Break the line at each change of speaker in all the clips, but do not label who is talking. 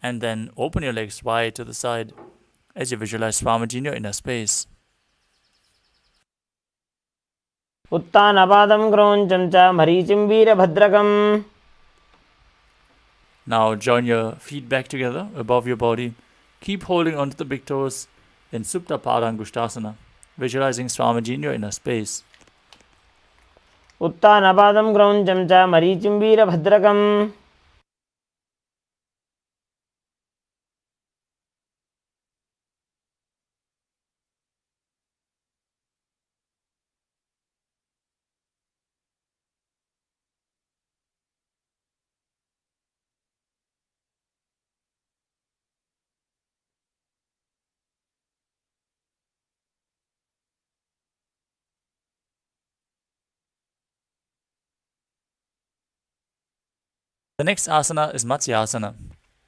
And then open your legs wide to the side as you visualize Swamiji in your inner space.
Uttanapadam Kroncham cha Maricim Veerabhadrakam.
Now join your feet back together above your body. Keep holding onto the big toes in Supta Padangushtasana, visualizing Swamiji in your inner space.
Uttanapadam Kroncham cha Maricim Veerabhadrakam.
The next asana is Matsyasana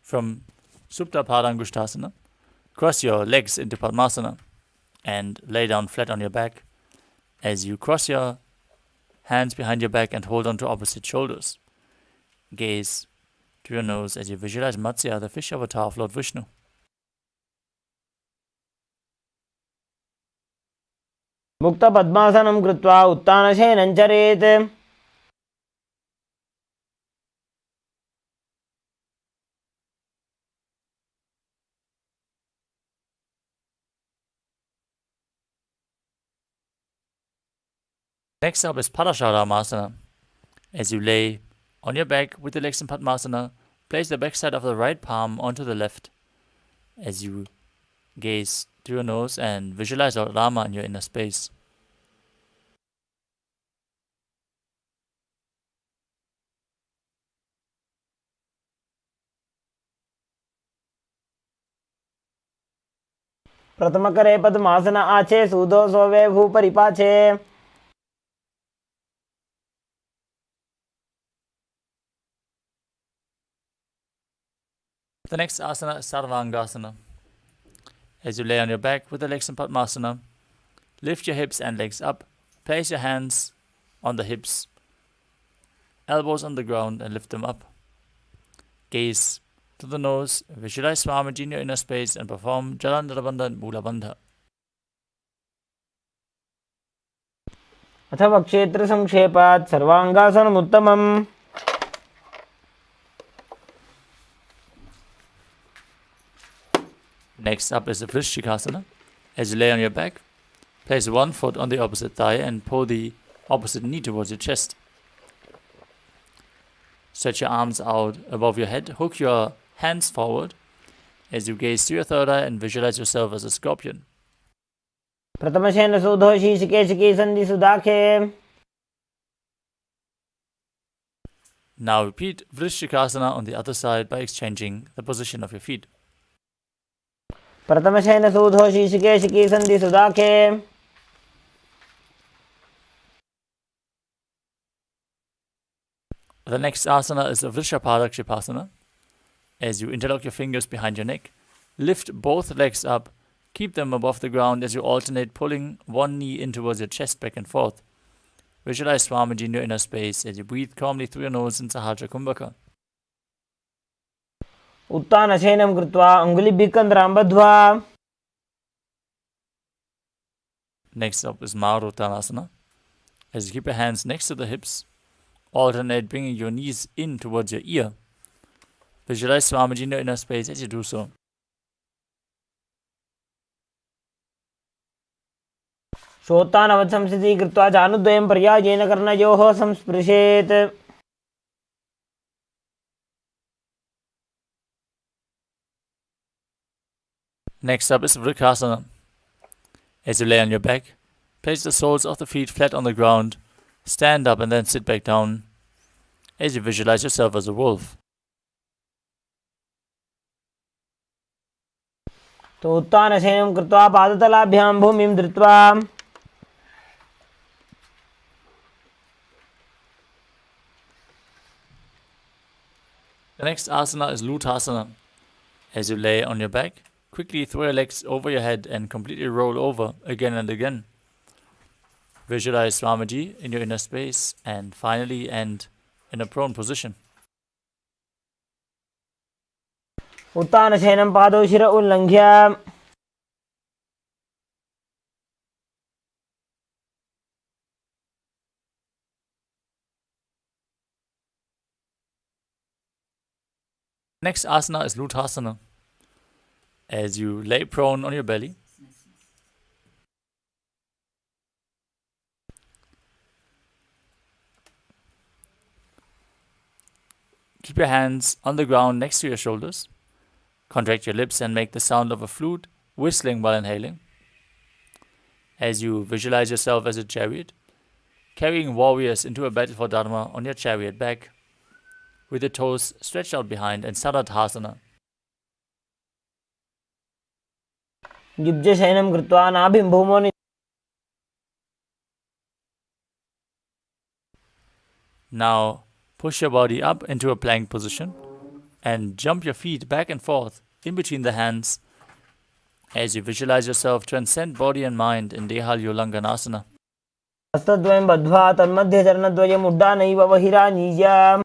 from Supta Padangushtasana. Cross your legs into Padmasana and lay down flat on your back as you cross your hands behind your back and hold on to opposite shoulders. Gaze to your nose as you visualize Matsya, the fish avatar of Lord Vishnu.
Mukta Padmasanam Krutva Uttanashenam Charet.
Next up is Parasharamasana. As you lay on your back with the legs in Padmasana, place the backside of the right palm onto the left as you gaze to your nose and visualize Lord Rama in your inner space.
Prathama Padmasana Ache Sudo Sove Bhuparipache.
The next asana is Sarvangasana. As you lay on your back with the legs in Padmasana, lift your hips and legs up. Place your hands on the hips, elbows on the ground, and lift them up. Gaze to the nose, visualize Swamiji in your inner space, and perform Jalandharabandha and Mulabandha.
अथवा क्षेत्र संक्षेपात् सर्वांगासनम् उत्तमम्.
Next up is the Vrishchikasana. As you lay on your back, place one foot on the opposite thigh and pull the opposite knee towards your chest. Stretch your arms out above your head, hook your hands forward as you gaze through your third eye and visualize yourself as a scorpion.
Prathamashena Sudho Shishikeshiki Sandhi Sudakhe.
Now repeat Vrishchikasana on the other side by exchanging the position of your feet.
Prathamashena Sudho Shishikeshiki Sandhi Sudakhe.
The next asana is the Vrishapadakshipasana. As you interlock your fingers behind your neck, lift both legs up, keep them above the ground as you alternate pulling one knee in towards your chest back and forth. Visualize Swamiji in your inner space as you breathe calmly through your nose in Sahasrara Kumbhaka.
Uttanashenam Krutva Angulibhikandram Badhva.
Next up is Maruttanasana. As you keep your hands next to the hips, alternate bringing your knees in towards your ear. Visualize Swamiji in your inner space as you do so.
Shotanavachamsiti Krutva Janudvayam Paryajena Karnayoho Samsprishet.
Next up is Vriksasana. As you lay on your back, place the soles of the feet flat on the ground, stand up and then sit back down as you visualize yourself as a wolf.
तो उत्तानशयनं कृत्वा पादतलाभ्यां भूमिं धृत्वा.
The next asana is Lutasana. As you lay on your back, quickly throw your legs over your head and completely roll over again and again. Visualize Swamiji in your inner space and finally end in a prone position.
उत्तानशयनं पादौ शिर उल्लङ्घ्य
Next asana is Luthasana. As you lay prone on your belly, keep your hands on the ground next to your shoulders. Contract your lips and make the sound of a flute whistling while inhaling. As you visualize yourself as a chariot, carrying warriors into a battle for Dharma on your chariot back, with your toes stretched out behind, and Saradhasana.
युज्यशयनं कृत्वा नाभिं भूमौ
Now push your body up into a plank position and jump your feet back and forth in between the hands as you visualize yourself transcend body and mind in Dehalyolanganasana.
हस्तद्वयं बद्ध्वा तन्मध्ये चरणद्वयम् उड्डानैव बहिरानीय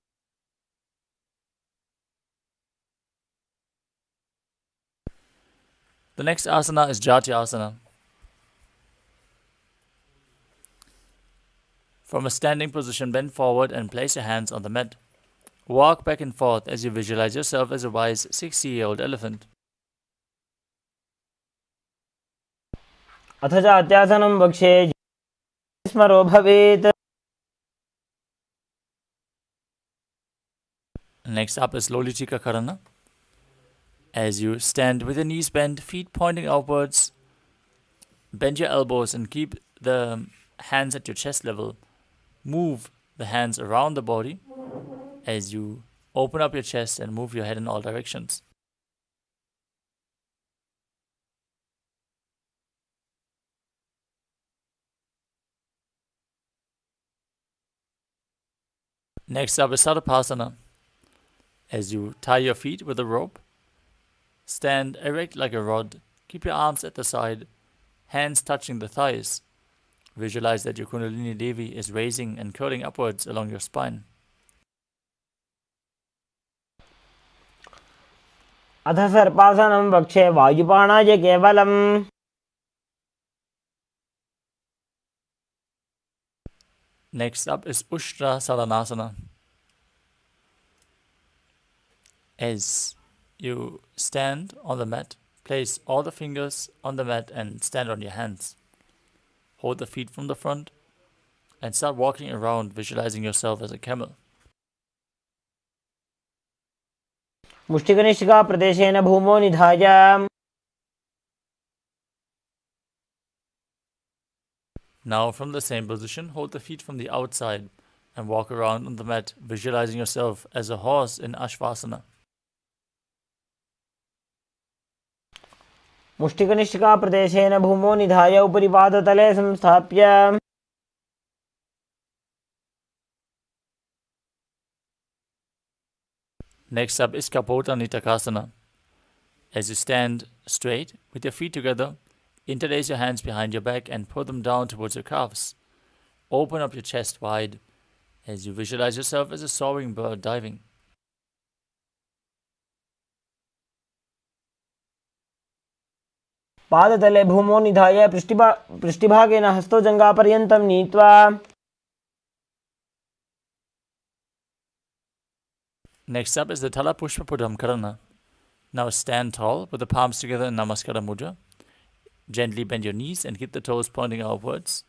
The next asana is Jatyasana. From a standing position, bend forward and place your hands on the mat. Walk back and forth as you visualize yourself as a wise 60-year-old elephant.
अथ जात्यासनं वक्षे स्मरो भवेत्.
Next up is Lolitika Karana. As you stand with your knees bent, feet pointing outwards, bend your elbows and keep the hands at your chest level. Move the hands around the body as you open up your chest and move your head in all directions. Next up is Sadapasana. As you tie your feet with a rope, stand erect like a rod, keep your arms at the side, hands touching the thighs. Visualize that your Kundalini Devi is raising and curling upwards along your spine.
अथ सर्पासनं वक्षे वायुपाणाय केवलम्.
Next up is Ushtra Saranasana. As you stand on the mat, place all the fingers on the mat and stand on your hands. Hold the feet from the front and start walking around, visualizing yourself as a camel.
मुष्टिकनिष्ठिका प्रदेशेन भूमौ निधाय.
Now from the same position, hold the feet from the outside and walk around on the mat, visualizing yourself as a horse in Ashvasana.
मुष्टिकनिष्ठिका प्रदेशेन भूमौ निधाय उपरि पादतले संस्थाप्य.
Next up is Kapota Nitakasana. As you stand straight with your feet together, interlace your hands behind your back and pull them down towards your calves. Open up your chest wide as you visualize yourself as a soaring bird diving.
पादतले भूमौ निधाय पृष्ठभागेन हस्तो जङ्घापर्यन्तं नीत्वा.
Next up is the Talapushpapadam Karana. Now stand tall with the palms together in Namaskara Mudra. Gently bend your knees and keep the toes pointing outwards.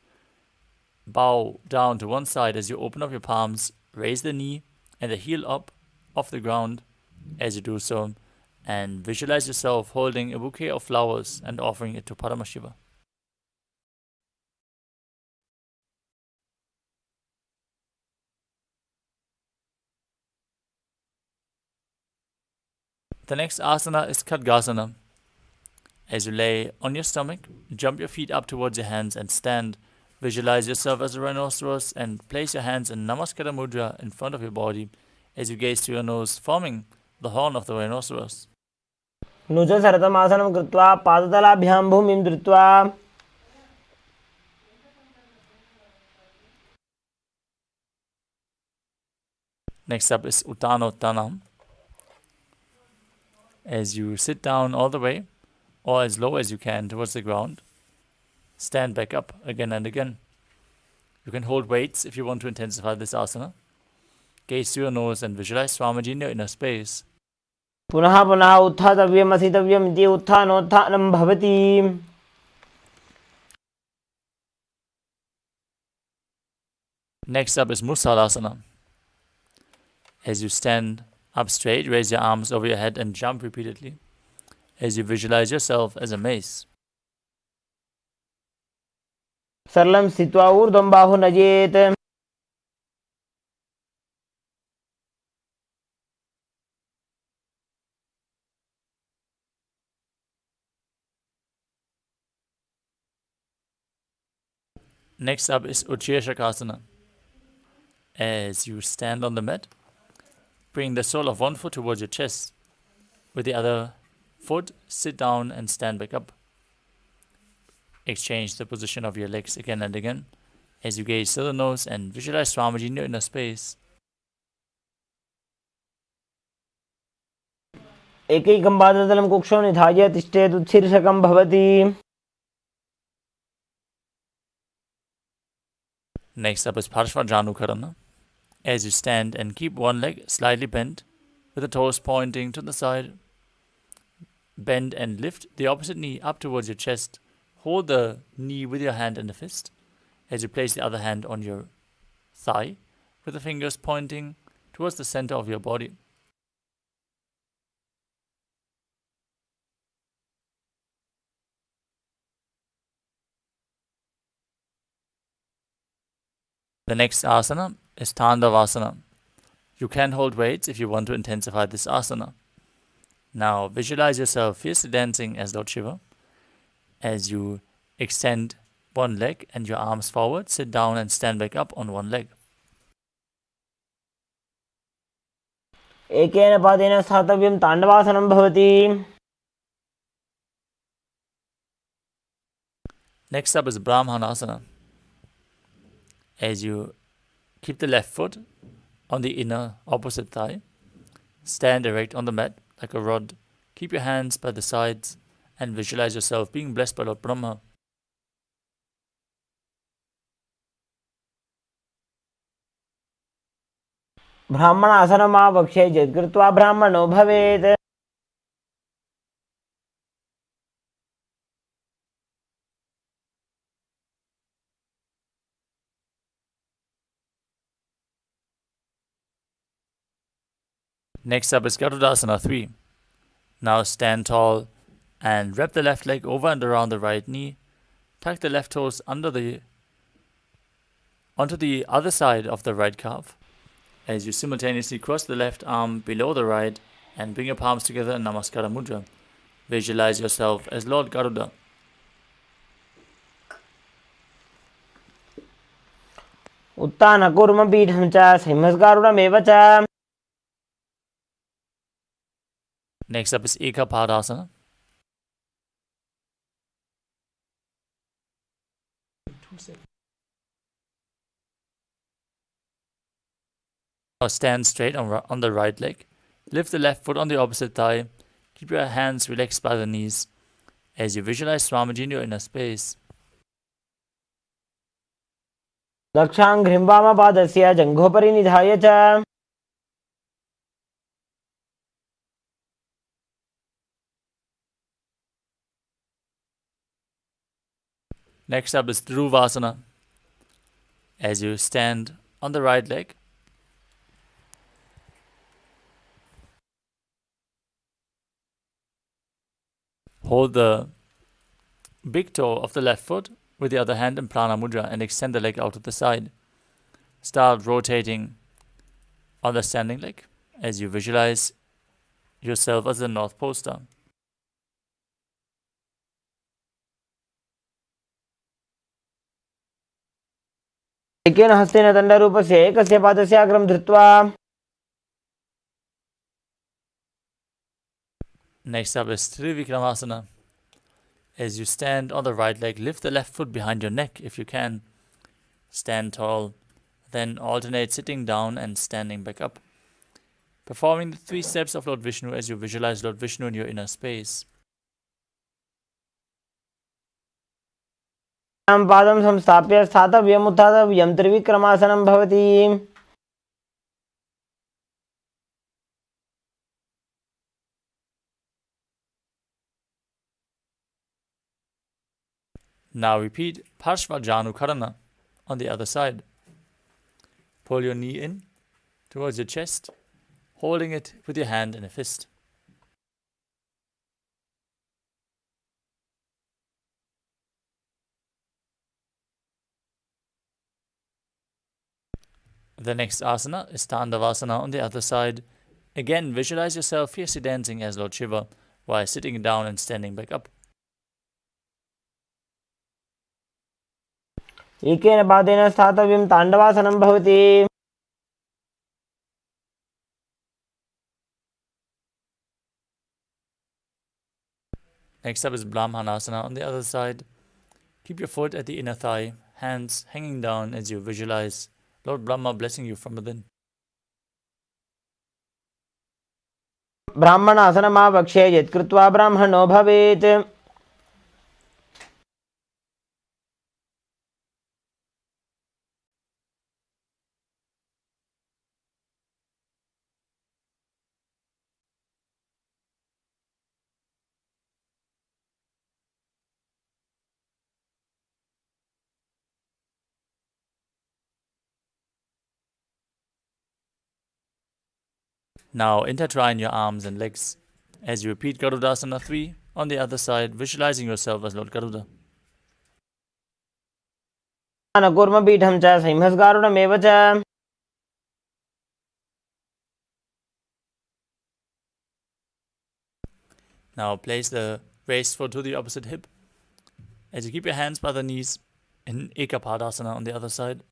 Bow down to one side as you open up your palms. Raise the knee and the heel up off the ground as you do so. And visualize yourself holding a bouquet of flowers and offering it to Paramashiva. The next asana is Khadgasana. As you lay on your stomach, jump your feet up towards your hands and stand. Visualize yourself as a rhinoceros and place your hands in Namaskara Mudra in front of your body as you gaze through your nose, forming the horn of the rhinoceros.
नुजसरतमासनं कृत्वा पादतलाभ्यां भूमिं धृत्वा.
Next up is Uttanottanam. As you sit down all the way, or as low as you can towards the ground, stand back up again and again. You can hold weights if you want to intensify this asana. Gaze through your nose and visualize Swamiji in your inner space.
पुनः पुनः उत्थातव्यम् असितव्यम् इति उत्थानोत्थानं भवति.
Next up is Musalasana. As you stand up straight, raise your arms over your head and jump repeatedly as you visualize yourself as a mace.
सरलं स्थित्वा ऊर्ध्वं बाहु नयेत्.
Next up is Uchirshakasana. As you stand on the mat, bring the sole of one foot towards your chest. With the other foot, sit down and stand back up. Exchange the position of your legs again and again as you gaze to the nose and visualize Swamiji in your inner space.
एकैकं पादतलं कुक्षौ निधाय तिष्ठेत् उत्शीर्षकं भवति.
Next up is Parshvajanukarana. As you stand and keep one leg slightly bent, with the toes pointing to the side, bend and lift the opposite knee up towards your chest. Hold the knee with your hand and the fist as you place the other hand on your thigh, with the fingers pointing towards the center of your body. The next asana is Tandavasana. You can hold weights if you want to intensify this asana. Now visualize yourself fiercely dancing as Lord Shiva. As you extend one leg and your arms forward, sit down and stand back up on one leg.
एकेन पादेन स्थातव्यं ताण्डवासनं भवति.
Next up is Brahmanasana. As you keep the left foot on the inner opposite thigh, stand erect on the mat like a rod. Keep your hands by the sides and visualize yourself being blessed by Lord Brahma.
ब्राह्मणासनमावक्ष्ये यत्कृत्वा ब्राह्मणो भवेत्.
Next up is Garudasana 3. Now stand tall and wrap the left leg over and around the right knee. Tuck the left toes onto the other side of the right calf. As you simultaneously cross the left arm below the right and bring your palms together in Namaskara Mudra. Visualize yourself as Lord Garuda.
उत्तानकूर्मपीठं च सिंहस्गारुडमेव च.
Next up is Ekapadasana. Now stand straight on the right leg. Lift the left foot on the opposite thigh. Keep your hands relaxed by the knees as you visualize Swamiji in your inner space.
दक्षाङ्घ्रिं वामपादस्य जङ्घोपरि निधाय च.
Next up is Dhruvasana. As you stand on the right leg, hold the big toe of the left foot with the other hand in Prana Mudra and extend the leg out to the side. Start rotating on the standing leg as you visualize yourself as the North Pole Star.
एकेन हस्तेन दण्डरूपस्य एकस्य पादस्य अग्रं धृत्वा.
Next up is Trivikramasana. As you stand on the right leg, lift the left foot behind your neck if you can. Stand tall, then alternate sitting down and standing back up. performing the 3 steps of Lord Vishnu as you visualize Lord Vishnu in your inner space.
पादं संस्थाप्य स्थातव्यम् उत्थातव्यं त्रिविक्रमासनं भवति.
Now repeat Parshvajanukarana on the other side. Pull your knee in towards your chest, holding it with your hand in a fist. The next asana is Tandavasana on the other side. Again, visualize yourself fiercely dancing as Lord Shiva while sitting down and standing back up.
एकेन पादेन स्थातव्यं ताण्डवासनं भवति.
Next up is Brahmanasana on the other side. Keep your foot at the inner thigh, hands hanging down as you visualize Lord Brahma blessing you from within.
ब्राह्मणासनमावक्ष्ये यत्कृत्वा ब्राह्मणो भवेत्.
Now intertwine your arms and legs as you repeat Garudasana 3 on the other side, visualizing yourself as Lord Garuda.
कूर्मपीठं च सिंहस्गारुडमेव च.
Now place the raised foot to the opposite hip as you keep your hands by the knees in Ekapadasana on the other side.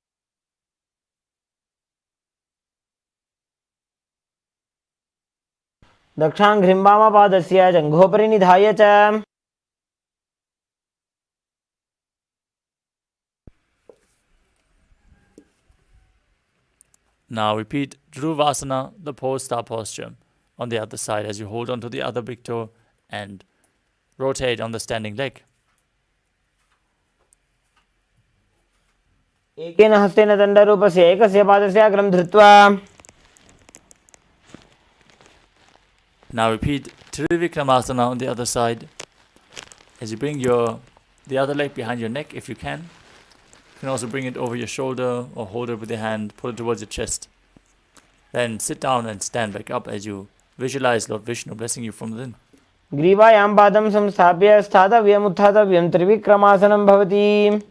दक्षाङ्घ्रिं वामपादस्य जङ्घोपरि निधाय च.
Now repeat Dhruvasana, the pole star posture, on the other side as you hold on to the other big toe and rotate on the standing leg.
एकेन हस्तेन दण्डरूपस्य एकस्य पादस्य अग्रं धृत्वा.
Now repeat Trivikramasana on the other side as you bring the other leg behind your neck if you can. You can also bring it over your shoulder or hold it with your hand, pull it towards your chest. Then sit down and stand back up as you visualize Lord Vishnu blessing you from within.
ग्रीवायां पादं संस्थाप्य स्थातव्यम् उत्थातव्यं त्रिविक्रमासनं भवति.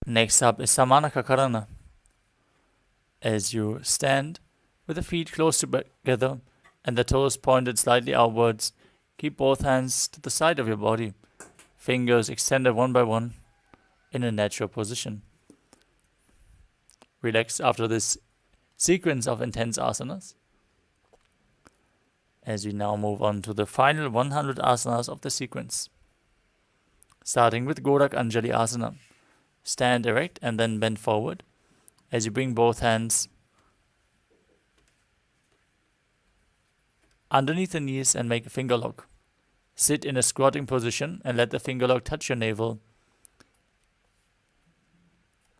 Next up is Samanakakarana. As you stand with the feet close together and the toes pointed slightly outwards, keep both hands to the side of your body, fingers extended one by one in a natural position. Relax after this sequence of intense asanas. As we now move on to the final 100 asanas of the sequence. Starting with Gorak Anjali Asana. Stand erect and then bend forward as you bring both hands underneath the knees and make a finger lock. Sit in a squatting position and let the finger lock touch your navel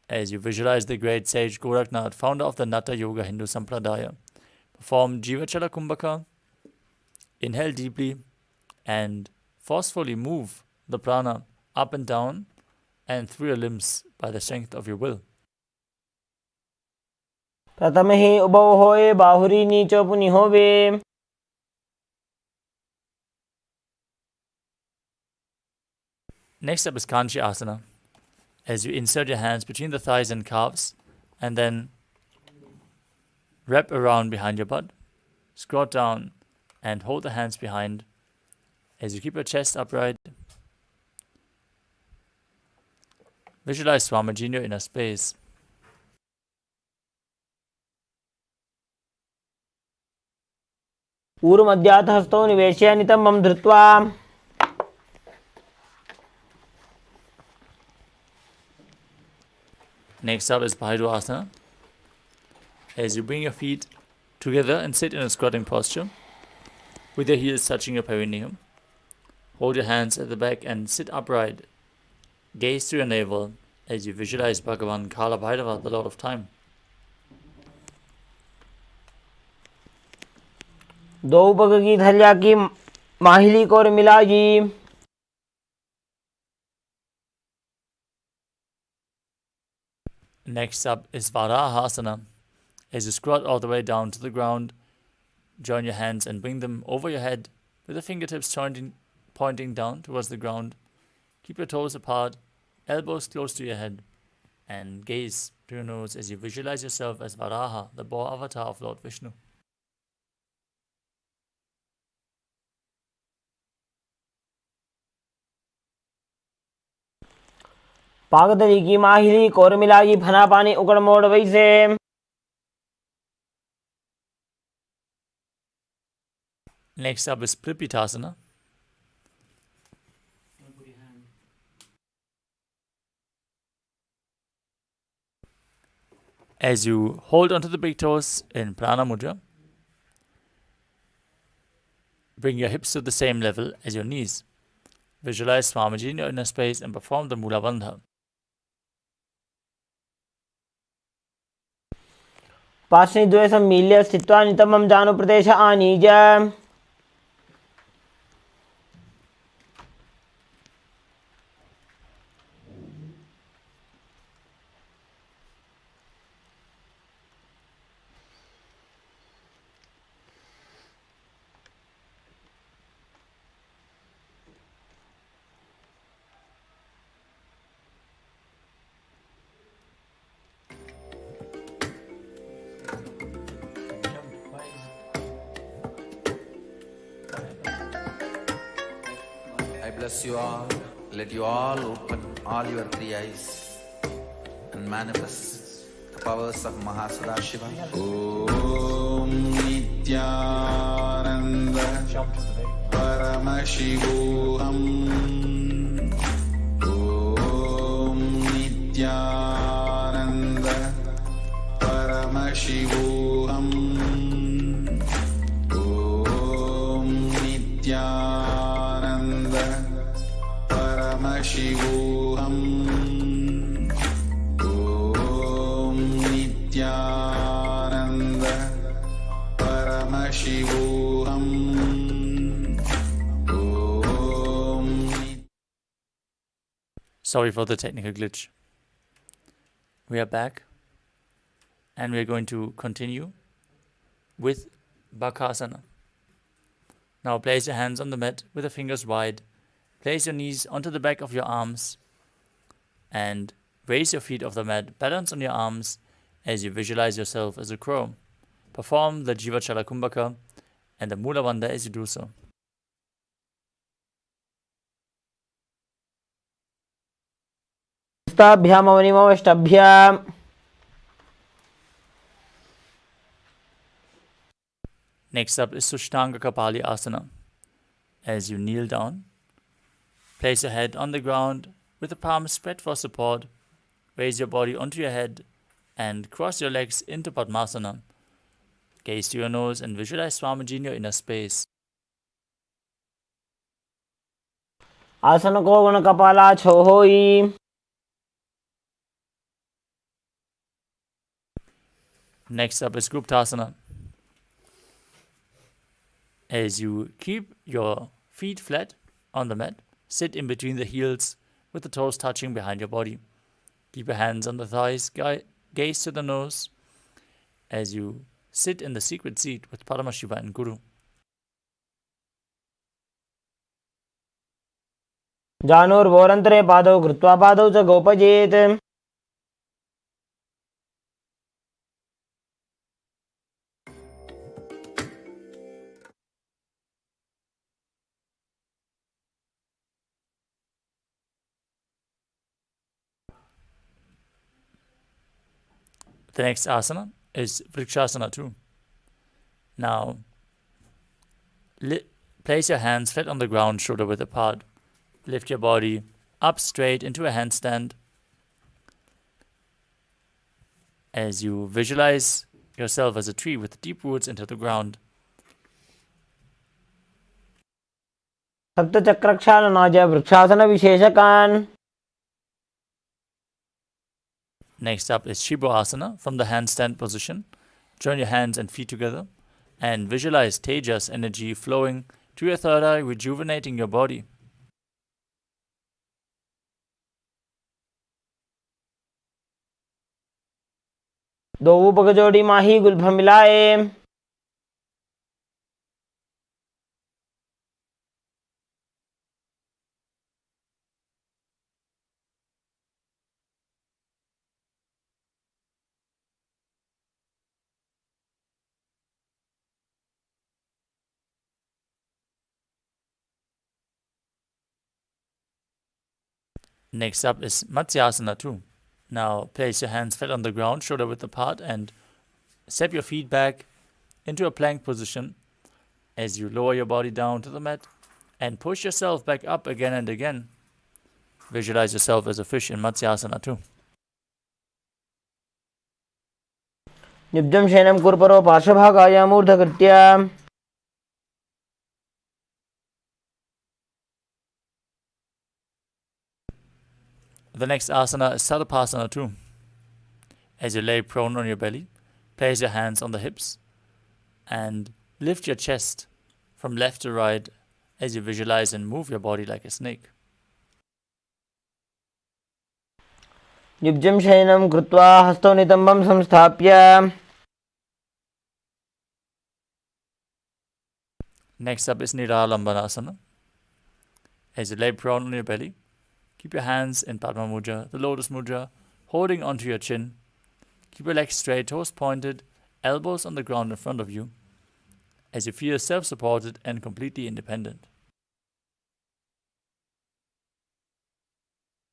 as you visualize the great sage Goraknath, founder of the Natha Yoga Hindu Sampradaya. Perform Jivachala Kumbhaka. Inhale deeply and forcefully move the prana up and down and through your limbs by the strength of your will.
प्रथमे हि उभौ होए बाहुरी नीचो पुनि होवे.
Next up is Kanchi Asana. As you insert your hands between the thighs and calves and then wrap around behind your butt, squat down and hold the hands behind as you keep your chest upright. Visualize Swamiji in your inner space.
पूर्वमध्यात् हस्तौ निवेश्य नितम्बं धृत्वा.
Next up is Bhairuvasana. As you bring your feet together and sit in a squatting posture, with your heels touching your perineum. Hold your hands at the back and sit upright. Gaze to your navel as you visualize Bhagavan Kala Bhairava, the Lord of Time.
दो पग की थलिया की माहिली को और मिलाइए.
Next up is Varahasana. As you squat all the way down to the ground, join your hands and bring them over your head with the fingertips pointing down towards the ground. Keep your toes apart, elbows close to your head, and gaze to your nose as you visualize yourself as Varaha, the boar avatar of Lord Vishnu.
पागदली की माहिली को और मिलाइए. फना पानी उकड़ मोड़ वैसे.
Next up is Pripitasana. As you hold onto the big toes in Prana Mudra, bring your hips to the same level as your knees. Visualize Swamiji in your inner space and perform the Mula Bandha.
पाशनि द्वे सम्मील्य स्थित्वा नितमं जानु प्रदेश आनीय.
I bless you all. Let you all open all your three eyes and manifest the powers of Mahasadashiva. Om Nityananda Paramashivoham. Om Nityananda Paramashivoham. Om Nityananda Paramashivoham. Om Nityananda Paramashivoham.
Sorry for the technical glitch. We are back and we are going to continue with Bakasana. Now place your hands on the mat with the fingers wide. Place your knees onto the back of your arms and raise your feet off the mat. Balance on your arms as you visualize yourself as a crow. Perform the Jivachala Kumbhaka and the Mula Bandha as you do so.
स्ताभ्यामवनिमवष्टभ्याम्.
Next up is Sushtanga Kapali Asana. As you kneel down, place your head on the ground with the palms spread for support. Raise your body onto your head and cross your legs into Padmasana. Gaze to your nose and visualize Swamiji in your inner space.
आसन को गुण कपाला छो होई.
Next up is Guptasana. As you keep your feet flat on the mat, sit in between the heels with the toes touching behind your body. Keep your hands on the thighs, gaze to the nose as you sit in the secret seat with Paramashiva and Guru.
जानोर्वोरन्तरे पादौ कृत्वा पादौ च गोपजेत्.
The next asana is Vrikshasana too. Now, place your hands flat on the ground, shoulder width apart. Lift your body up straight into a handstand. as you visualize yourself as a tree with deep roots into the ground.
सप्तचक्रक्षालनाज vrikshasana विशेषकान्.
Next up is Shibo Asana from the handstand position. Join your hands and feet together and visualize Tejas energy flowing to your third eye, rejuvenating your body.
दो ऊपक जोड़ी माही Gulf मिलाए.
Next up is Matsyasana 2. Now place your hands flat on the ground, shoulder width apart, and step your feet back into a plank position as you lower your body down to the mat and push yourself back up again and again. Visualize yourself as a fish in Matsyasana 2.
निब्जं शयनं कुर्परो पार्श्वभागाय मूर्धकृत्य.
The next asana is Sarvapasana 2. As you lay prone on your belly, place your hands on the hips and lift your chest from left to right as you visualize and move your body like a snake.
निब्जं शयनं कृत्वा हस्तौ नितम्बं संस्थाप्य.
Next up is Niralambanasana. As you lay prone on your belly, keep your hands in Padma Mudra, the Lotus Mudra, holding onto your chin. Keep your legs straight, toes pointed, elbows on the ground in front of you, as you feel self-supported and completely independent.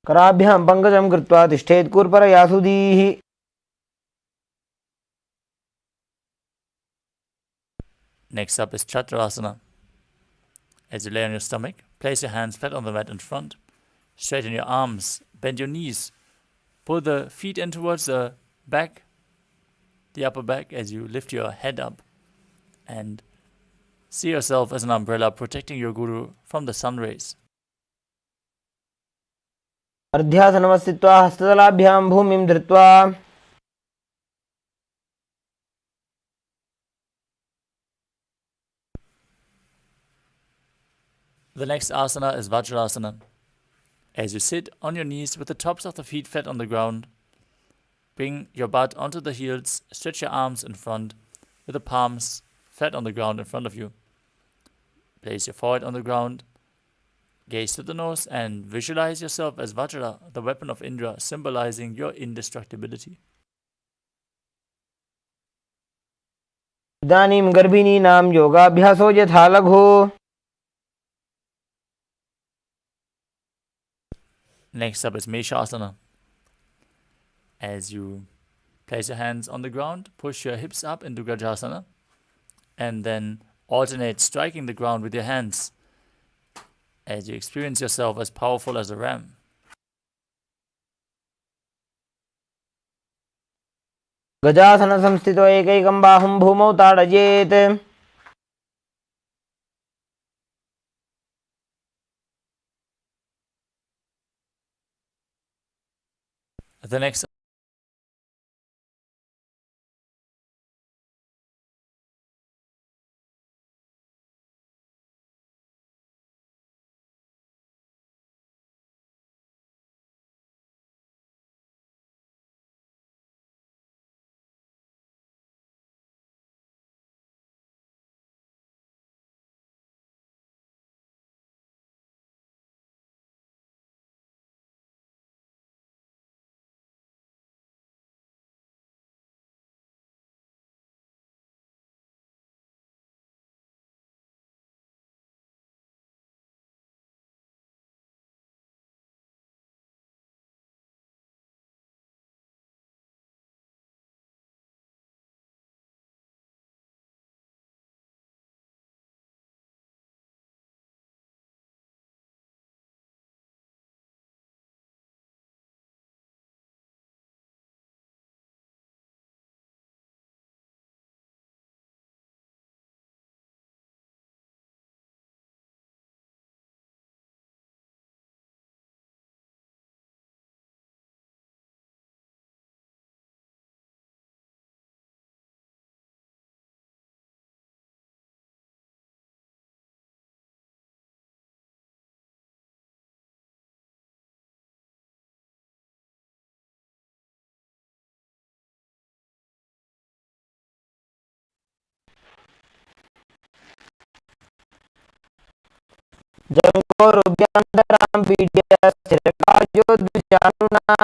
कराभ्यां पङ्कजं कृत्वा तिष्ठेत् कूर्परयासुधीः.
Next up is Chaturasana. As you lay on your stomach, place your hands flat on the mat in front. Straighten your arms, bend your knees, pull the feet in towards the back, the upper back, as you lift your head up and see yourself as an umbrella protecting your guru from the sun rays.
अर्ध्यासनमस्थित्वा हस्ततलाभ्यां भूमिं धृत्वा.
The next asana is Vajrasana. As you sit on your knees with the tops of the feet flat on the ground, bring your butt onto the heels, stretch your arms in front with the palms flat on the ground in front of you. Place your forehead on the ground, gaze to the nose, and visualize yourself as Vajra, the weapon of Indra, symbolizing your indestructibility.
इदानीं गर्भिणीनां योगाभ्यासो यथा लघु.
Next up is Meshasana. As you place your hands on the ground, push your hips up into Gajasana, and then alternate striking the ground with your hands as you experience yourself as powerful as a ram.
गजासनसंस्थितो एकैकं बाहुं भूमौ ताडयेत्.
The next
जङ्घोरुभ्यान्तरां पीड्य स्थिरकार्यो द्विजानुना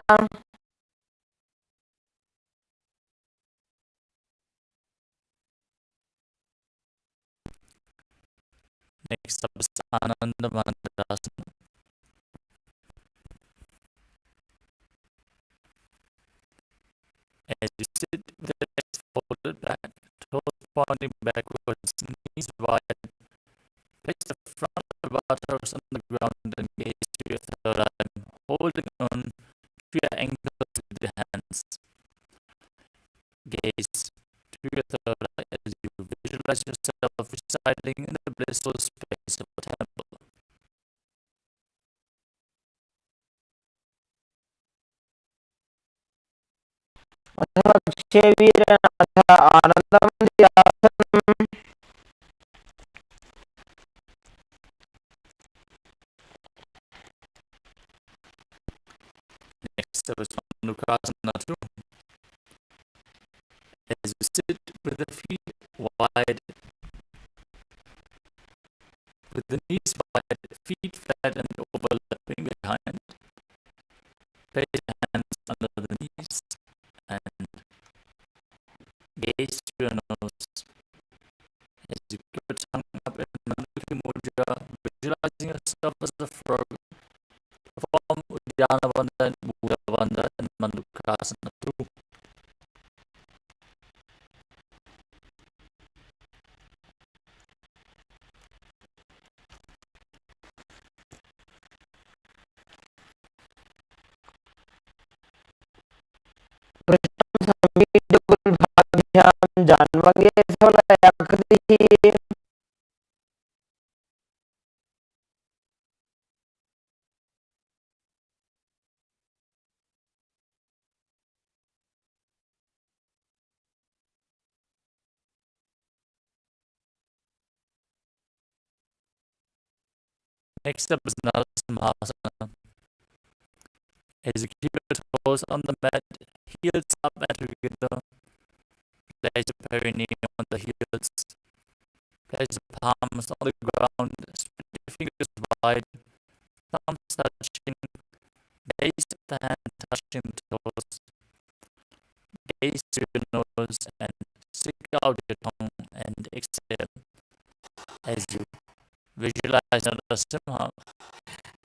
Next up is Ananda Mandrasana. As you sit with the legs folded back, toes pointing backwards, knees wide, place the front of the buttocks on the ground and gaze to your third eye, holding on to your ankles with your hands. Gaze to your third eye as you visualize yourself residing in the blissful space of a temple.
अथ क्षेवीरनाथ आनन्दमन्दिरासनम्
Next up is Manukasana 2. As you sit with the feet wide, with the knees wide, feet flat and overlapping behind, place your hands under the knees and gaze to your nose. As you keep your tongue up in Mandukhi Mudra, visualizing yourself as a frog, perform Uddiyana Bandha and Buddha Bandha and Mandukasana 2.
पृष्ठं समीडुल्भाभ्यां जान्वगे स्थलयाकृतिः
Next up is Narasimhasana. As you keep your toes on the mat, heels up and together, place your perineum on the heels, place your palms on the ground, spread your fingers wide, thumbs touching, base of the hand touching the toes, gaze to your nose and stick out your tongue and exhale as you visualize Narasimha,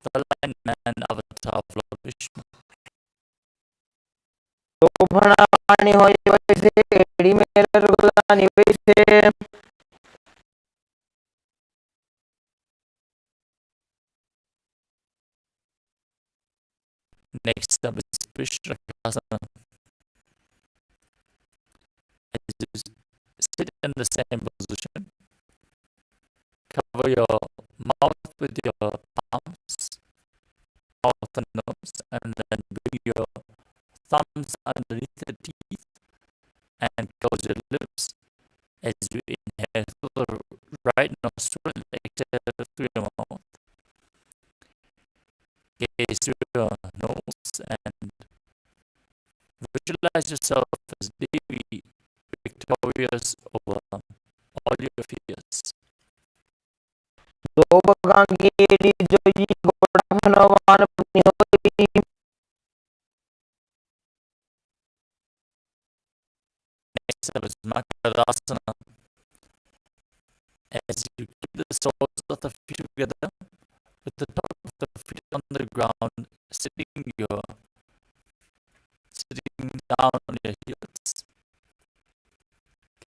the lion man avatar of Lord Vishnu.
शोभनावाणी होय वैसे एड़ी मेरे रुगलानी वैसे
Next up is Vishrasana. As you sit in the same position, cover your mouth with your palms, mouth and nose, and then bring your thumbs underneath the teeth and close your lips as you inhale through the right nostril and exhale through your mouth. Gaze through your nose and visualize yourself as Devi, victorious over all your fears.
शोभगांगी एड़ी जोई गोड़ाभनवान पुण्य होई
Next up is Makarasana. As you keep the soles of the feet together, with the top of the feet on the ground, sitting down on your heels.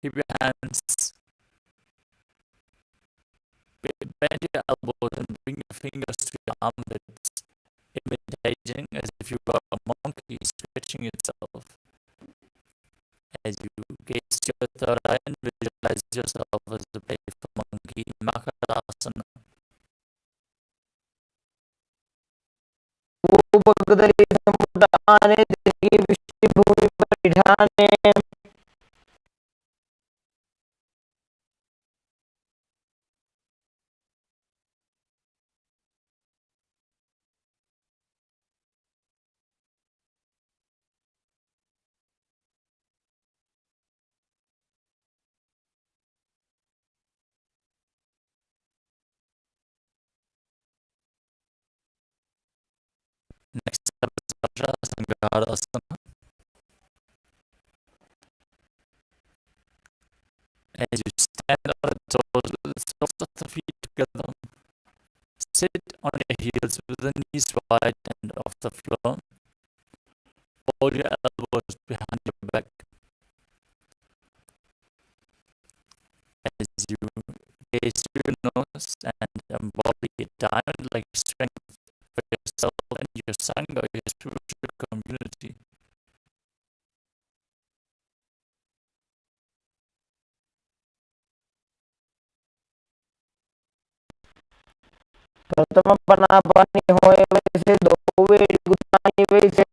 Keep your hands, bend your elbows and bring your fingers to your armpits, imitating as if you were a monkey stretching itself. As you gaze to your third eye and visualize yourself as a playful monkey, Makarasana.
Bhagdari समुदाने देगी विष्टि भूमि परिधाने
Asana. As you stand on the toes with the soles of the feet together, sit on your heels with the knees wide and off the floor. Hold your elbows behind your back. As you gaze through your nose and embody a diamond-like strength for yourself and your Sangha, your spiritual community.
प्रथम पनापानी होए वैसे दो वेड़ गुदानी वैसे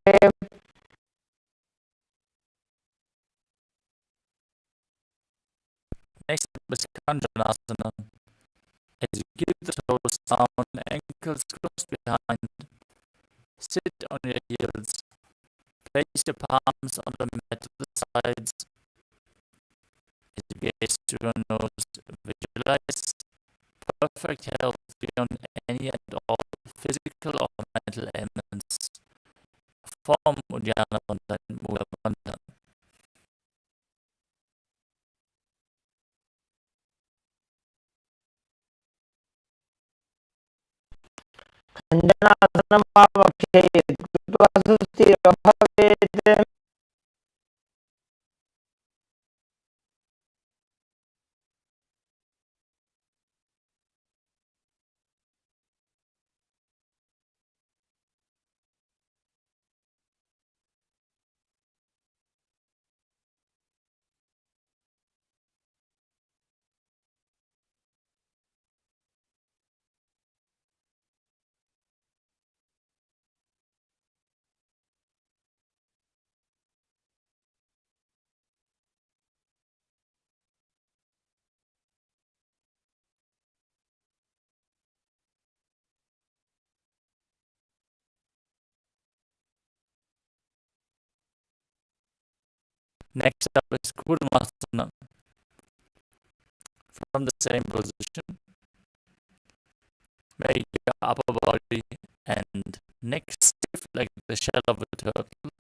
Next up is Kanjanasana. As you keep the toes down, ankles crossed behind, sit on your heels, place your palms on the mat to the sides. As you gaze through your nose, visualize perfect health beyond any and all physical or mental ailments. Form Uddiyana Bandhan, Mula Bandhan.
खंडनासनं पावक्षेत् कृत्वा सुस्थिरो भवेत्
Next up is Kurmasana. From the same position, make your upper body and neck stiff like the shell of a turtle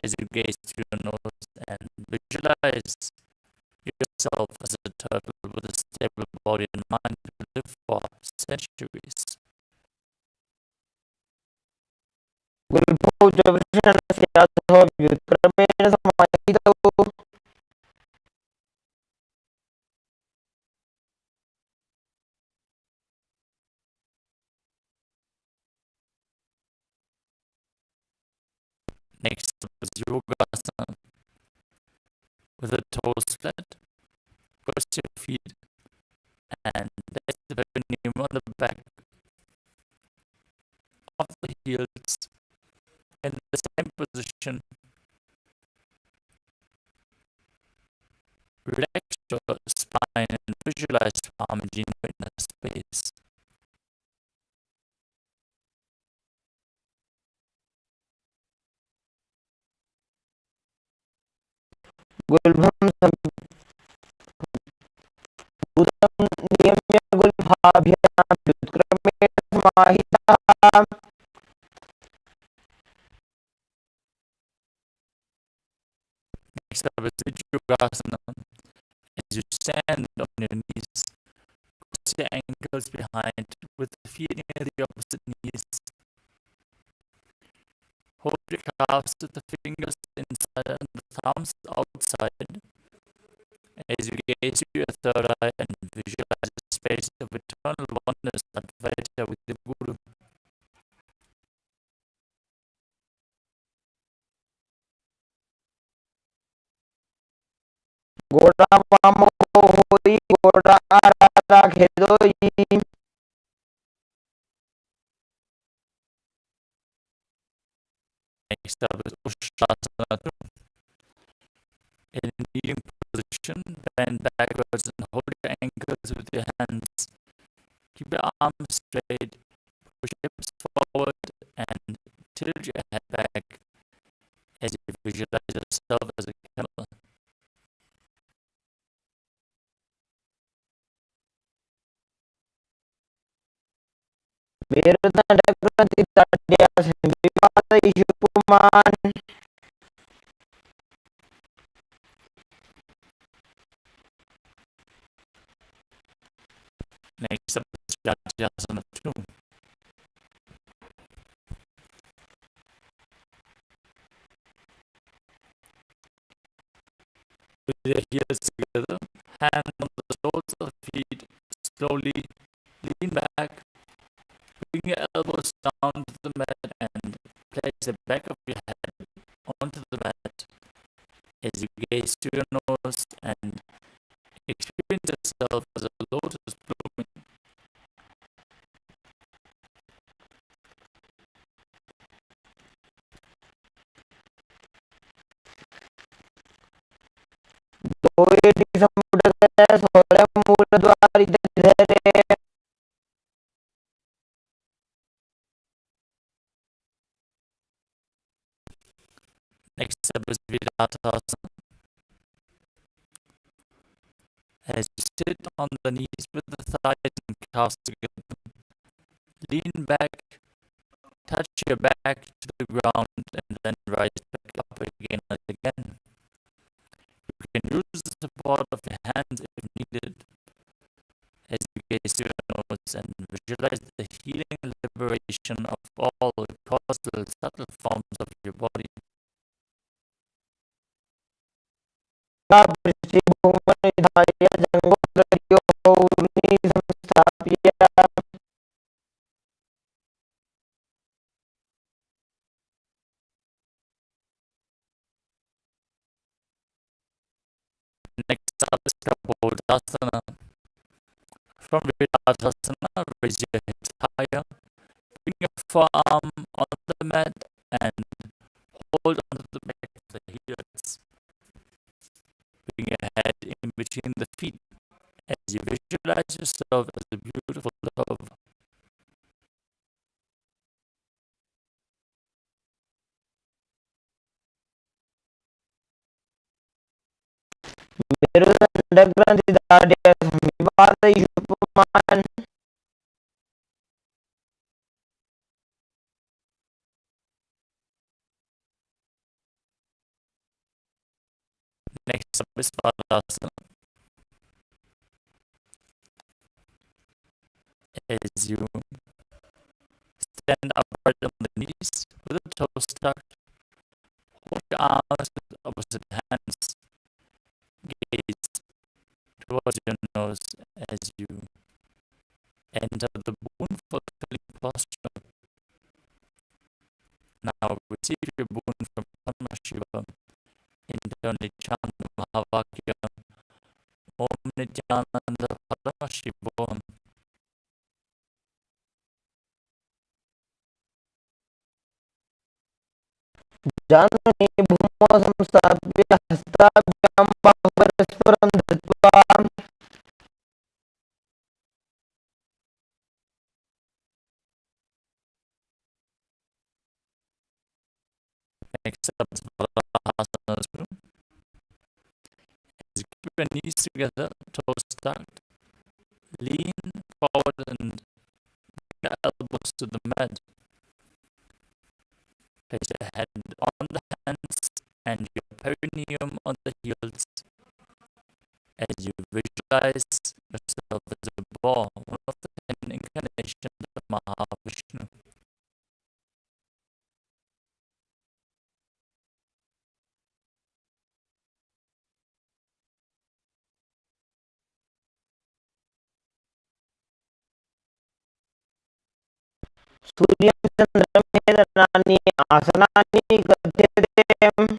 as you gaze through your nose and visualize yourself as a turtle with a stable body and mind to live for centuries.
गुरुभौ च वृषणस्य अधो व्युत्क्रमेण समाहितौ
Next up is Yogasana with the toes flat. Cross your feet and let the perineum on the back of the heels in the same position. Relax your spine and visualize Swamiji in the space.
गुल्भं सम्भूतं नियम्य गुल्फाभ्यां व्युत्क्रमेण समाहितः
Next up is Yogasana. As you stand on your knees, cross your ankles behind with the feet near the opposite knees. Hold your calves with the fingers inside and the thumbs outside. As you gaze to your third eye and visualize a space of eternal oneness Advaita with the Guru.
गोड़ा मामो होई गोड़ा Aradha खेदोई
Next up is Ushasana. In a kneeling position, bend backwards and hold your ankles with your hands. Keep your arms straight, push your hips forward, and tilt your head back as you visualize yourself as a camel.
मेरुदंड कृति तड्या विपादयिषु पुमान्
Next up is Rajarasana 2. With your heels together, hand on the soles of the feet, slowly lean back, bring your elbows down to the mat and place the back of your head onto the mat as you gaze to your nose and experience yourself as a lotus blooming.
दोयेति समुद्रगतः सोऽयं मूलद्वारिधरे
Next up is Virātasana. As you sit on the knees with the thighs and calves together, lean back, touch your back to the ground, and then rise back up again and again. You can use the support of your hands if needed as you gaze to your nose and visualize the healing and liberation of all the causal subtle forms of your body.
पृष्ठभूमनिधाय जङ्घोदरयोः संस्थाप्य
Next up is Kapodasana. From Virātasana, raise your hips higher, bring your forearm on the mat and hold onto the back of the heels. Bring your head in between the feet as you visualize yourself as a beautiful dove.
मेरुदण्डग्रन्थिदाढ्य विपादयिषु पुमान्
Next up is Padasana. As you stand upright on the knees with the toes tucked, hold your arms with opposite hands, gaze towards your nose as you enter the boon fulfilling posture. Now receive your boon from Paramashiva. Internally chant the Mahavakya Om Nityananda Paramashiva.
जानने भूमौ संस्थाप्य हस्ताभ्यां बाहुपरस्परं धृत्वा
Next up is Parasana 2. As you keep your knees together, toes tucked, lean forward and bring your elbows to the mat. Place your head on the hands and your perineum on the heels as you visualize yourself as a ball, one of the 10 incarnations of Mahavishnu.
सूर्यचन्द्रमेलनानि आसनानि कथ्यते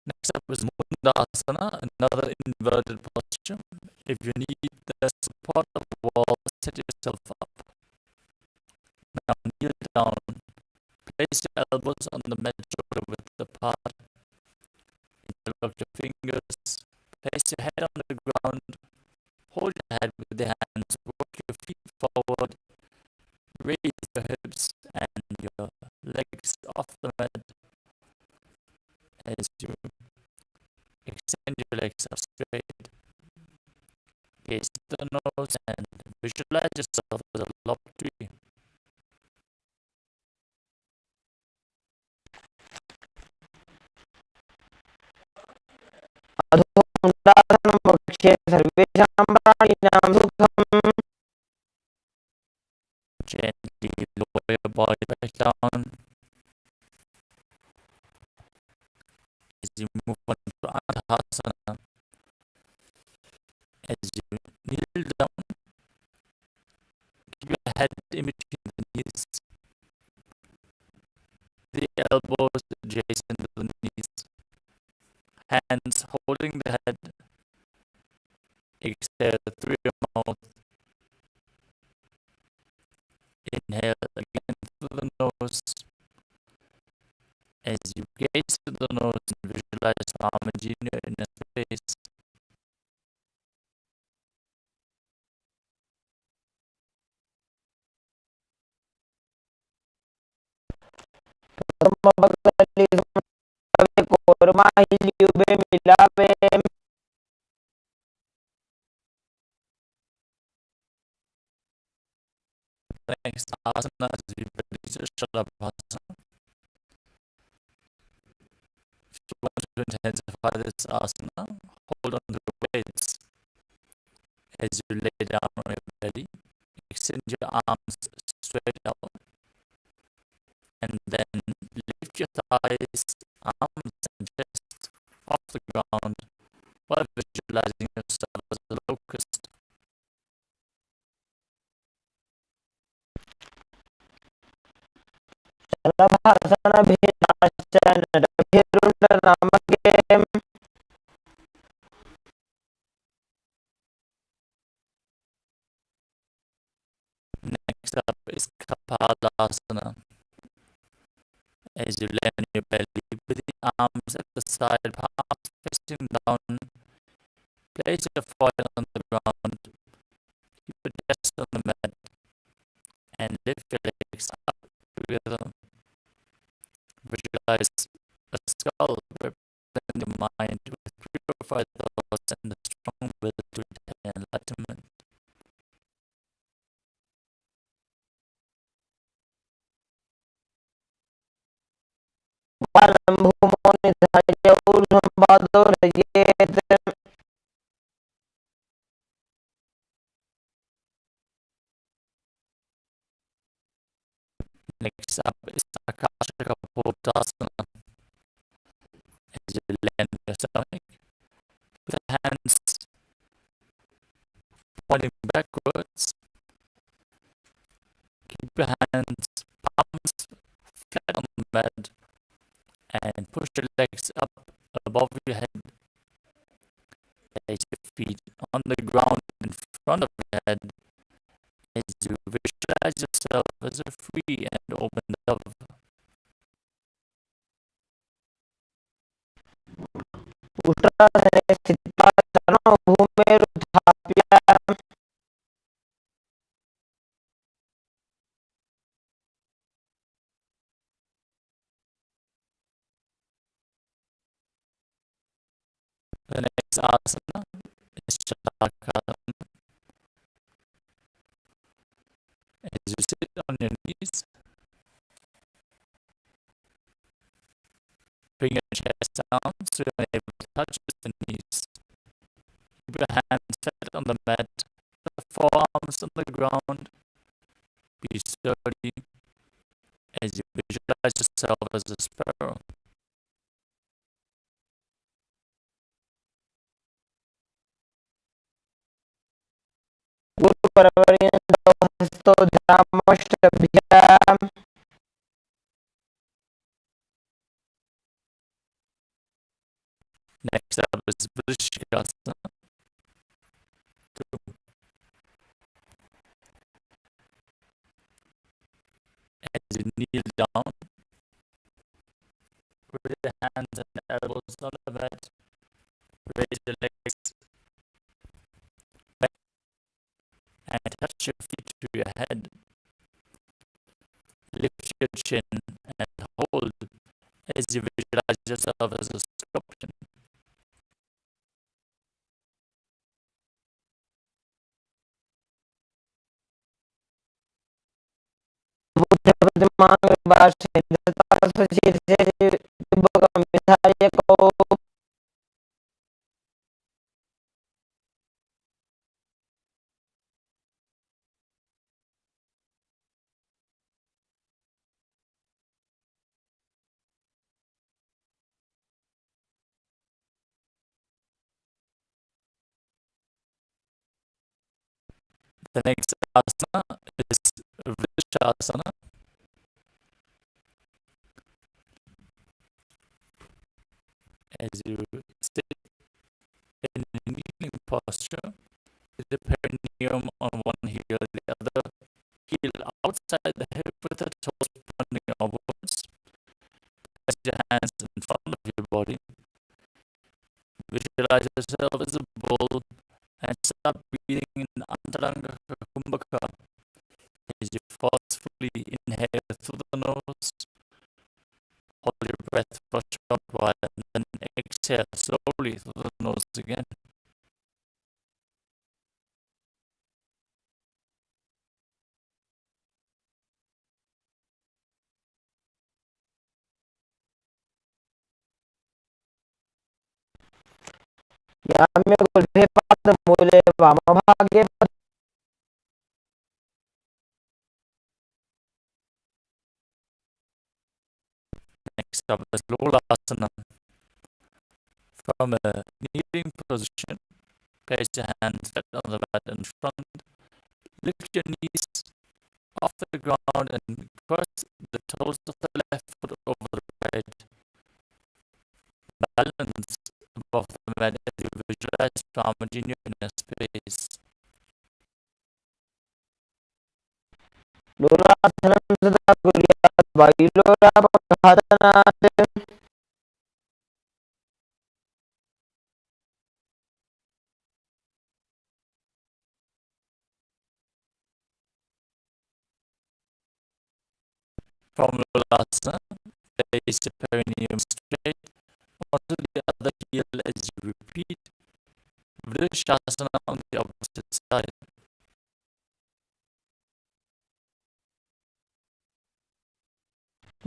Next up is Mundasana, another inverted posture. If you need the support of the wall, set yourself up. Now kneel down. Place your elbows on the mat shoulder width apart. Interlock your fingers. Place your head on the ground. Hold your head with your hands. Walk your feet forward. Raise your hips and your legs off the mat as you extend your legs up straight. Gaze to the nose and Visualize yourself as a lopped tree.
अधोमुण्डासनं वक्ष्ये सर्वेषां प्राणिनां सुखम्.
Gently lower your body back down as you move on to Anandasana. As you kneel down, keep your head in between the knees, the elbows adjacent to the knees, hands holding the head. Exhale through your mouth. Inhale again through the nose. As you gaze to the nose and visualize Swamiji in your inner space. Next asana is Viparita Shalabhasana. If you want to intensify this asana, hold on to the weights as you lay down on your belly. Extend your arms straight out and then lift your thighs, arms and chest off the ground while visualizing yourself as a locust. Next up is Kapalasana. As you lay on your belly with the arms at the side, palms facing down, place your forehead on the ground, keep your chest on the mat, and lift your legs up together. Visualize a skull representing the mind with purified thoughts and a strong will to attain enlightenment. Next up is Akashaka Bhodasana. As you land on your stomach, with the hands pointing backwards, keep your hands, palms flat on the mat, and push your legs up above your head. Place your feet on the ground in front of your head as you visualize yourself as a free and open dove. The next asana is Chakrasana. As you sit on your knees, bring your chest down so you're able to touch the knees. Keep your hands flat on the mat, the forearms on the ground. Be sturdy as you visualize yourself as a sparrow. Next up is Vrishikasana. As you kneel down, with your hands and elbows on the mat, raise your legs back and touch your feet to your head. Lift your chin and hold as you visualize yourself as a scorpion.
Buddha प्रतिमां विभाषेन्द्रतारसशीर्षे तिब्बकं विधाय कौ
The next asana is Vrishasana. As you sit in a kneeling posture, with the perineum on one heel, the other heel outside the hip with the toes pointing outwards. Place your hands in front of your body. Visualize yourself as a bull and start breathing in Antaranga Kumbhaka as you forcefully inhale through the nose. Hold your breath for a short while and then exhale slowly through the nose again.
याम्य गुल्भे पादमूले वामभागे
Next up is Lolasana. From a kneeling position, place your hands flat on the mat in front. Lift your knees off the ground and cross the toes of the left foot over the right. Balance above the mat as you visualize Paramaji in your inner space.
लोलासनं सदा कुर्यात् वायुलोलापघातनात्
From Lolasana, place the perineum straight onto the other heel as you repeat Vrishasana on the opposite side.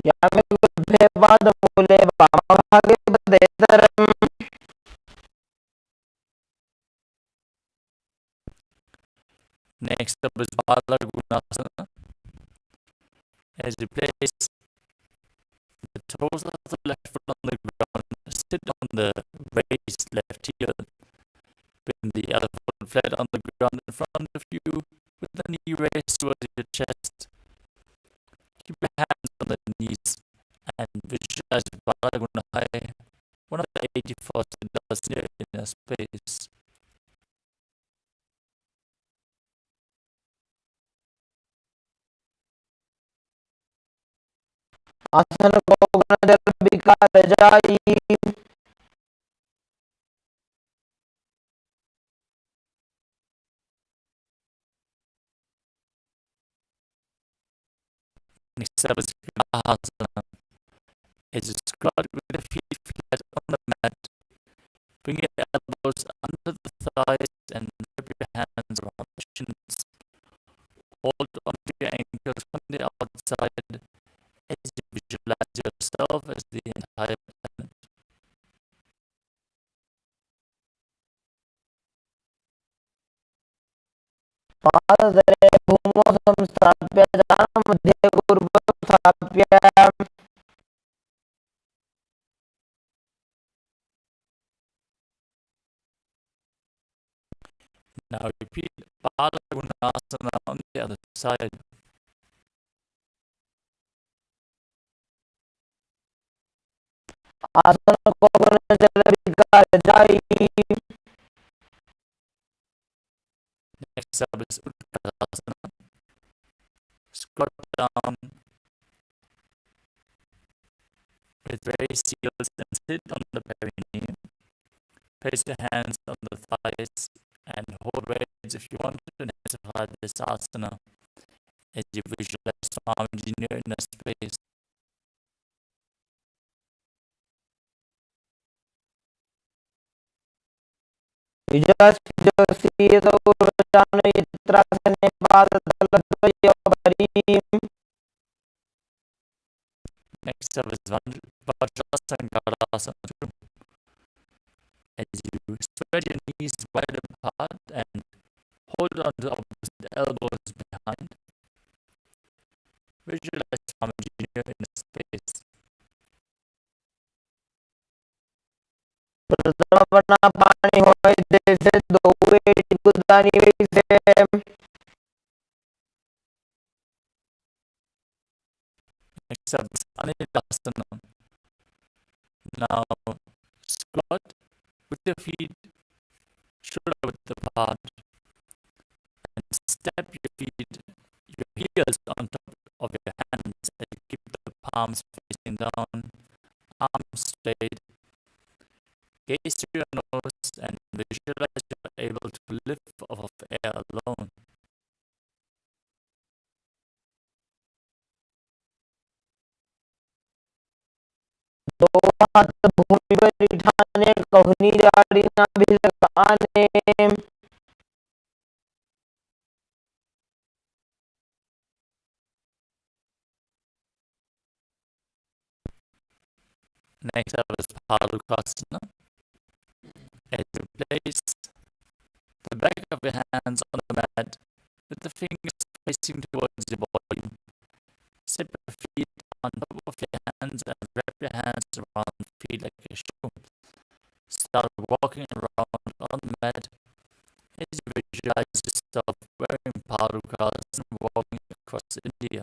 याम्य गुल्भे पादमूले वामभागे पदेतरम्
Next up is Balagunasana. As you place the toes of the left foot on the ground, sit on the raised left heel. Bring the other foot flat on the ground in front of you, with the knee raised towards your chest. Keep your hands on the knees and visualize Balagunahai, one of the 84 siddhas in your inner space.
आसन को गणजल विकार जाई
Next up is Grahasana. As you squat with your feet flat on the mat, bring your elbows under the thighs and wrap your hands around the shins. Hold onto your ankles from the outside as you visualize yourself as the entire planet.
पादतले भूमौ संस्थाप्य जानं मध्ये ऊर्ध्वं स्थाप्य
Now repeat Balagunasana on the other side.
आसन को गणजल विकार जाई
Next up is Utkatasana. Squat down with raised heels and sit on the perineum. Place your hands on the thighs and hold weights if you want to intensify this asana as you visualize Swamiji in your inner space.
विजयस्योसीतौर्जानयित्रासने पादतलद्वयोपरि
Next up is Vajrasana Kailasa. As you spread your knees wide apart and hold on to the opposite elbows behind. Visualize Swamiji in a space.
પ્રથમના પાણી હોય દેશે દોવે ગુદાની વૈસે
Next up is Anilasana. Now squat with your feet shoulder width apart and step your feet, your heels on top of your hands and keep the palms facing down, arms straight. Gaze through your nose and visualize you're able to lift off of air alone.
दो हाथ भूमि पर उठाने कहनी जाड़ी ना भी लगाने
Next up is Padukasana. As you place the back of your hands on the mat with the fingers facing towards your body. Step your feet on top of your hands and wrap your hands around the feet like a shoe. Start walking around on the mat as you visualize yourself wearing padukas and walking across India.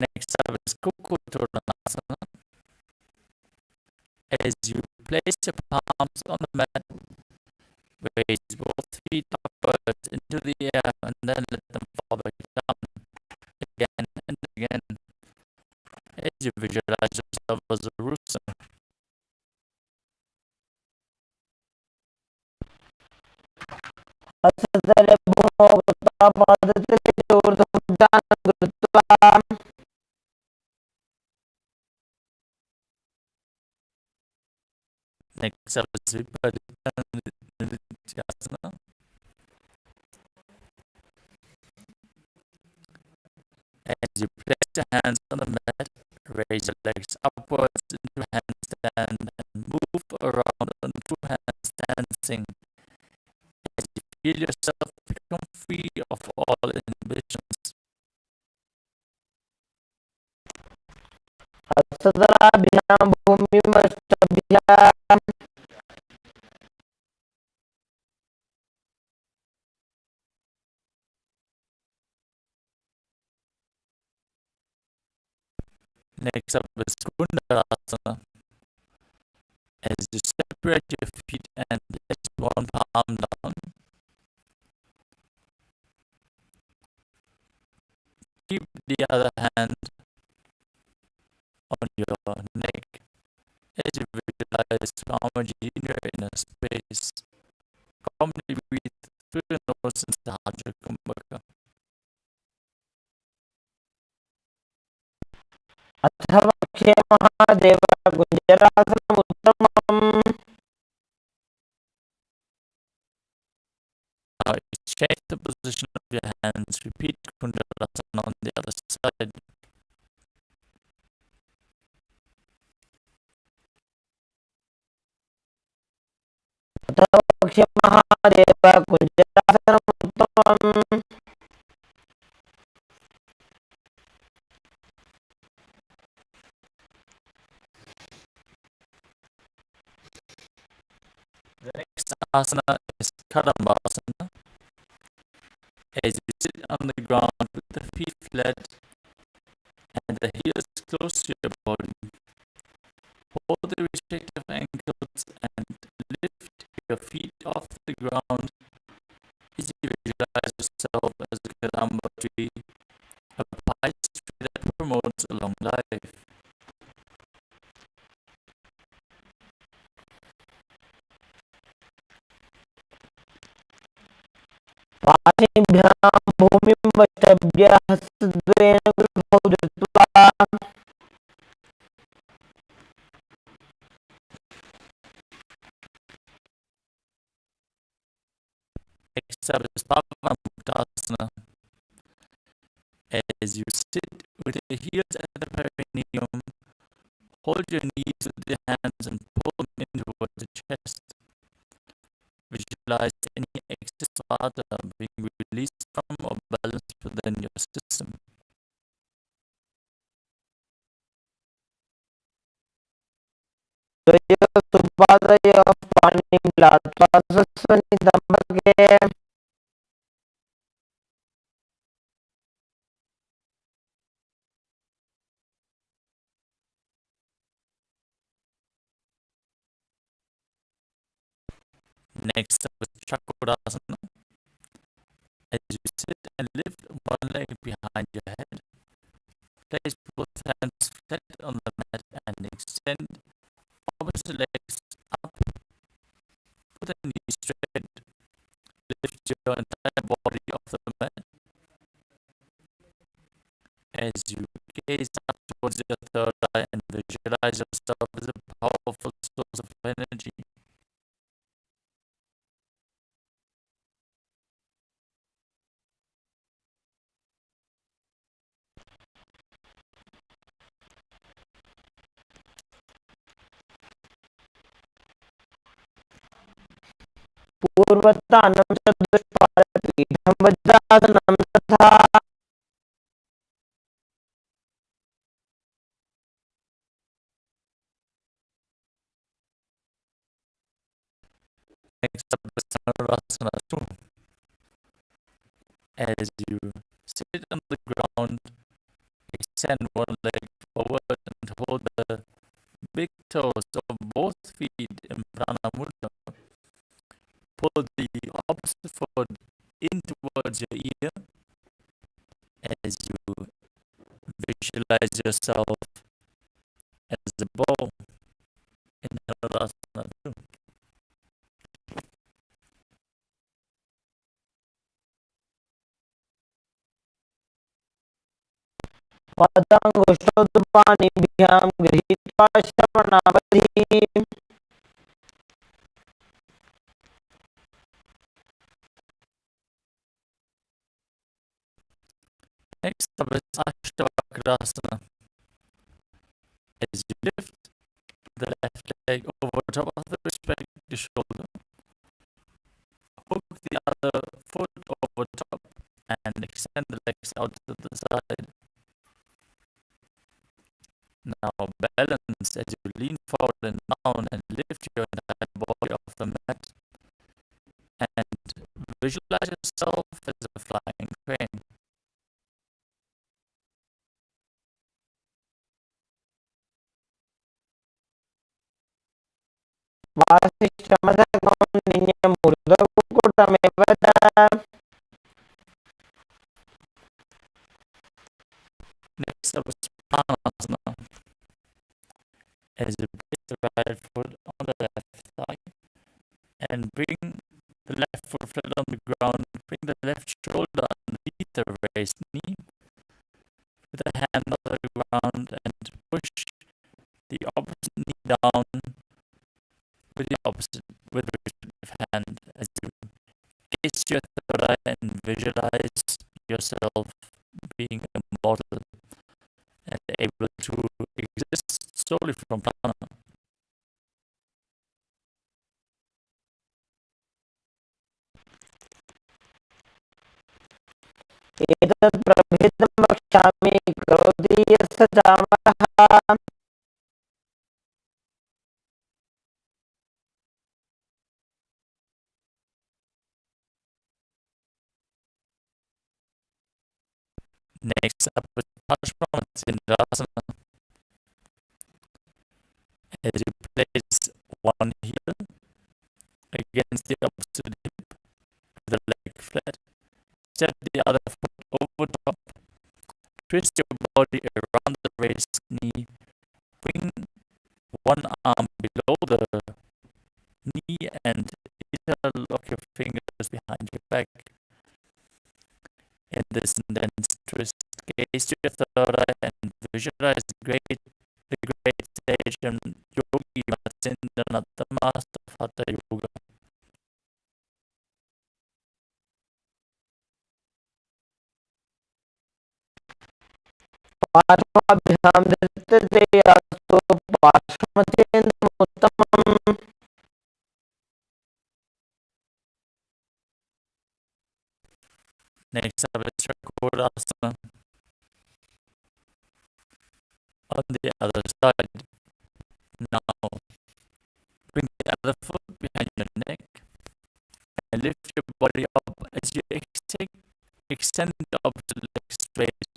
Next up is Kukutoranasana. As you place your palms on the mat, raise both feet upwards into the air and then let them fall back down again and again as you visualize yourself as a rooster. Next up is Viparinadhyasana. As you place your hands on the mat, raise your legs upwards into handstand and move around on two hands dancing. As you feel yourself become free of all inhibitions. Next up is Kundarasana. As you separate your feet and place one palm down, keep the other hand on your neck as you visualize Swamiji in your inner space. Calmly breathe through your nose and Sahasrara Kumbhaka.
अथर्वक्षे Mahadev गुंजरासनम् उत्तमम्.
Now change the position of your hands. Repeat Kundarasana on the other side.
अथर्वक्षे Mahadev गुंजरासनम् उत्तमम्.
The next asana is Kadambasana. As you sit on the ground with the feet flat and the heels close to your body, hold the respective ankles and lift your feet off the ground as you visualize yourself as a Kadamba tree, a pious tree that promotes a long life.
पाणिभ्यां भूमिं वष्टभ्यः हस्तद्वयेन विभौ धृत्वा
Next up is Paramashiva. As you sit with your heels at the perineum, hold your knees with your hands and pull them in towards the chest. Visualize any excess water being released from or balanced within your system.
सुपादय पाणिं लात्वा स्वनिदम्भगे
Next up is Chakrasana. As you sit and lift one leg behind your head, place both hands flat on the mat and extend opposite legs up. Put the knees straight. Lift your entire body off the mat. As you gaze up towards your third eye and visualize yourself as a powerful source of energy.
पूर्वतानं चतुष्पादपीठं वज्रासनं तथा
Next up is Dhanurasana 2. As you sit on the ground, extend one leg forward and hold the big toes of both feet in Prana Mudra. Pull the opposite foot in towards your ear as you visualize yourself as a bow in Dhanurasana 2.
पदाङ्गुष्ठोत्पाणिभ्यां गृहीत्वा श्रवणावधि
Next up is Ashtavakrasana. As you lift the left leg over top of the respective shoulder, hook the other foot over top and extend the legs out to the side. Now balance as you lean forward and down and lift your entire body off the mat and visualize yourself as a flying crane.
वासिष्ठमधकौण्डिन्यमूर्धकुकुटमेव
Next up is Pranasana. As you place the right foot on the left thigh and bring the left foot flat on the ground, bring the left shoulder underneath the raised knee with the hand on the ground and push the opposite knee down with the respective hand as you gaze your third eye and visualize yourself being immortal and able to exist solely from prana.
एतत् प्रभेदं वक्ष्यामि करोति यस्य चामरः
Next up is Paramashiva. As you place one heel against the opposite hip with the leg flat, step the other foot over top, twist your body around the raised knee, bring one arm below the knee and interlock your fingers behind your back. In this intense twist, gaze to your third eye and visualize the great sage and yogi Matsindranath, the master of Hatha Yoga.
पार्श्वाभ्यां धृतते यास्तु पार्श्वमत्यन्तमुत्तमम्
Next up is Chakrasana on the other side. Now bring the other foot behind your neck and lift your body up as you extend the opposite leg straight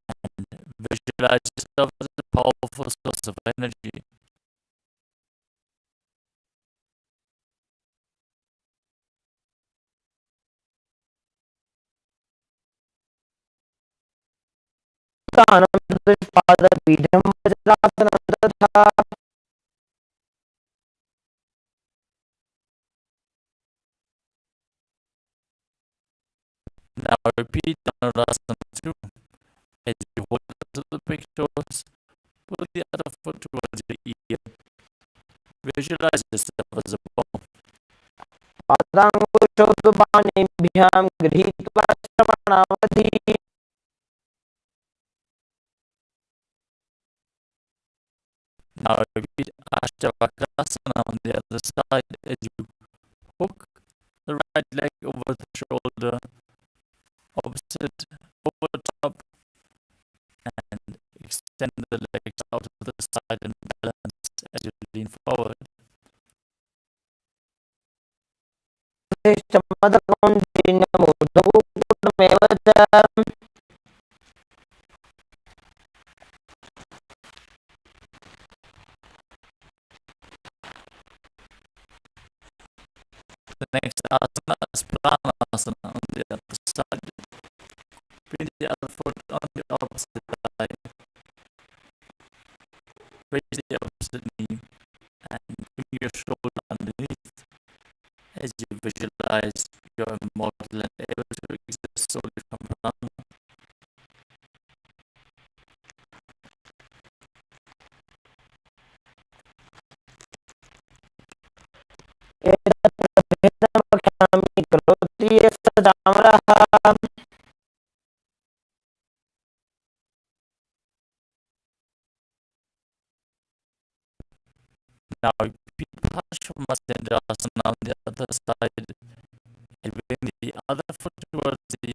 and visualize yourself as a powerful source of energy.
पादपीठं वज्रासनं तथा
Now repeat Dhanurasana 2 as you hold onto the big toes, pull the other foot towards your ear. Visualize yourself as a ball.
पादाङ्गुष्ठोद्बाणेभ्यां गृहीत्वा श्रवणावधि
Now repeat Ashtavakrasana on the other side as you hook the right leg over the shoulder, opposite over top, and extend the legs out to the side and balance as you lean forward.
श्रेष्ठमदकौन्तेन्यमूर्धपुकुटमेव च
The next asana is Pranasana on the other side. Bring the other foot on the opposite thigh. Raise the opposite knee and bring your shoulder underneath as you visualize you're immortal and able to exist solely from prana.
एतत्प्रभेदमख्यामि करोति यः स चामरः
Now repeat Paramashiva on the other side and bring the other foot towards the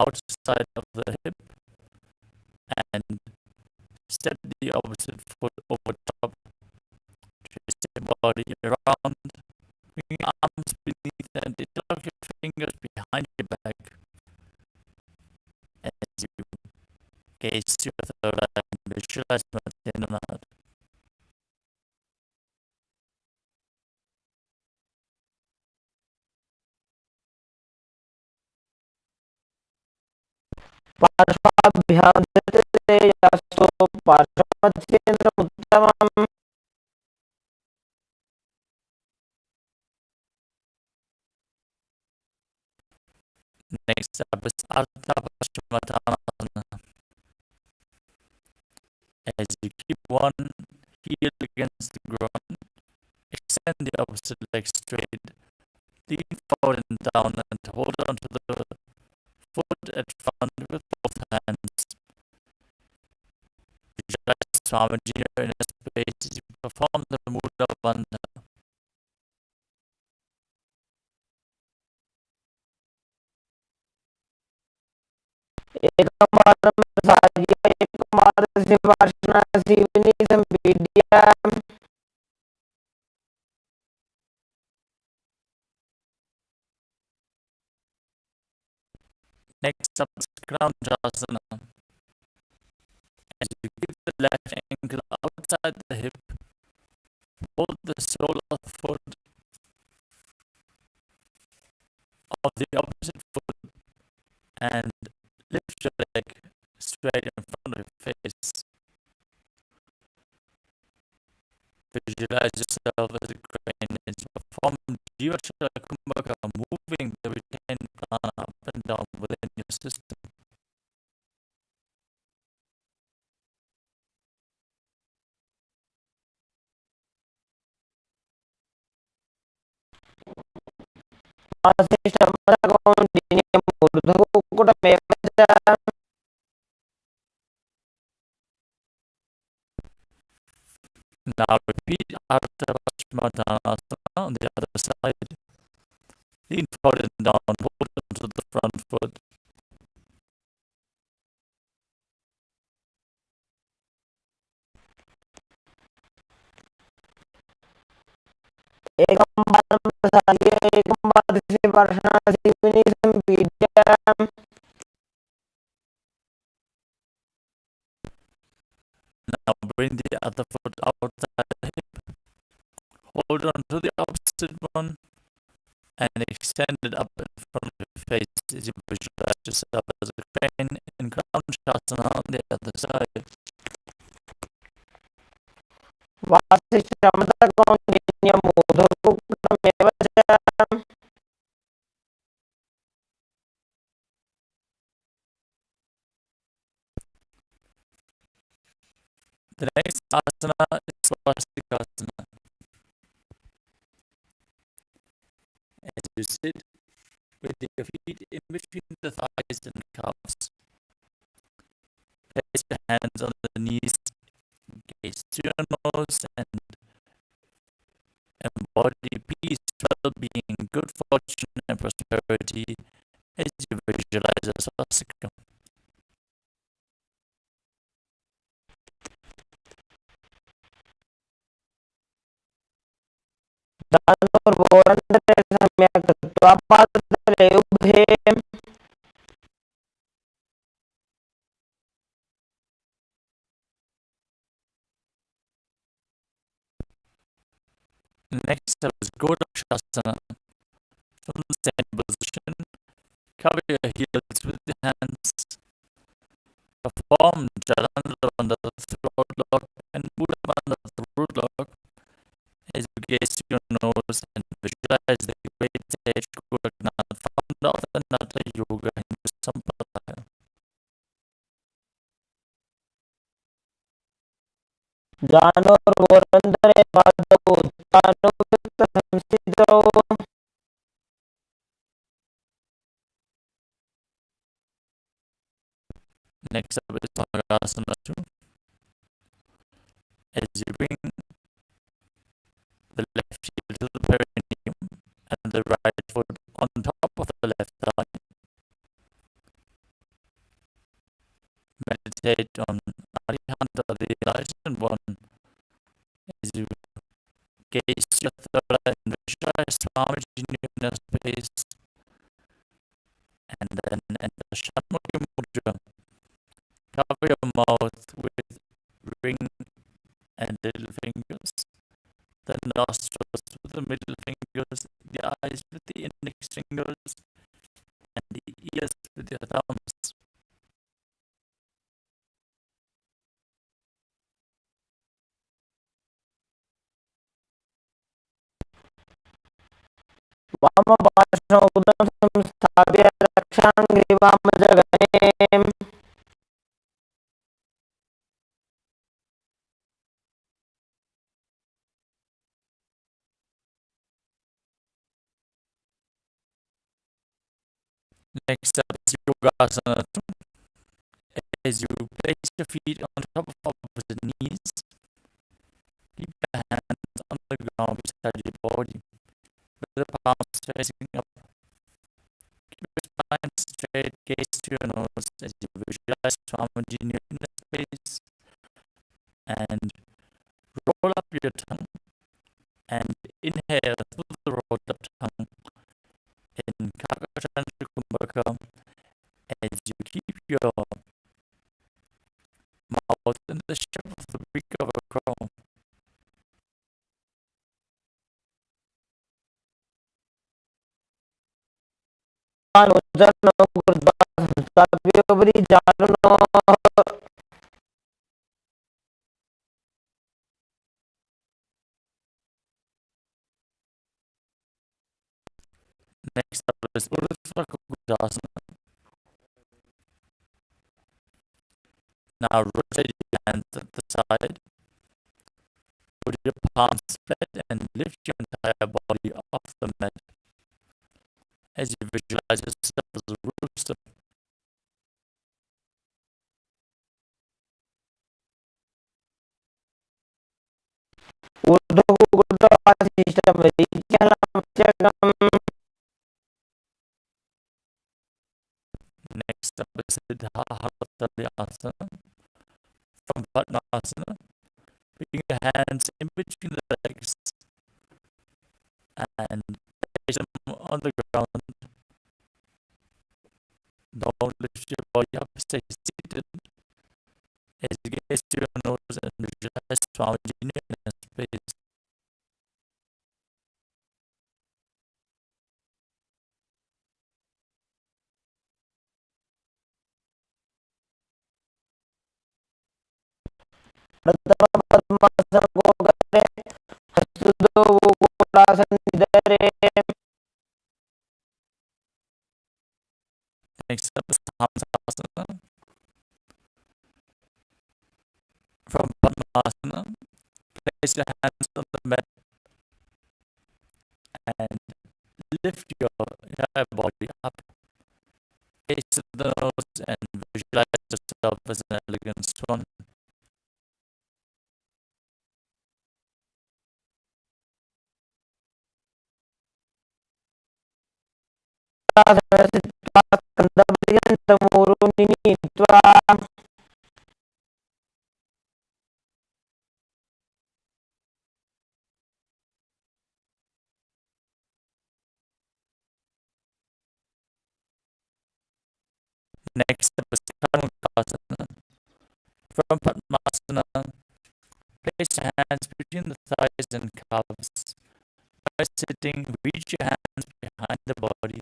outside of the hip and step the opposite foot over top. Twist your body around, bring your arms beneath and interlock your fingers behind your back as you gaze to your third eye and visualize Matyananath.
पार्श्वाभ्यां धृतते यास्तु पार्श्वमध्यन्तमुत्तमम्
Next up is Ardha Paschimottanasana. As you keep one heel against the ground, extend the opposite leg straight, lean forward and down and hold on to the foot at front with both hands. Visualize Swamiji in a space as you perform the Mudra Bandha.
एकमात्रं सार्य एकमात्रस्य वासना जीवनी संपीड्य
Next up is Kranjasana. As you keep the left ankle outside the hip, hold the sole of the foot of the opposite foot and lift your leg straight in front of your face. Visualize yourself as a crane as you perform Jiva Kumbhaka, moving the retained prana up and down nervous system. Now repeat Ardha Paschimottanasana on the other side. Lean forward and down, hold onto the front foot. Now bring the other foot outside the hip. Hold on to the opposite one and extend it up in front of your face as you visualize yourself as a crane in Crown Shasana on the other side. The next asana is Swastikasana. As you sit with your feet in between the thighs and calves, place your hands on the knees, gaze to your nose, and embody peace, well-being, good fortune, and prosperity as you visualize a swastika. Next up is Godakshasana. From the same position, cover your heels with the hands. Perform Jalandhara under the throat lock and Buddha under the root lock as you gaze to your nose and visualize the great sage Goraknath, founder of the Nata Yoga Hindu Sampradaya. Next up is Bhagasana 2. As you bring the left heel to the perineum and the right foot on top of the left thigh, meditate on Arihanta, the enlightened one, as you gaze your third eye and visualize Swamiji in your space, and then enter Shanmukhi Mudra. Cover your mouth with ring and little fingers, the nostrils with the middle fingers, the eyes with the index fingers, and the ears with your thumbs. Next up is Yogasana 2. As you place your feet on top of opposite knees, keep your hands on the ground beside your body, with the palms facing up. Keep your spine straight, gaze to your nose as you visualize Swamiji in your inner space, and roll up your tongue and inhale through the rolled up tongue in Kakashantra Kumbhaka as you keep your mouth in the shape of the beak of a crow. Next up is Urdhva Kukutasana. Now rotate your hands at the side. Put your palms flat and lift your entire body off the mat as you visualize yourself as a rooster. Next up is Siddhartha from Padmasana. Putting your hands in between the legs and place them on the ground. Don't lift your body up, stay seated as you gaze to your nose and visualize Swamiji in your inner space. Next up is Hamsasana from Padmasana. Place your hands on the mat and lift your entire body up. Face the nose and visualize yourself as an elegant swan. Next up is Kailasa from Padmasana. Place your hands between the thighs and calves. By sitting, reach your hands behind the body.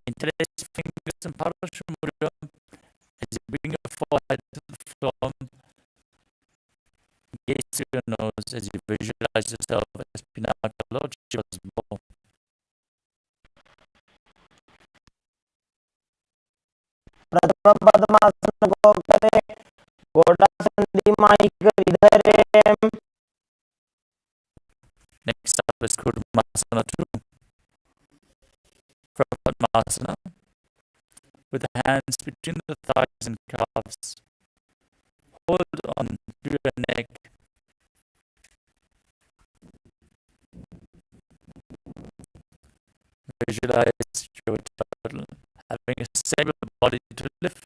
Interlace your fingers in Paramashiva and Parandama as you bring your forehead to the floor. Gaze through your nose as you visualize yourself as Pinaka Lord Shiva's bow. Next up is Kurmasana 2 from Padmasana. With the hands between the thighs and calves, hold on to your neck. Visualize your turtle having a stable body to live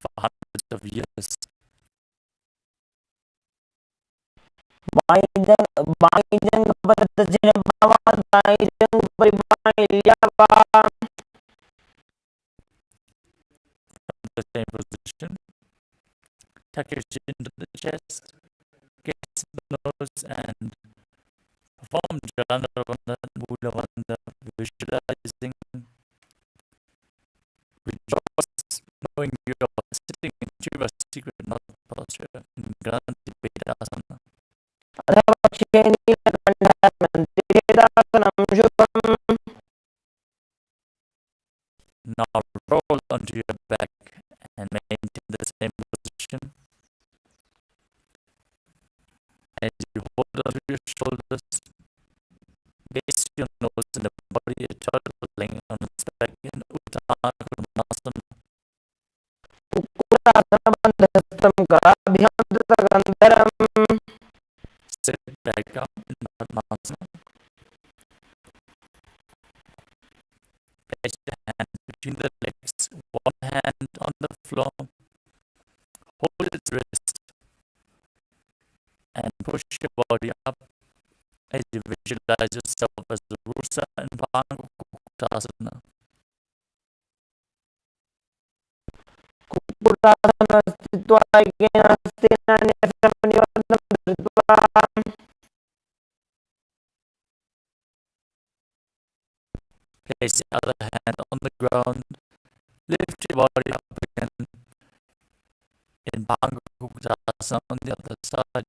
for hundreds of years. From the same position, tuck your chin to the chest, gaze the nose, and perform Jalandravana, visualizing, rejoice, knowing you are sitting in Shiva's secret mouth posture in Granthi Vedasana. Now roll onto your back and maintain the same position. As you hold onto your shoulders, gaze your nose and the body a turtle laying on its back in Uttana Kurmasana. Sit back up in Padmasana. Place your hands between the legs, one hand on the floor. Hold its wrist and push your body up as you visualize yourself as the Rusa and Bhangukutasana. Place the other hand on the ground. Lift your body up again in Bhangukutasana on the other side.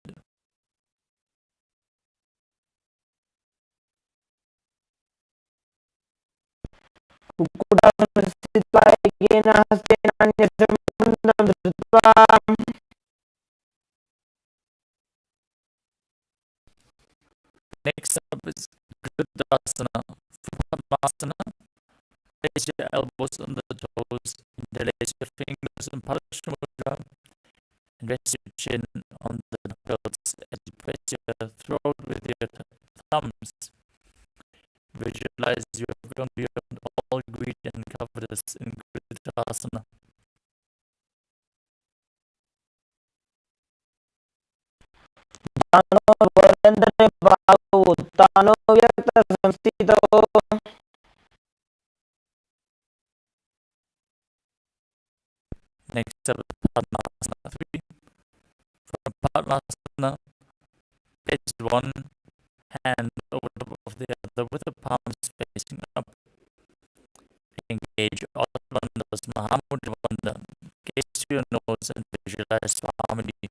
your elbows on the toes, interlace your fingers in Paramashiva Mudra, and rest your chin on the knuckles as you press your throat with your thumbs. Visualize you have gone beyond all greed and covetous in Kritasana. Next up is Padmasana 3. From Padmasana, place one hand over top of the other with the palms facing up. Engage all bandhas, Mahamudra Bandha. Gaze to your nose and visualize Swamini.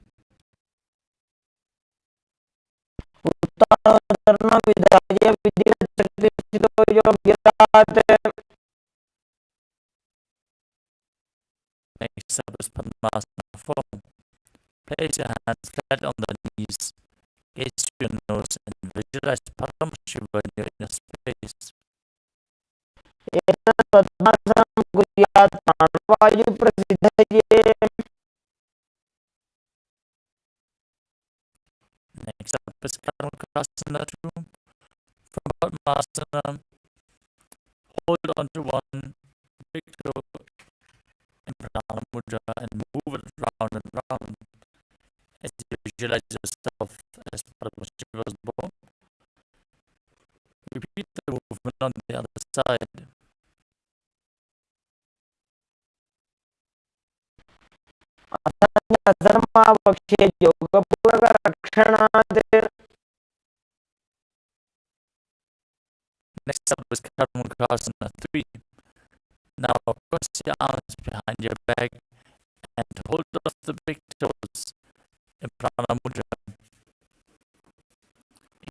Next up is Padmasana 4. Place your hands flat on the knees. Gaze to your nose and visualize Paramashiva in your inner space. Next up is Keshavartha 2. From Padmasana, hold on to one big toe in Pranam Mudra and move it round and round as you visualize yourself as Paramashiva's bow. Repeat the movement on the other side. Next up is Keshavartha 3. Now cross your arms behind your back and hold off the big toes in Prana Mudra.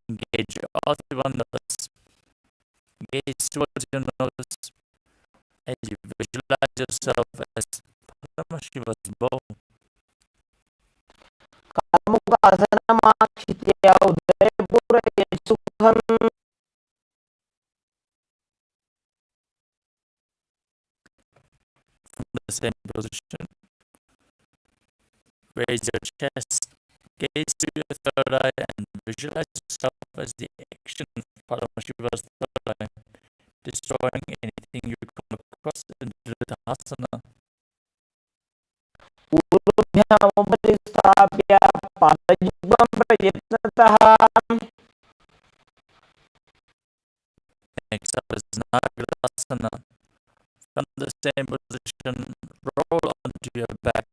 Engage all three bandhas. Gaze towards your nose as you visualize yourself as Paramashiva's bow. From the same position, raise your chest, gaze to your third eye, and visualize yourself as the action of Paramashiva's third eye, destroying anything you come across in Dhritasana. Next up is Nagasana. From the same position, roll onto your back.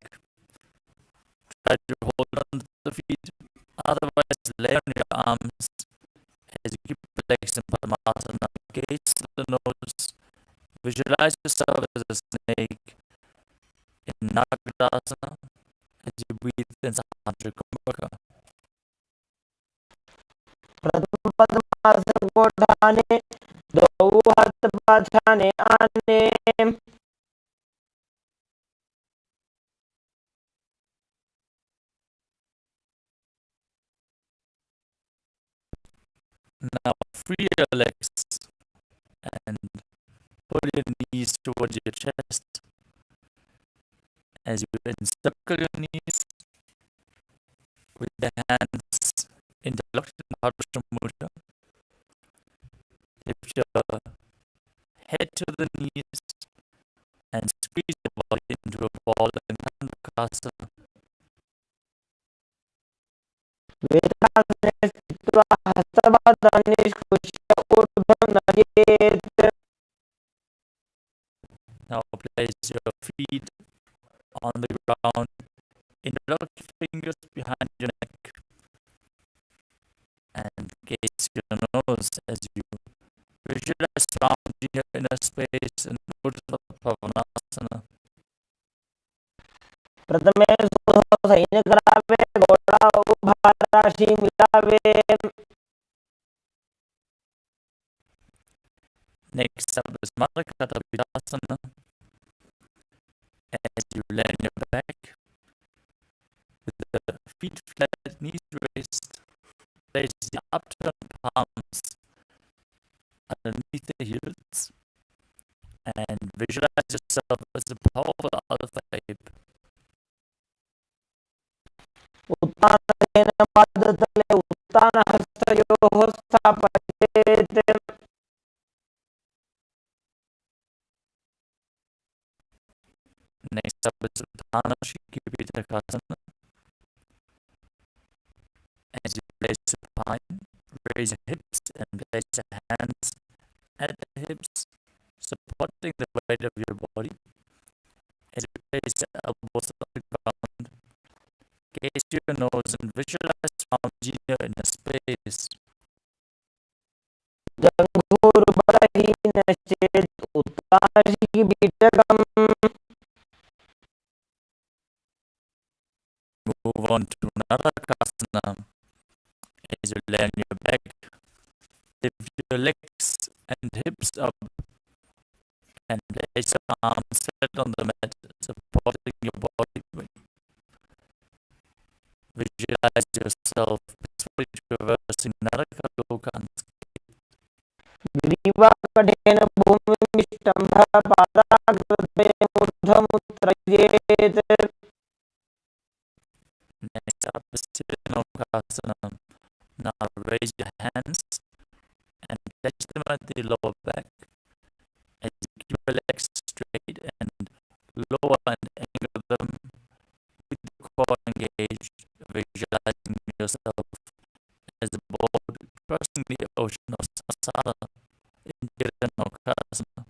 Try to hold on to the feet, otherwise lay on your arms as you keep relaxed in Padmasana. Gaze to the nose. Visualize yourself as a snake in Nagasana as you breathe in Sahaja Kumbhaka. Now free your legs and pull your knees towards your chest as you encircle your knees with the hands interlocked in Paramashiva Mudra. Lift your head to the knees and squeeze the body into a ball in Kandakasa. Now place your feet on the ground, interlock your fingers behind your neck, and gaze your nose as you visualize surrounding your inner space and Buddha Pavanasana. Next up is Malakata Vidasana. As you lay on your back with the feet flat, knees raised, place the upturned palms underneath the heels and visualize yourself as a powerful alpha ape.
उत्तानेन पादतले उत्तानहस्तयोः स्थापयेत्
Next up is Uttana Shikipittakasana. As you place supine, raise your hips and place your hands at the hips, supporting the weight of your body. As you place your elbows on the ground, gaze your nose and visualize Ramjina in a space.
जङ्घूर्बलहीनश्चेत् उत्तानशिखिपीठकम्
Move on to Narakasana. As you lay on your back, lift your legs and hips up and place your arms flat on the mat, supporting your body weight. Visualize yourself peacefully traversing Narakaloka unscathed.
ग्रीवाकटेन भूमिमिष्टम्भः पादाग्रद्वयम् ऊर्ध्वमुत्त्रयेत्
Next up is Sirenokasana. Now raise your hands and touch them at the lower back as you keep your legs straight and lower and angle them with the core engaged, visualizing yourself as a boat crossing the ocean of samsara in Sirenokasana.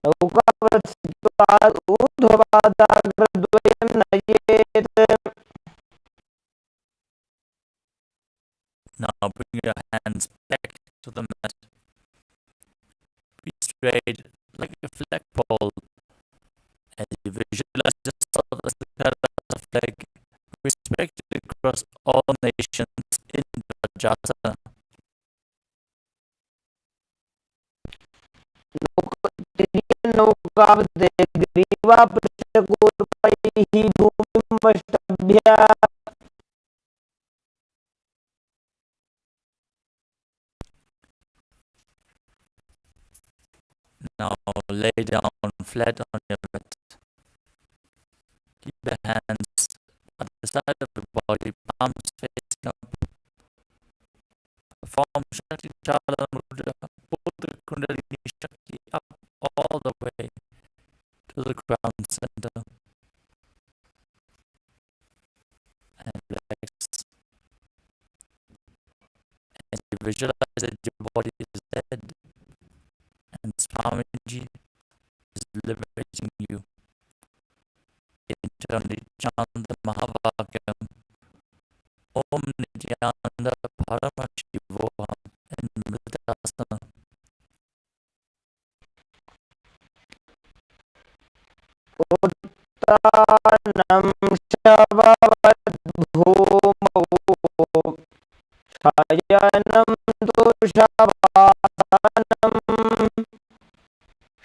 नौकावत्स्थित्वा ऊर्ध्वपादाग्रद्वयं नयेत्
Now bring your hands back to the mat. Be straight like a flagpole as you visualize yourself as the Kailasa flag, respected across all nations in Vajrasana.
नौकावते ग्रीवापृष्ठकूर्पैः भूमिमष्टभ्य
Now lay down flat on your mat. Keep the hands at the side of your body, palms facing up. Perform Shakti Chala Mudra, pull the Kundalini Shakti up all the way to the crown center and relax. As you visualize that your body is dead and Swamiji is liberating you. Internally chant the Mahavakyam Om Nityananda Paramashiva and Meditasana.
उत्तानं शववद्भूमौ शयनं दुषवासनं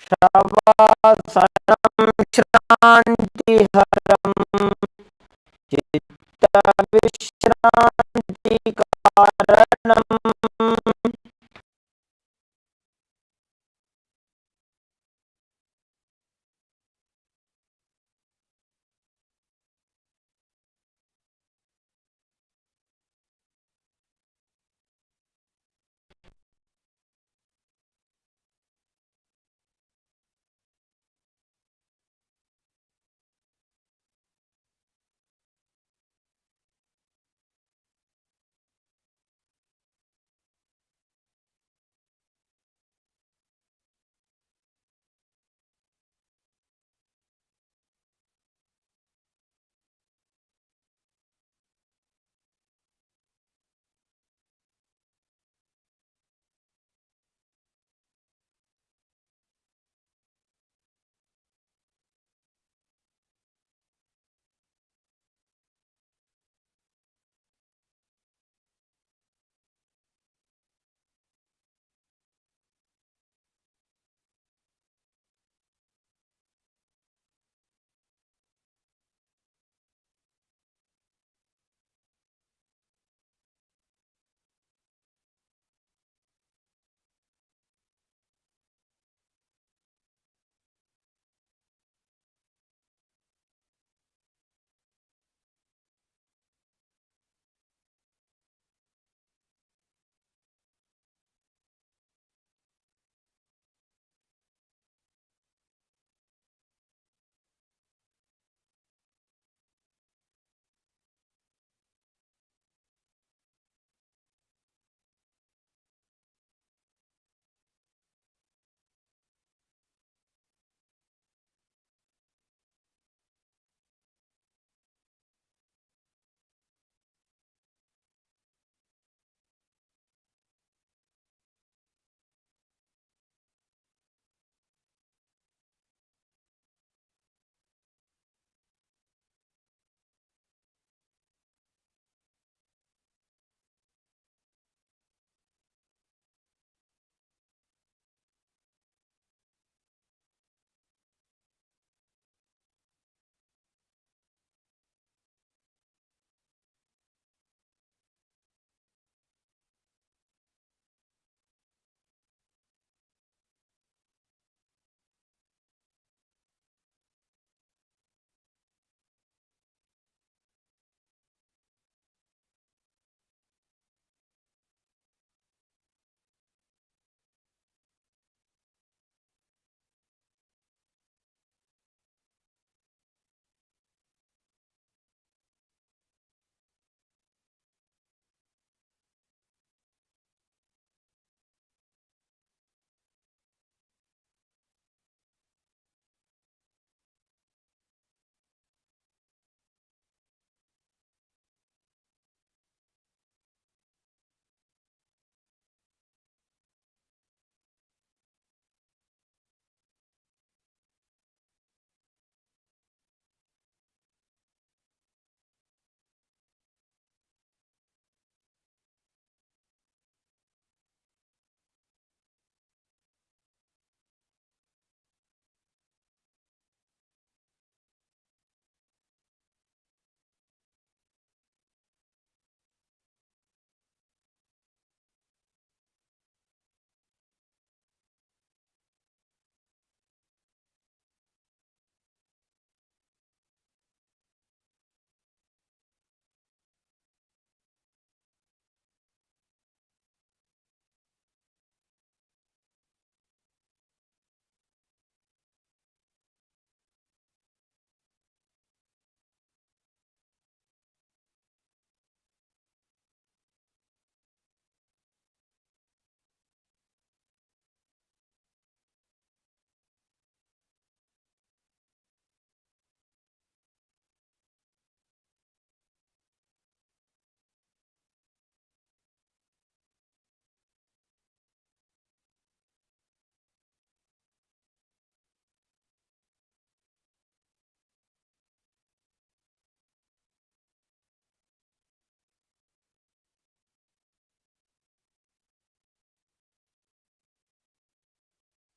शवासनं श्रान्तिहरं चित्तविश्रान्तिकारणम्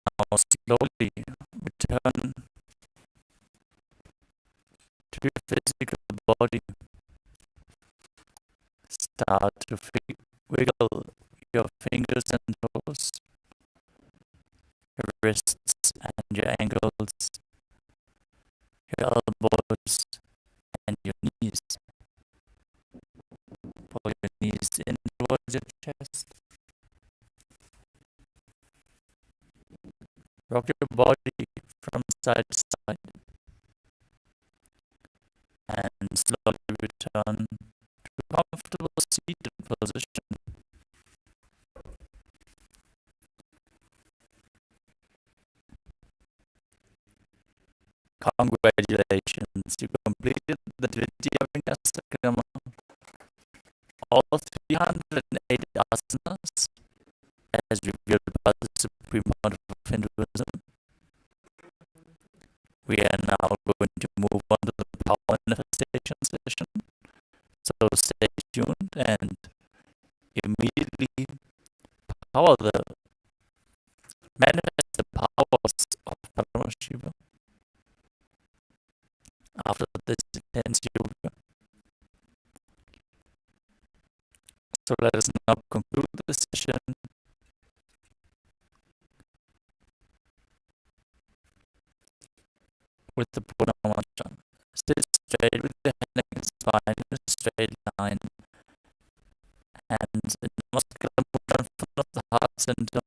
Now slowly return to your physical body. Start to wiggle your fingers and toes, your wrists and your ankles, your elbows and your knees. Pull your knees in towards your chest. Rock your body from side to side and slowly return to a comfortable seated position. Congratulations, you completed the Dvitiya Vinyasa Krama, all 308 asanas, as revealed by the Supreme Heart of Hinduism. We are now going to move on to the power manifestation session. So stay tuned and immediately manifest the powers of Paramashiva after this intense yoga. So let us now conclude the session with the Purnama mantra. Sit straight with the neck and spine in a straight line. Hands in Namaskara mudra in front of the heart center.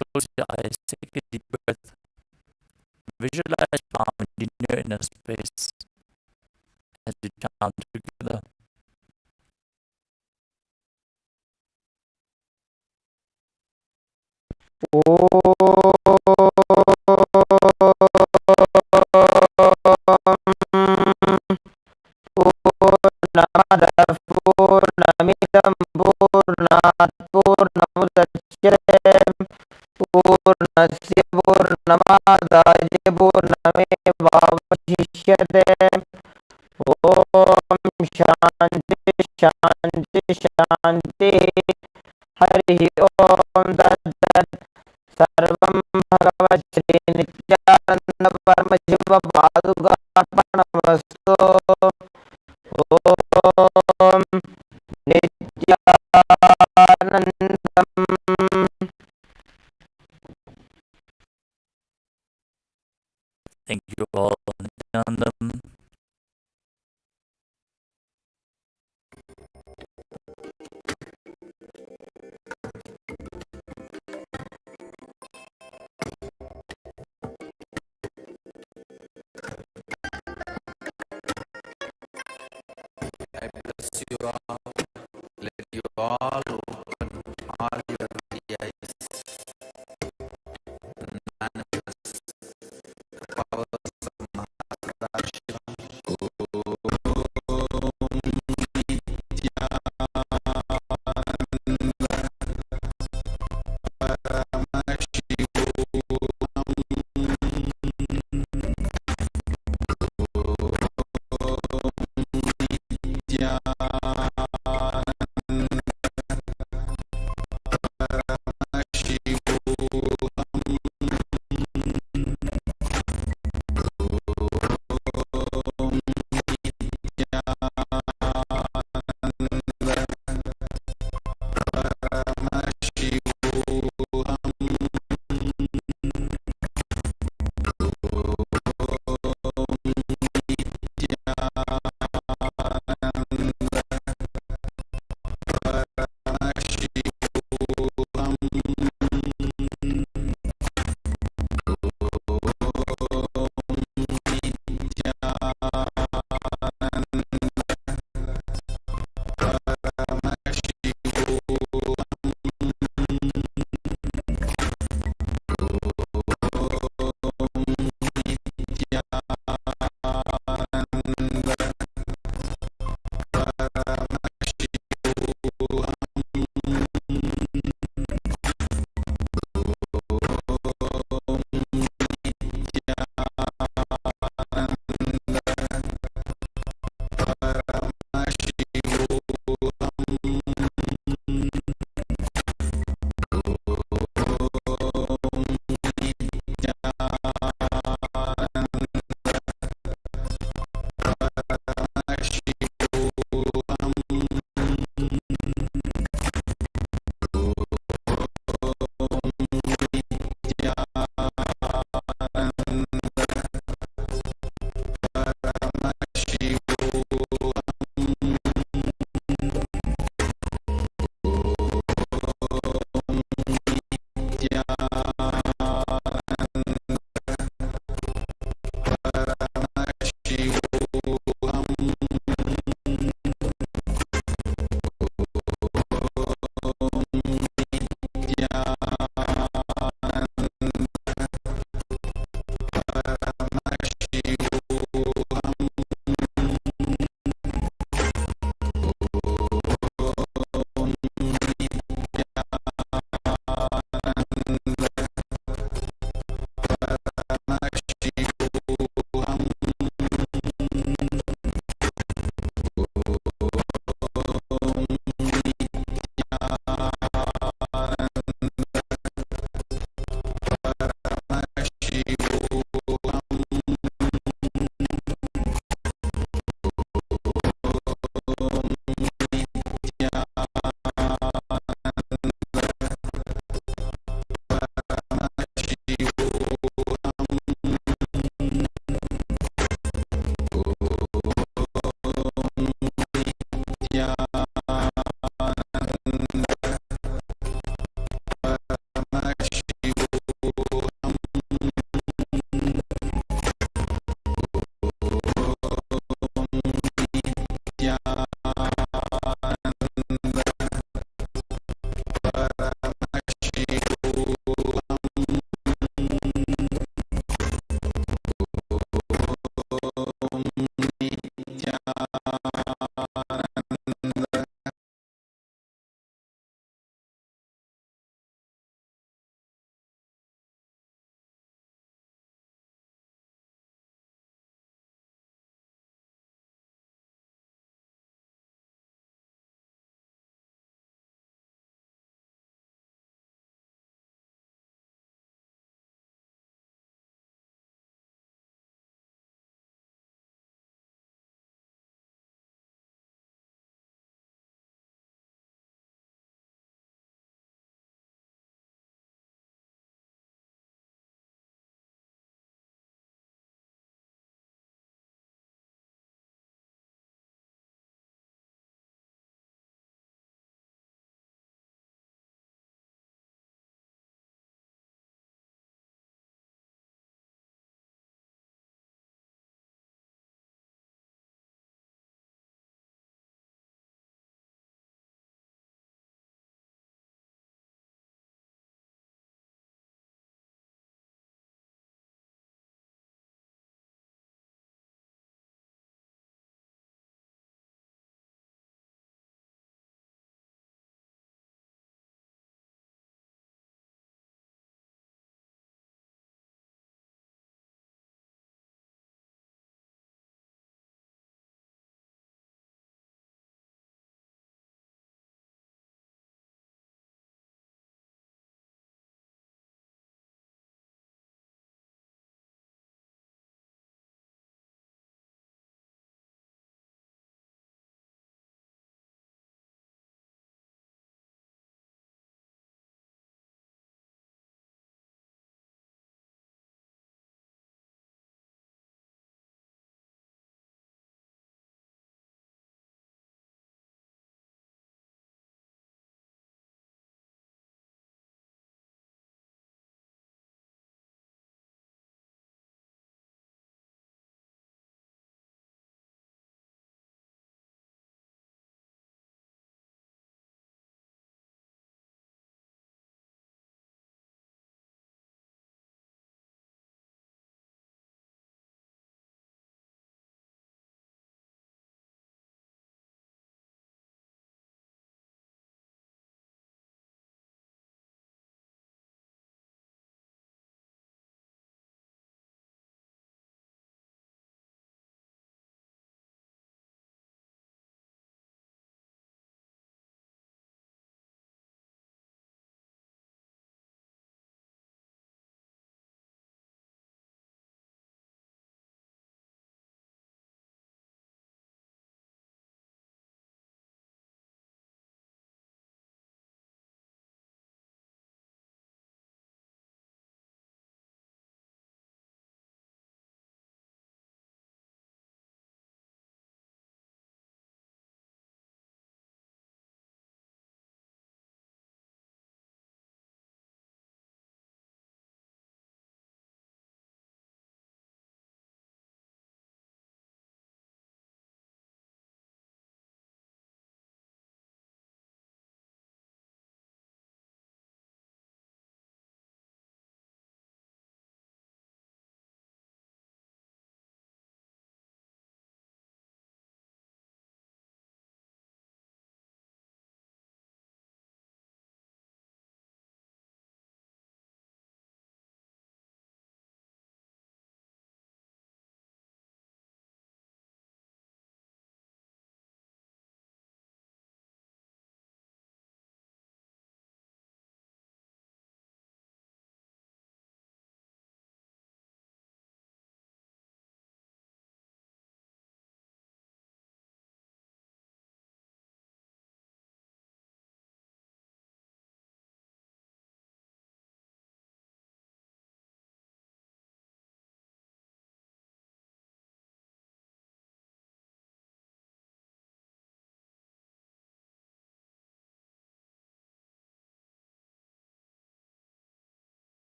Close your eyes, take a deep breath. Visualize palm in your inner space as you chant together.
पूर्णमदः पूर्णमिदं पूर्णात् पूर्णमुदच्यते पूर्णस्य पूर्णमादाय पूर्णमेवावशिष्यते ॐ शान्ति शान्ति शान्तिः हरिः ॐ तत्सत् सर्वं भगवच्छ्रीनित्यानन्द परमशिवपादुकार्पणमस्तु ॐ नित्यानन्दम्
Thank you all, Nityanandam.
I bless you all. Let you all open all your three eyes and manifest the powers of Mahasada Shiva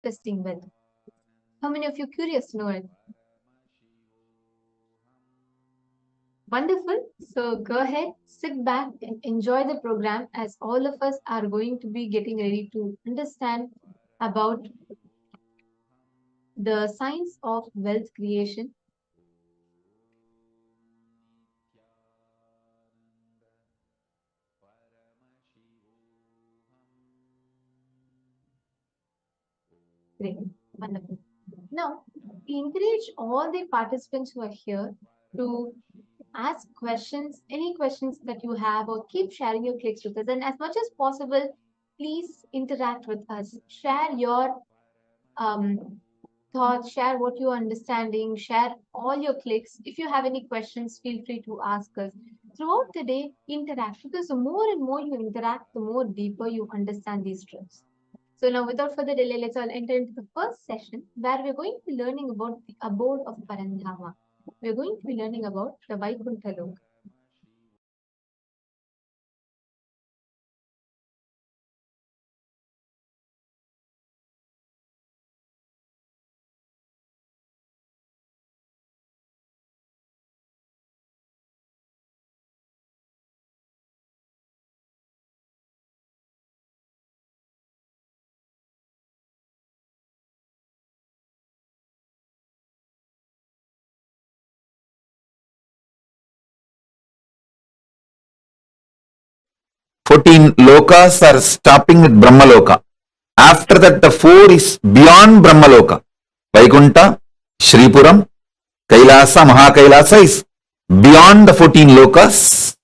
manifesting wealth. How many of you curious to know it? Wonderful. So go ahead, sit back and enjoy the program as all of us are going to be getting ready to understand about the science of wealth creation. Great. Wonderful. Now, we encourage all the participants who are here to ask questions, any questions that you have, or keep sharing your clicks with us. And as much as possible, please interact with us. Share your thoughts, share what you're understanding, share all your clicks. If you have any questions, feel free to ask us. Throughout the day, interact because the more and more you interact, the more deeper you understand these truths. So now without further delay, let's all enter into the first session where we're going to be learning about the abode of Parandama. We're going to be learning about the Vaikuntha Loka.
Fourteen lokas are stopping with Brahmaloka. After that, the four is beyond Brahmaloka. Vaikuntha, Shripuram, Kailasa, Mahakailasa is beyond the 14 lokas.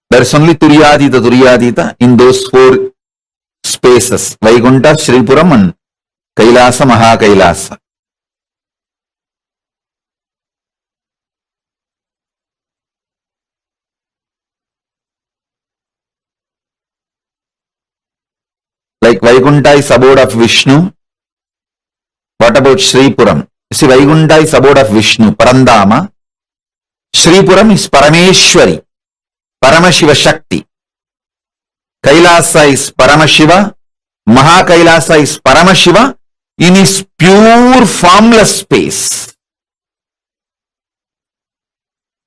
There is only Turyadita in those four spaces. Vaikuntha, Shripuram and Kailasa, Mahakailasa. Like Vaikuntha is abode of Vishnu. What about Shripuram? You see, Vaikuntha is abode of Vishnu, Parandama. Shripuram is Parameshwari, Paramashiva Shakti. Kailasa is Paramashiva. Mahakailasa is Paramashiva in his pure formless space.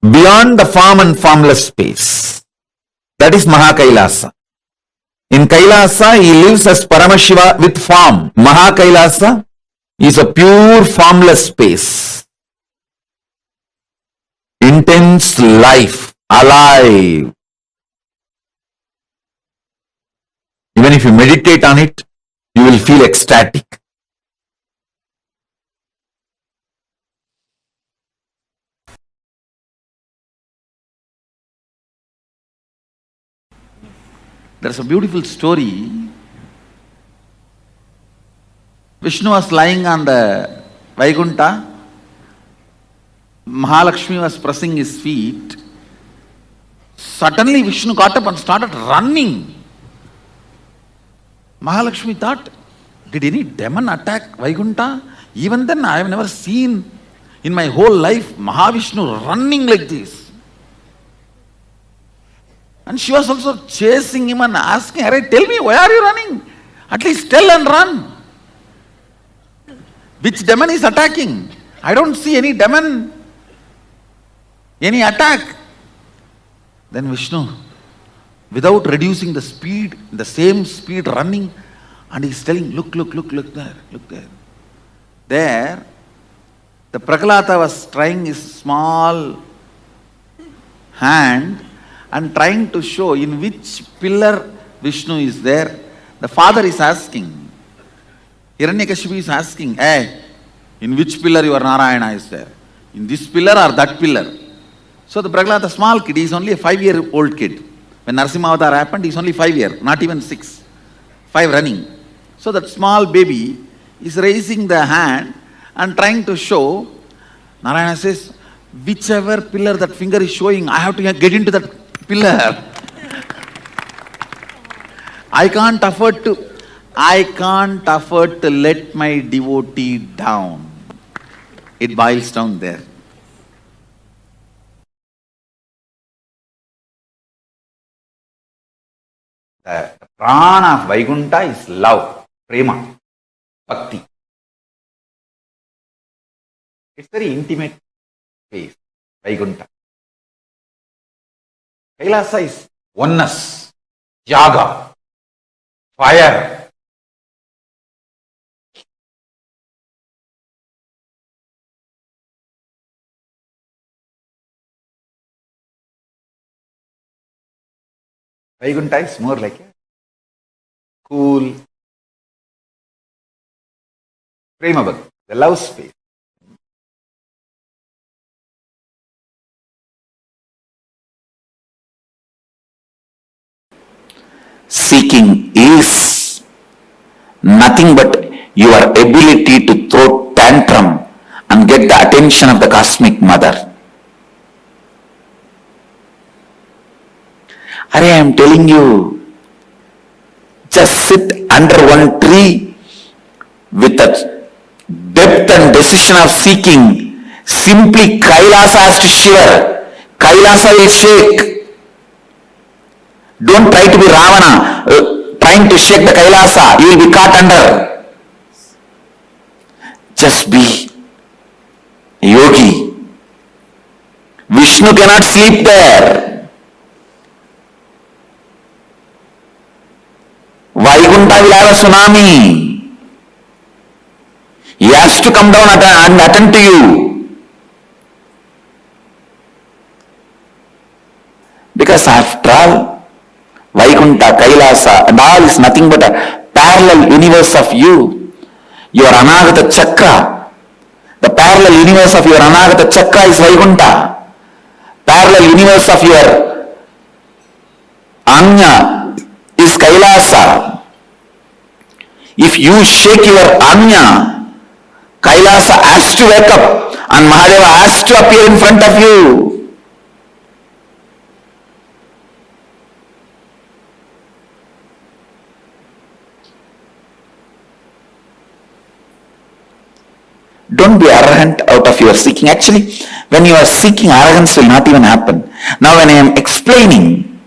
Beyond the form and formless space. That is Mahakailasa. In Kailasa, he lives as Paramashiva with form. Mahakailasa is a pure formless space. Intense life, alive. Even if you meditate on it, you will feel ecstatic. There's a beautiful story. Vishnu was lying on the Vaikuntha. Mahalakshmi was pressing his feet. Suddenly Vishnu got up and started running. Mahalakshmi thought, did any demon attack Vaikuntha? Even then I have never seen in my whole life Mahavishnu running like this. And she was also chasing him and asking, "Arey, tell me, why are you running? At least tell and run. Which demon is attacking? I don't see any demon, any attack." Then Vishnu, without reducing the speed, the same speed running, and he's telling, look there, look there. There, the Prahlada was trying his small hand and trying to show in which pillar Vishnu is there. The father is asking, Hiranyakashipu is asking, hey, in which pillar your Narayana is there? In this pillar or that pillar? So the Prahlada, small kid, he is only a 5-year-old kid. When Narasimha Avatar happened, he is only 5 years, not even 6. 5 running. So that small baby is raising the hand and trying to show. Narayana says, whichever pillar that finger is showing, I have to get into that pillar. I can't afford to let my devotee down. It boils down there. The prana of Vaikuntha is love, prema, bhakti. It's very intimate space, Vaikuntha. Kailasa is oneness, yaga, fire. Vaikuntha is more like a cool prema bhakti, the love space.
Seeking is nothing but your ability to throw tantrum and get the attention of the cosmic mother. I am telling you, just sit under one tree with a depth and decision of seeking. Simply Kailasa has to shiver. Kailasa will shake. Don't try to be Ravana, trying to shake the Kailasa. You will be caught under. Just be a yogi. Vishnu cannot sleep there. Vaikuntha will have a tsunami. He has to come down and attend to you. Because after all, Vaikuntha, Kailasa and all is nothing but a parallel universe of you. Your Anagata Chakra. The parallel universe of your Anagata Chakra is Vaikuntha. Parallel universe of your Anya is Kailasa. If you shake your Anya, Kailasa has to wake up and Mahadeva has to appear in front of you. Don't be arrogant out of your seeking. Actually, when you are seeking, arrogance will not even happen. Now when I am explaining,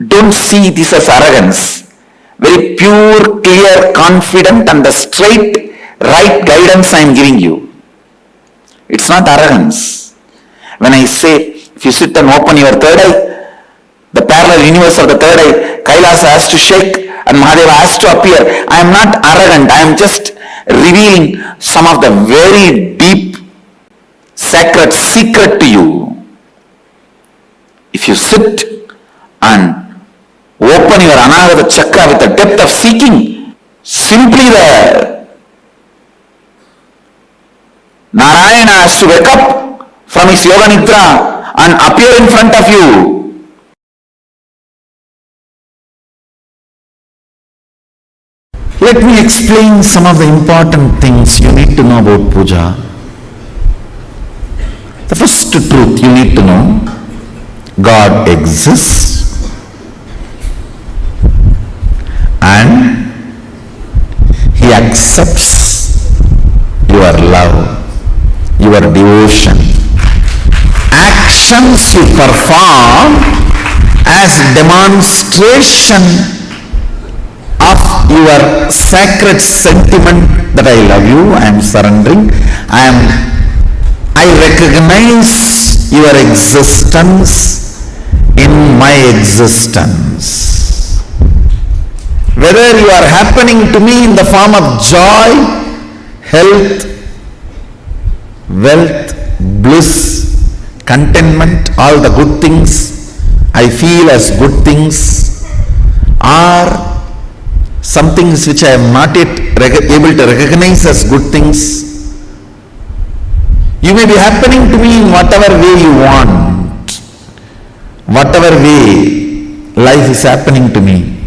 don't see this as arrogance. Very pure, clear, confident and the straight, right guidance I am giving you. It's not arrogance. When I say, if you sit and open your third eye, the parallel universe of the third eye, Kailasa has to shake and Mahadeva has to appear. I am not arrogant. I am just revealing some of the very deep, sacred secret to you. If you sit and open your Anagata Chakra with the depth of seeking, simply there, Narayana has to wake up from his Yoga Nidra and appear in front of you. Let me explain some of the important things you need to know about puja. The first truth you need to know, God exists and He accepts your love, your devotion. Actions you perform as demonstration of your sacred sentiment that I love you, I am surrendering, I recognize your existence in my existence. Whether you are happening to me in the form of joy, health, wealth, bliss, contentment, all the good things I feel as good things, or some things which I am not yet able to recognize as good things. You may be happening to me in whatever way you want, whatever way life is happening to me,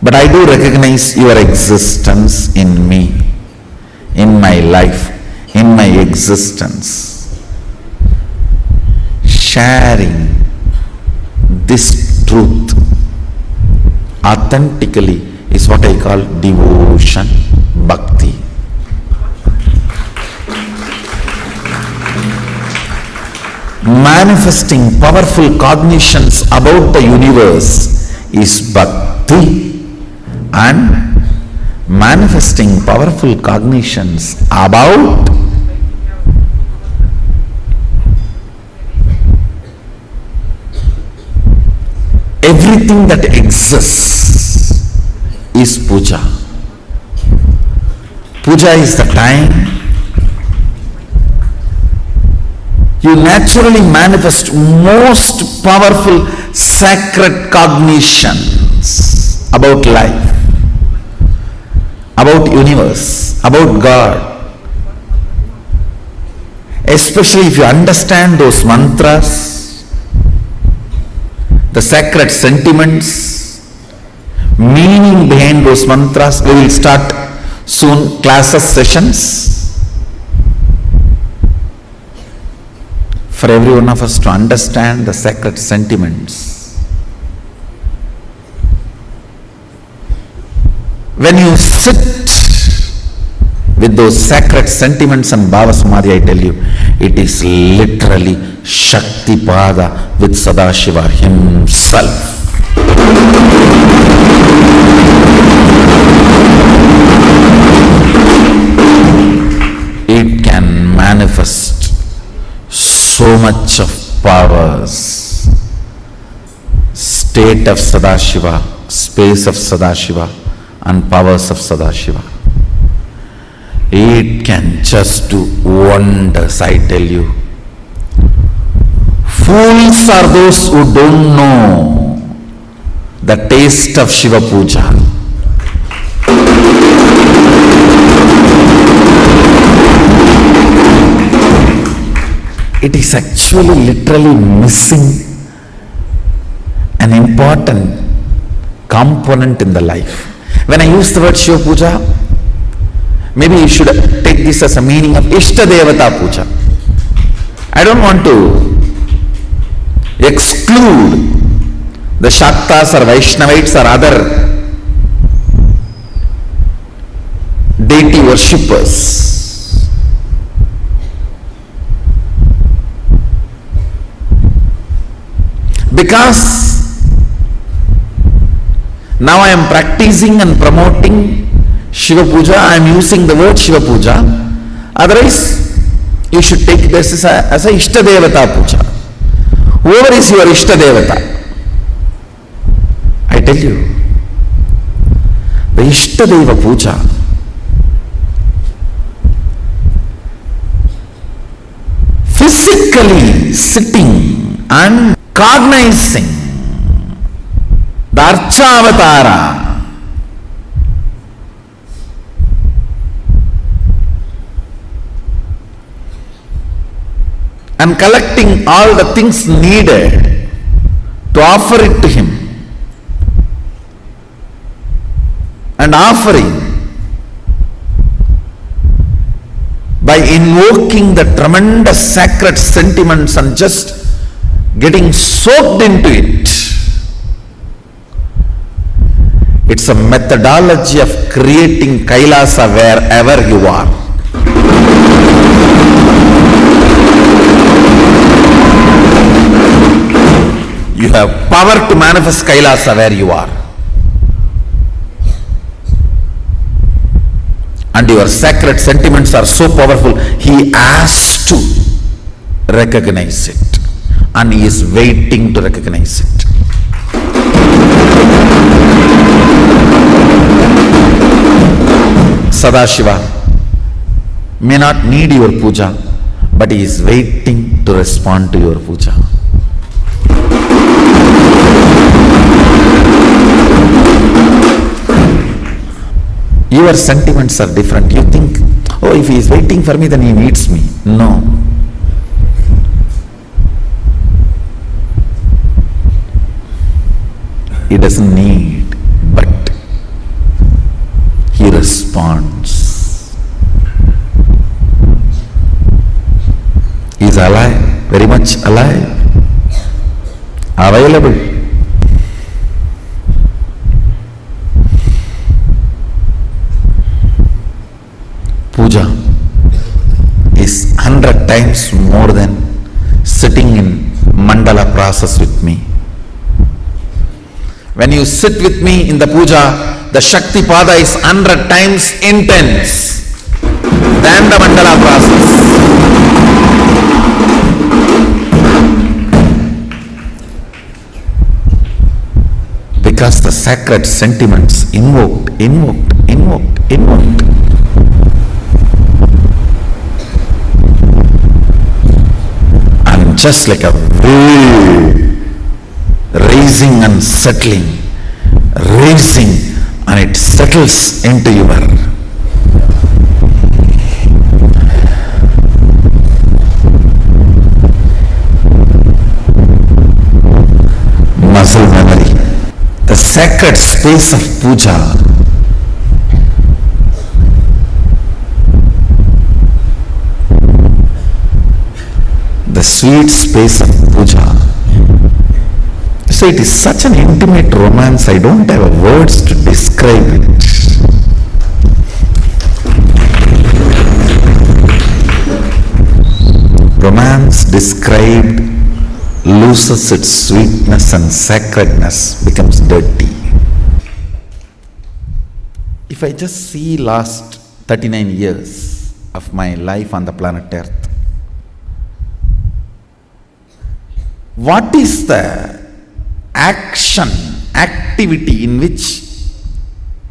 but I do recognize your existence in me, in my life, in my existence. Sharing this truth authentically is what I call devotion, bhakti. manifesting powerful cognitions about the universe is bhakti, and manifesting powerful cognitions about everything that exists is puja. Puja is the time you naturally manifest most powerful sacred cognitions about life, about universe, about God. Especially if you understand those mantras, the sacred sentiments, meaning behind those mantras. We will start soon classes, sessions, for every one of us to understand the sacred sentiments. When you sit with those sacred sentiments and Bhava Samadhi, I tell you, it is literally Shaktipada with Sadashiva himself. It can manifest so much of powers, state of Sadashiva, space of Sadashiva, and powers of Sadashiva. It can just do wonders, I tell you. Fools are those who don't know the taste of Shiva Puja. It is actually literally missing an important component in the life. When I use the word Shiva Puja, maybe you should take this as a meaning of Ishta Devata Puja. I don't want to exclude the Shaktas or Vaishnavites or other deity worshippers. Because now I am practicing and promoting Shiva Puja, I am using the word Shiva Puja. Otherwise, you should take this as a Ishta Devata Puja. Whoever is your Ishta Devata, I tell you, the Ishta Deva Puja physically sitting and cognizing the Archavatara, and collecting all the things needed to offer it to him, and offering by invoking the tremendous sacred sentiments and just getting soaked into it. It's a methodology of creating Kailasa wherever you are. You have power to manifest Kailasa where you are. And your sacred sentiments are so powerful, he has to recognize it. And he is waiting to recognize it. Sadashiva may not need your puja, but he is waiting to respond to your puja. Your sentiments are different. You think, oh, if he is waiting for me, then he needs me. No. He doesn't need, but he responds. He is alive, very much alive, available. Puja is 100 times more than sitting in mandala process with me. When you sit with me in the puja, the Shakti Pada is 100 times intense than the mandala process. Because the sacred sentiments invoked. And just like a wave, raising and settling, raising, and it settles into your muscle memory. The sacred space of puja, the sweet space of puja. So it is such an intimate romance, I don't have words to describe it. Romance described loses its sweetness and sacredness, becomes dirty. If I just see last 39 years of my life on the planet Earth, what is the activity in which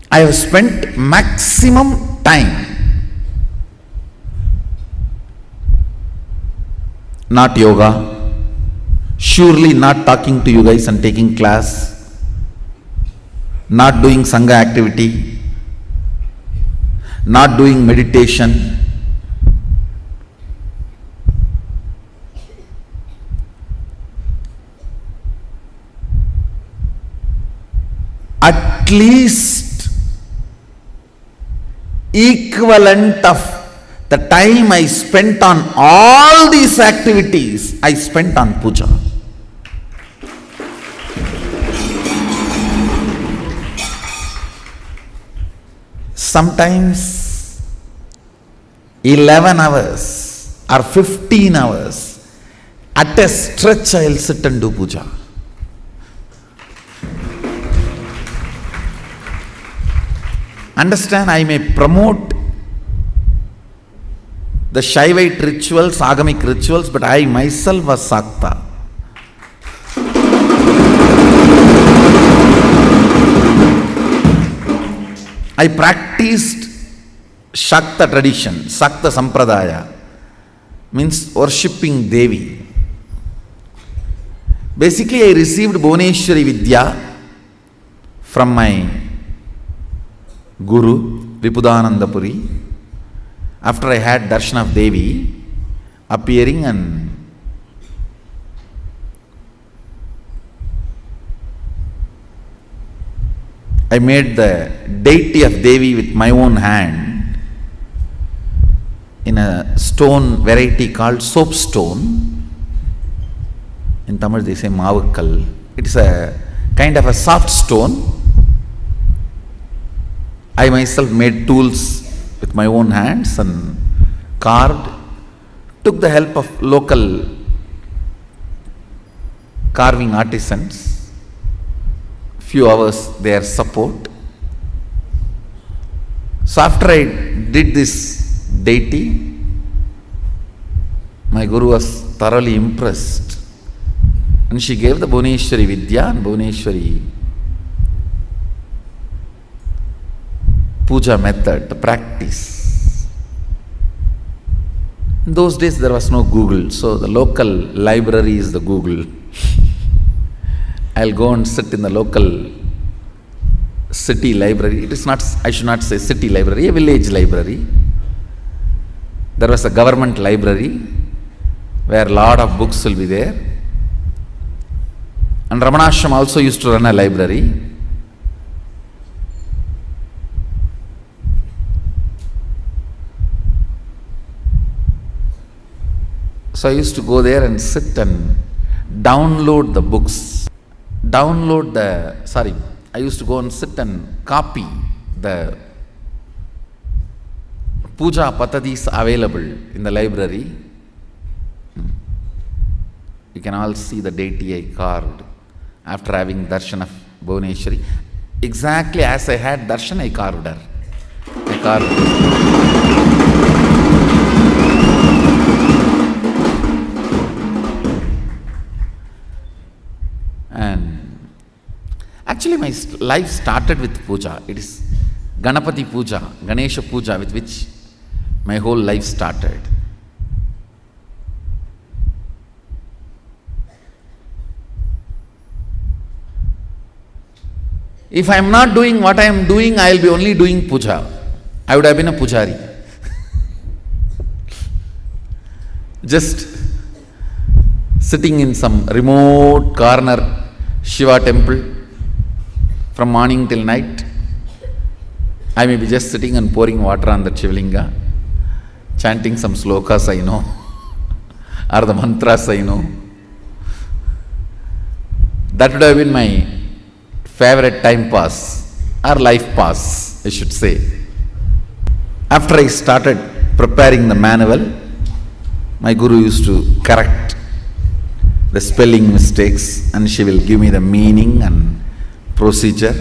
I have spent maximum time? Not yoga, surely not talking to you guys and taking class, not doing Sangha activity, not doing meditation, at least equivalent of the time I spent on all these activities, I spent on puja. Sometimes 11 hours or 15 hours at a stretch I will sit and do puja. Understand, I may promote the Shaivite rituals, Agamic rituals, but I myself was Sakta. I practiced Shakta tradition, Sakta Sampradaya, means worshipping Devi. Basically, I received Bhuvaneshwari Vidya from my Guru, Vipudanandapuri, after I had darshan of Devi appearing, and I made the deity of Devi with my own hand in a stone variety called soapstone. In Tamil they say Mavakkal. It is a kind of a soft stone. I myself made tools with my own hands and carved, took the help of local carving artisans, few hours their support. So after I did this deity, my Guru was thoroughly impressed, and she gave the Bhuvaneshwari Vidya and Bhuvaneshwari puja method, the practice. In those days there was no Google, so the local library is the Google. I'll go and sit in the local city library. It is not, I should not say city library, a village library. There was a government library where a lot of books will be there. And Ramanashram also used to run a library. So I used to go there and sit and download the books. I used to go and sit and copy the puja patadis available in the library. You can all see the deity I carved after having darshan of Bhuvaneshwari. Exactly as I had darshan, I carved her. I carved her. And actually my life started with puja. It is Ganapati puja, Ganesha puja, with which my whole life started. If I am not doing what I am doing, I will be only doing puja. I would have been a pujari. Just sitting in some remote corner Shiva temple from morning till night. I may be just sitting and pouring water on the Shivalinga, chanting some slokas I know, or the mantras I know. That would have been my favorite time pass, or life pass, I should say. After I started preparing the manual, my guru used to correct the spelling mistakes, and she will give me the meaning and procedure.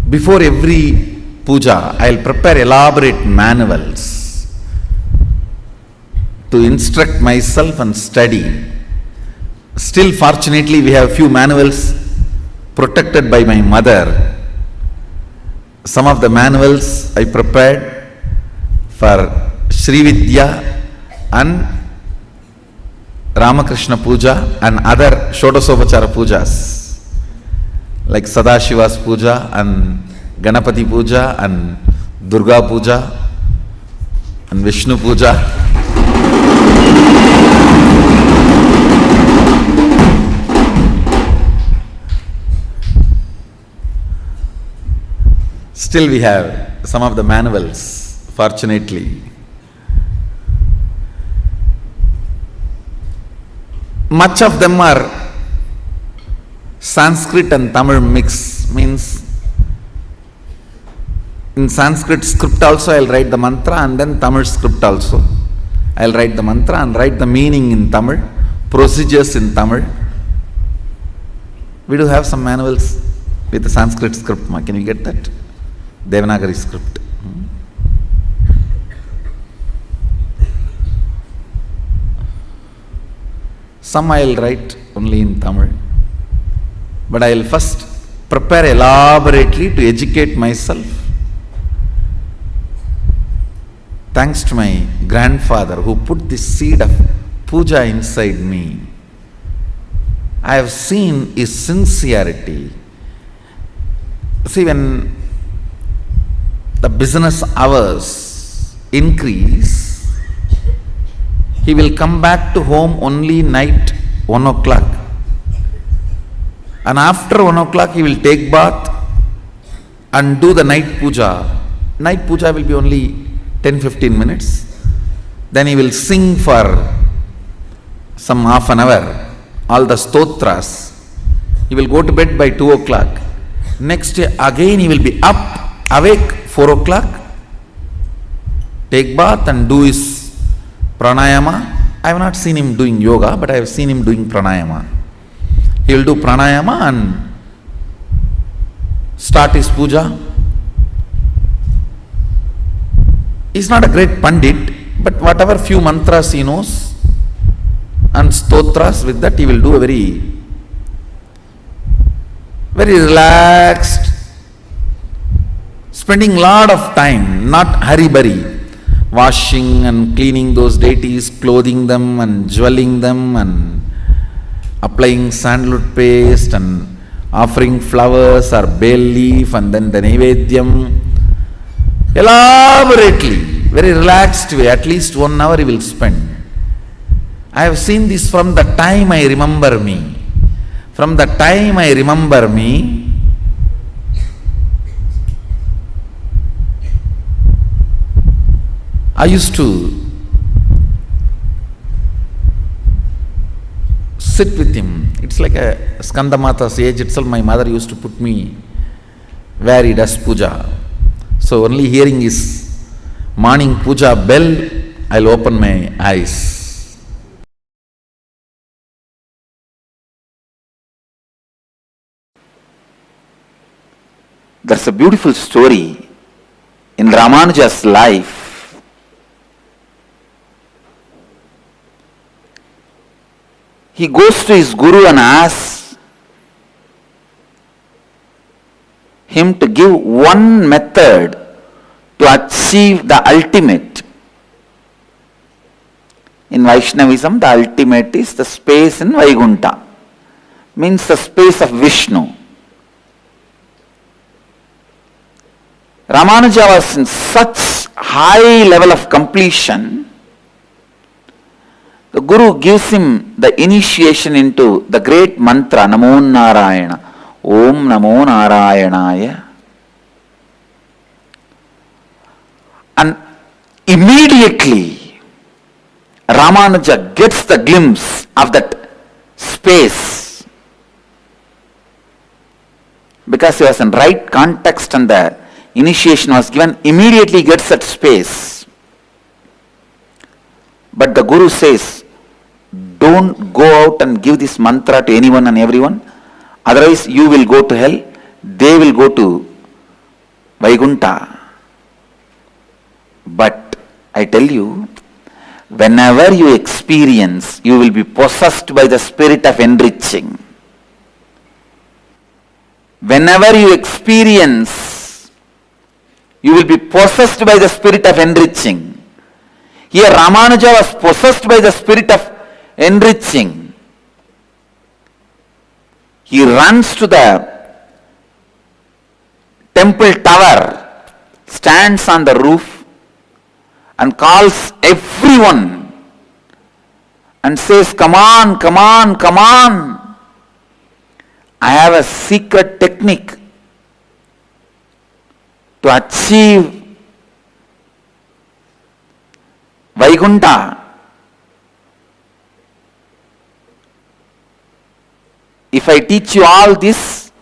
Before every puja, I will prepare elaborate manuals to instruct myself and study. Still, fortunately, we have few manuals protected by my mother. Some of the manuals I prepared for Sri Vidya and Ramakrishna Puja and other Shodasopachara Pujas, like Sadashiva's Puja and Ganapati Puja and Durga Puja and Vishnu Puja. Still we have some of the manuals, fortunately. Much of them are Sanskrit and Tamil mix, means in Sanskrit script also I will write the mantra, and then Tamil script also. I will write the mantra and write the meaning in Tamil, procedures in Tamil. We do have some manuals with the Sanskrit script. Can you get that? Devanagari script. Some I will write only in Tamil, but I will first prepare elaborately to educate myself. Thanks to my grandfather who put this seed of puja inside me, I have seen his sincerity. See, when the business hours increase, he will come back to home only night 1 o'clock. And after 1 o'clock he will take bath and do the night puja. Night puja will be only 10-15 minutes. Then he will sing for some half an hour, all the stotras. He will go to bed by 2 o'clock. Next day again he will be up, awake 4 o'clock, take bath and do his pranayama. I have not seen him doing yoga, but I have seen him doing pranayama. He will do pranayama and start his puja. He is not a great pandit, but whatever few mantras he knows and stotras, with that he will do a very relaxed, spending lot of time, not hurry-burry, washing and cleaning those deities, clothing them and jewelling them and applying sandalwood paste and offering flowers or bay leaf and then the Naivedyam. Elaborately, very relaxed way, at least 1 hour he will spend. I have seen this from the time I remember me. From the time I remember me, I used to sit with him. It's like a Skandamata's age itself. My mother used to put me where he does puja. So only hearing his
morning puja bell, I'll open my eyes.
There's a beautiful story in Ramanuja's life. He goes to his guru and asks him to give one method to achieve the ultimate. In Vaishnavism, the ultimate is the space in Vaikuntha, means the space of Vishnu. Ramanuja was in such high level of completion. The Guru gives him the initiation into the great mantra, Namo Narayana, Om Namo Narayanaya. And immediately, Ramanuja gets the glimpse of that space. Because he was in right context and the initiation was given, immediately gets that space. But the Guru says, don't go out and give this mantra to anyone and everyone, otherwise you will go to hell, they will go to Vaikuntha. But I tell you, whenever you experience, you will be possessed by the spirit of enriching. Whenever you experience, you will be possessed by the spirit of enriching. Here Ramanuja was possessed by the spirit of enriching. He runs to the temple tower, stands on the roof and calls everyone and says, come on, come on, come on. I have a secret technique to achieve Vaikuntha. If I teach you all this,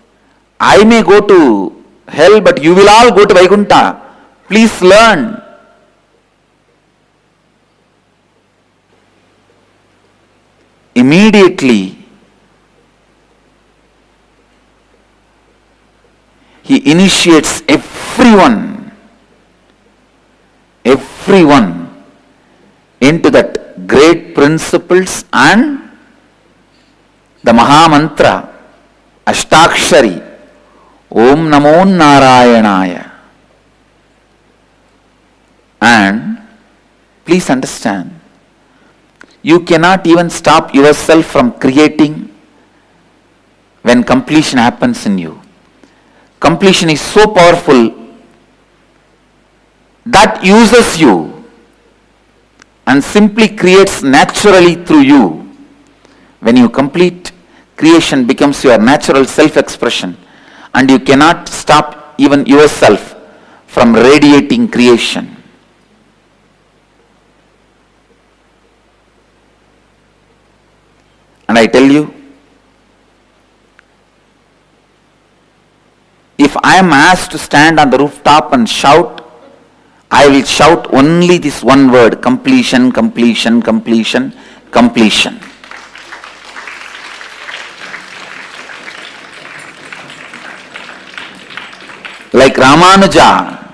I may go to hell, but you will all go to Vaikuntha. Please learn. Immediately, he initiates everyone into that great principles and the Maha Mantra, Ashtakshari, Om Namo Narayanaya. And please understand, you cannot even stop yourself from creating when completion happens in you. Completion is so powerful that uses you and simply creates naturally through you. When you complete, creation becomes your natural self-expression, and you cannot stop even yourself from radiating creation. And I tell you, if I am asked to stand on the rooftop and shout, I will shout only this one word, completion, completion, completion, completion. Like Ramanuja,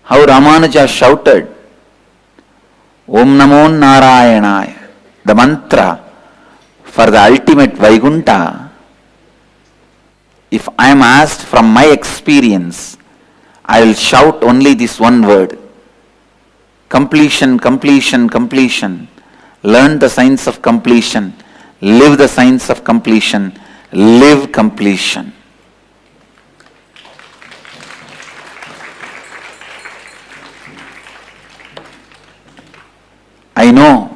how Ramanuja shouted, Om Namo Narayanaya, the mantra for the ultimate Vaikuntha. If I am asked from my experience, I will shout only this one word, completion, completion, completion. Learn the science of completion, live the science of completion, live completion. I know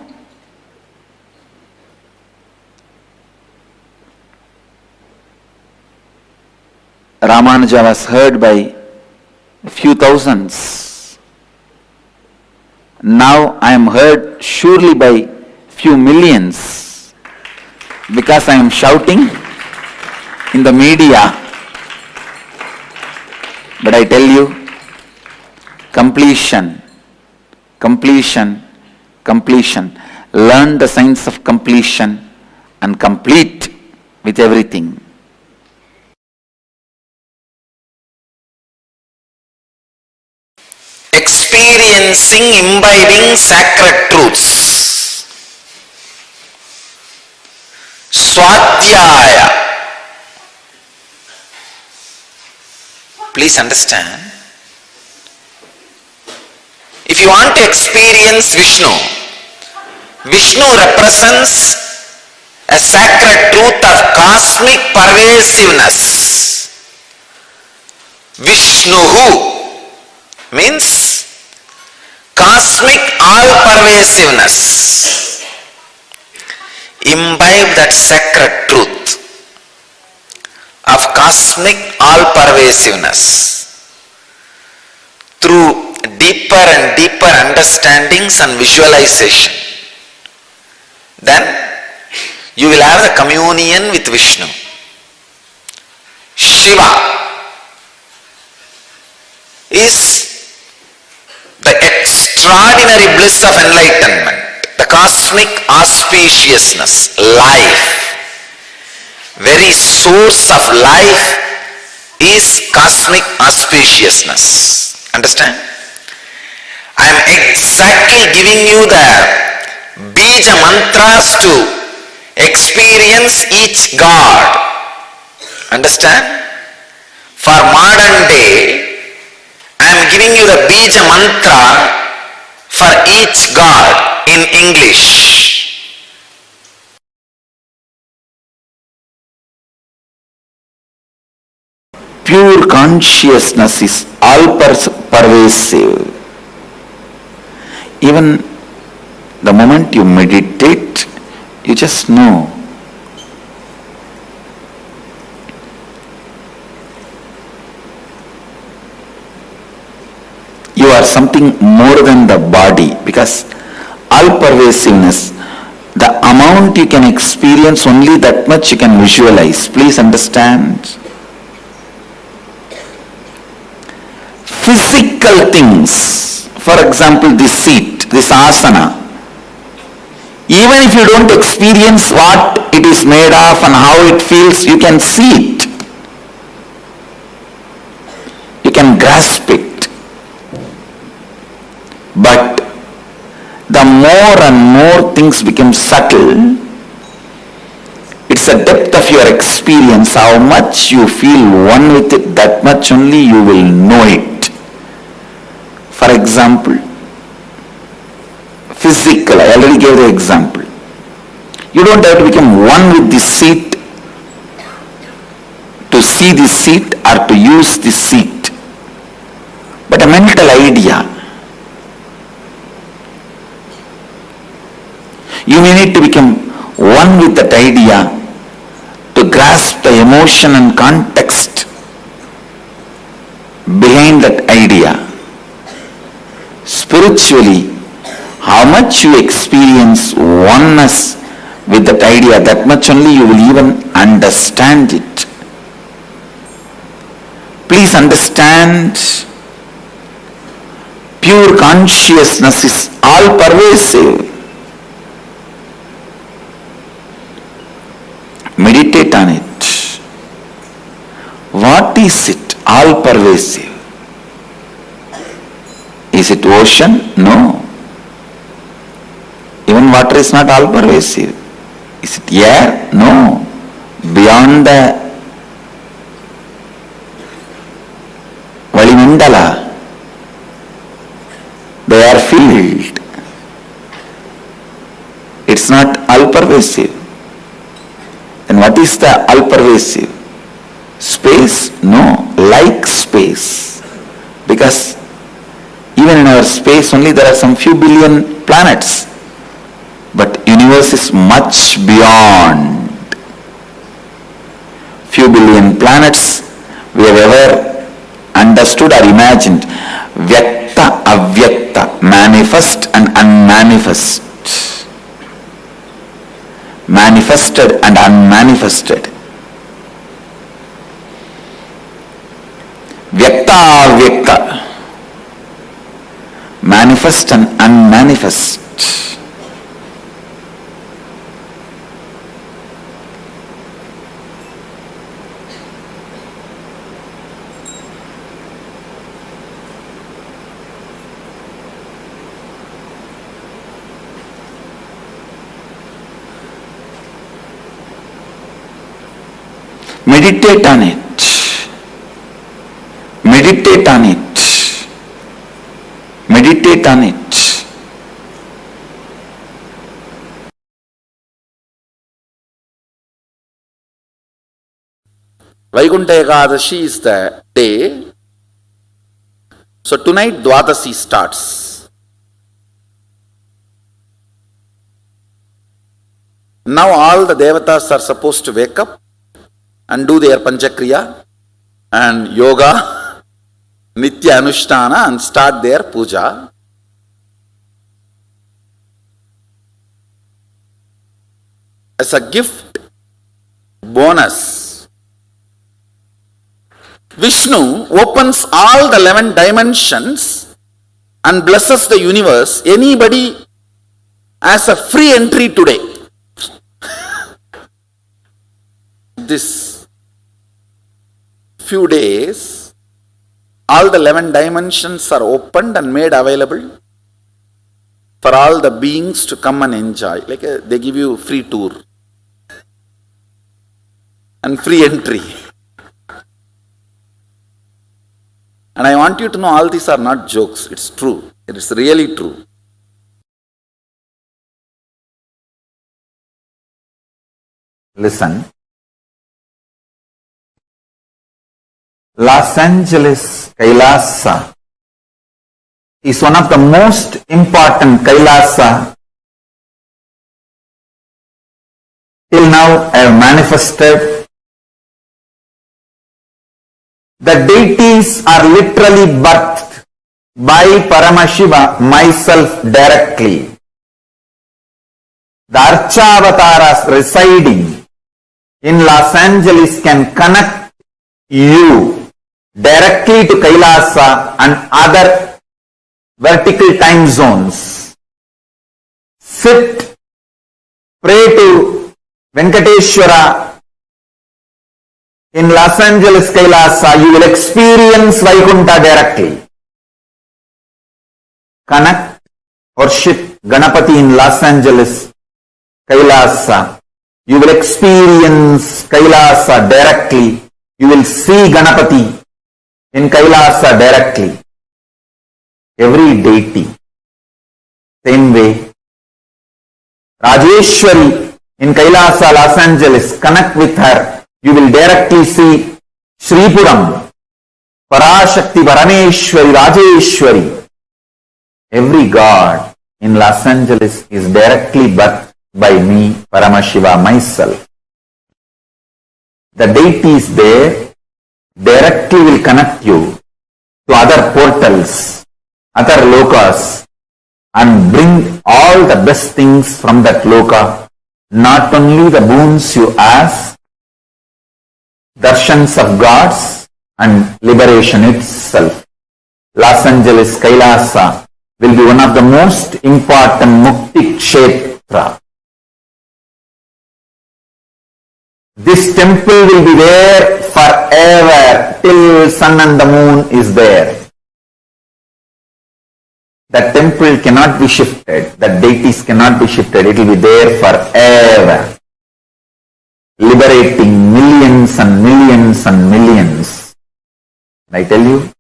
Ramanuja was heard by a few thousands. Now I am heard surely by few millions because I am shouting in the media. But I tell you, completion, completion, completion. Learn the science of completion and complete with everything.
Experiencing, imbibing sacred truths. Swadhyaya. Please understand. If you want to experience Vishnu, Vishnu represents a sacred truth of cosmic pervasiveness. Vishnuhu means cosmic all-pervasiveness. Imbibe that sacred truth of cosmic all-pervasiveness through deeper and deeper understandings and visualization. Then you will have the communion with Vishnu. Shiva is the extraordinary bliss of enlightenment, the cosmic auspiciousness, life. Very source of life is cosmic auspiciousness. Understand? I am exactly giving you the bija mantras to experience each God. Understand? For modern day, I am giving you the bija mantra for each God in English.
Pure consciousness is all pervasive. Even the moment you meditate, you just know. You are something more than the body, because all pervasiveness, the amount you can experience, only that much you can visualize. Please understand. Physical things, for example, this seat, this asana, even if you don't experience what it is made of and how it feels, you can see it. You can grasp it. But the more and more things become subtle, it's the depth of your experience, how much you feel one with it, that much only you will know it. For example, physical, I already gave the example. You don't have to become one with this seat to see this seat or to use this seat, but a mental idea. You may need to become one with that idea to grasp the emotion and context behind that idea. Spiritually, how much you experience oneness with that idea, that much only you will even understand it. Please understand, pure consciousness is all pervasive. Meditate on it. What is it? All pervasive. Is it ocean? No. Even water is not all pervasive. Is it air? No. Beyond the Valimandala, they are filled. It's not all pervasive. Then what is the all pervasive? Space? No. Like space. Because even in our space only there are some few billion planets. But universe is much beyond. Few billion planets we have ever understood or imagined. Vyakta, avyakta, manifest and unmanifest. Manifested and unmanifested. Vyakta, avyakta. manifest and unmanifest. Meditate on it. Meditate on it. Meditate on it.
Vaikuntha Ekadashi is the day. So tonight Dwadasi starts. Now all the devatas are supposed to wake up and do their Panchakriya and yoga, Nitya Anushtana, and start their puja. As a gift, bonus, Vishnu opens all the 11 dimensions and blesses the universe. Anybody has a free entry today. This few days, all the 11 dimensions are opened and made available for all the beings to come and enjoy. Like they give you free tour and free entry. And I want you to know all these are not jokes. It's true. It is really true.
Listen. Los Angeles Kailasa is one of the most important Kailasa till now I have manifested. The deities are literally birthed by Paramashiva, myself directly. The Archavataras residing in Los Angeles can connect you directly to Kailasa and other vertical time zones. Sit, pray to Venkateshwara in Los Angeles Kailasa, you will experience Vaikuntha directly. Connect, worship Ganapati in Los Angeles Kailasa. You will experience Kailasa directly. You will see Ganapati in Kailasa directly. Every deity. Same way. Rajeshwari in Kailasa, Los Angeles. Connect with her. You will directly see Sripuram, Parashakti, Parameshwari, Rajeshwari. Every god in Los Angeles is directly birthed by me, Paramashiva, myself. The deities there directly will connect you to other portals, other lokas, and bring all the best things from that loka. Not only the boons you ask, darshans of gods and liberation itself. Los Angeles Kailasa will be one of the most important Mukti Kshetra. This temple will be there forever till sun and the moon is there. That temple cannot be shifted. That deities cannot be shifted. It will be there forever. Liberating millions and millions and millions. I tell you.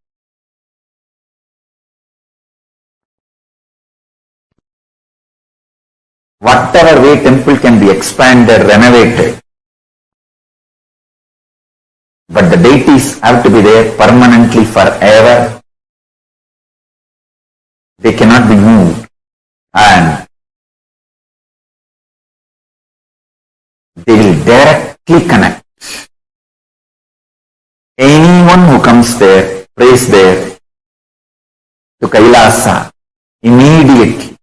Whatever way temple can be expanded, renovated. But the deities have to be there permanently forever. They cannot be moved. And they will directly connect. Anyone who comes there, prays there, to Kailasa, immediately.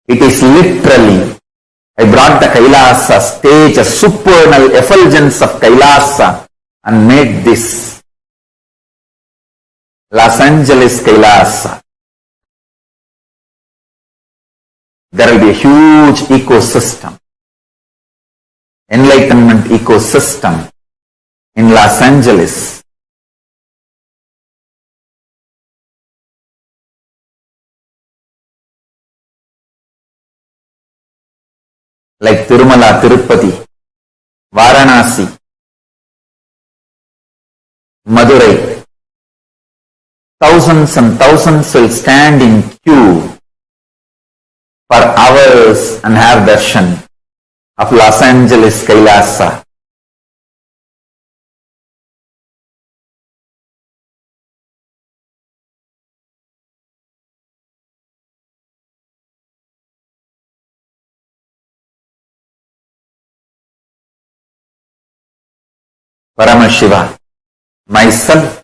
It is literally, I brought the Kailasa stage, a supernal effulgence of Kailasa, and made this Los Angeles Kailasa. there will be a huge ecosystem, enlightenment ecosystem in Los Angeles. Like Tirumala, Tirupati, Varanasi, Madurai, thousands and thousands will stand in queue for hours and have darshan of Los Angeles Kailasa. Paramashiva, myself,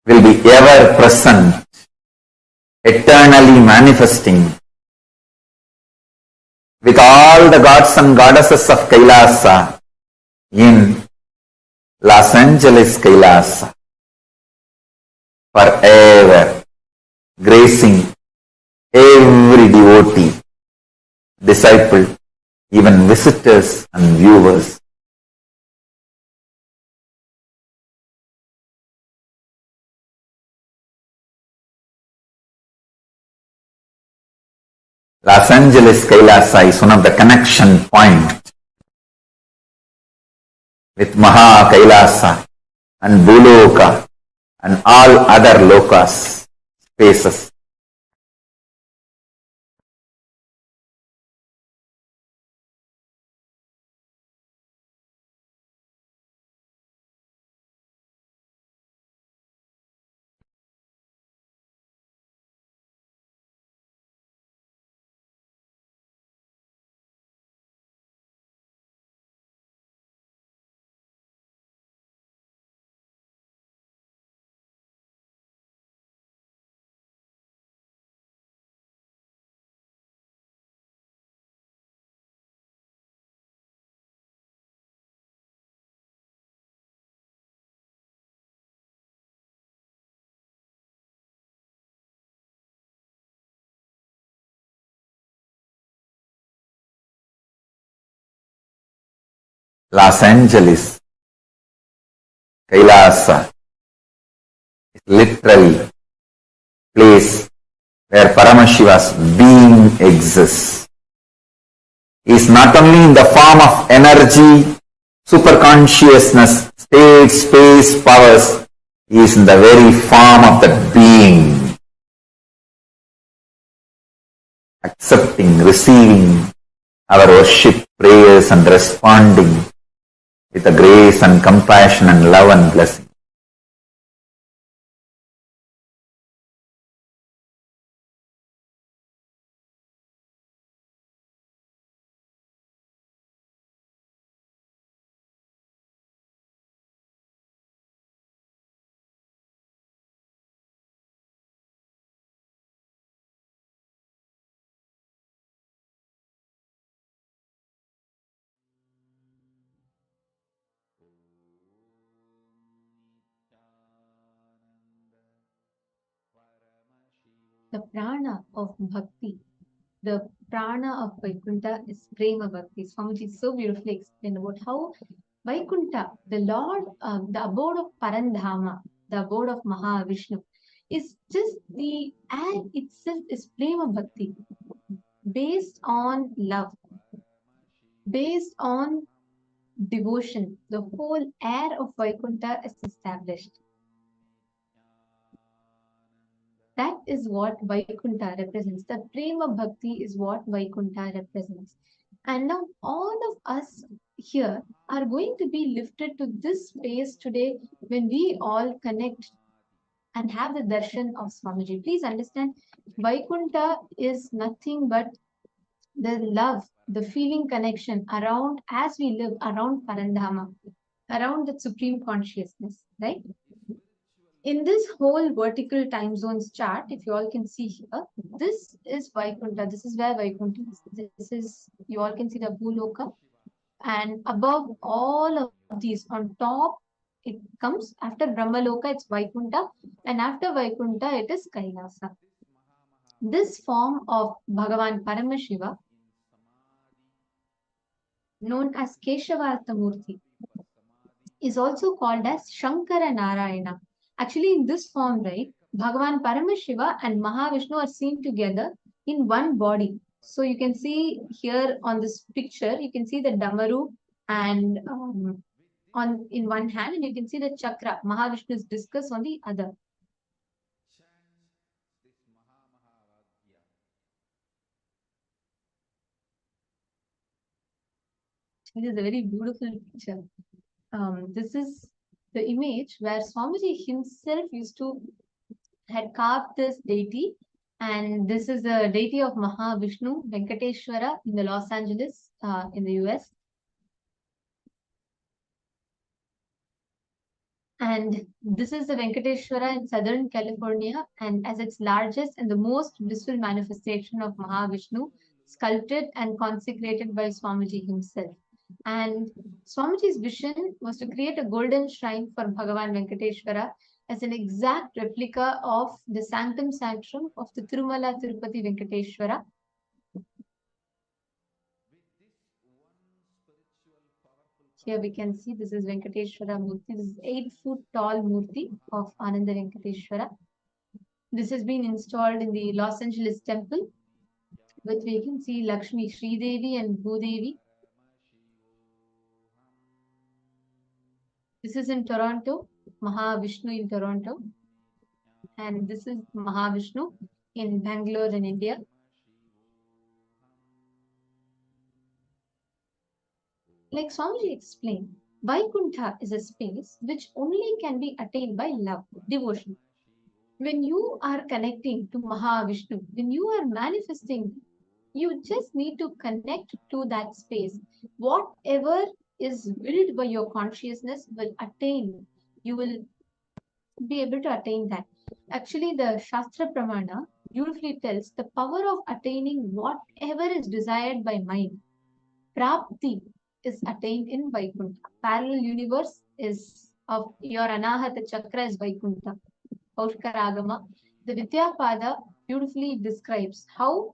will be ever present, eternally manifesting with all the gods and goddesses of Kailasa in Los Angeles Kailasa, forever, gracing every devotee, disciple, even visitors and viewers. Los Angeles Kailasa is one of the connection points with Maha Kailasa and Bhuloka and all other lokas, spaces. Los Angeles Kailasa is literally place where Paramashiva's being exists. He is not only in the form of energy, superconsciousness, state, space, powers, he is in the very form of the being, accepting, receiving our worship, prayers and responding with a grace and compassion and love and blessing.
The prana of bhakti, the prana of Vaikuntha is prema bhakti. Swamiji so beautifully explained about how Vaikuntha, the Lord, the abode of Parandama, the abode of Mahavishnu, is just the air itself is prema bhakti, based on love, based on devotion. The whole air of Vaikuntha is established. That is what Vaikuntha represents. The prema bhakti is what Vaikuntha represents. And now all of us here are going to be lifted to this space today when we all connect and have the darshan of Swamiji. Please understand, Vaikuntha is nothing but the love, the feeling connection around, as we live around Parandama, around the supreme consciousness, right? In this whole vertical time zones chart, if you all can see here, this is Vaikuntha. This is where Vaikuntha is. This is, you all can see the Bhuloka. And above all of these, on top, it comes after Brahmaloka, it's Vaikuntha. And after Vaikuntha, it is Kailasa. This form of Bhagavan Paramashiva, known as Keshavartha Murti, is also called as Shankara Narayana. Actually, in this form, right, Bhagavan Paramashiva and Mahavishnu are seen together in one body. So you can see here on this picture, you can see the Damaru and in one hand, and you can see the chakra, Mahavishnu's discus on the other. It is a very beautiful picture. This is the image where Swamiji himself had carved this deity, and this is the deity of Mahavishnu, Venkateshwara, in the Los Angeles, in the US. And this is the Venkateshwara in Southern California, and as its largest and the most blissful manifestation of Mahavishnu, sculpted and consecrated by Swamiji himself. And Swamiji's vision was to create a golden shrine for Bhagavan Venkateshwara as an exact replica of the Sanctum Sanctorum of the Tirumala Tirupati Venkateshwara. Here we can see this is Venkateshwara Murti. This is 8-foot tall Murti of Ananda Venkateshwara. This has been installed in the Los Angeles temple, with we can see Lakshmi Sridevi and Bhudevi. This is in Toronto, Mahavishnu in Toronto. And this is Mahavishnu in Bangalore in India. Like Swamiji explained, Vaikuntha is a space which only can be attained by love, devotion. When you are connecting to Mahavishnu, when you are manifesting, you just need to connect to that space. Whatever is willed by your consciousness will attain. You will be able to attain that. Actually, the Shastra Pramana beautifully tells the power of attaining whatever is desired by mind. Prapti is attained in Vaikuntha. Parallel universe is of your Anahata Chakra is Vaikuntha. Paushkaragama. The Vidyapada beautifully describes how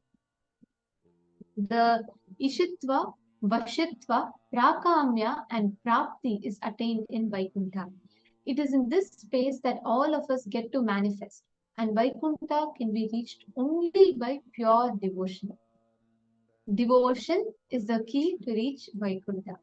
the Ishitva, Vashitva, Prakamya, and Prapti is attained in Vaikuntha. It is in this space that all of us get to manifest, and Vaikuntha can be reached only by pure devotion. Devotion is the key to reach Vaikuntha.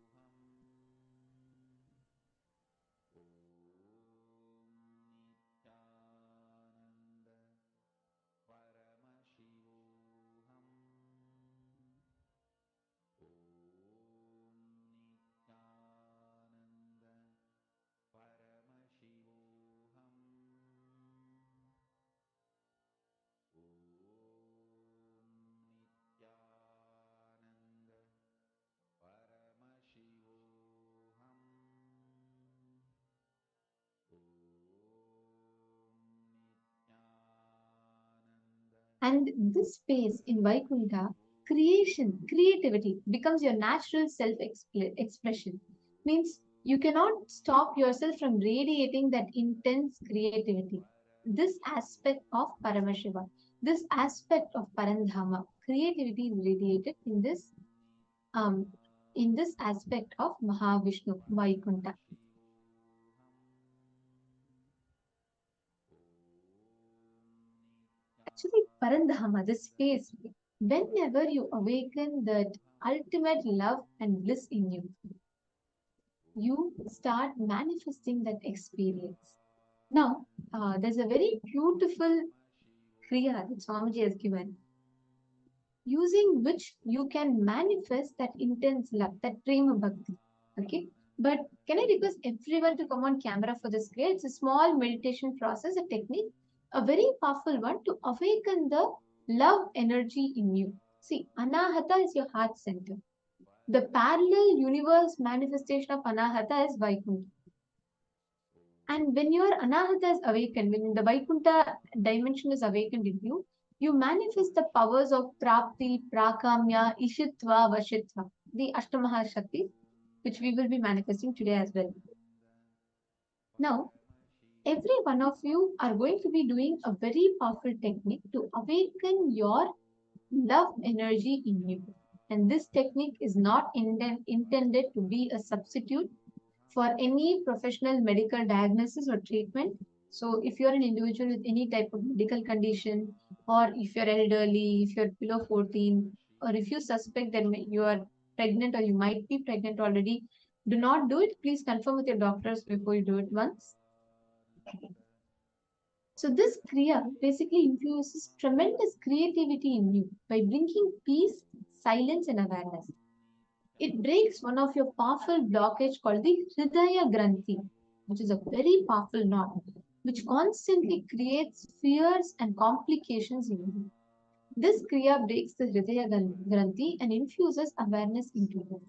And this space in Vaikuntha, creativity becomes your natural self-expression. Means you cannot stop yourself from radiating that intense creativity. This aspect of Paramashiva, this aspect of Parandama, creativity is radiated in this aspect of Mahavishnu, Vaikuntha. Actually, Parandama, the space, whenever you awaken that ultimate love and bliss in you, you start manifesting that experience. Now, there's a very beautiful Kriya that Swamiji has given, using which you can manifest that intense love, that prema bhakti. Okay, but can I request everyone to come on camera for this Kriya? It's a small meditation process, a technique, a very powerful one to awaken the love energy in you. See, Anahata is your heart center. The parallel universe manifestation of Anahata is Vaikuntha. And when your Anahata is awakened, when the Vaikuntha dimension is awakened in you, you manifest the powers of Prapti, Prakamya, Ishitva, Vashitva, the Ashtamaha Shakti, which we will be manifesting today as well. Now, every one of you are going to be doing a very powerful technique to awaken your love energy in you. And this technique is not intended to be a substitute for any professional medical diagnosis or treatment. So, if you're an individual with any type of medical condition, or if you're elderly, if you're below 14, or if you suspect that you are pregnant or you might be pregnant already, do not do it. Please confirm with your doctors before you do it once. So, this Kriya basically infuses tremendous creativity in you by bringing peace, silence, and awareness. It breaks one of your powerful blockage called the Hridaya Granthi, which is a very powerful knot, which constantly creates fears and complications in you. This Kriya breaks the Hridaya Granthi and infuses awareness into you.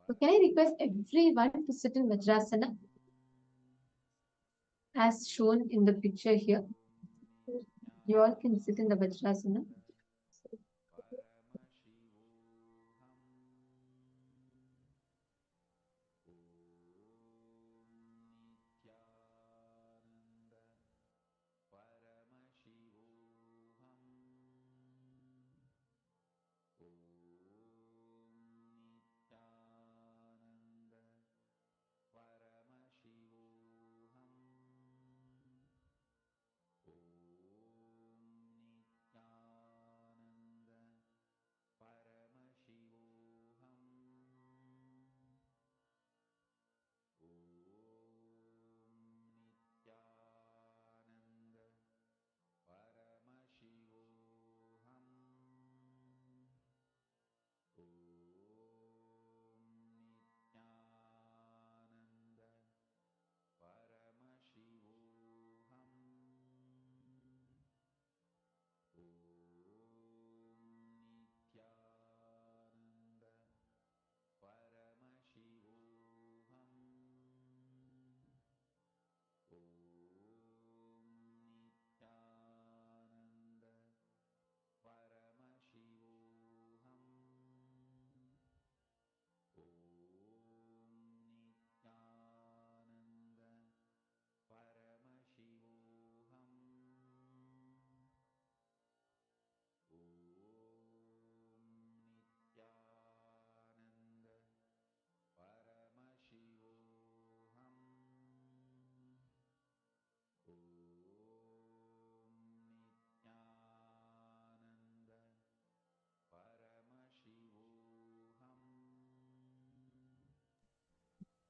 So can I request everyone to sit in Vajrasana as shown in the picture here? You all can sit in the Vajrasana.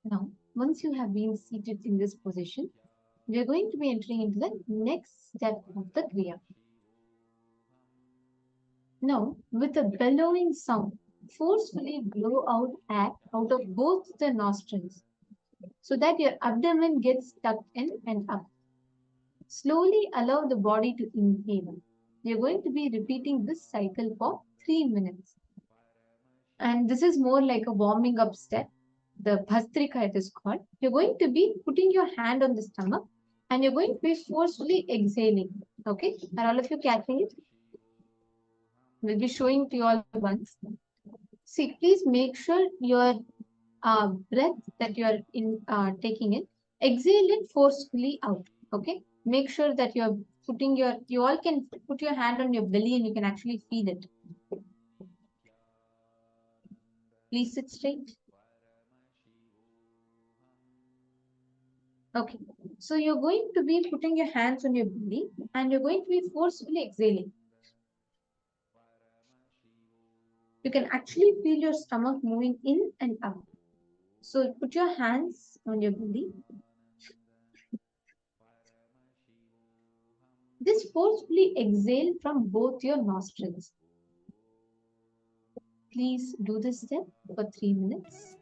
Now, once you have been seated in this position, we are going to be entering into the next step of the Kriya. Now, with a bellowing sound, forcefully blow out air out of both the nostrils so that your abdomen gets tucked in and up. Slowly allow the body to inhale. We are going to be repeating this cycle for 3 minutes. And this is more like a warming up step. The Bhastrika it is called. You're going to be putting your hand on the stomach and you're going to be forcefully exhaling. Okay? Are all of you catching it? We'll be showing to you all once. See, please make sure your breath that you are taking in, exhale it forcefully out. Okay? Make sure that you're putting you all can put your hand on your belly and you can actually feel it. Please sit straight. Okay, so you're going to be putting your hands on your belly and you're going to be forcefully exhaling. You can actually feel your stomach moving in and out. So put your hands on your belly. This forcefully exhale from both your nostrils. Please do this step for 3 minutes.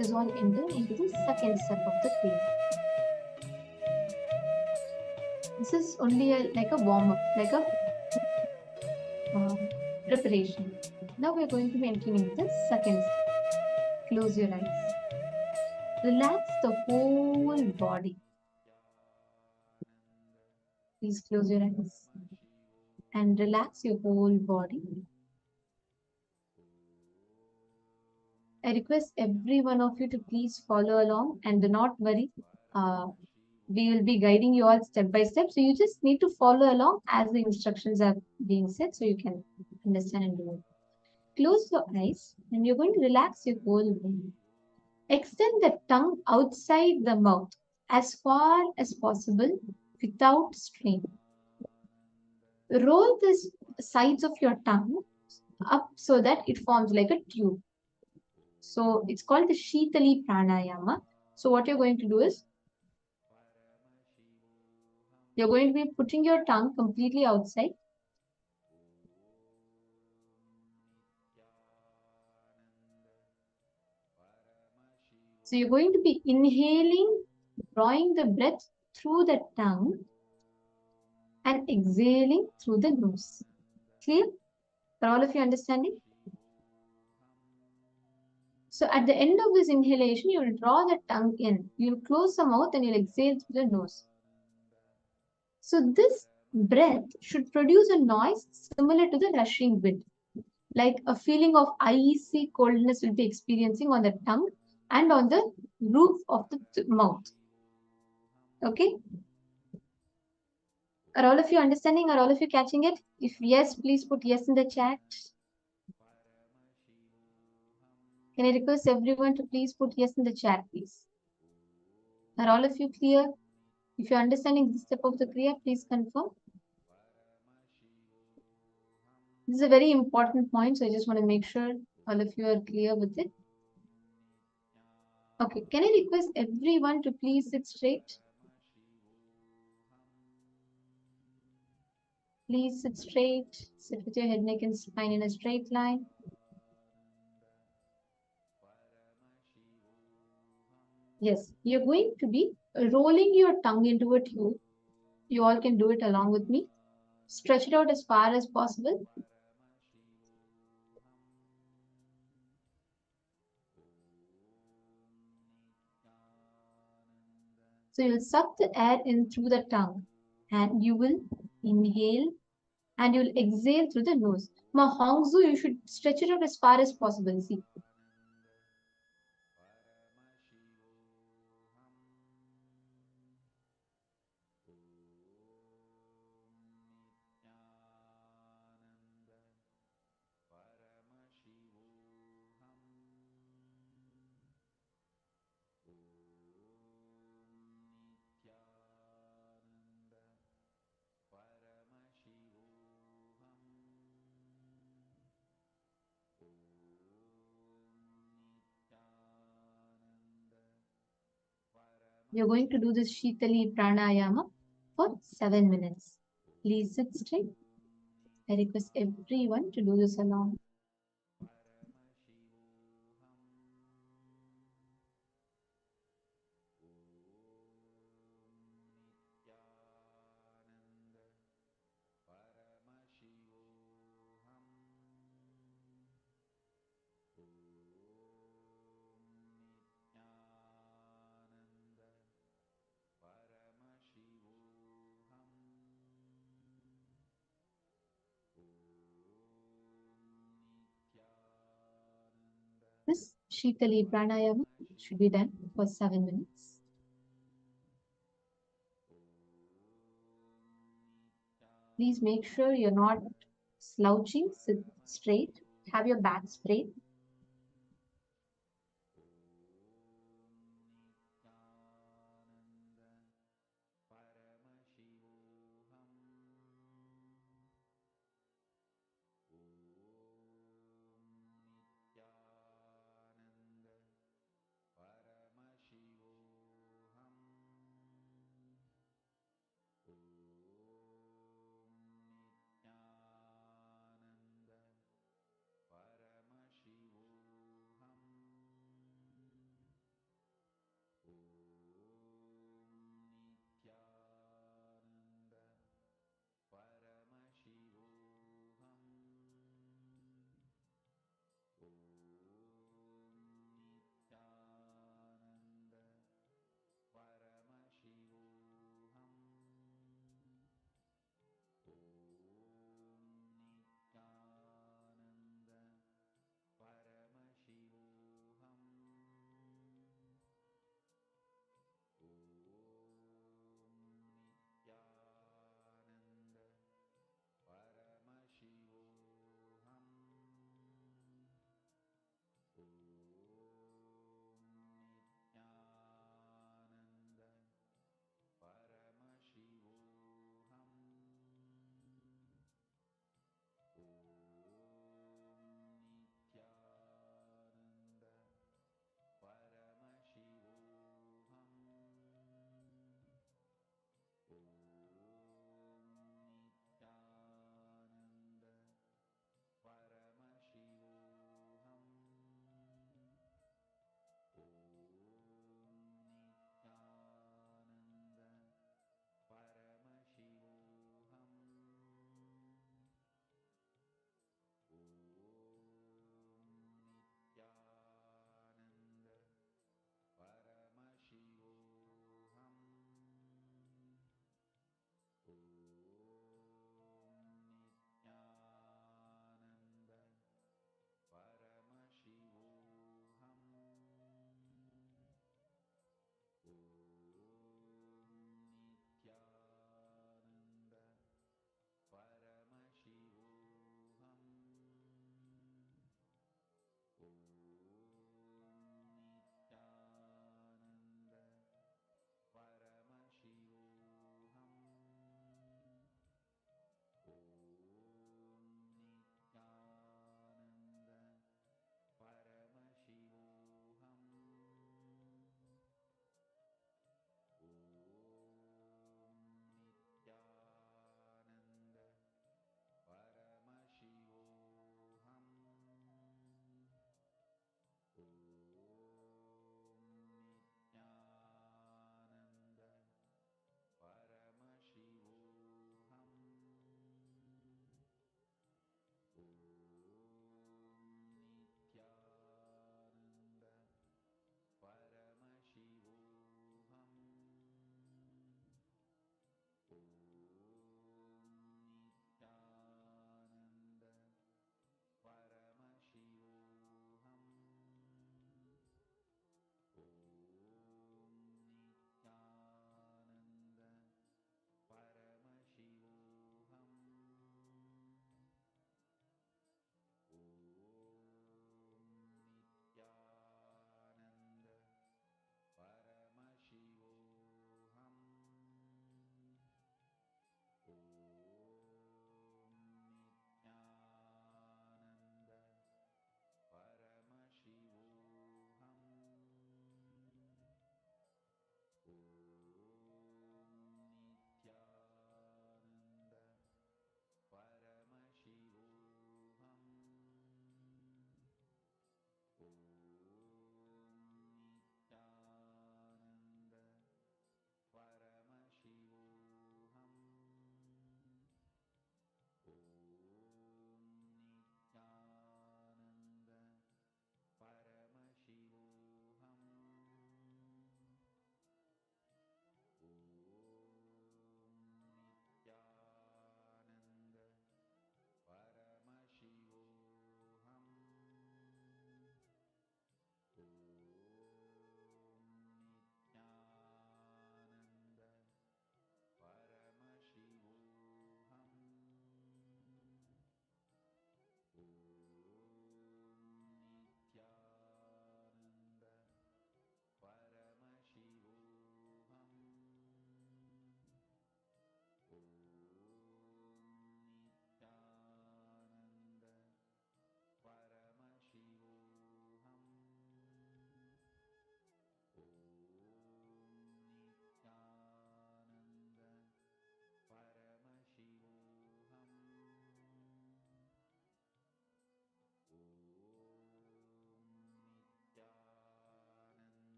is all enter into the second step of the Kriya. This is only like a warm up, like a preparation. Now we're going to be entering into the second step. Close your eyes. Relax the whole body. Please close your eyes and relax your whole body. I request every one of you to please follow along and do not worry. We will be guiding you all step by step. So you just need to follow along as the instructions are being said so you can understand and do it. Close your eyes and you're going to relax your whole body. Extend the tongue outside the mouth as far as possible without strain. Roll the sides of your tongue up so that it forms like a tube. So it's called the Shitali Pranayama. So what you're going to do is you're going to be putting your tongue completely outside. So you're going to be inhaling, drawing the breath through the tongue and exhaling through the nose. Clear? For all of you understanding? So at the end of this inhalation, you will draw the tongue in. You'll close the mouth and you'll exhale through the nose. So this breath should produce a noise similar to the rushing wind. Like a feeling of icy coldness will be experiencing on the tongue and on the roof of the mouth. Okay? Are all of you understanding? Are all of you catching it? If yes, please put yes in the chat. Can I request everyone to please put yes in the chat, please? Are all of you clear? If you're understanding this step of the Kriya, please confirm. This is a very important point, so I just want to make sure all of you are clear with it. Okay, can I request everyone to please sit straight? Please sit straight. Sit with your head, neck, and spine in a straight line. Yes, you're going to be rolling your tongue into a tube. You all can do it along with me. Stretch it out as far as possible. So you'll suck the air in through the tongue and you will inhale and you'll exhale through the nose. Ma Hongzu, you should stretch it out as far as possible. See. You're going to do this Shitali Pranayama for 7 minutes. Please sit straight. I request everyone to do this along. This Shitali Pranayama should be done for 7 minutes. Please make sure you're not slouching, sit straight, have your back straight.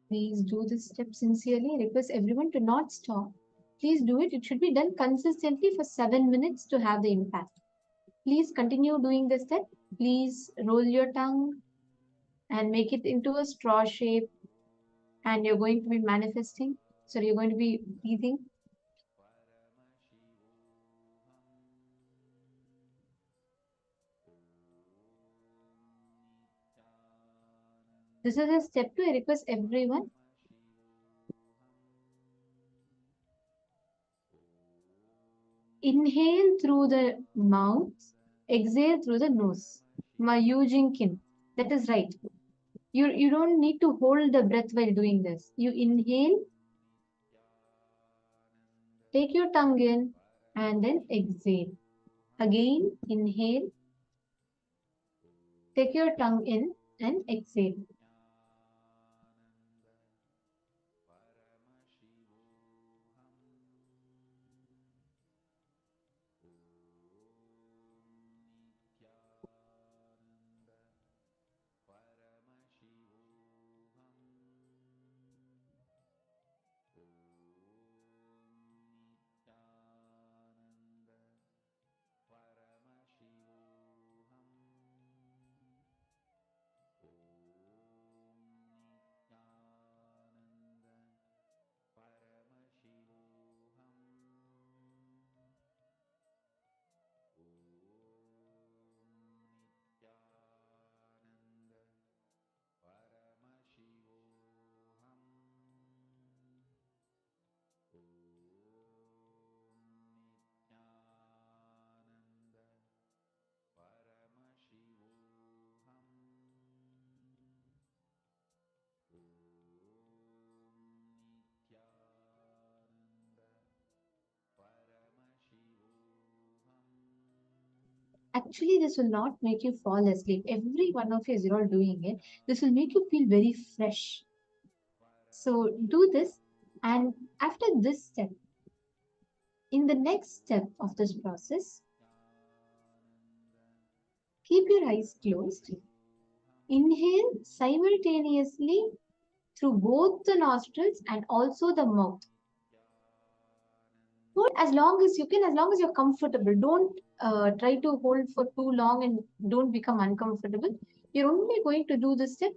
Please do this step sincerely. Request everyone to not stop. Please do it. It should be done consistently for 7 minutes to have the impact. Please continue doing this step. Please roll your tongue and make it into a straw shape. And you're going to be manifesting. So you're going to be breathing. This is a step 2. I request everyone. Inhale through the mouth, exhale through the nose. Mayujinkin. That is right. You don't need to hold the breath while doing this. You inhale, take your tongue in, and then exhale. Again, inhale, take your tongue in, and exhale. Actually, this will not make you fall asleep. Every one of you, as you're all doing it, this will make you feel very fresh. So do this, and after this step, in the next step of this process, keep your eyes closed. Inhale simultaneously through both the nostrils and also the mouth. Hold as long as you can, as long as you're comfortable. Don't try to hold for too long and don't become uncomfortable. You're only going to do this step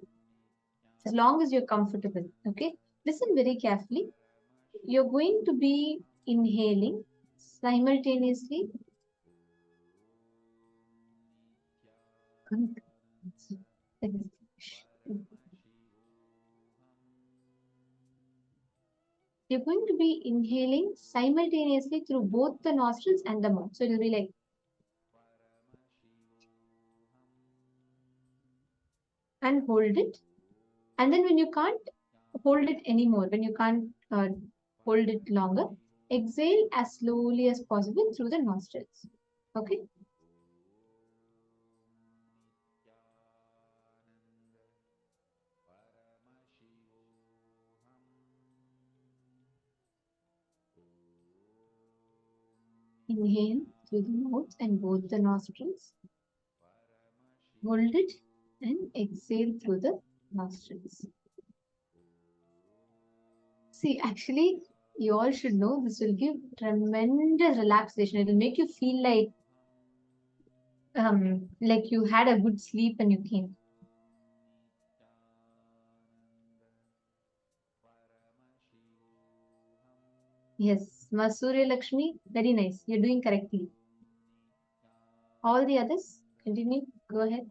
as long as you're comfortable. Okay? Listen very carefully. You're going to be inhaling simultaneously. You're going to be inhaling simultaneously through both the nostrils and the mouth. So it'll be like, and hold it. And then when you can't hold it anymore, when you can't hold it longer, exhale as slowly as possible through the nostrils. Okay? Inhale through the mouth and both the nostrils. Hold it and exhale through the nostrils. See, actually, you all should know this will give tremendous relaxation. It will make you feel like you had a good sleep and you came. Yes, Masurya Lakshmi, very nice. You're doing correctly. All the others, continue. Go ahead.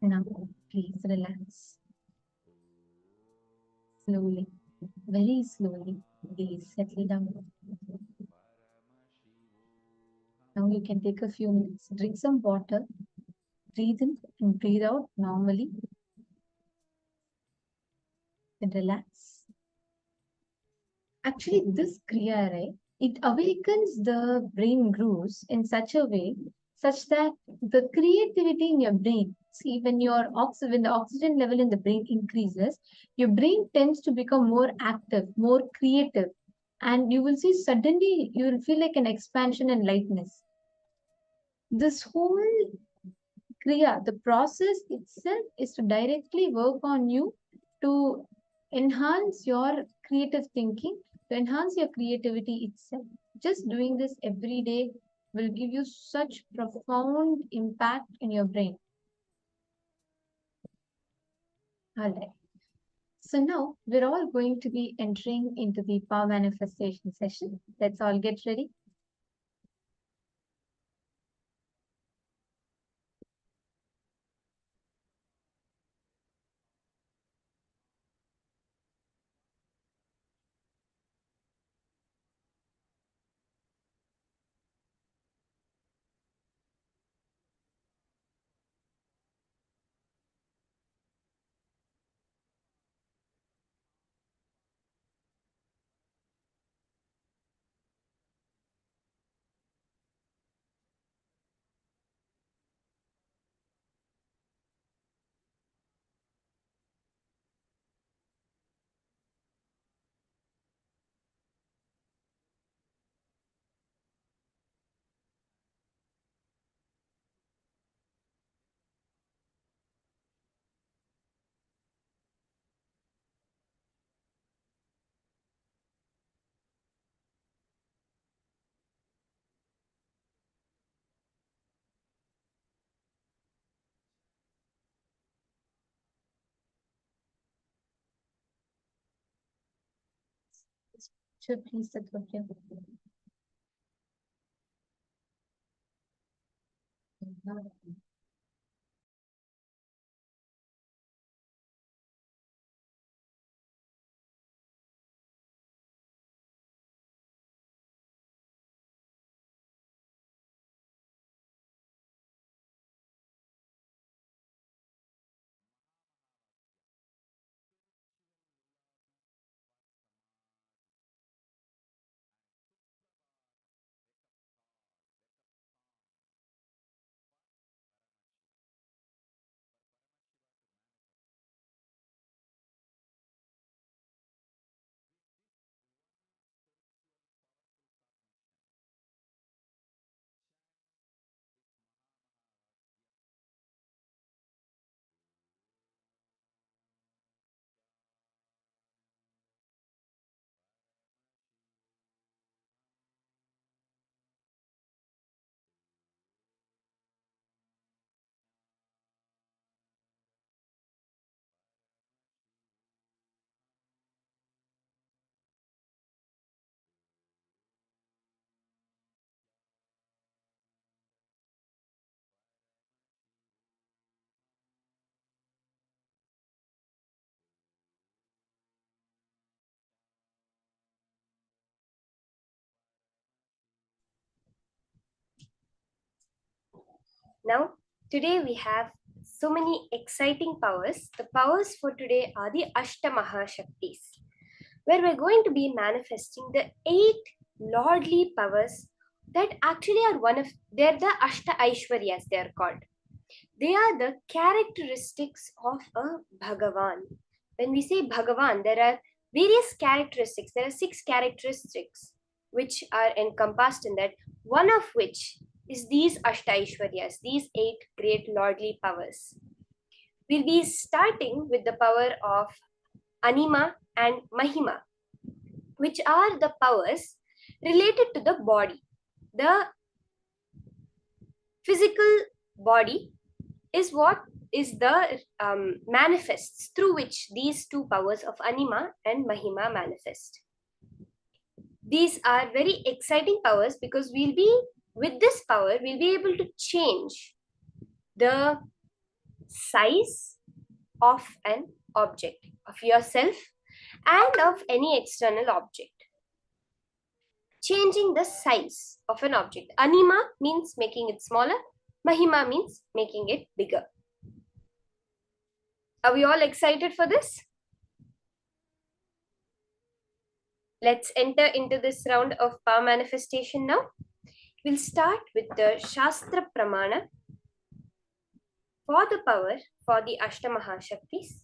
Now, please relax. Slowly, very slowly, please settle down. Now you can take a few minutes, drink some water, breathe in and breathe out normally, and relax. Actually, this Kriya, right, it awakens the brain grooves in such a way such that the creativity in your brain, see, when when the oxygen level in the brain increases, your brain tends to become more active, more creative, and you will see suddenly you will feel like an expansion and lightness. This whole Kriya, the process itself is to directly work on you to enhance your creative thinking, to enhance your creativity itself. Just doing this every day will give you such profound impact in your brain. All right. So now we're all going to be entering into the power manifestation session. Let's all get ready. Sure, please, Satyavya.
Now, today we have so many exciting powers. The powers for today are the Ashtamaha Shaktis, where we're going to be manifesting the 8 lordly powers that actually are they're the Ashta Aishwaryas, they're called. They are the characteristics of a Bhagavan. When we say Bhagavan, there are various characteristics. There are 6 characteristics which are encompassed in that, one of which is these Ashtaishwaryas, these 8 great lordly powers. We'll be starting with the power of Anima and Mahima, which are the powers related to the body. The physical body is what is the manifests through which these 2 powers of Anima and Mahima manifest. These are very exciting powers because with this power, we'll be able to change the size of an object, of yourself and of any external object. Changing the size of an object. Anima means making it smaller. Mahima means making it bigger. Are we all excited for this? Let's enter into this round of power manifestation now. We'll start with the Shastra Pramana for the power for the Ashtamahashaktis.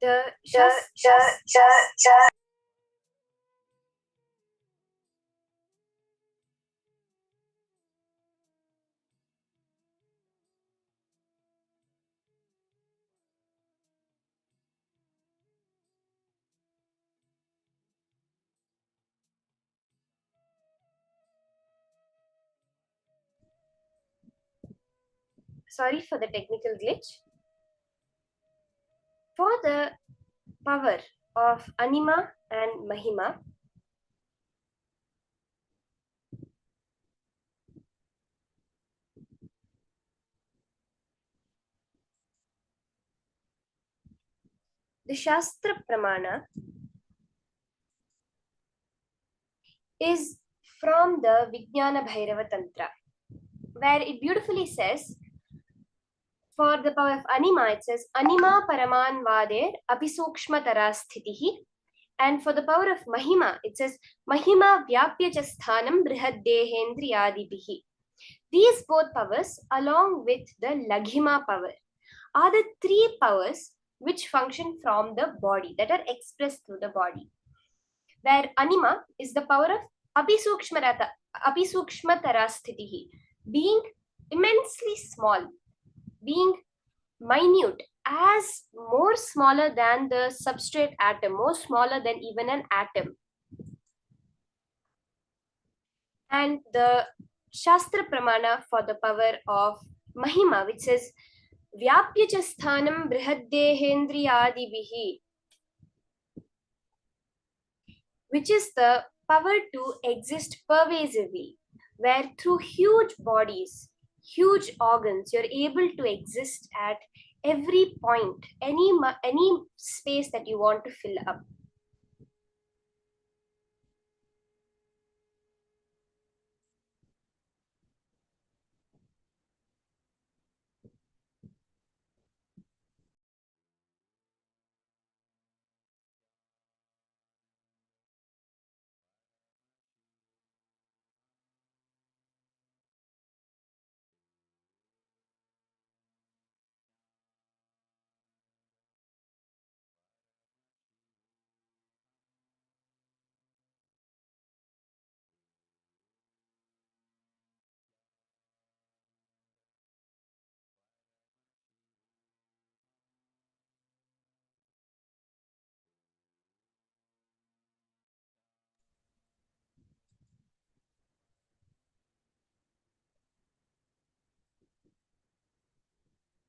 The Sorry for the technical glitch. For the power of Anima and Mahima, the Shastra Pramana is from the Vijnana Bhairava Tantra, where it beautifully says, for the power of Anima, it says, Anima Paraman Vader Apisukshma Tarasthitihi. And for the power of Mahima, it says, Mahima Vyapya Chasthanam Brihaddehendriyadibihi. These both powers, along with the Laghima power, are the three powers which function from the body, that are expressed through the body. Where Anima is the power of Apisukshma Tarasthitihi, being immensely small, being minute, as more smaller than the substrate atom, more smaller than even an atom. And the Shastra Pramana for the power of Mahima, which says, Vyapya Chasthanam Brihaddehendriyadibihi, which is the power to exist pervasively, where through huge bodies, huge organs, you're able to exist at every point, any space that you want to fill up.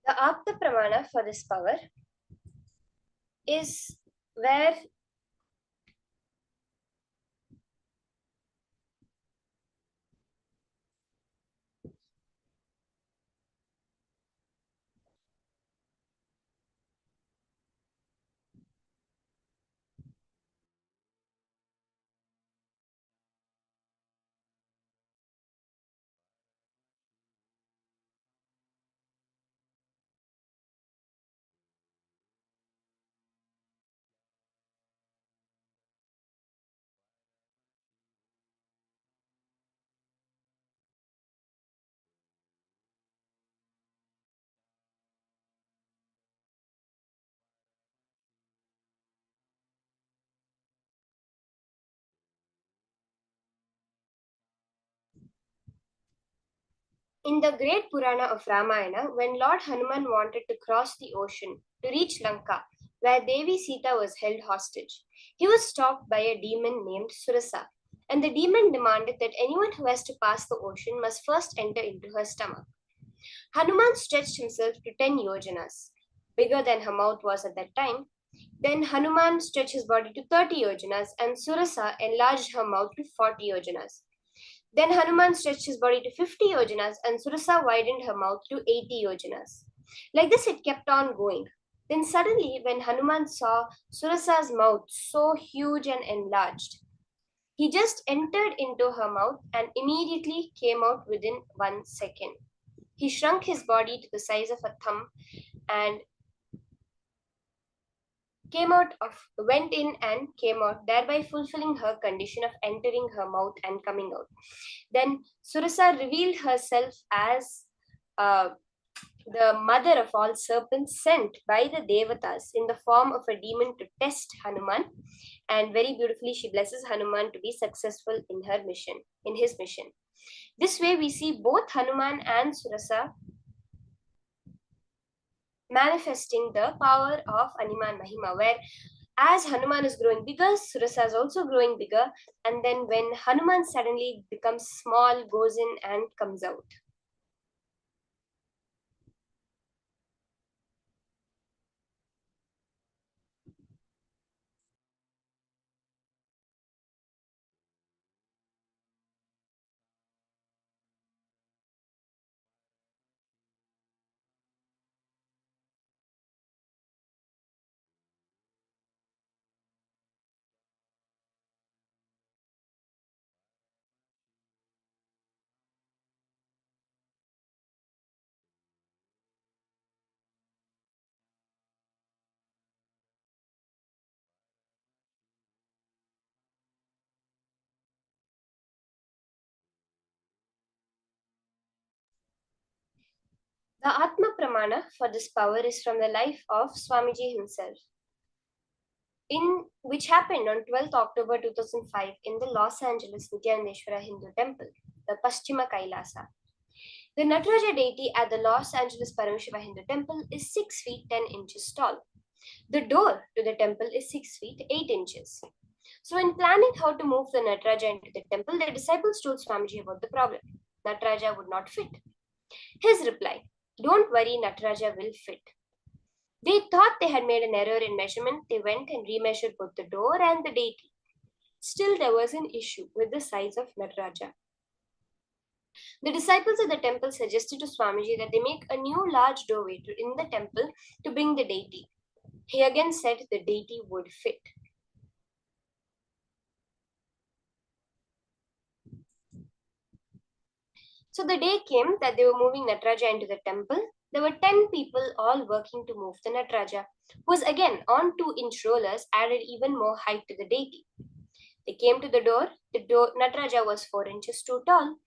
The Apta Pramana for this power is where In the great Purana of Ramayana, when Lord Hanuman wanted to cross the ocean to reach Lanka, where Devi Sita was held hostage, he was stopped by a demon named Surasa, and the demon demanded that anyone who has to pass the ocean must first enter into her stomach. Hanuman stretched himself to 10 yojanas, bigger than her mouth was at that time. Then Hanuman stretched his body to 30 yojanas, and Surasa enlarged her mouth to 40 yojanas. Then Hanuman stretched his body to 50 yojanas, and Surasa widened her mouth to 80 yojanas. Like this, it kept on going. Then suddenly, when Hanuman saw Surasa's mouth so huge and enlarged, he just entered into her mouth and immediately came out within 1 second. He shrunk his body to the size of a thumb and went in and came out, thereby fulfilling her condition of entering her mouth and coming out. Then Surasa revealed herself as the mother of all serpents, sent by the Devatas in the form of a demon to test Hanuman. And very beautifully, she blesses Hanuman to be successful in his mission. This way, we see both Hanuman and Surasa manifesting the power of Animan Mahima, where as Hanuman is growing bigger, Surasa is also growing bigger, and then when Hanuman suddenly becomes small, goes in and comes out. The Atma Pramana for this power is from the life of Swamiji himself, which happened on 12th October 2005 in the Los Angeles Nityaneshwara Hindu Temple, the Paschima Kailasa. The Nataraja deity at the Los Angeles Paramashiva Hindu Temple is 6 feet 10 inches tall. The door to the temple is 6 feet 8 inches. So, in planning how to move the Nataraja into the temple, the disciples told Swamiji about the problem. Nataraja would not fit. His reply, "Don't worry, Nataraja will fit." They thought they had made an error in measurement. They went and remeasured both the door and the deity. Still, there was an issue with the size of Nataraja. The disciples at the temple suggested to Swamiji that they make a new large doorway in the temple to bring the deity. He again said the deity would fit. So the day came that they were moving Nataraja into the temple. There were 10 people all working to move the Nataraja, who was again on 2-inch rollers, added even more height to the deity. They came to the door. Nataraja was 4 inches too tall.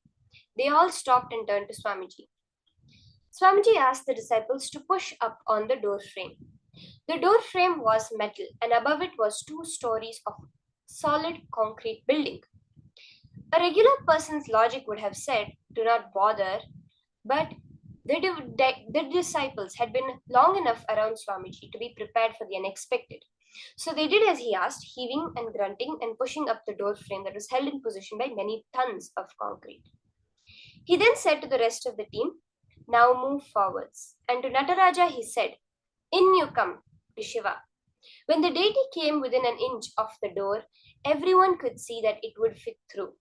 They all stopped and turned to Swamiji. Swamiji asked the disciples to push up on the door frame. The door frame was metal, and above it was 2 stories of solid concrete building. A regular person's logic would have said, "Do not bother," but the disciples had been long enough around Swamiji to be prepared for the unexpected. So they did as he asked, heaving and grunting and pushing up the door frame that was held in position by many tons of concrete. He then said to the rest of the team, "Now move forwards." And to Nataraja he said, "In you come," to Shiva. When the deity came within an inch of the door, everyone could see that it would fit through.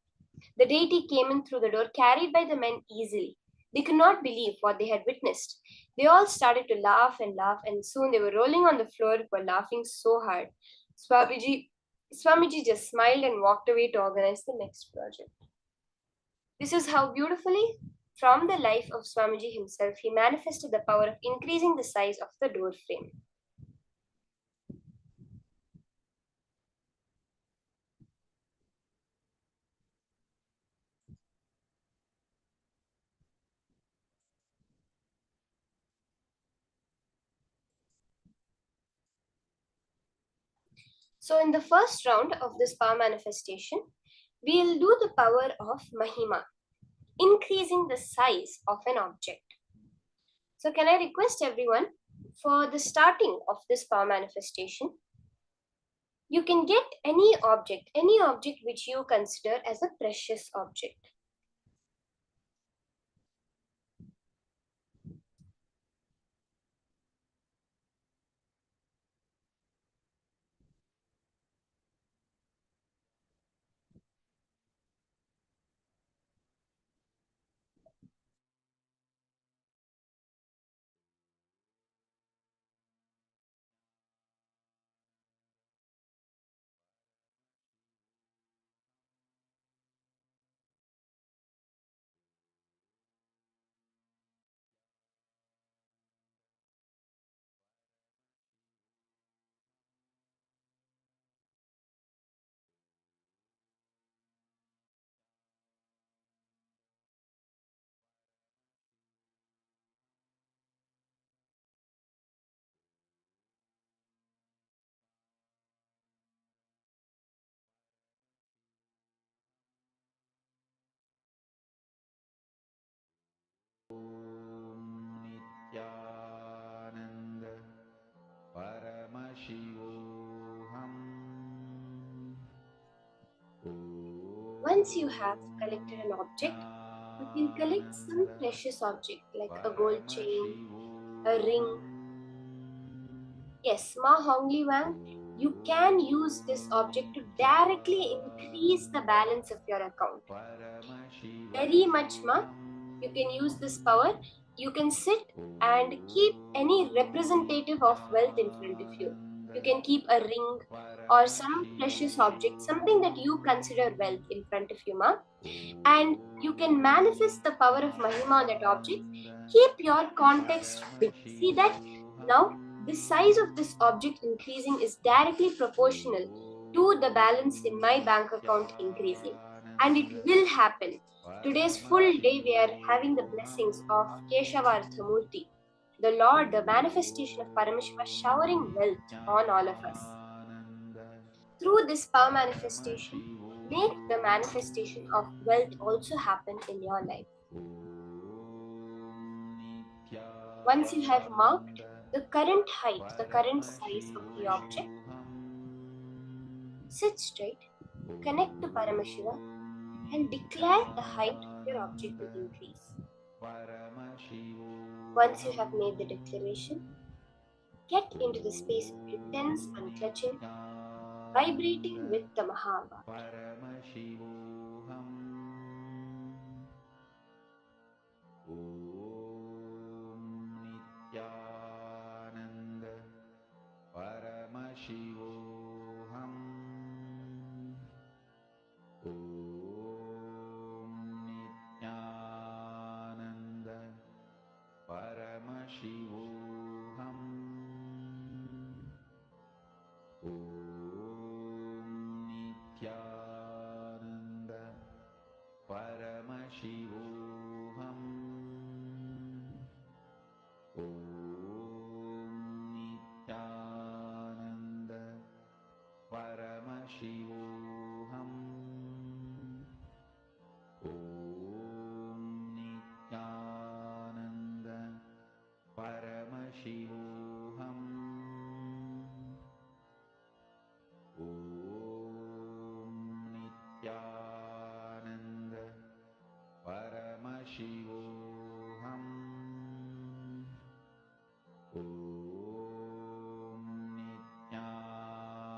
The deity came in through the door, carried by the men easily. They could not believe what they had witnessed. They all started to laugh, and soon they were rolling on the floor while laughing so hard. Swamiji just smiled and walked away to organize the next project. This is how beautifully, from the life of Swamiji himself, he manifested the power of increasing the size of the door frame. So in the first round of this power manifestation, we'll do the power of Mahima. increasing the size of an object. So can I request everyone, for the starting of this power manifestation, you can get any object which you consider as a precious object.
Nityananda Paramashivoham.
Once you have collected an object, you can collect some precious object like a gold chain, a ring. Yes, Ma Hongli Wang, you can use this object to directly increase the balance of your account. Very much, Ma. You can use this power. You can sit and keep any representative of wealth in front of you. You can keep a ring or some precious object, something that you consider wealth in front of you, Ma. And you can manifest the power of Mahima on that object. Keep your context big. See that now the size of this object increasing is directly proportional to the balance in my bank account increasing. And it will happen. Today's full day we are having the blessings of Keshavartha Murti, the Lord, the manifestation of Paramashiva showering wealth on all of us. Through this power manifestation, make the manifestation of wealth also happen in your life. Once you have marked the current height, the current size of the object, sit straight, connect to Paramashiva, and declare the height of your object to increase. Once you have made the declaration, get into the space of intense unclutching, vibrating with the Mahava.
Nityananda Paramashivoham. Nityananda Paramashivoham. Nityananda Paramashivoham. Nityananda Paramashivoham. Nityananda Paramashivoham. Nityananda Paramashivoham.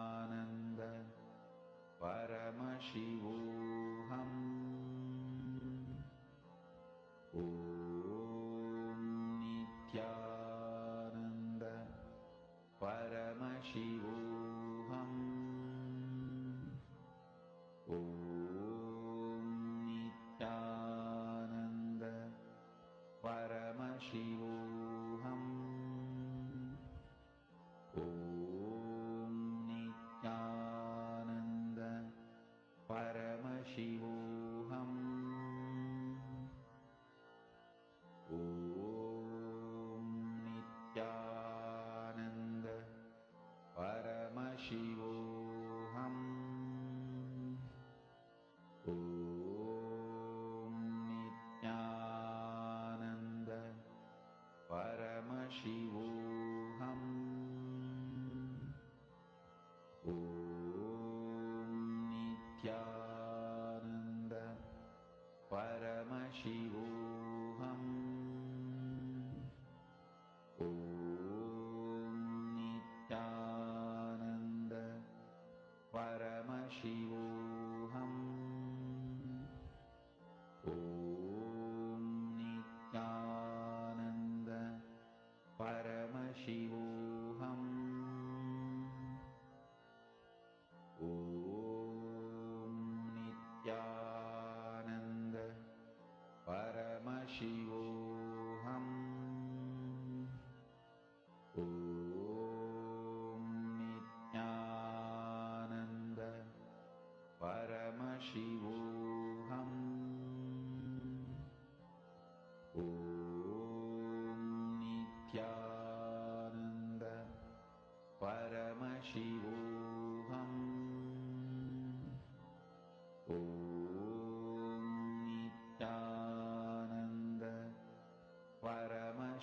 Nityananda Paramashivoham. Nityananda Paramashivoham. Nityananda Paramashivoham. Nityananda Paramashivoham. Nityananda Paramashivoham.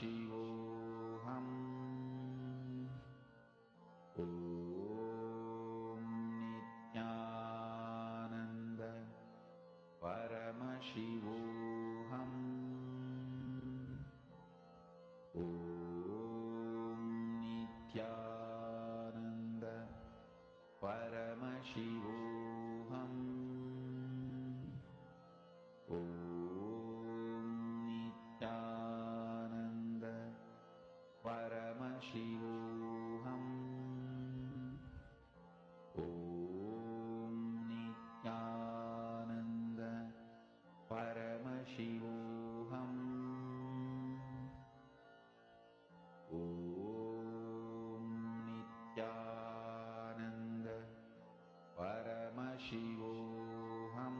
Paramashivoham. Om Nityananda Paramashivoham. Om Nityananda Paramashivoham. Om Nityananda Paramashivoham. Om Nityananda Paramashivoham. Om Nityananda Paramashivoham.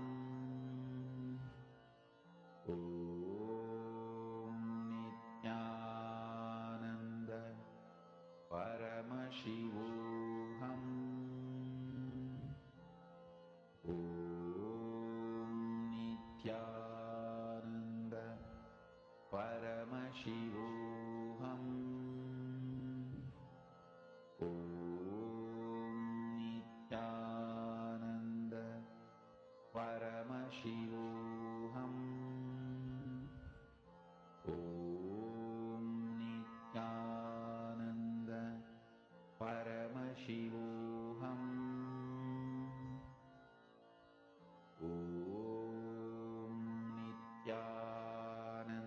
Om Nityananda Paramashivoham. Om Nityananda Paramashivoham. Om Nityananda Paramashivoham. Om Nityananda Paramashivoham. Om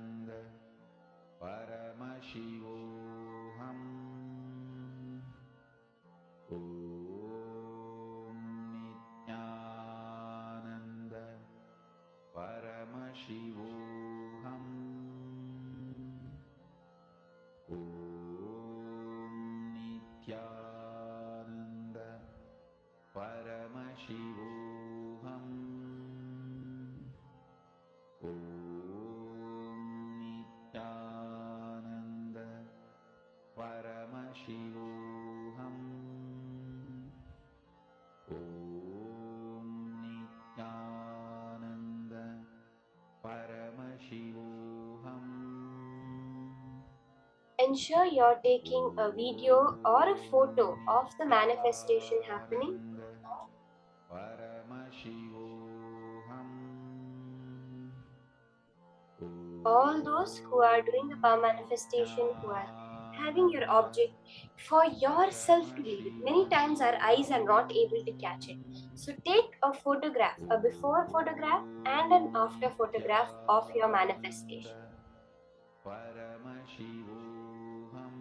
Nityananda Paramashivoham. Om Nityananda Paramashivoham. Om Nityananda Paramashivoham. Om Nityananda Paramashivoham. Om Nityananda Paramashivoham.
Ensure you're taking a video or a photo of the manifestation happening. All those who are doing the power manifestation, who are having your object for yourself to read it. Many times our eyes are not able to catch it. So take a photograph, a before photograph and an after photograph of your manifestation.
Paramashivoham.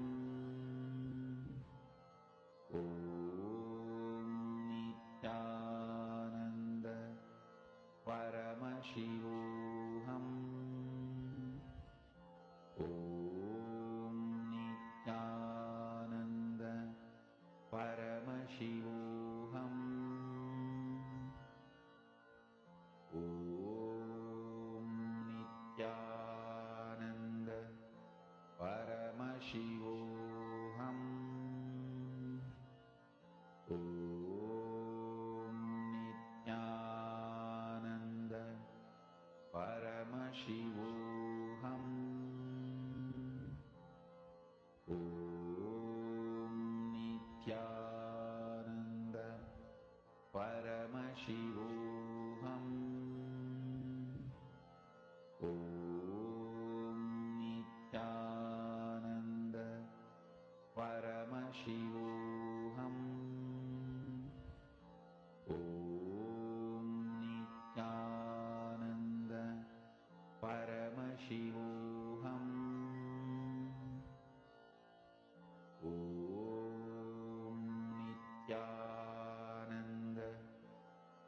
Om Nityananda Paramashivoham. Om Nityananda Paramashivoham. Om Nityananda Paramashivoham. Om Nityananda Paramashivoham. Om Nityananda Paramashivoham. Om Nityananda Paramashivoham. Om Nityananda Paramashivoham. Om Nityananda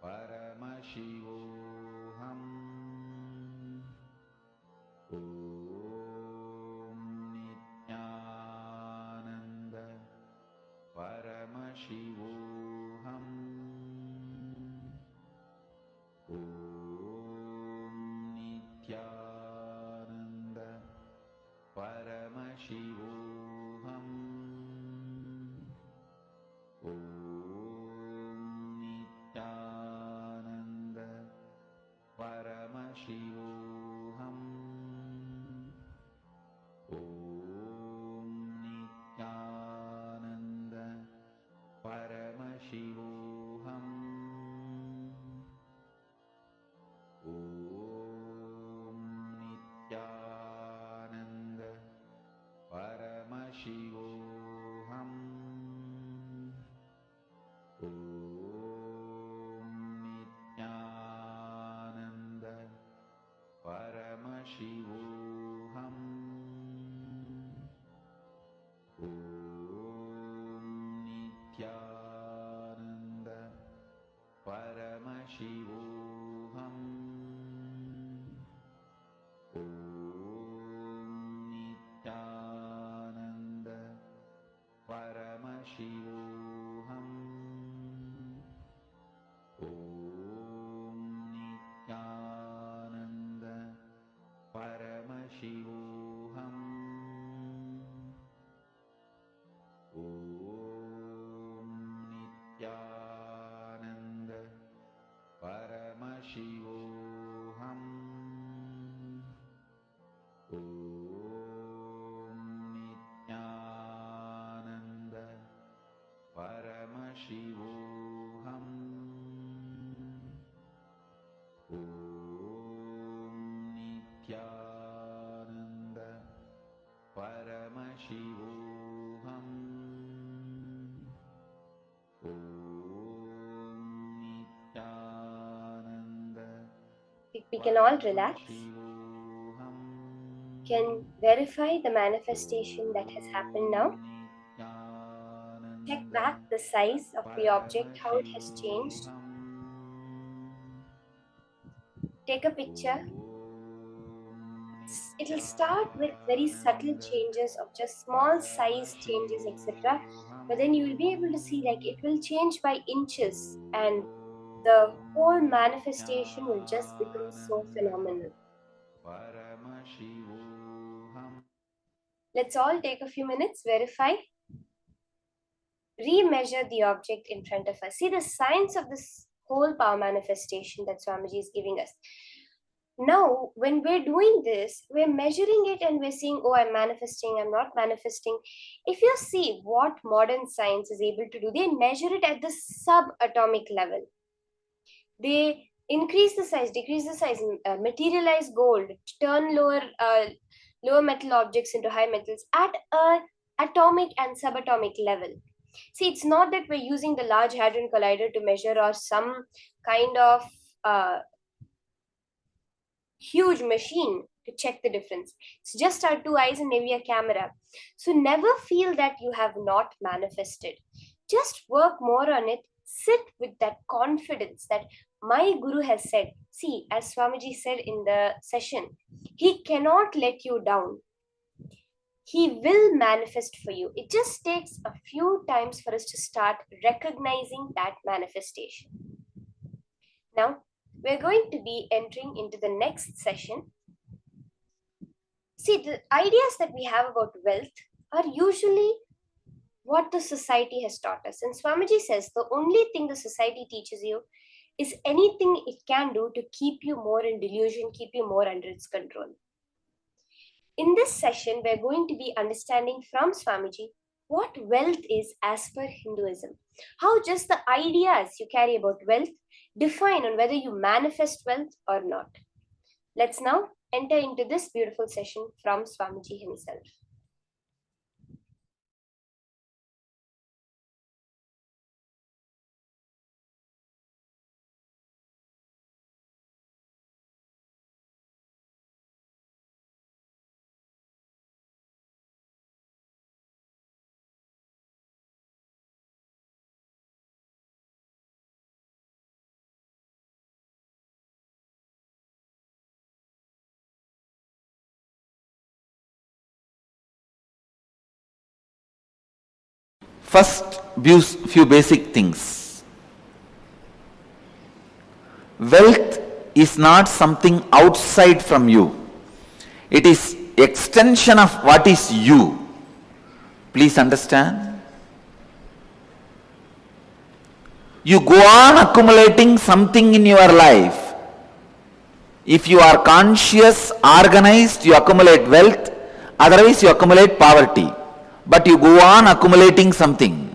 Paramashivoham. Om Nityananda Paramashivoham. Om Nityananda
we can all relax. Can verify the manifestation that has happened now. Check back the size of the object, how it has changed. Take a picture. It'll start with very subtle changes of just small size changes, etc. But then you will be able to see like it will change by inches and the whole manifestation will just become so phenomenal. Let's all take a few minutes, verify. Remeasure the object in front of us. See the science of this whole power manifestation that Swamiji is giving us. Now, when we're doing this, we're measuring it and we're seeing, oh, I'm manifesting, I'm not manifesting. If you see what modern science is able to do, they measure it at the subatomic level. They increase the size, decrease the size, materialize gold, turn lower metal objects into high metals at a atomic and subatomic level. See, it's not that we're using the Large Hadron Collider to measure or some kind of huge machine to check the difference. It's just our two eyes and maybe a camera. So never feel that you have not manifested. Just work more on it. Sit with that confidence that my Guru has said. See, as Swamiji said in the session, he cannot let you down. He will manifest for you. It just takes a few times for us to start recognizing that manifestation. Now, we're going to be entering into the next session. See, the ideas that we have about wealth are usually what the society has taught us. And Swamiji says the only thing the society teaches you is anything it can do to keep you more in delusion, keep you more under its control. In this session, we're going to be understanding from Swamiji what wealth is as per Hinduism. How just the ideas you carry about wealth define on whether you manifest wealth or not. Let's now enter into this beautiful session from Swamiji himself.
First, few basic things. Wealth is not something outside from you. It is extension of what is you. Please understand. You go on accumulating something in your life. If you are conscious, organized, you accumulate wealth. Otherwise, you accumulate poverty. But you go on accumulating something.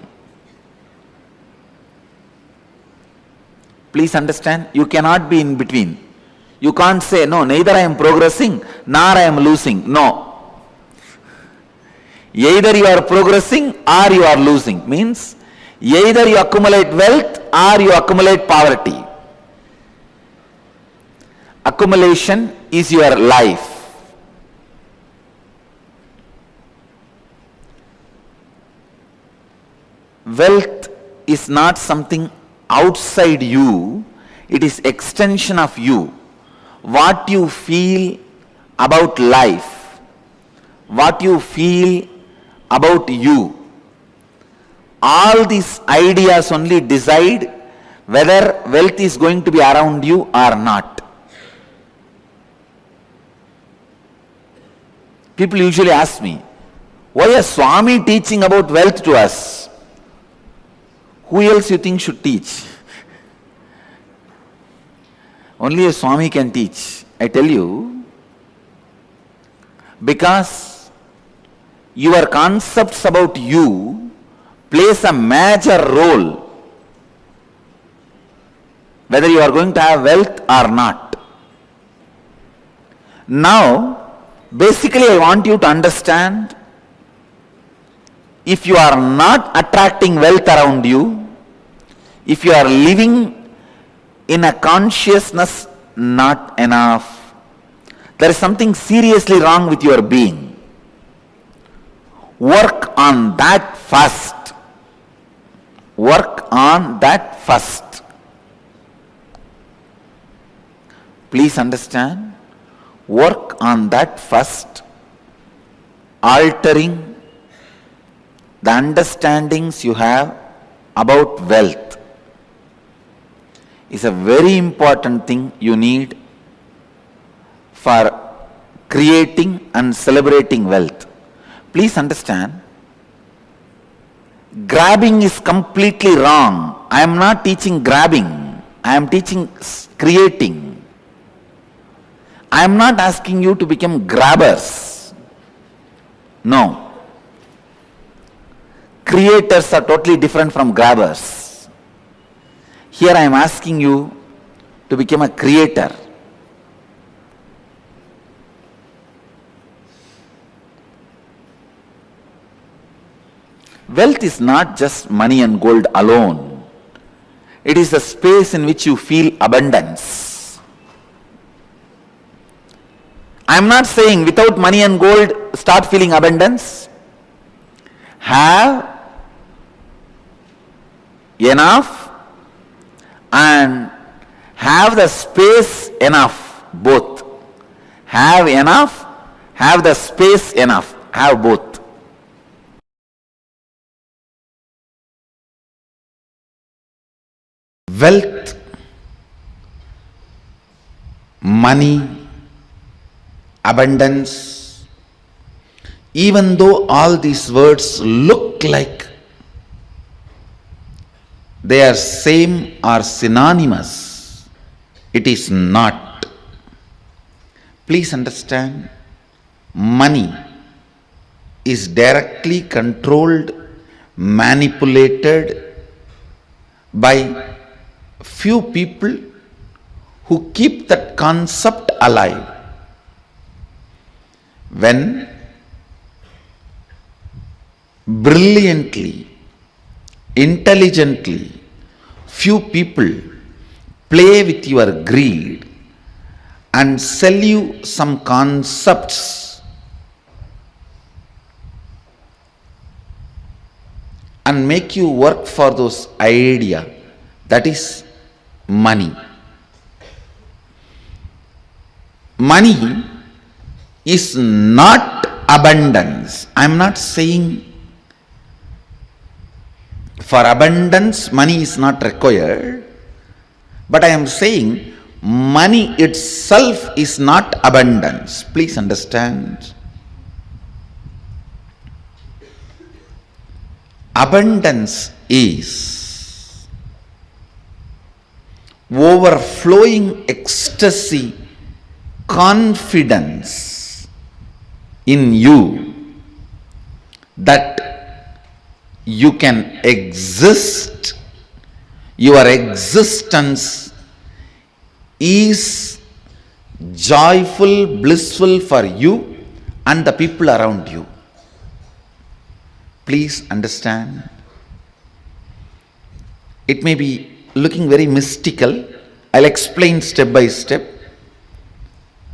Please understand, you cannot be in between. You can't say, no, neither I am progressing, nor I am losing. No. Either you are progressing or you are losing. Means, either you accumulate wealth or you accumulate poverty. Accumulation is your life. Wealth is not something outside you, it is extension of you. What you feel about life, what you feel about you, all these ideas only decide whether wealth is going to be around you or not. People usually ask me, why is Swami teaching about wealth to us? Who else you think should teach? Only a Swami can teach. I tell you, because your concepts about you plays a major role whether you are going to have wealth or not. Now, basically I want you to understand, if you are not attracting wealth around you, if you are living in a consciousness not enough. There is something seriously wrong with your being. Work on that first. Work on that first. Please understand. Work on that first. Altering the understandings you have about wealth is a very important thing you need for creating and celebrating wealth. Please understand, grabbing is completely wrong. I am not teaching grabbing. I am teaching creating. I am not asking you to become grabbers. No. Creators are totally different from grabbers. Here I am asking you to become a creator. Wealth is not just money and gold alone. It is a space in which you feel abundance. I am not saying without money and gold start feeling abundance. Have enough and have the space enough, both. Have enough, have the space enough, have both. Wealth, money, abundance, even though all these words look like they are same or synonymous, it is not. Please understand, money is directly controlled, manipulated by few people who keep that concept alive. When brilliantly, intelligently, few people play with your greed and sell you some concepts and make you work for those ideas, that is money. Money is not abundance. I am not saying for abundance money is not required, but I am saying money itself is not abundance. Please understand. Abundance is overflowing ecstasy, confidence in you that you can exist. Your existence is joyful, blissful for you and the people around you. Please understand. It may be looking very mystical. I'll explain step by step.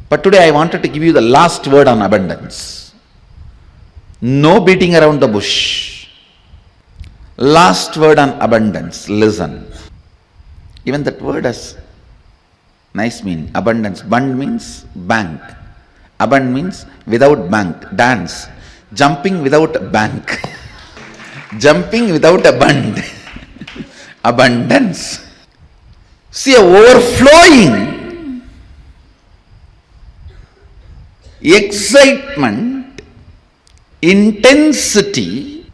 But today I wanted to give you the last word on abundance. No beating around the bush. Last word on abundance. Listen. Even that word has nice meaning. Abundance. Bund means bank. Abund means without bank. Dance. Jumping without a bank. Jumping without a bund. Abundance. See, a overflowing excitement, intensity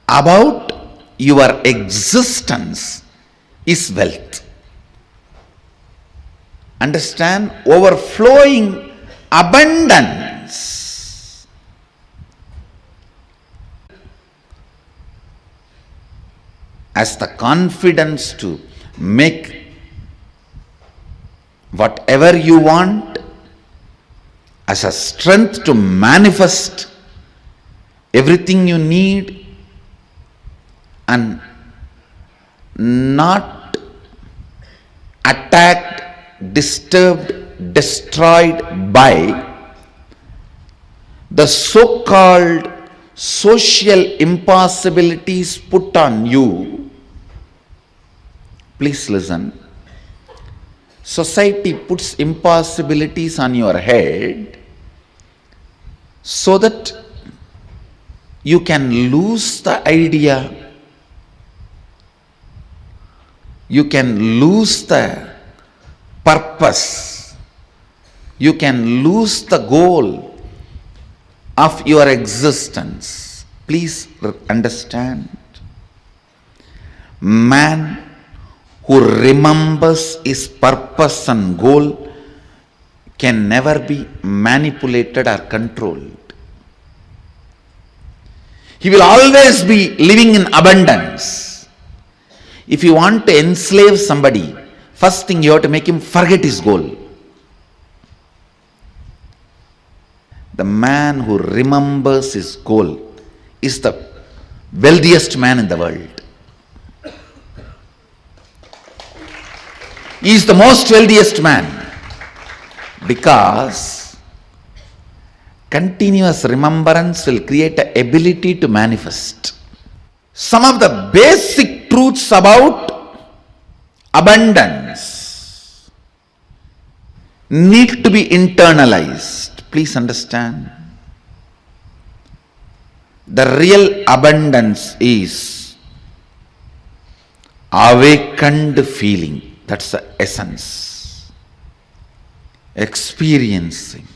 about your existence is wealth. Understand? Overflowing abundance. As the confidence to make whatever you want, as a strength to manifest everything you need, and not attacked
disturbed, destroyed by the so-called social impossibilities put on you. Please listen. Society puts impossibilities on your head so that you can lose the idea, you can lose the purpose, you can lose the goal of your existence. Please understand. Man who remembers his purpose and goal can never be manipulated or controlled. He will always be living in abundance. If you want to enslave somebody, first thing you have to make him forget his goal. The man who remembers his goal is the wealthiest man in the world. He is the most wealthiest man because continuous remembrance will create an ability to manifest. Some of the basic truths about abundance need to be internalized. Please understand. The real abundance is awakened feeling. That's the essence. Experiencing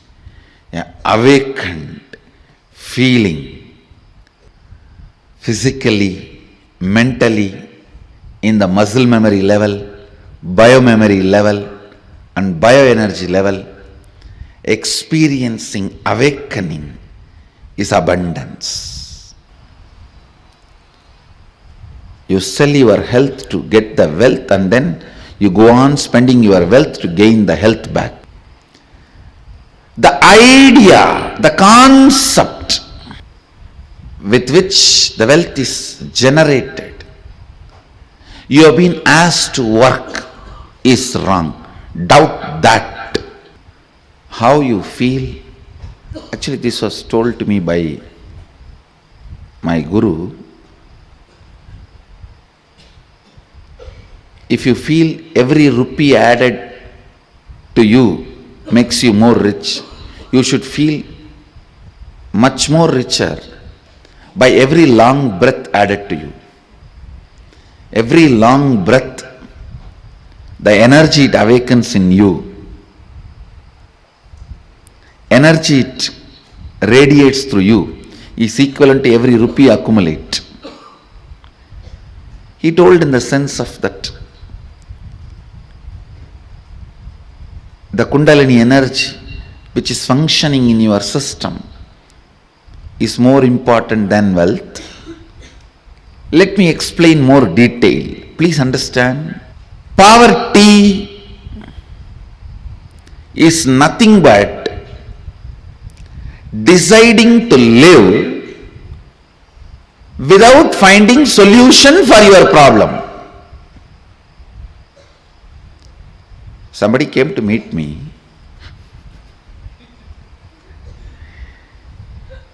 awakened feeling physically, mentally, in the muscle memory level, biomemory level, and bioenergy level. Experiencing awakening is abundance. You sell your health to get the wealth, and then you go on spending your wealth to gain the health back. The idea, the concept with which the wealth is generated, you have been asked to work, is wrong. Doubt that. How you feel? Actually, this was told to me by my guru. If you feel every rupee added to you makes you more rich, you should feel much more richer by every long breath added to you. Every long breath, the energy it awakens in you, energy it radiates through you, is equivalent to every rupee accumulate. He told in the sense of that the Kundalini energy which is functioning in your system is more important than wealth. Let me explain more detail. Please understand. Poverty is nothing but deciding to live without finding solution for your problem. Somebody came to meet me.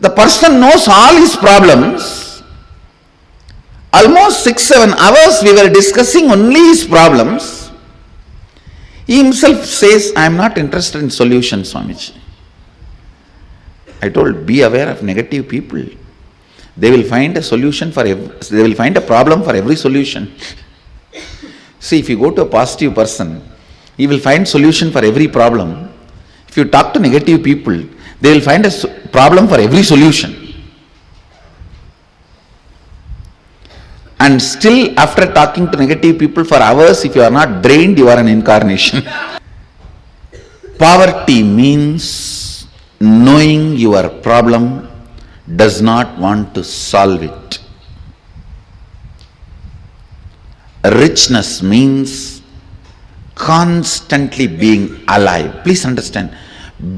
The person knows all his problems. Almost 6-7 hours we were discussing only his problems. He himself says, I am not interested in solutions, Swamiji. I told, be aware of negative people. They will find a solution for they will find a problem for every solution. See, if you go to a positive person, he will find solution for every problem. If you talk to negative people, they will find a problem for every solution. And still, after talking to negative people for hours, if you are not drained, you are an incarnation. Poverty means knowing your problem, does not want to solve it. Richness means constantly being alive. Please understand,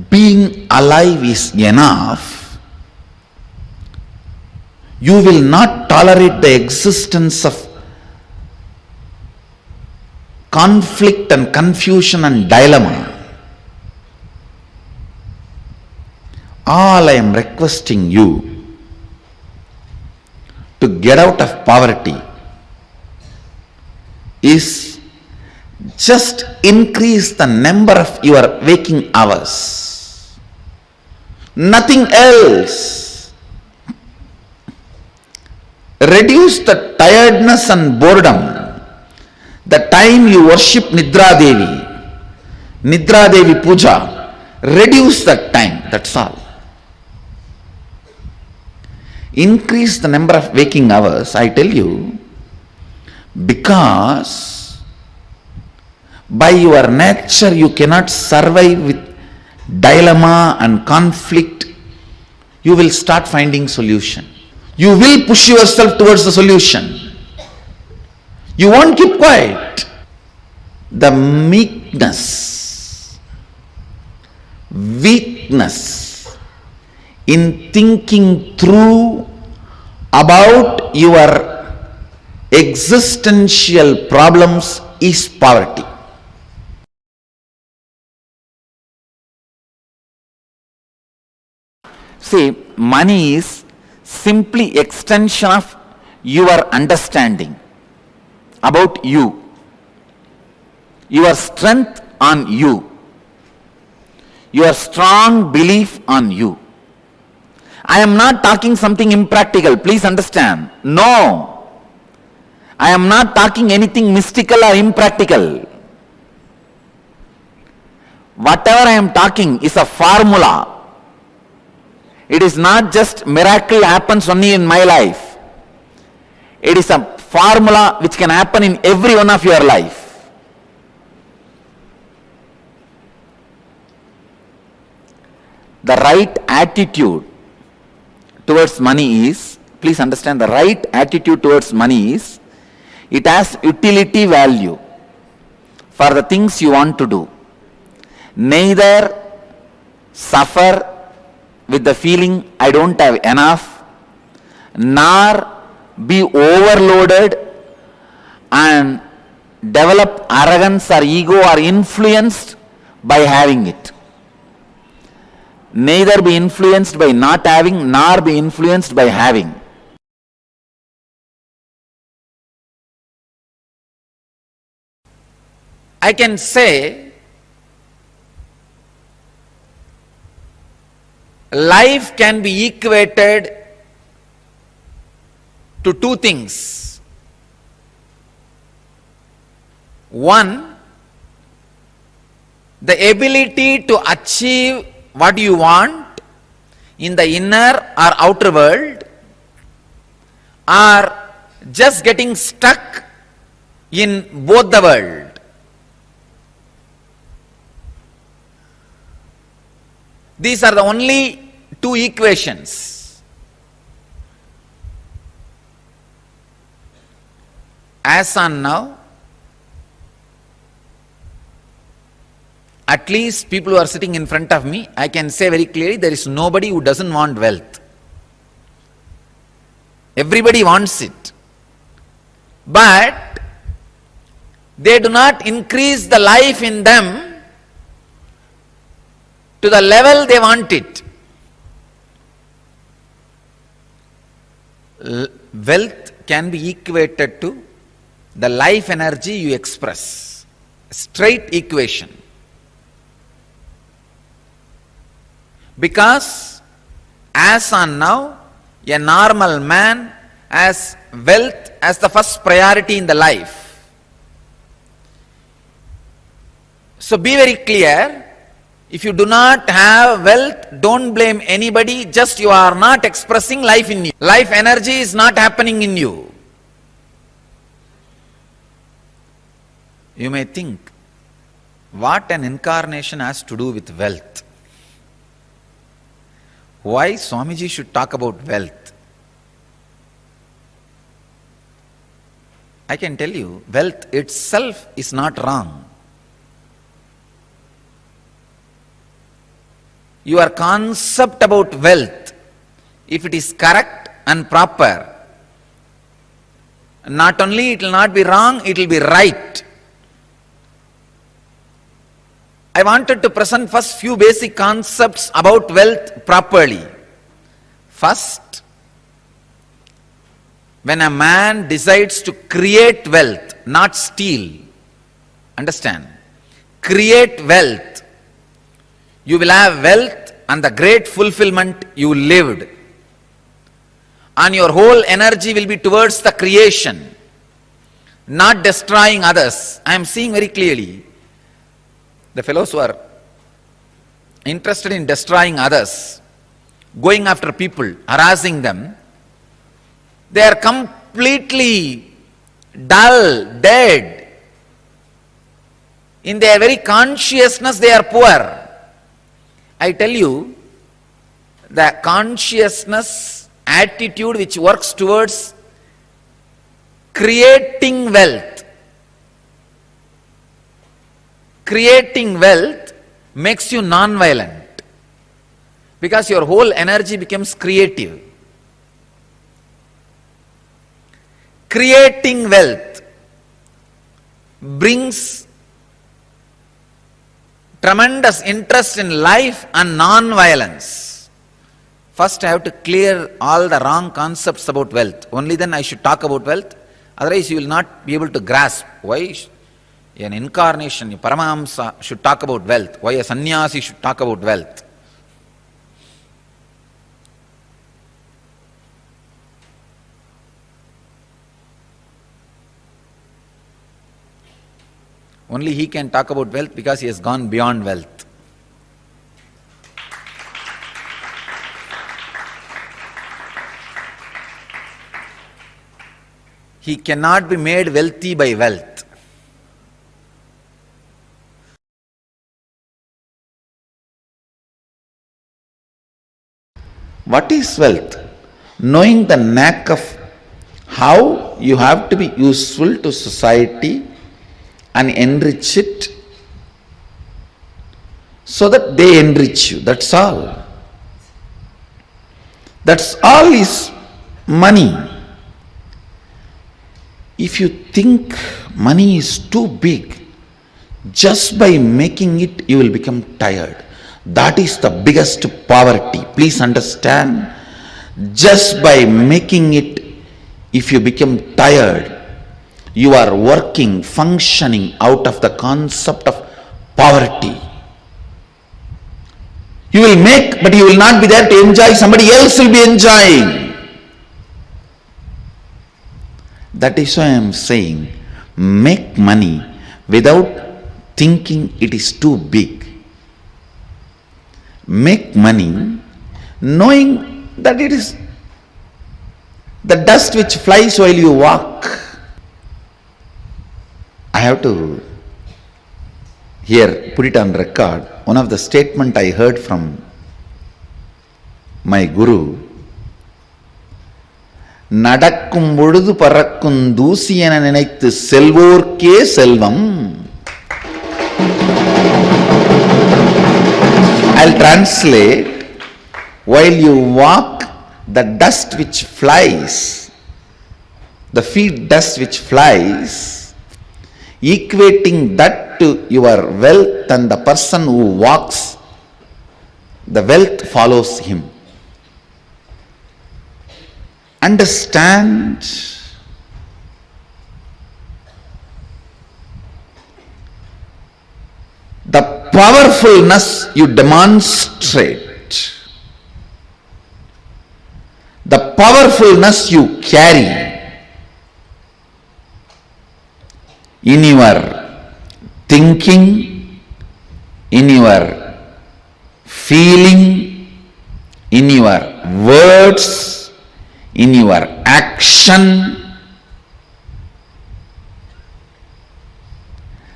being alive is enough. You will not tolerate the existence of
conflict and confusion and dilemma. All I am requesting you to get out of poverty is just increase the number of your waking hours. Nothing else. Reduce the tiredness and boredom. The time you worship Nidra Devi Puja, reduce that time, that's all. Increase the number of waking hours, I tell you, because by your nature you cannot survive with dilemma and conflict. You will start finding solution. You will push yourself towards the solution. You won't keep quiet. The meekness, weakness in thinking through about your existential problems is poverty. See, money is simply extension of your understanding about you, your strength on you, your strong belief on you. I am not talking something impractical, please understand. No, I am not talking anything mystical or impractical. Whatever I am talking is a formula. It is not just miracle happens only in my life. It is a formula which can happen in every one of your life. The right attitude towards money is, please understand, the right attitude towards money is, it has utility value for the things you want to do. Neither suffer with the feeling I don't have enough, nor be overloaded and develop arrogance or ego or influenced by having it. Neither be influenced by not having, nor be influenced by having. I can say life can be equated to two things. One, the ability to achieve what you want in the inner or outer world, or just getting stuck in both the world. These are the only two equations. As on now, at least people who are sitting in front of me, I can say very clearly, there is nobody who doesn't want wealth. Everybody wants it. But they do not increase the life in them to the level they want it. Wealth can be equated to the life energy you express. Straight equation. Because as on now, a normal man has wealth as the first priority in the life. So be very clear. If you do not have wealth, don't blame anybody, just you are not expressing life in you. Life energy is not happening in you. You may think, what an incarnation has to do with wealth? Why Swamiji should talk about wealth? I can tell you, wealth itself is not wrong. Your concept about wealth, if it is correct and proper, not only it will not be wrong, it will be right.
I wanted to present first few basic concepts about wealth properly. First, when a man decides to create wealth, not steal, understand, create wealth, you will have wealth and the great fulfillment you lived. And your whole energy will be towards the creation, not destroying others. I am seeing very clearly the fellows who are interested in destroying others, going after people, harassing them, they are completely dull, dead. In their very consciousness they are poor. I tell you, the consciousness attitude which works towards creating wealth makes you non-violent, because your whole energy becomes creative. Creating wealth brings tremendous interest in life and non-violence. First I have to clear all the wrong concepts about wealth. Only then I should talk about wealth. Otherwise you will not be able to grasp why an incarnation, a Paramahamsa should talk about wealth, why a sannyasi should talk about wealth. Only he can talk about wealth because he has gone beyond wealth. He cannot be made wealthy by wealth. What is wealth? Knowing the knack of how you have to be useful to society and enrich it so that they enrich you. That's all. That's all is money. If you think money is too big, just by making it you will become tired. That is the biggest poverty. Please understand, just by making it, if you become tired, you are working, functioning out of the concept of poverty. You will make, but you will not be there to enjoy, somebody else will be enjoying. That is why I am saying, make money without thinking it is too big. Make money knowing that it is the dust which flies while you walk. I have to here put it on record. One of the statement I heard from my guru, நடக்கும் பொழுது பறக்கும் தூசி என நினைத்து செல்வோர்க்கே செல்வம். I'll translate. While you walk, the dust which flies, the feet dust which flies, equating that to your wealth, and the person who walks, the wealth follows him. Understand? The powerfulness you demonstrate, the powerfulness you carry in your thinking, in your feeling, in your words, in your action,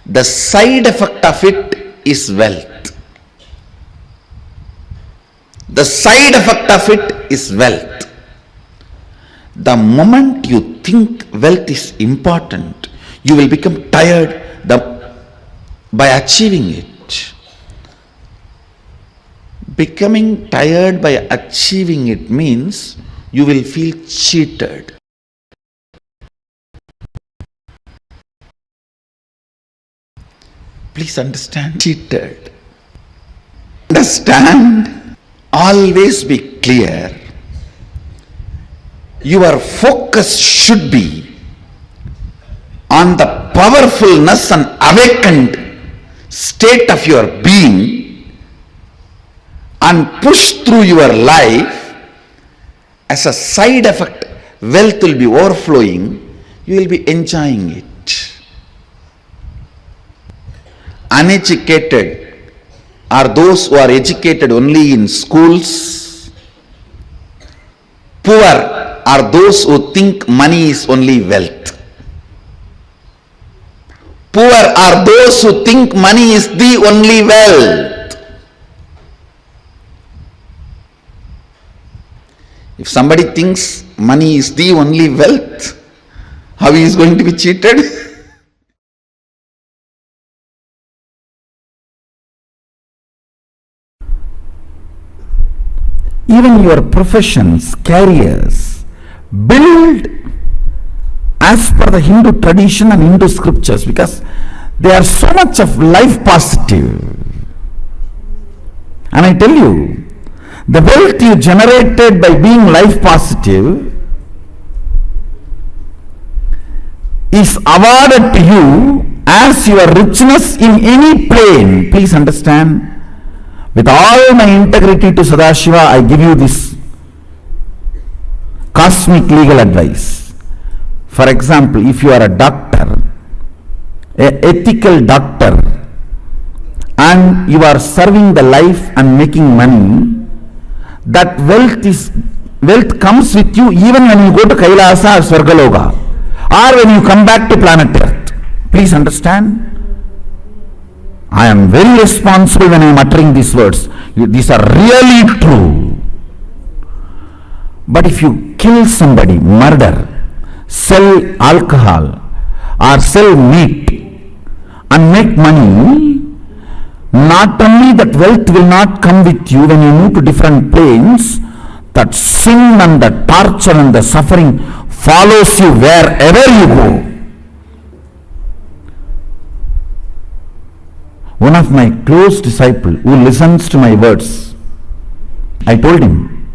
the side effect of it is wealth. The side effect of it is wealth. The moment you think wealth is important, you will become tired by achieving it. Becoming tired by achieving it means you will feel cheated. Please understand, cheated. understand? Always be clear. Your focus should be on the powerfulness and awakened state of your being, and push through your life. As a side effect, wealth will be overflowing, you will be enjoying it. Uneducated are those who are educated only in schools. Poor are those who think money is only wealth. Poor are those who think money is the only wealth. If somebody thinks money is the only wealth, how he is going to be cheated?
Even your professions, careers, build as per the Hindu tradition and Hindu scriptures, because they are so much of life positive. And I tell you, the wealth you generated by being life positive is awarded to you as your richness in any plane. Please understand. With all my integrity to Sadashiva, I give you this cosmic legal advice. For example, if you are a doctor, an ethical doctor, and you are serving the life and making money, that wealth comes with you even when you go to Kailasa or Swargaloka, or when you come back to planet Earth. Please understand. I am very responsible when I am uttering these words. These are really true. But if you kill somebody, murder, sell alcohol, or sell meat and make money, not only that wealth will not come with you when you move to different planes, that sin and the torture and the suffering follows you wherever you go. One of my close disciples who listens to my words, I told him,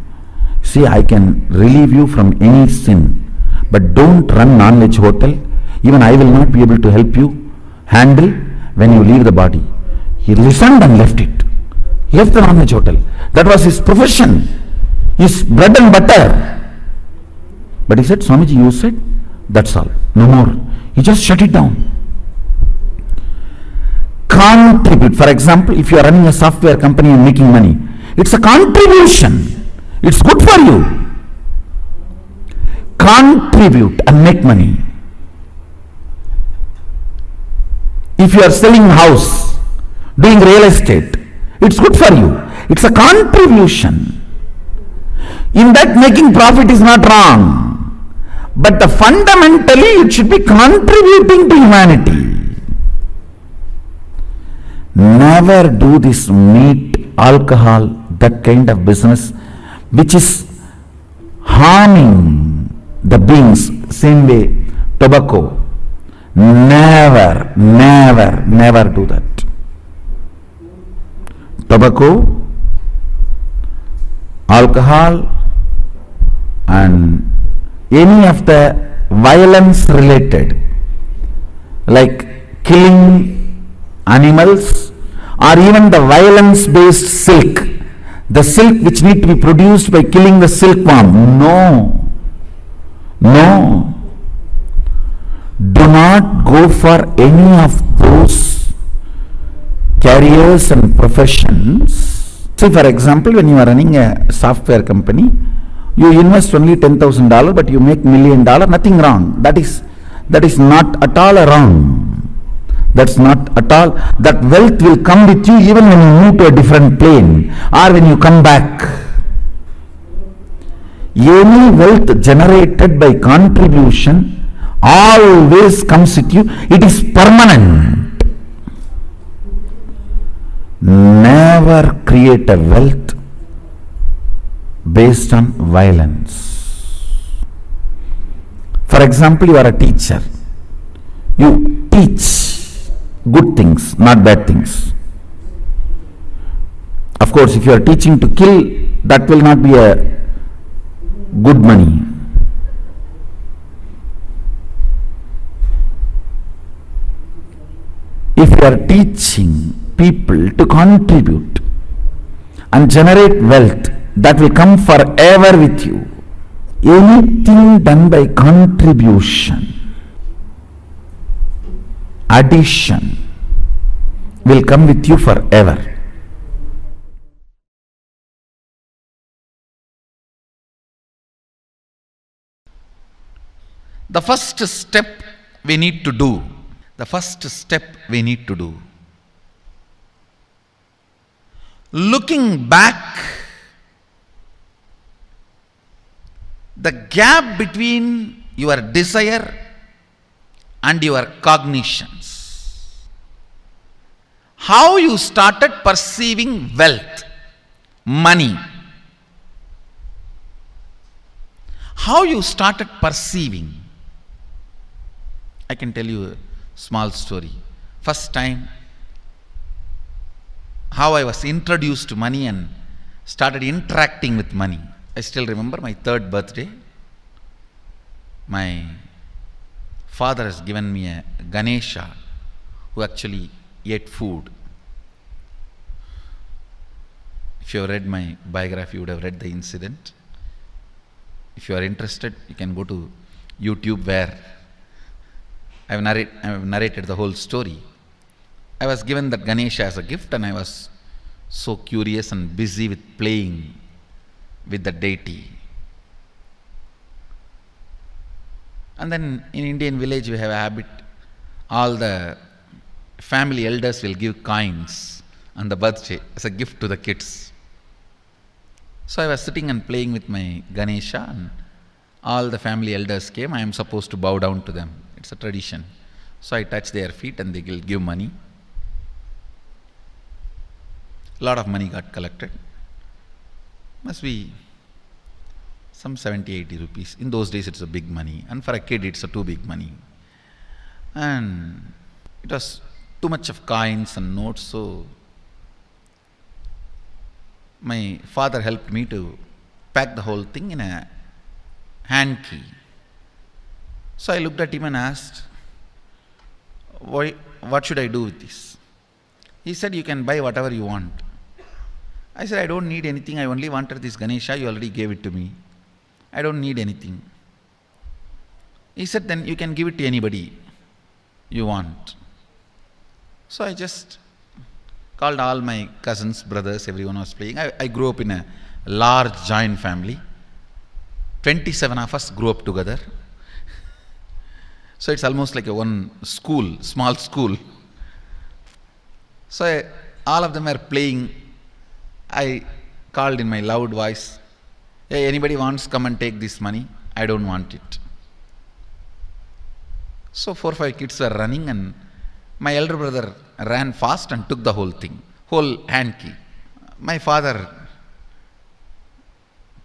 see, I can relieve you from any sin, but don't run non-veg hotel. Even I will not be able to help you handle when you leave the body. He listened and left it. Left the non-veg hotel. That was his profession, his bread and butter. But he said, Swamiji, you said, that's all, no more. He just shut it down. Contribute. For example, if you are running a software company and making money, it's a contribution. It's good for you. Contribute and make money. If you are selling house, doing real estate, it's good for you. It's a contribution. In that, making profit is not wrong. But fundamentally, it should be contributing to humanity. Never do this meat, alcohol, that kind of business which is harming the beings. Same way, tobacco. Never, never, never do that. Tobacco, alcohol, and any of the violence related, like killing animals, or even the violence based silk, the silk which need to be produced by killing the silkworm. No, no, do not go for any of those careers and professions. Say, for example, when you are running a software company, you invest only $10,000, but you make $1 million, nothing wrong. That is not at all wrong. That's not at all. That wealth will come with you even when you move to a different plane or when you come back. Any wealth generated by contribution always comes with you. It is permanent. Never create a wealth based on violence. For example, you are a teacher. You teach good things, not bad things. Of course, if you are teaching to kill, that will not be a good money. If you are teaching people to contribute and generate wealth, that will come forever with you. Anything done by contribution, addition, will come with you forever.
The first step we need to do, looking back, the gap between your desire and your cognitions, how you started perceiving wealth, money, how you started perceiving. I can tell you a small story. First time, how I was introduced to money and started interacting with money. I still remember my 3rd birthday. My father has given me a Ganesha who actually ate food. If you have read my biography, you would have read the incident. If you are interested, you can go to YouTube where I have narrated the whole story. I was given that Ganesha as a gift and I was so curious and busy with playing with the deity. And then in Indian village we have a habit, all the family elders will give coins on the birthday as a gift to the kids. So I was sitting and playing with my Ganesha and all the family elders came. I am supposed to bow down to them. It's a tradition. So I touch their feet and they will give money. A lot of money got collected. Must be some 70-80 rupees. In those days it's a big money, and for a kid it's a too big money. And it was too much of coins and notes, so my father helped me to pack the whole thing in a hand key. So I looked at him and asked, what should I do with this? He said, you can buy whatever you want. I said, I don't need anything. I only wanted this Ganesha. You already gave it to me. I don't need anything. He said, then you can give it to anybody you want. So I just called all my cousins, brothers, everyone was playing. I grew up in a large joint family. 27 of us grew up together. So it's almost like a one school, small school. So all of them were playing. I called in my loud voice, hey, anybody wants, come and take this money. I don't want it. So 4 or 5 kids were running and my elder brother ran fast and took the whole thing, whole hand key. My father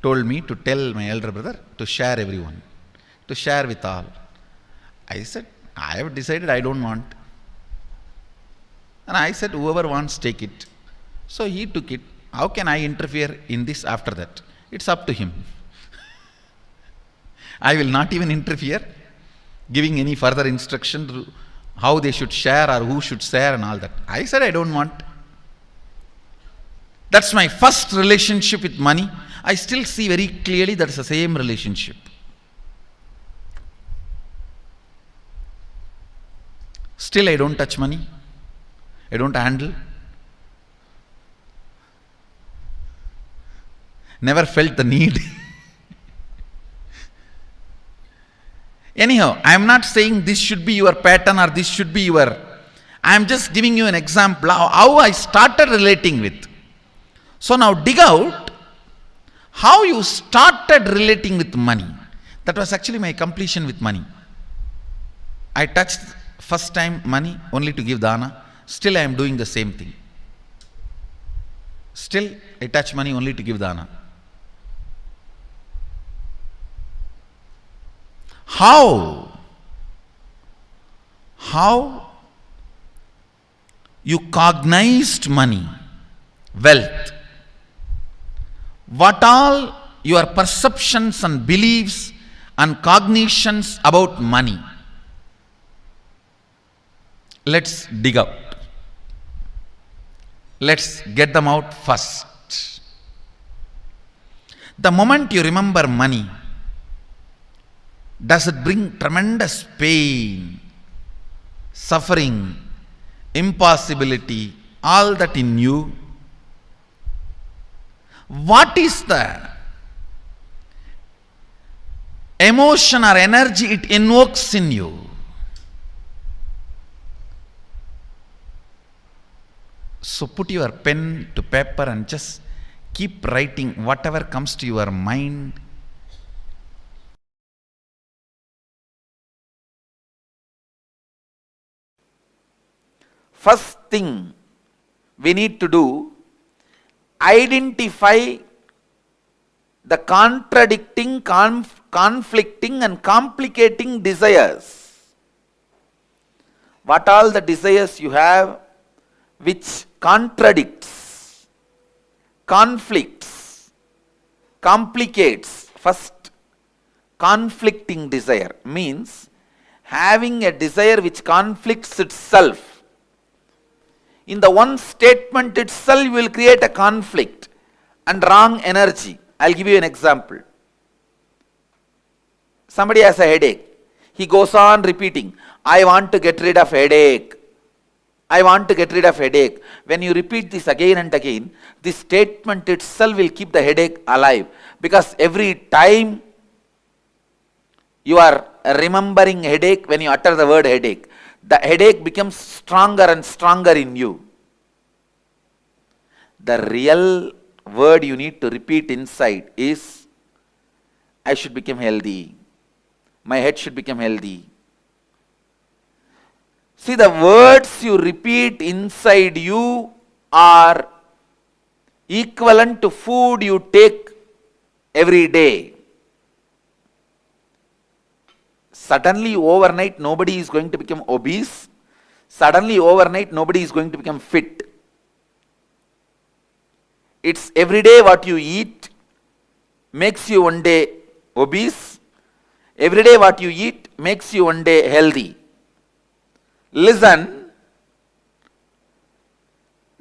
told me to tell my elder brother to share everyone, to share with all. I said, I have decided I don't want. And I said, whoever wants, take it. So he took it. How can I interfere in this after that? It's up to him. I will not even interfere, giving any further instruction to how they should share or who should share and all that. I said, I don't want. That's my first relationship with money. I still see very clearly that's the same relationship. Still I don't touch money. I don't handle. Never felt the need. Anyhow, I am not saying this should be your pattern or this should be your... I am just giving you an example of how I started relating with. So now dig out how you started relating with money. That was actually my completion with money. I touched first time money only to give dana. Still I am doing the same thing. Still I touch money only to give dana. How you cognized money, wealth, what all your perceptions and beliefs and cognitions about money. Let's dig out. Let's get them out first. The moment you remember money, does it bring tremendous pain, suffering, impossibility, all that in you? What is the emotion or energy it invokes in you? So put your pen to paper and just keep writing whatever comes to your mind. First thing we need to do, identify the contradicting, conflicting and complicating desires. What all the desires you have which contradicts, conflicts, complicates. First, conflicting desire means having a desire which conflicts itself. In the one statement itself, you will create a conflict and wrong energy. I'll give you an example. Somebody has a headache. He goes on repeating, I want to get rid of headache. I want to get rid of headache. When you repeat this again and again, this statement itself will keep the headache alive. Because every time you are remembering headache, when you utter the word headache, the headache becomes stronger and stronger in you. The real word you need to repeat inside is, I should become healthy. My head should become healthy. See, the words you repeat inside you are equivalent to food you take every day. Suddenly overnight nobody is going to become obese. Suddenly overnight nobody is going to become fit. It's every day what you eat makes you one day obese. Every day what you eat makes you one day healthy. Listen,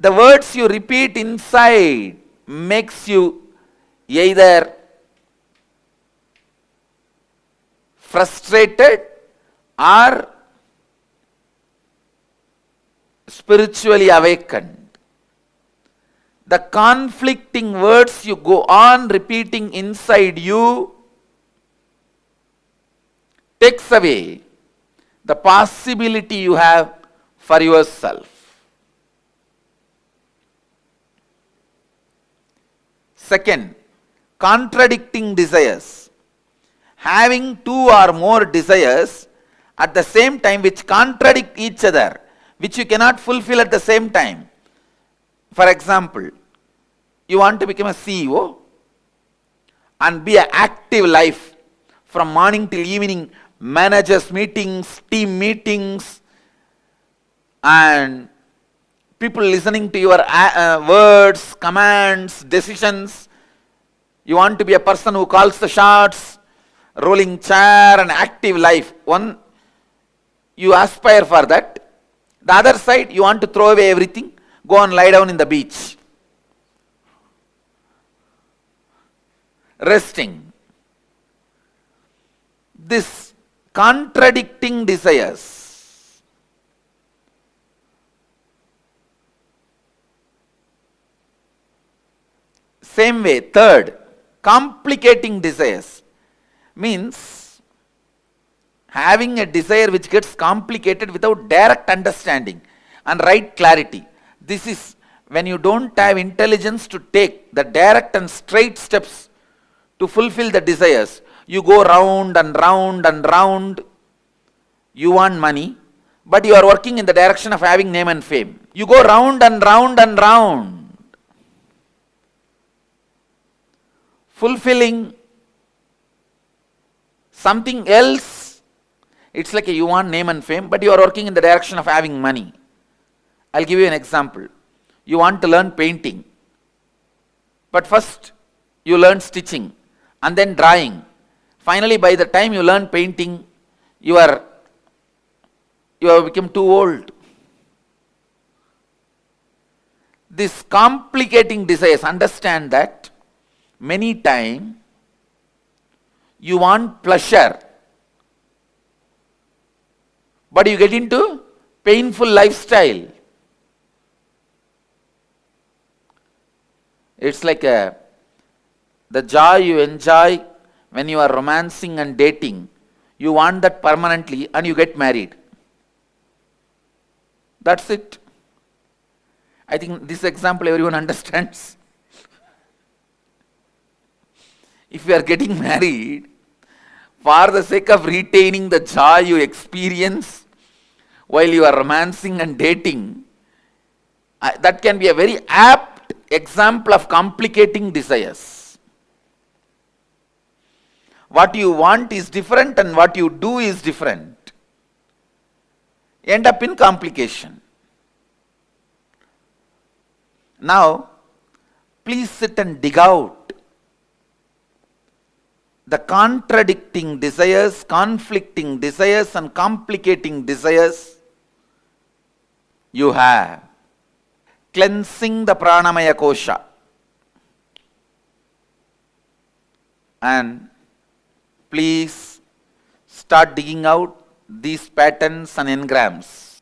the words you repeat inside makes you either frustrated or spiritually awakened. The conflicting words you go on repeating inside you takes away the possibility you have for yourself. Second, contradicting desires. Having two or more desires at the same time which contradict each other, which you cannot fulfill at the same time. For example, you want to become a CEO and be an active life from morning till evening, managers meetings, team meetings, and people listening to your words, commands, decisions. You want to be a person who calls the shots, rolling chair, and active life. One, you aspire for that. The other side, you want to throw away everything, go and lie down in the beach, resting. This contradicting desires. Same way, third, complicating desires means having a desire which gets complicated without direct understanding and right clarity. This is when you don't have intelligence to take the direct and straight steps to fulfill the desires. You go round and round and round. You want money, but you are working in the direction of having name and fame. You go round and round and round, fulfilling something else. It's like you want name and fame, but you are working in the direction of having money. I'll give you an example. You want to learn painting, but first you learn stitching, and then drawing. Finally, by the time you learn painting, you have become too old. This complicating desires, understand that many times you want pleasure, but you get into painful lifestyle. It's like the joy you enjoy when you are romancing and dating, you want that permanently and you get married. That's it. I think this example everyone understands. If you are getting married, for the sake of retaining the joy you experience while you are romancing and dating, that can be a very apt example of complicating desires. What you want is different and what you do is different. End up in complication. Now, please sit and dig out the contradicting desires, conflicting desires, and complicating desires you have. Cleansing the pranamaya kosha. And please start digging out these patterns and engrams.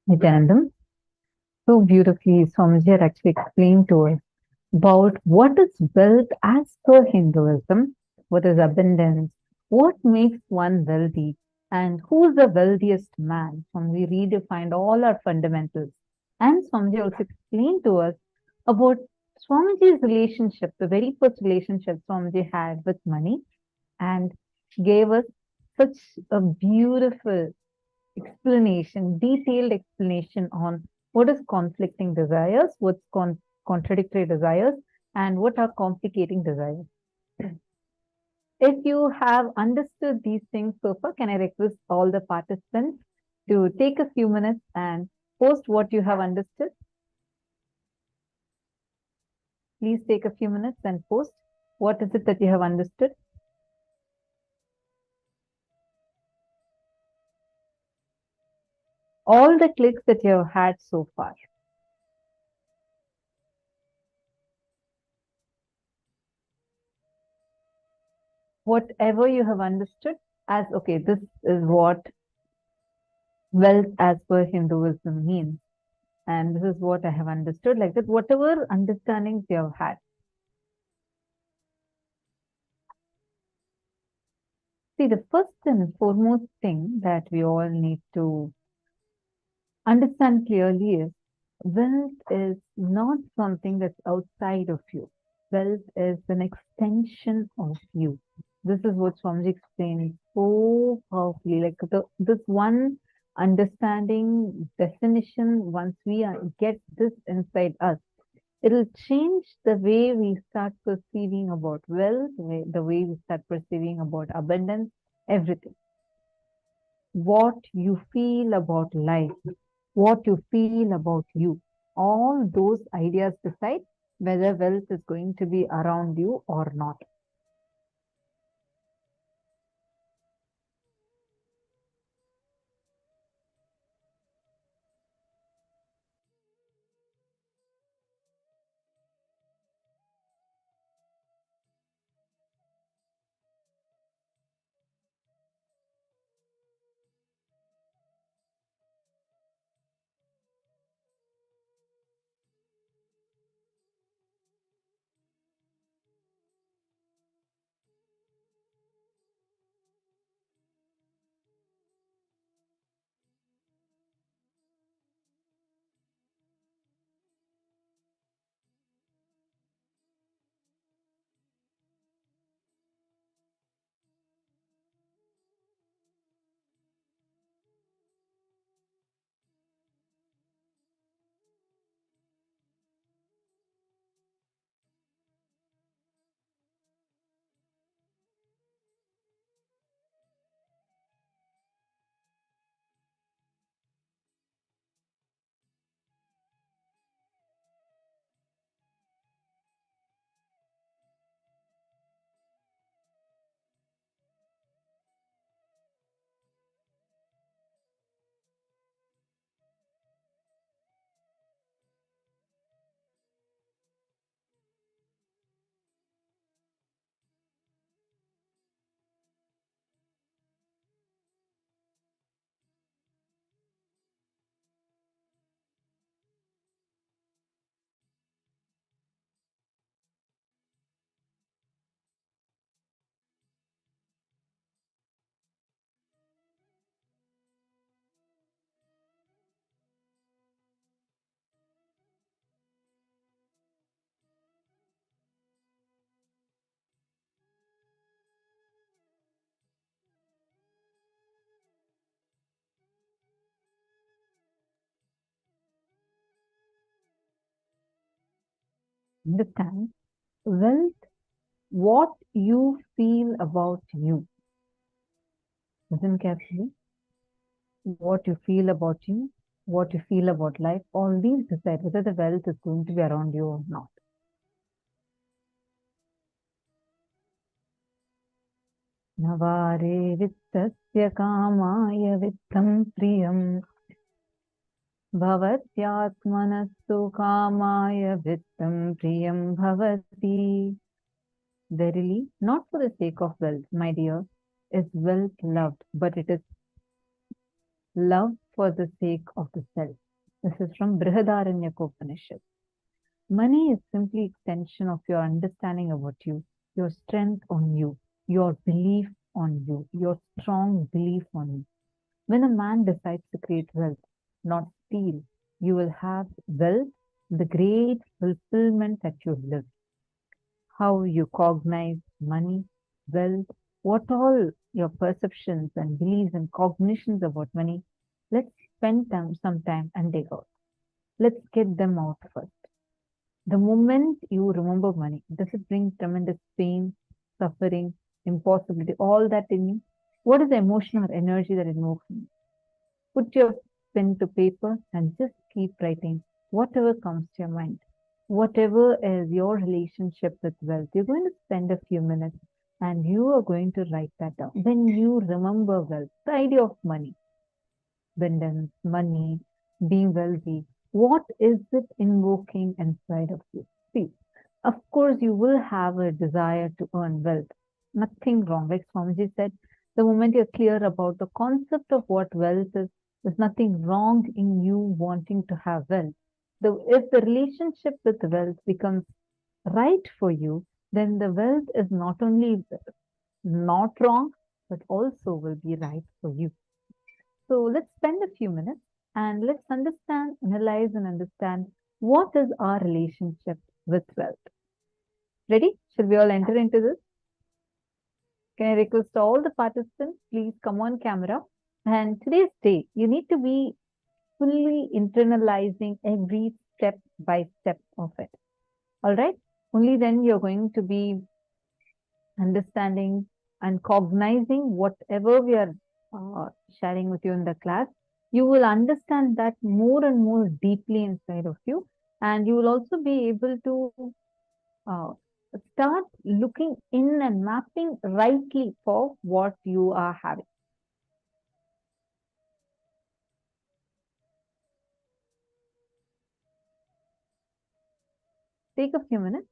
Nityanandam, so beautifully, Swamiji had actually explained to us about what is wealth as per Hinduism, what is abundance, what makes one wealthy, and who's the wealthiest man. Swamiji redefined all our fundamentals. And Swamiji also explained to us about Swamiji's relationship, the very first relationship Swamiji had with money, and gave us such a beautiful explanation, detailed explanation on what is conflicting desires, what's contradictory desires, and what are complicating desires. If you have understood these things so far, can I request all the participants to take a few minutes and post what you have understood? Please take a few minutes and post what is it that you have understood. All the clicks that you have had so far. Whatever you have understood as, okay, this is what wealth as per Hinduism means. And this is what I have understood, like that, whatever understandings you have had. See, the first and foremost thing that we all need to understand clearly is wealth is not something that's outside of you. Wealth is an extension of you. This is what Swamiji explained so powerfully. Like this one understanding definition, once we get this inside us, it'll change the way we start perceiving about wealth, the way we start perceiving about abundance, everything. What you feel about life, what you feel about you, all those ideas decide whether wealth is going to be around you or not. Understand wealth, what you feel about you. Listen carefully. What you feel about you, what you feel about life, all these decide whether the wealth is going to be around you or not. Navare vittasya kamaya vittam priyam bhavatyatmanastu kamaya vittam priyam bhavati. Verily, not for the sake of wealth, my dear, is wealth loved, but it is love for the sake of the self. This is from Brihadaranyaka Upanishad. Money is simply extension of your understanding about you, your strength on you, your belief on you, your strong belief on you. When a man decides to create wealth, not steal, you will have wealth, the great fulfillment that you live. How you cognize money, wealth, what all your perceptions and beliefs and cognitions about money, let's spend some time and dig out. Let's get them out first. The moment you remember money, does it bring tremendous pain, suffering, impossibility, all that in you? What is the emotion or energy that it invokes in you? Put your pen to paper and just keep writing whatever comes to your mind. Whatever is your relationship with wealth, you're going to spend a few minutes and you are going to write that down. When you remember wealth, the idea of money, abundance, money, being wealthy, what is it invoking inside of you? See, of course, you will have a desire to earn wealth. Nothing wrong. Like Swamiji said, the moment you're clear about the concept of what wealth is, there's nothing wrong in you wanting to have wealth. If the relationship with wealth becomes right for you, then the wealth is not only not wrong, but also will be right for you. So let's spend a few minutes and let's understand, analyze, and understand what is our relationship with wealth. Ready? Should we all enter into this? Can I request all the participants, please come on camera. And today's day, you need to be fully internalizing every step by step of it. All right? Only then you're going to be understanding and cognizing whatever we are sharing with you in the class. You will understand that more and more deeply inside of you. And you will also be able to start looking in and mapping rightly for what you are having. Take a few minutes.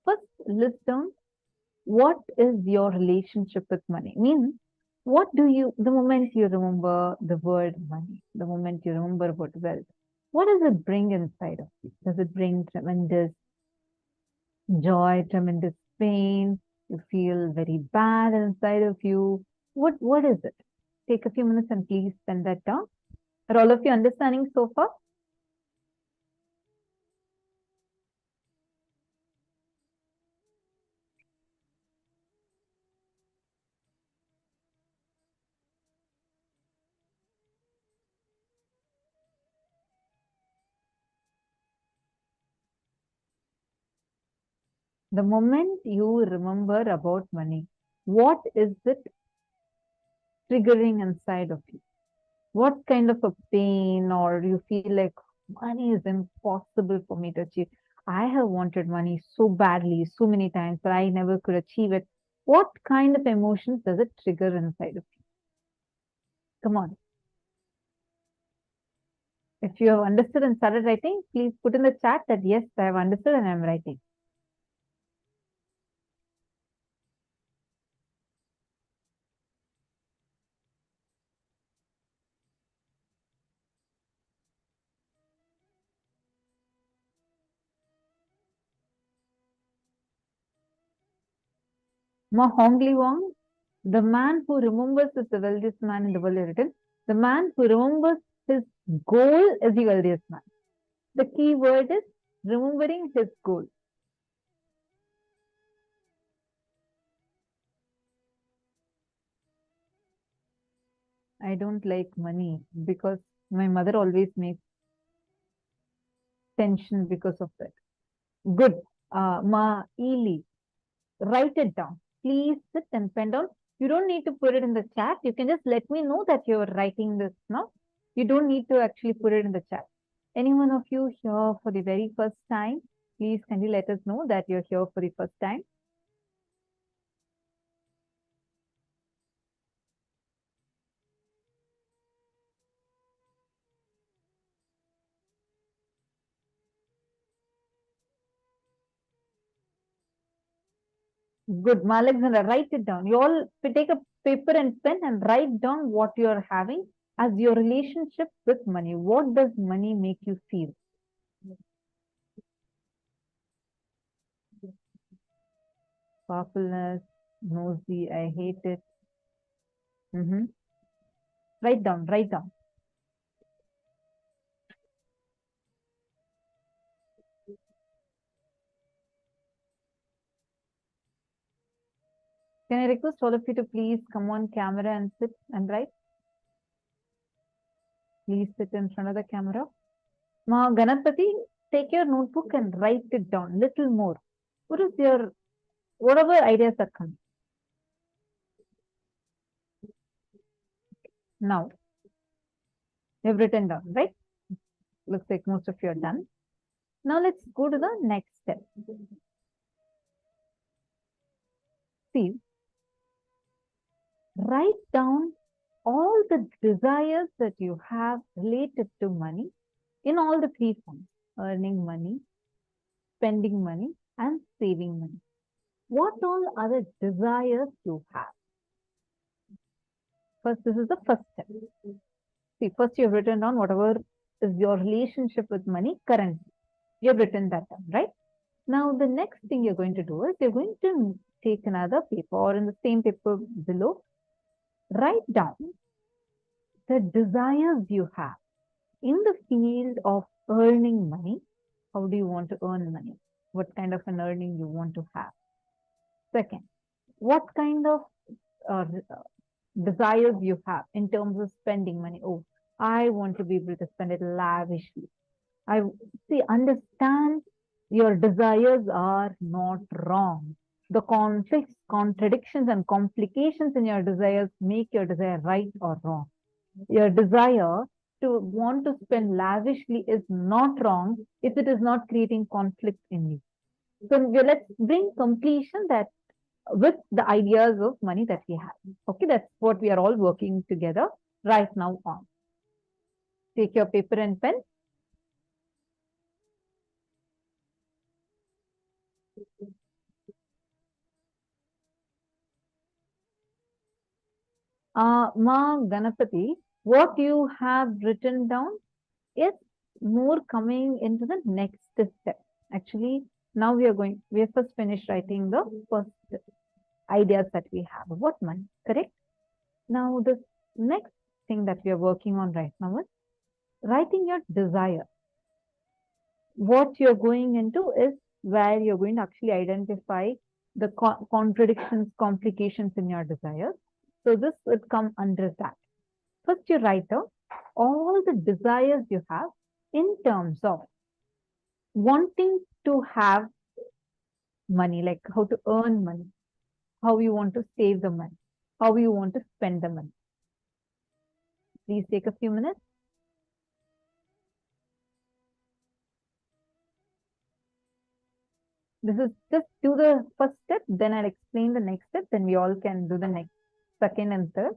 First, list down what is your relationship with money. Means, what do you, the moment you remember the word money, the moment you remember about wealth, what does it bring inside of you? Does it bring tremendous joy, tremendous pain? You feel very bad inside of you. What is it? Take a few minutes and please spend that down. Are all of you understanding so far? The moment you remember about money, what is it triggering inside of you? What kind of a pain, or you feel like money is impossible for me to achieve? I have wanted money so badly, so many times, but I never could achieve it. What kind of emotions does it trigger inside of you? Come on. If you have understood and started writing, please put in the chat that yes, I have understood and I'm writing. Ma Hongli Wong, the man who remembers is the wealthiest man in the world, written. The man who remembers his goal is the wealthiest man. The key word is remembering his goal. I don't like money because my mother always makes tension because of that. Good. Ma Eli, write it down. Please sit and pen down. You don't need to put it in the chat. You can just let me know that you're writing this now. You don't need to actually put it in the chat. Any one of you here for the very first time, please kindly let us know that you're here for the first time. Good, Ma Alexandra, write it down. You all take a paper and pen and write down what you're having as your relationship with money. What does money make you feel? Powerfulness, nosy, I hate it. Write down, write down. Can I request all of you to please come on camera and sit and write? Please sit in front of the camera. Ma Ganapati, take your notebook and write it down little more. What is your, whatever ideas are coming? Now, you've written down, right? Looks like most of you are done. Now let's go to the next step. See, write down all the desires that you have related to money in all the three forms: earning money, spending money, and saving money. What all other desires you have? First, this is the first step. See, first you have written down whatever is your relationship with money currently. You have written that down, right? Now, the next thing you're going to do is you're going to take another paper or in the same paper below, Write down the desires you have in the field of earning money. How do you want to earn money? What kind of an earning you want to have? Second, what kind of uh, desires you have in terms of spending money? Oh, I want to be able to spend it lavishly. I see, understand your desires are not wrong. The conflicts, contradictions, and complications in your desires make your desire right or wrong. Your desire to want to spend lavishly is not wrong if it is not creating conflict in you. So let's bring completion that with the ideas of money that we have. Okay, that's what we are all working together right now on. Take your paper and pen. Ma Ganapati, what you have written down is more coming into the next step. Actually, now we have first finished writing the first ideas that we have about money, correct? Now, the next thing that we are working on right now is writing your desire. What you're going into is where you're going to actually identify the contradictions, complications in your desires. So this would come under that. First, you write down all the desires you have in terms of wanting to have money, like how to earn money, how you want to save the money, how you want to spend the money. Please take a few minutes. This is just do the first step, then I'll explain the next step, then we all can do the next, second and third.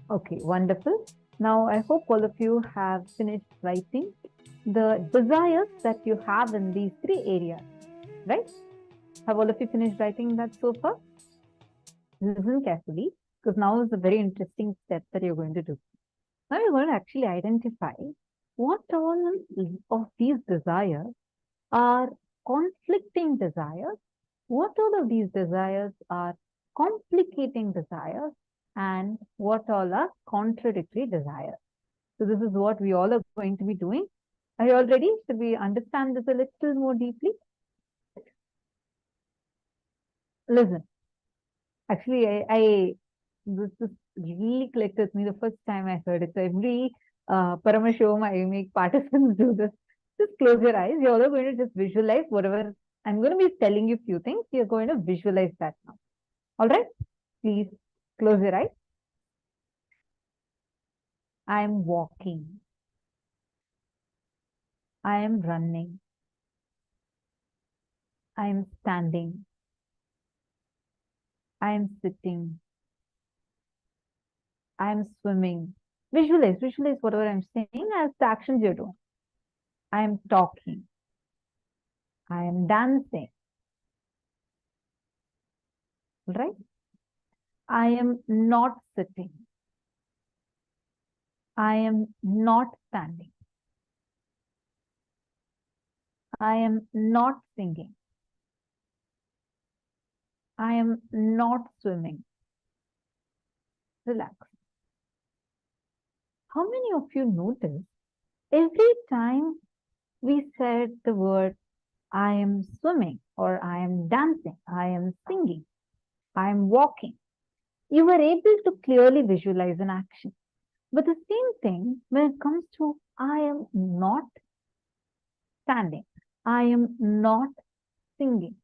Okay, wonderful. Now, I hope all of you have finished writing the desires that you have in these three areas, right? Have all of you finished writing that so far? Listen carefully, because now is a very interesting step that you're going to do. Now you're going to actually identify what all of these desires are conflicting desires, what all of these desires are complicating desires, and what all are contradictory desires. So this is what we all are going to be doing. Are you all ready? Should we understand this a little more deeply? Listen, actually, this really clicked with me the first time I heard it. So every Paramashiva, I make participants do this. Just close your eyes. You're all going to just visualize whatever I'm going to be telling you a few things. You're going to visualize that now. All right? Please close your eyes. I am walking. I am running. I am standing. I am sitting. I am swimming. Visualize whatever I'm saying as the actions you're doing. I am talking. I am dancing. Right? I am not sitting. I am not standing. I am not singing. I am not swimming. Relax. How many of you notice every time we said the word I am swimming or I am dancing, I am singing, I am walking, you were able to clearly visualize an action. But the same thing when it comes to I am not standing, I am not singing.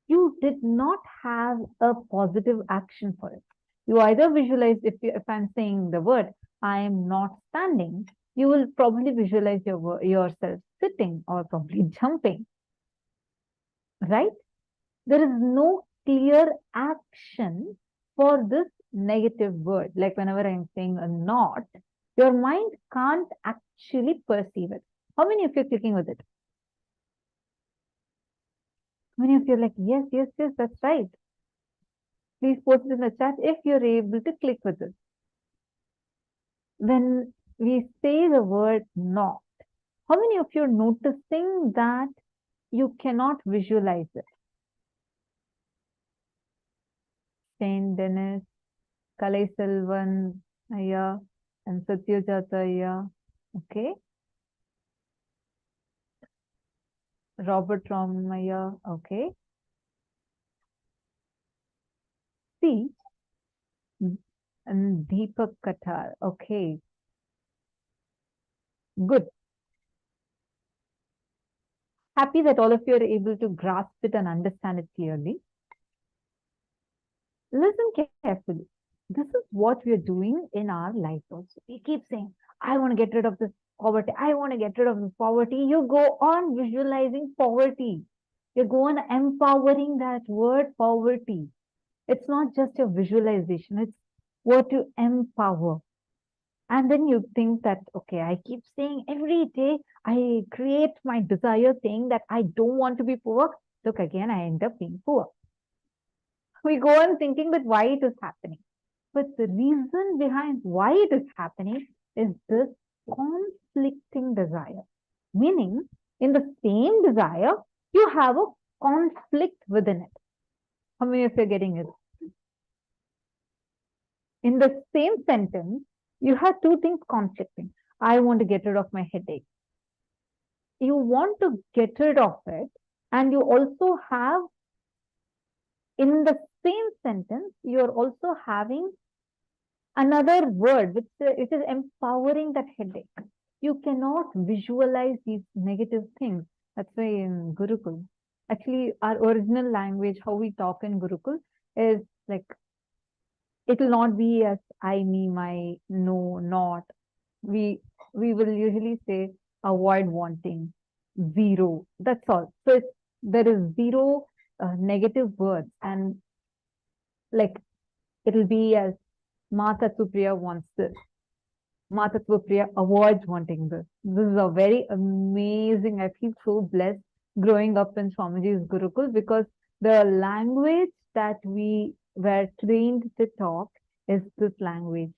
You did not have a positive action for it. You either visualize, if I'm saying the word, I am not standing, you will probably visualize yourself sitting or probably jumping, right? There is no clear action for this negative word. Like whenever I'm saying a not, your mind can't actually perceive it. How many of you are clicking with it? How many of you are like, yes, that's right. Please post it in the chat if you're able to click with it. When we say the word not, how many of you are noticing that you cannot visualize it? Saint Dennis, Kalai Selvan Ayya, and Satyajata Ayya. Okay. Robert Ramaya. Okay. See, And Deepak Katar. Okay. Good. Happy that all of you are able to grasp it and understand it clearly. Listen carefully. This is what we are doing in our life also. We keep saying, I want to get rid of this poverty. I want to get rid of this poverty. You go on visualizing poverty. You go on empowering that word poverty. It's not just your visualization, it's what you empower. And then you think that, okay, I keep saying every day, I create my desire saying that I don't want to be poor. Look, again, I end up being poor. We go on thinking that why it is happening. But the reason behind why it is happening is this conflicting desire. Meaning, in the same desire, you have a conflict within it. How many of you are getting it? In the same sentence, you have two things conflicting. I want to get rid of my headache. You want to get rid of it, and you also have, in the same sentence, you're also having another word which it is empowering that headache. You cannot visualize these negative things. That's why in Gurukul, actually, our original language, how we talk in Gurukul, is like, it will not be as I, me, my, no, not. We will usually say avoid wanting, zero. That's all. So there is zero negative words, and like it will be as Mata Supriya wants this. Mata Supriya avoids wanting this. This is a very amazing. I feel so blessed growing up in Swamiji's Gurukul, because the language that we were trained to talk is this language.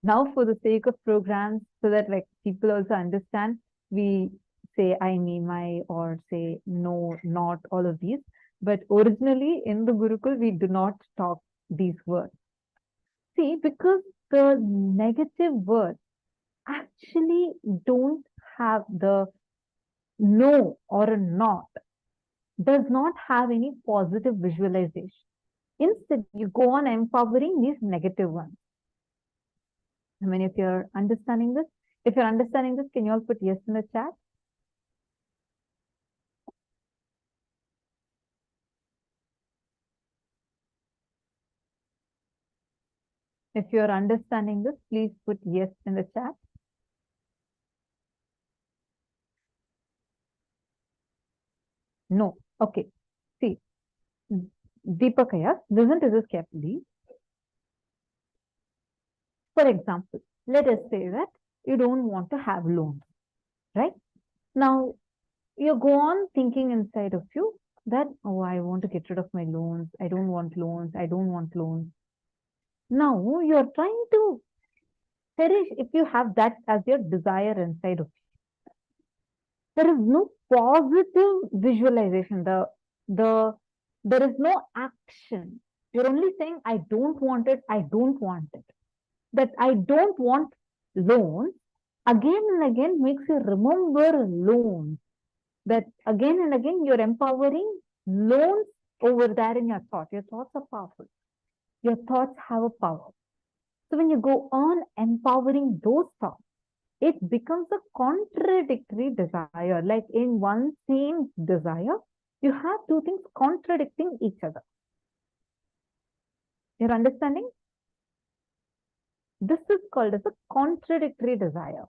Now, for the sake of programs, so that like people also understand, we say I, me, my, or say no, not, all of these. But originally in the Gurukul, we do not talk these words. See, because the negative words actually don't have the no or a not, does not have any positive visualization. Instead, you go on empowering these negative ones. How many of you are understanding this? If you're understanding this, can you all put yes in the chat? If you're understanding this, please put yes in the chat. No. Okay. See, Deepakaya, listen to this carefully. For example, let us say that you don't want to have loans, right? Now, you go on thinking inside of you that, oh, I want to get rid of my loans. I don't want loans. I don't want loans. Now, you're trying to perish if you have that as your desire inside of you. There is no positive visualization. There is no action. You're only saying, I don't want it. I don't want it. That I don't want loans again and again makes you remember loans. That again and again you're empowering loans over there in your thought. Your thoughts are powerful. Your thoughts have a power. So when you go on empowering those thoughts, it becomes a contradictory desire. Like in one same desire, you have two things contradicting each other. You're understanding? This is called as a contradictory desire.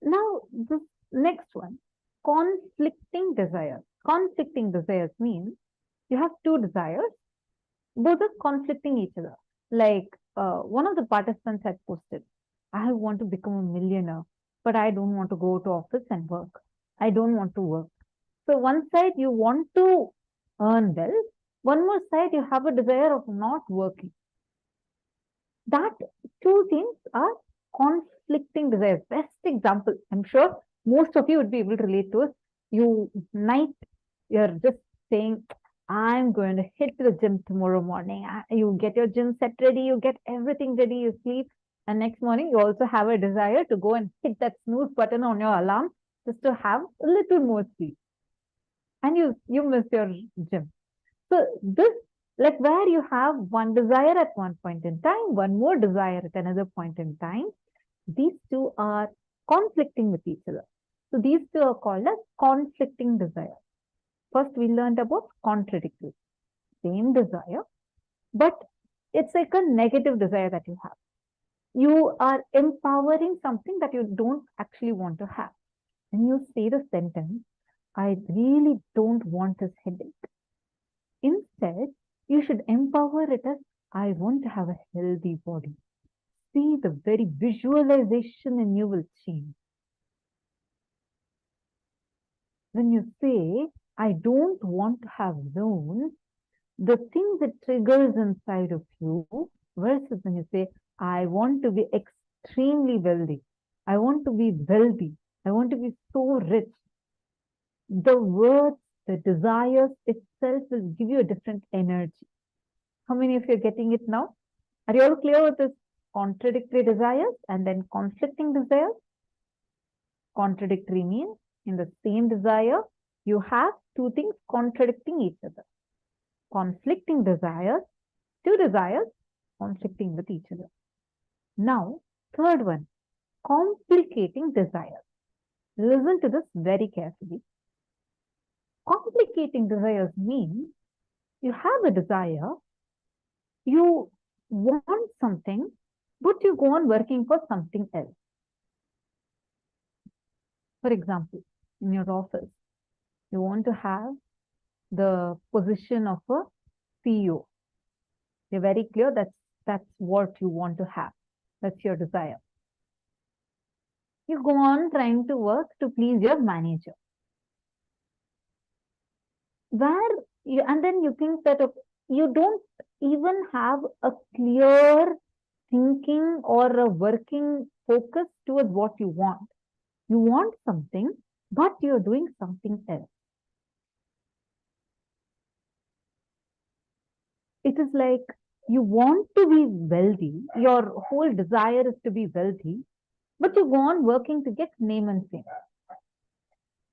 Now, this next one, conflicting desires. Conflicting desires means you have two desires, both are conflicting each other. Like one of the participants had posted, I want to become a millionaire, but I don't want to go to office and work. I don't want to work. So one side you want to earn wealth, one more side you have a desire of not working. That two things are conflicting desires. Best example, I'm sure most of you would be able to relate to it. You're just saying, I'm going to hit the gym tomorrow morning. You get your gym set ready, you get everything ready, you sleep. And next morning, you also have a desire to go and hit that snooze button on your alarm just to have a little more sleep. And you miss your gym. So this Like where you have one desire at one point in time, one more desire at another point in time. These two are conflicting with each other. So these two are called as conflicting desire. First, we learned about contradictory. Same desire, but it's like a negative desire that you have. You are empowering something that you don't actually want to have. When you say the sentence, I really don't want this headache. Instead, you should empower it as, I want to have a healthy body. See, the very visualization in you will change. When you say, I don't want to have loans, the thing that triggers inside of you, versus when you say, I want to be extremely wealthy, I want to be wealthy, I want to be so rich, the words, the desires itself will give you a different energy. How many of you are getting it now? Are you all clear with this contradictory desires and then conflicting desires? Contradictory means in the same desire, you have two things contradicting each other. Conflicting desires, two desires conflicting with each other. Now, third one, complicating desires. Listen to this very carefully. Complicating desires means you have a desire, you want something, but you go on working for something else. For example, in your office, you want to have the position of a CEO. You're very clear that's what you want to have. That's your desire. You go on trying to work to please your manager. And then you think that you don't even have a clear thinking or a working focus towards what you want. You want something, but you're doing something else. It is like you want to be wealthy, your whole desire is to be wealthy, but you go on working to get name and fame.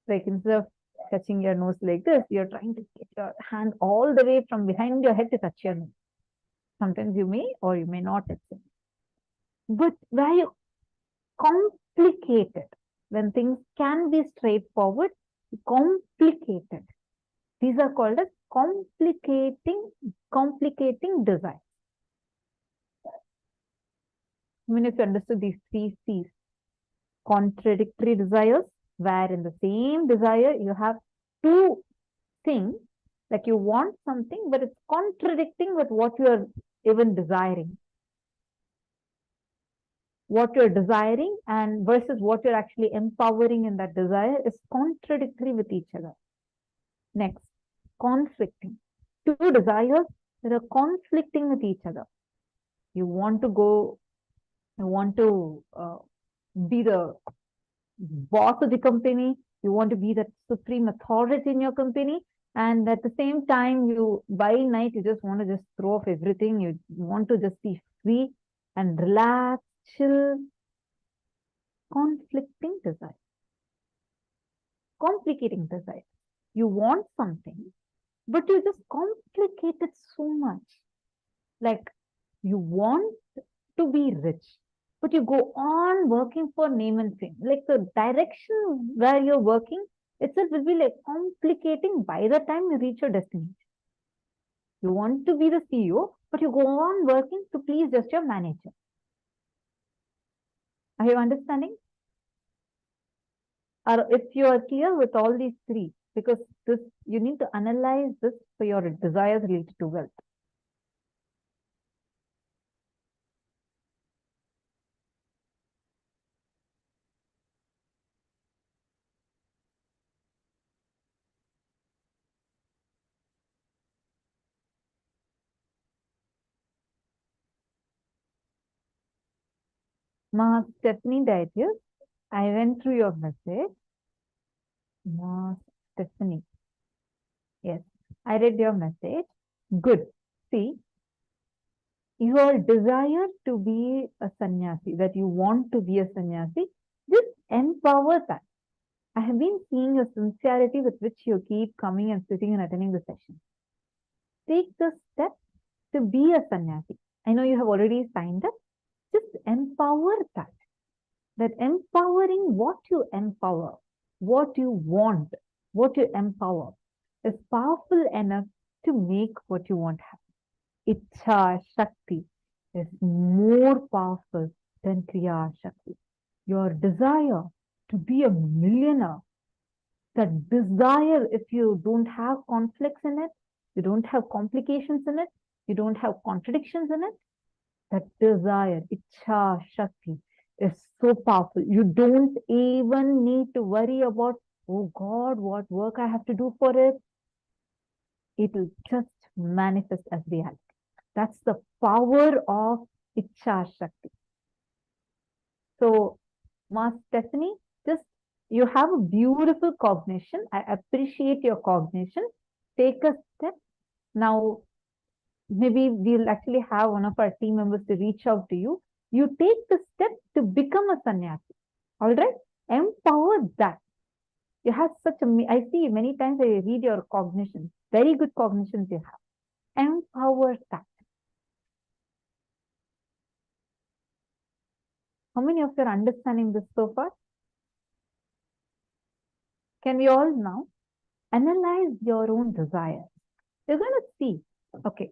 Like instead of touching your nose like this, you're trying to get your hand all the way from behind your head to touch your nose. Sometimes you may or you may not touch it. But where you complicate it, when things can be straightforward, complicated. These are called as complicating desires. I mean, if you understood these three C's, contradictory desires, where in the same desire you have two things, like you want something, but it's contradicting with what you are even desiring. What you're desiring and versus what you're actually empowering in that desire is contradictory with each other. Next, conflicting. Two desires that are conflicting with each other. You want to be the boss of the company. You want to be the supreme authority in your company. And at the same time, by night, you just want to just throw off everything. You want to just be free and relax, chill. Conflicting desire. Complicating desire. You want something, but you just complicate it so much. Like you want to be rich, but you go on working for name and fame. Like the direction where you're working itself will be like complicating by the time you reach your destination. You want to be the CEO, but you go on working to please just your manager. Are you understanding? Or if you are clear with all these three, because you need to analyze this for your desires related to wealth. Ma Stephanie Dietrich, I went through your message. Ma Stephanie. Yes, I read your message. Good. See, your desire to be a sannyasi, that you want to be a sannyasi, just empower that. I have been seeing your sincerity with which you keep coming and sitting and attending the session. take the step to be a sannyasi. I know you have already signed up. Just empower that. That empowering what you empower, what you want, what you empower is powerful enough to make what you want happen. Ichha Shakti is more powerful than Kriya Shakti. Your desire to be a millionaire, that desire, if you don't have conflicts in it, you don't have complications in it, you don't have contradictions in it, that desire, Ichha Shakti, is so powerful. You don't even need to worry about, oh God, what work I have to do for it. It will just manifest as reality. That's the power of Ichha Shakti. So, Ma Stephanie, just you have a beautiful cognition. I appreciate your cognition. Take a step. Now, maybe we'll actually have one of our team members to reach out to you. You take the step to become a sannyasi. All right? Empower that. You have such a, I see many times I read your cognition. Very good cognitions you have. Empower that. How many of you are understanding this so far? Can we all now analyze your own desires? You're going to see, okay.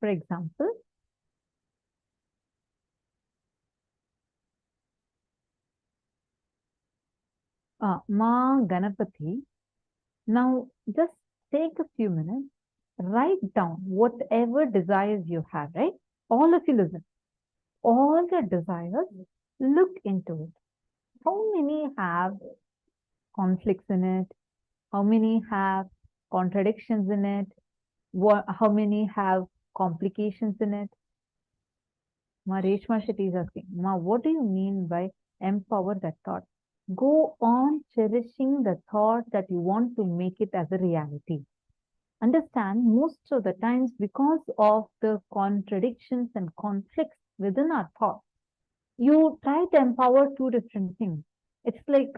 For example, Ma Ganapati. Now, just take a few minutes, write down whatever desires you have, right? All of you listen. All the desires, look into it. How many have conflicts in it? How many have contradictions in it? How many have complications in it? Ma Reshma Shetty is asking, Ma, what do you mean by empower that thought? Go on cherishing the thought that you want to make it as a reality. Understand, most of the times, because of the contradictions and conflicts within our thought, you try to empower two different things. It's like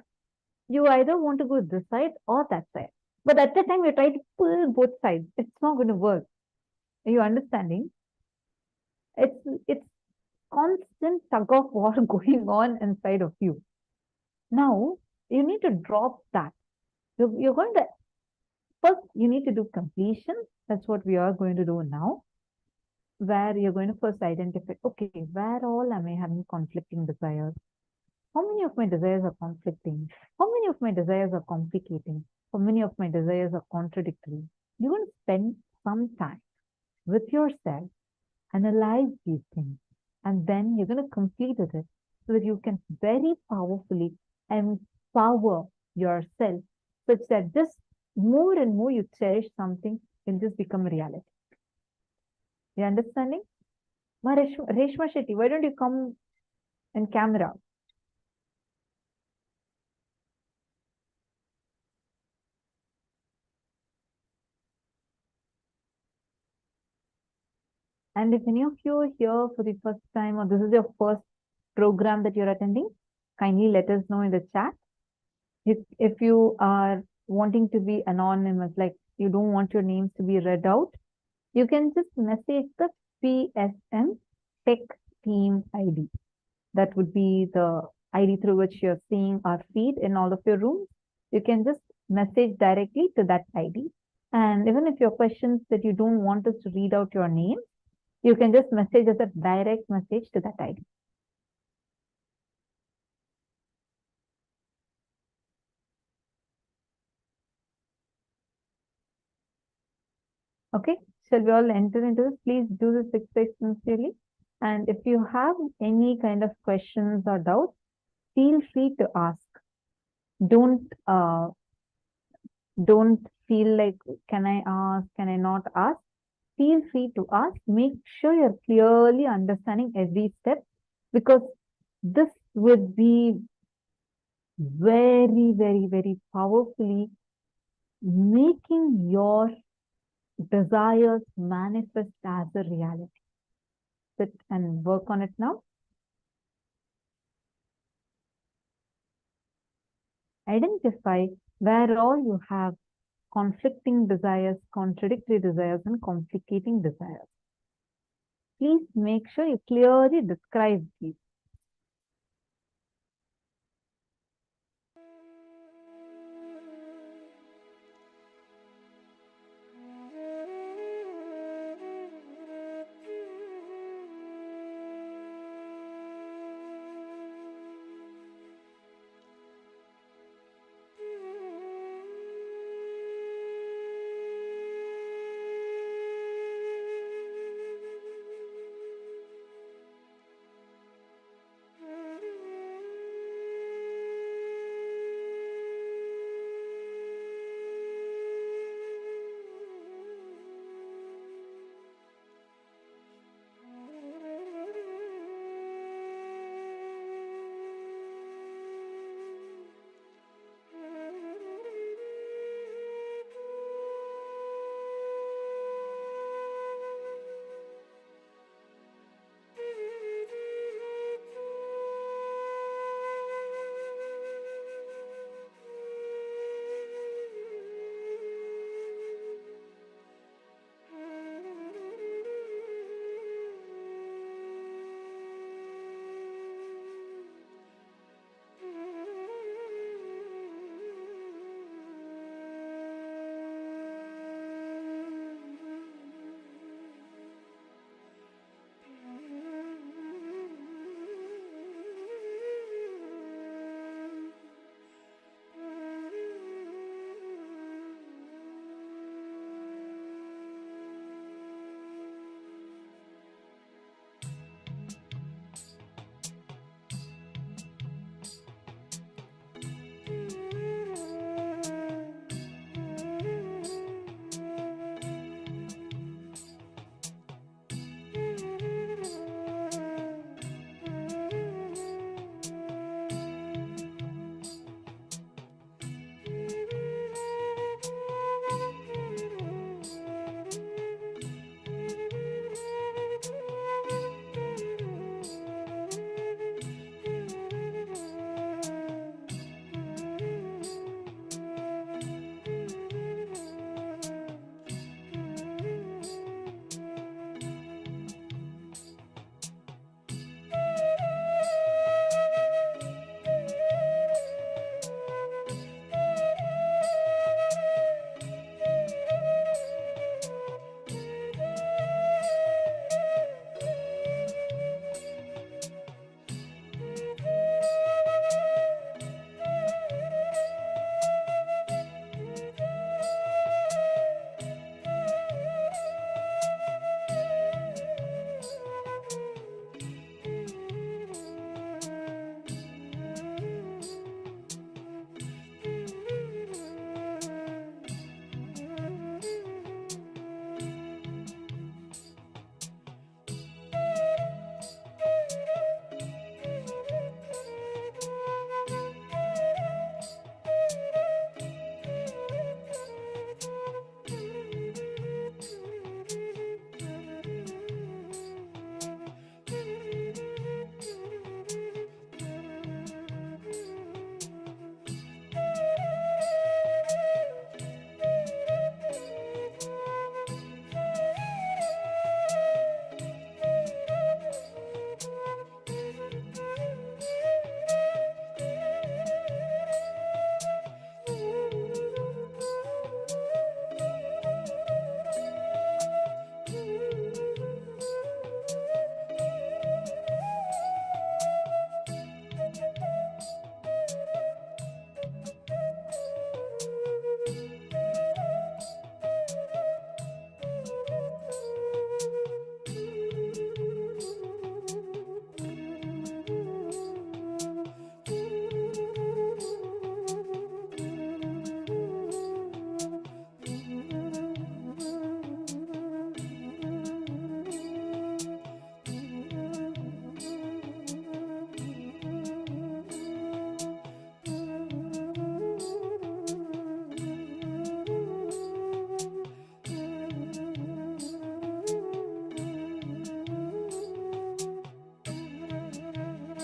you either want to go this side or that side. But at the time, you try to pull both sides. It's not going to work. Are you understanding? It's constant tug of war going on inside of you. Now, you need to drop that. You're going to, first, you need to do completion. That's what we are going to do now. Where you're going to first identify, okay, where all am I having conflicting desires? How many of my desires are conflicting? How many of my desires are complicating? How many of my desires are contradictory? You're going to spend some time with yourself, analyze these things, and then you're going to complete it so that you can very powerfully empower yourself such that just more and more you cherish something will just become a reality. You understanding? Reshma Shetty, why don't you come in camera? And if any of you are here for the first time or this is your first program that you're attending, kindly let us know in the chat. If you are wanting to be anonymous, like you don't want your names to be read out, you can just message the PSM Tech Team ID. That would be the ID through which you're seeing our feed in all of your rooms. You can just message directly to that ID. And even if your questions that you don't want us to read out your name, you can just message us a direct message to that ID. Okay, shall we all enter into this? Please do this exercise sincerely. And if you have any kind of questions or doubts, feel free to ask. Don't feel like, can I ask, can I not ask? Feel free to ask. Make sure you're clearly understanding every step, because this would be very, very, very powerfully making your desires manifest as a reality. Sit and work on it now. Identify where all you have conflicting desires, contradictory desires, and complicating desires. Please make sure you clearly describe these.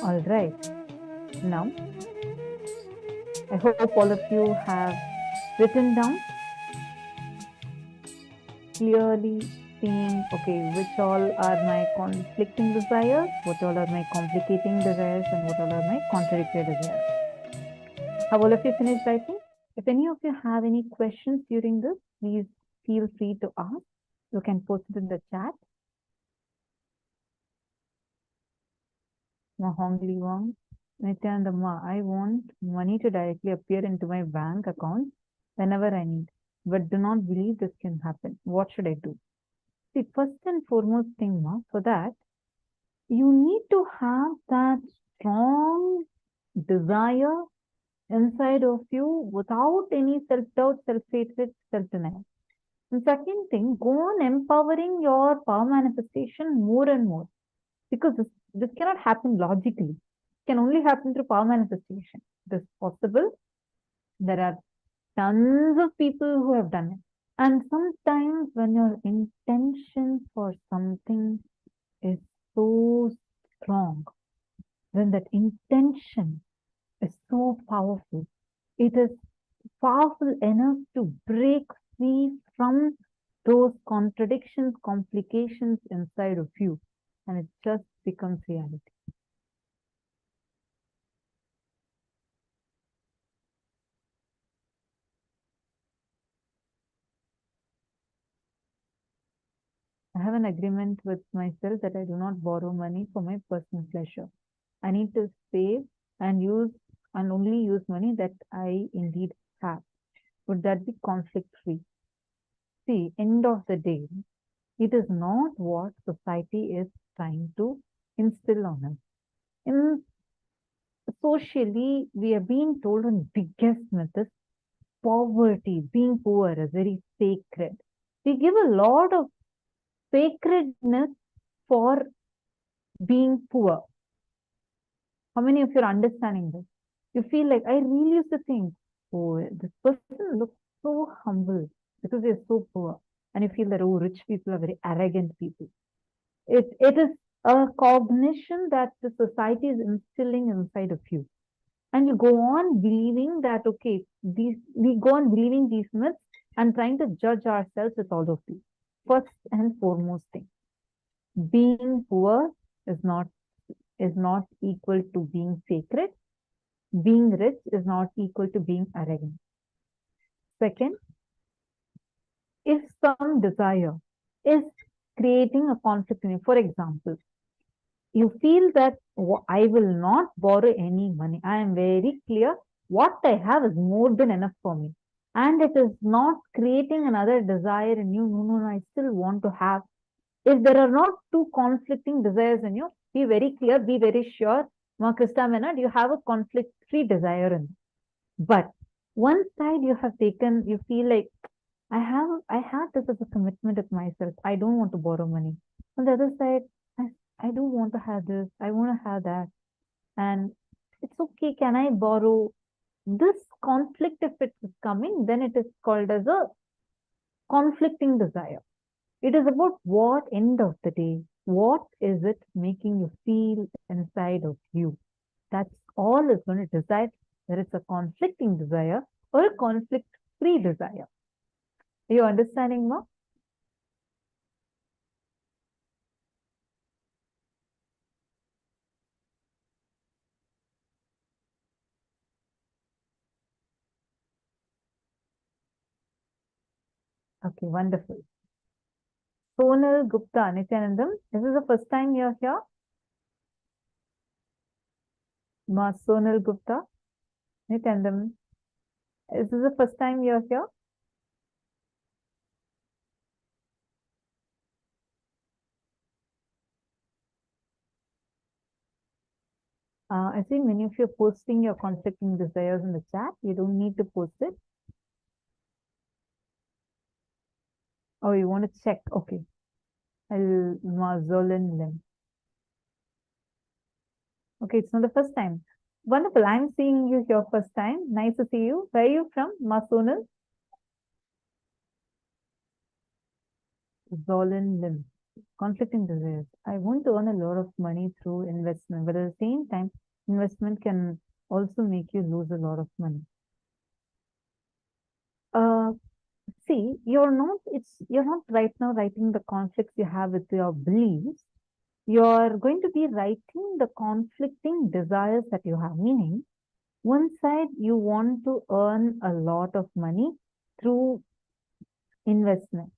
All right. Now, I hope all of you have written down clearly seeing, okay, which all are my conflicting desires, what all are my complicating desires, and what all are my contradictory desires. Have all of you finished writing? If any of you have any questions during this, please feel free to ask. You can post it in the chat. Mahongli Wang, Nityanandamma, I want money to directly appear into my bank account whenever I need, but do not believe this can happen. What should I do? See, first and foremost thing, Ma, for that, you need to have that strong desire inside of you without any self-doubt, self-hatred, self-denial. And second thing, go on empowering your power manifestation more and more, because this cannot happen logically. It can only happen through power manifestation. It is possible. There are tons of people who have done it. And sometimes when your intention for something is so strong, when that intention is so powerful, it is powerful enough to break free from those contradictions, complications inside of you, and it just becomes reality. I have an agreement with myself that I do not borrow money for my personal pleasure. I need to save and use and only use money that I indeed have. Would that be conflict free? See, end of the day, it is not what society is trying to instill on us. In socially, we are being told one biggest myth is poverty, being poor is very sacred. We give a lot of sacredness for being poor. How many of you are understanding this? You feel like, I really used to think, oh, this person looks so humble because they're so poor. And you feel that, oh, rich people are very arrogant people. It is a cognition that the society is instilling inside of you. And you go on believing that, okay, we go on believing these myths and trying to judge ourselves with all of these. First and foremost thing, being poor is not equal to being sacred. Being rich is not equal to being arrogant. Second, if some desire is creating a conflict in you, for example, you feel that I will not borrow any money. I am very clear what I have is more than enough for me. And it is not creating another desire in you. No, I still want to have. If there are not two conflicting desires in you, be very clear, be very sure. Ma Krista Menard, you have a conflict-free desire in you. But one side you have taken, you feel like, I have this as a commitment with myself. I don't want to borrow money. On the other side, I don't want to have this. I want to have that. And it's okay. Can I borrow? This conflict, if it is coming, then it is called as a conflicting desire. It is about what end of the day, what is it making you feel inside of you? That's all is going to decide whether it's a conflicting desire or a conflict-free desire. Are you understanding, Ma? Okay, wonderful. Sonal Gupta, Nityanandam, this is the first time you're here? Ma Sonal Gupta, Nityanandam, is this the first time you're here? I see many of you are posting your conflicting desires in the chat. You don't need to post it. Oh, you want to check? Okay. I'll Mazolan Lim. Okay, it's not the first time. Wonderful. I'm seeing you here first time. Nice to see you. Where are you from? Masonal? Zolan Lim. Conflicting desires. I want to earn a lot of money through investment, but at the same time, investment can also make you lose a lot of money. see, you're not right now writing the conflicts you have with your beliefs. You're going to be writing the conflicting desires that you have. Meaning, one side you want to earn a lot of money through investment,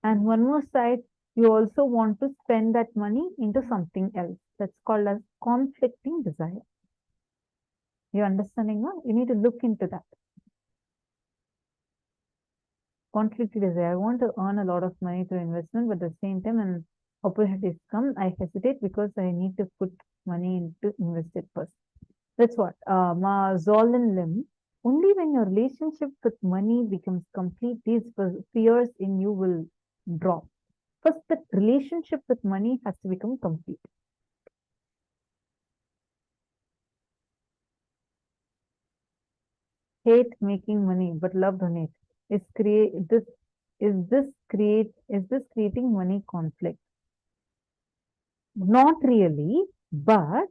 and one more side you also want to spend that money into something else. That's called as conflicting desire. You understanding now? You need to look into that. Conflicting desire. I want to earn a lot of money through investment, but at the same time, when opportunities come, I hesitate because I need to put money into invested first. That's what. Ma Zolan Lim. Only when your relationship with money becomes complete, these fears in you will drop. First, the relationship with money has to become complete. Hate making money, but love donate. Is this creating money conflict? Not really, but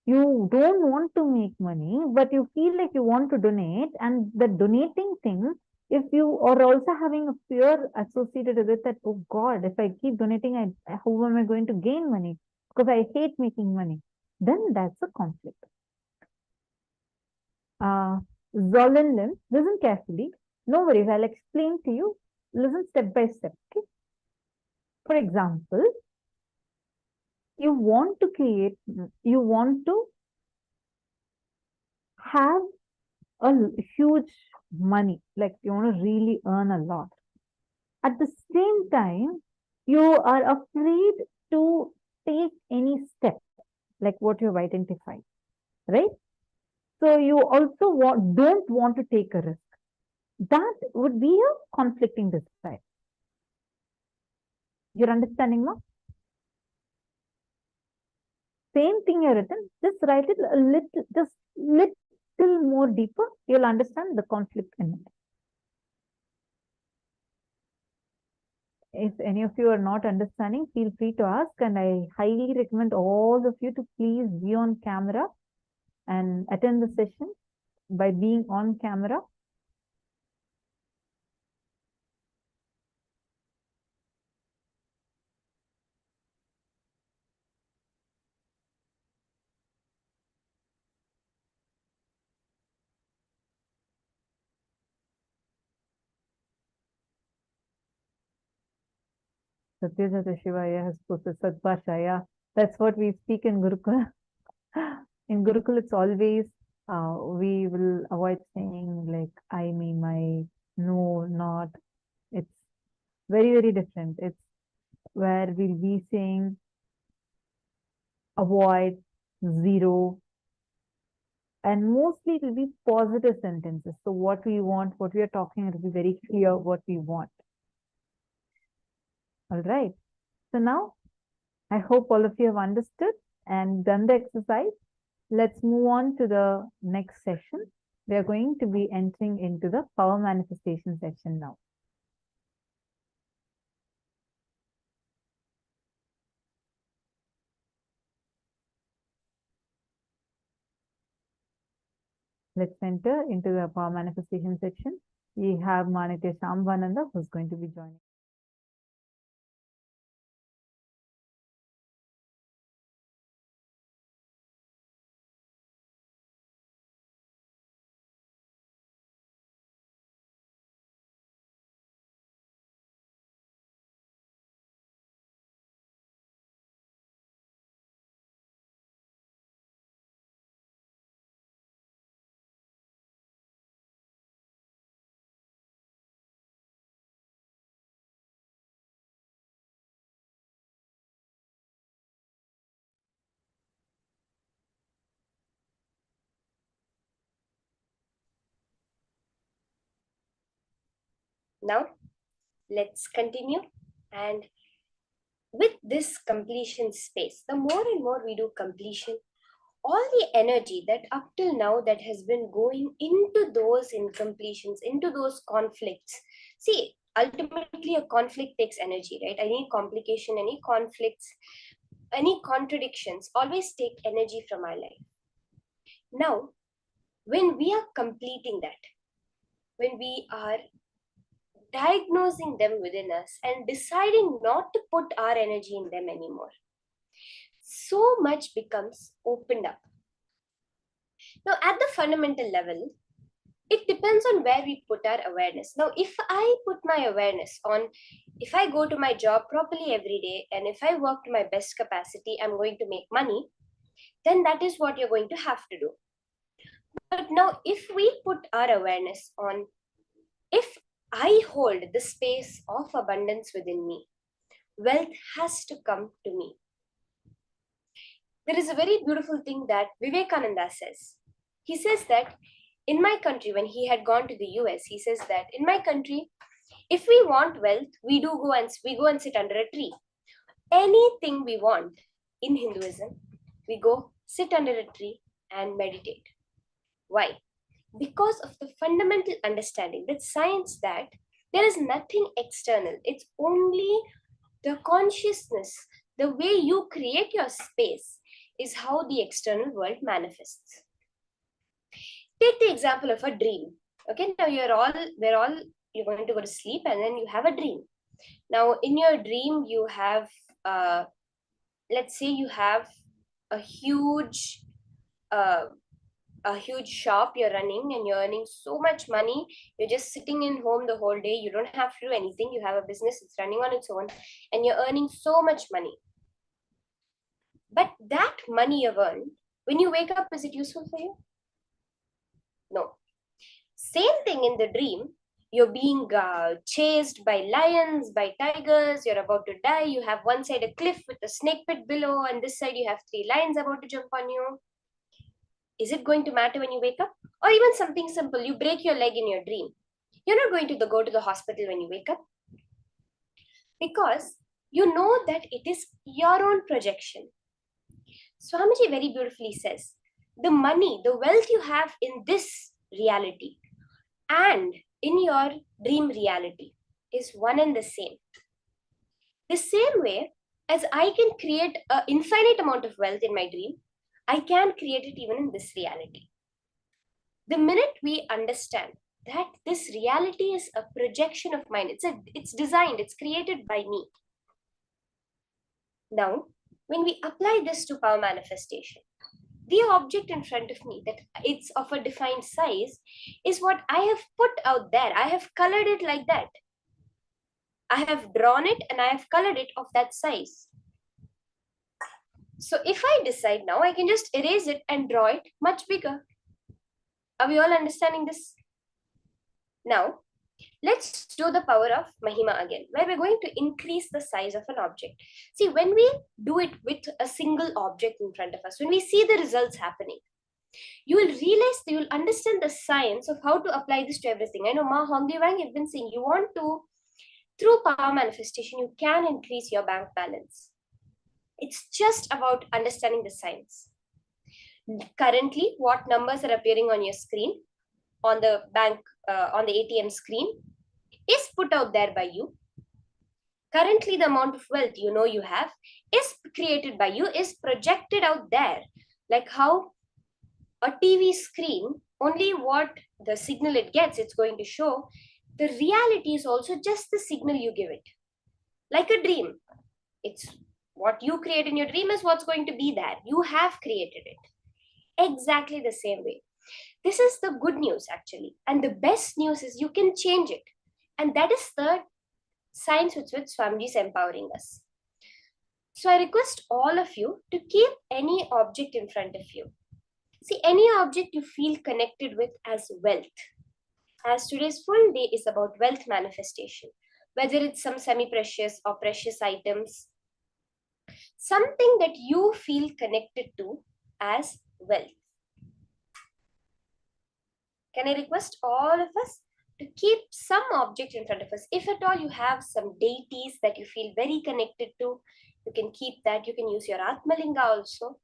you don't want to make money, but you feel like you want to donate, and the donating thing, if you are also having a fear associated with it, that, oh God, if I keep donating, how am I going to gain money? Because I hate making money. Then that's a conflict. Zolan Lim, listen carefully. No worries, I'll explain to you. Listen step by step. Okay. For example, you want to have a huge money, like you want to really earn a lot. At the same time, you are afraid to take any step, like what you've identified, right? So you also don't want to take a risk. That would be a conflicting desire. You're understanding now? Same thing you've written, just write it a little more deeper. You'll understand the conflict in it. If any of you are not understanding, feel free to ask, and I highly recommend all of you to please be on camera and attend the session by being on camera. Satyajata Shivaya has posted Sadbhashaya. That's what we speak in Gurukul. In Gurukul, it's always, we will avoid saying like, I, me, my, no, not. It's very, very different. It's where we'll be saying avoid, zero, and mostly it will be positive sentences. So what we want, what we are talking, it will be very clear what we want. All right. So now, I hope all of you have understood and done the exercise. Let's move on to the next session. We are going to be entering into the power manifestation section now. Let's enter into the power manifestation section. We have Manitya Shambhananda who's going to be joining.
Now, let's continue. And with this completion space, the more and more we do completion, all the energy that up till now that has been going into those incompletions, into those conflicts. See, ultimately a conflict takes energy, right? Any complication, any conflicts, any contradictions always take energy from our life. Now, when we are completing that, when we are diagnosing them within us and deciding not to put our energy in them anymore, so much becomes opened up. Now, at the fundamental level, it depends on where we put our awareness. Now, if I put my awareness on, if I go to my job properly every day, and if I work to my best capacity, I'm going to make money, then that is what you're going to have to do. But now, if we put our awareness on, if I hold the space of abundance within me, wealth has to come to me. There is a very beautiful thing that Vivekananda says. He says that in my country, when he had gone to the US, he says that in my country, if we want wealth, we go and sit under a tree. Anything we want in Hinduism, we go sit under a tree and meditate. Why? Because of the fundamental understanding that science that there is nothing external. It's only the consciousness, the way you create your space is how the external world manifests. Take the example of a dream. Okay, now you're going to go to sleep and then you have a dream. Now in your dream you have, let's say you have a huge shop you're running and you're earning so much money. You're just sitting in home the whole day. You don't have to do anything. You have a business, it's running on its own, and you're earning so much money. But that money you've earned, when you wake up, is it useful for you? No. Same thing in the dream. You're being chased by lions, by tigers. You're about to die. You have one side a cliff with a snake pit below, and this side you have 3 lions about to jump on you. Is it going to matter when you wake up? Or even something simple, you break your leg in your dream. You're not going to go to the hospital when you wake up. Because you know that it is your own projection. Swamiji very beautifully says, the money, the wealth you have in this reality and in your dream reality is one and the same. The same way as I can create an infinite amount of wealth in my dream, I can create it even in this reality. The minute we understand that this reality is a projection of mine, it's designed, it's created by me. Now, when we apply this to power manifestation, the object in front of me that it's of a defined size is what I have put out there. I have colored it like that. I have drawn it and I have colored it of that size. So if I decide now, I can just erase it and draw it much bigger. Are we all understanding this? Now, let's do the power of Mahima again, where we're going to increase the size of an object. See, when we do it with a single object in front of us, when we see the results happening, you will realize, you will understand the science of how to apply this to everything. I know Ma Hongdi Wang have been saying, you want to, through power manifestation, you can increase your bank balance. It's just about understanding the science. Currently, what numbers are appearing on your screen, on the bank, on the ATM screen, is put out there by you. Currently, the amount of wealth you know you have is created by you, is projected out there. Like how a TV screen, only what the signal it gets, it's going to show. The reality is also just the signal you give it. Like a dream. It's what you create in your dream is what's going to be there. You have created it. Exactly the same way. This is the good news actually. And the best news is you can change it. And that is the science with which Swamiji is empowering us. So I request all of you to keep any object in front of you. See, any object you feel connected with as wealth. As today's full day is about wealth manifestation, whether it's some semi-precious or precious items, something that you feel connected to as wealth. Can I request all of us to keep some object in front of us? If at all you have some deities that you feel very connected to, you can keep that. You can use your Atmalinga also.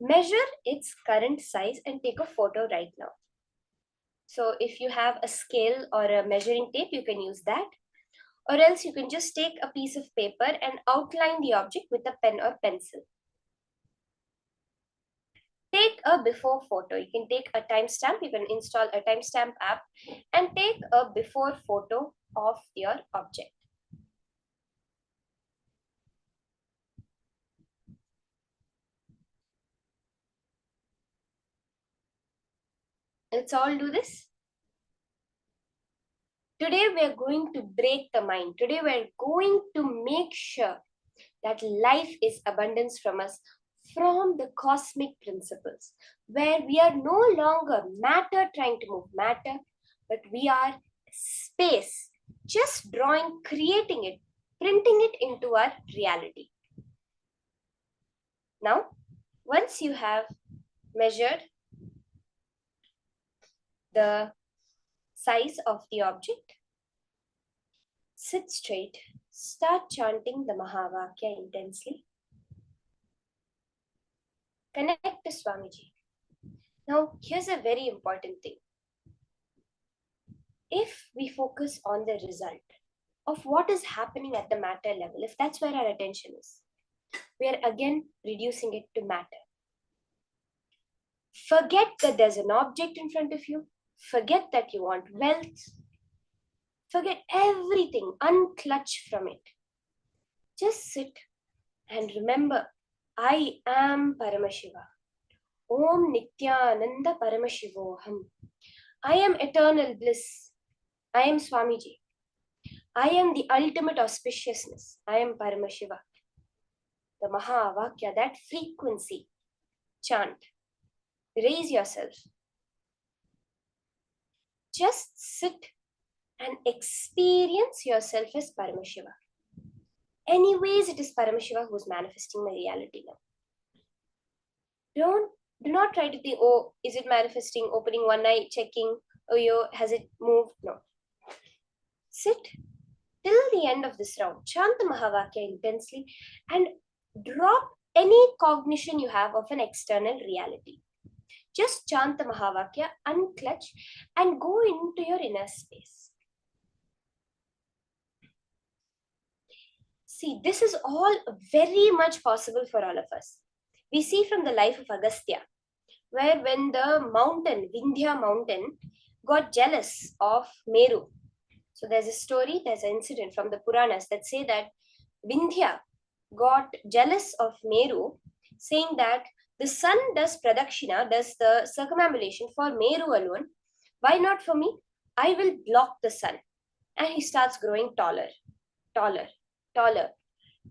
Measure its current size and take a photo right now. So if you have a scale or a measuring tape, you can use that. Or else you can just take a piece of paper and outline the object with a pen or pencil. Take a before photo. You can take a timestamp, you can install a timestamp app and take a before photo of your object. Let's all do this. Today we are going to break the mind. Today we are going to make sure that life is abundance from us, from the cosmic principles, where we are no longer matter trying to move matter, but we are space, just drawing, creating it, printing it into our reality. Now, once you have measured the size of the object, sit straight, start chanting the Mahavakya intensely. Connect to Swamiji. Now, here's a very important thing. If we focus on the result of what is happening at the matter level, if that's where our attention is, we are again reducing it to matter. Forget that there's an object in front of you. Forget that you want wealth. Forget everything. Unclutch from it. Just sit and remember, I am Paramashiva. Om Nityananda Paramashivoham. I am eternal bliss. I am Swamiji. I am the ultimate auspiciousness. I am Paramashiva. The Mahavakya, that frequency, chant. Raise yourself. Just sit and experience yourself as Paramashiva. Anyways, it is Paramashiva who is manifesting my reality now. Do not try to think, oh, is it manifesting, opening one eye, checking, oh, yo, has it moved? No. Sit till the end of this round. Chant the Mahavakya intensely and drop any cognition you have of an external reality. Just chant the Mahavakya, unclutch, and go into your inner space. See, this is all very much possible for all of us. We see from the life of Agastya, where when the mountain, Vindhya mountain, got jealous of Meru. So there's a story, there's an incident from the Puranas that say that Vindhya got jealous of Meru, saying that the sun does pradakshina, does the circumambulation for Meru alone. Why not for me? I will block the sun. And he starts growing taller, taller, taller,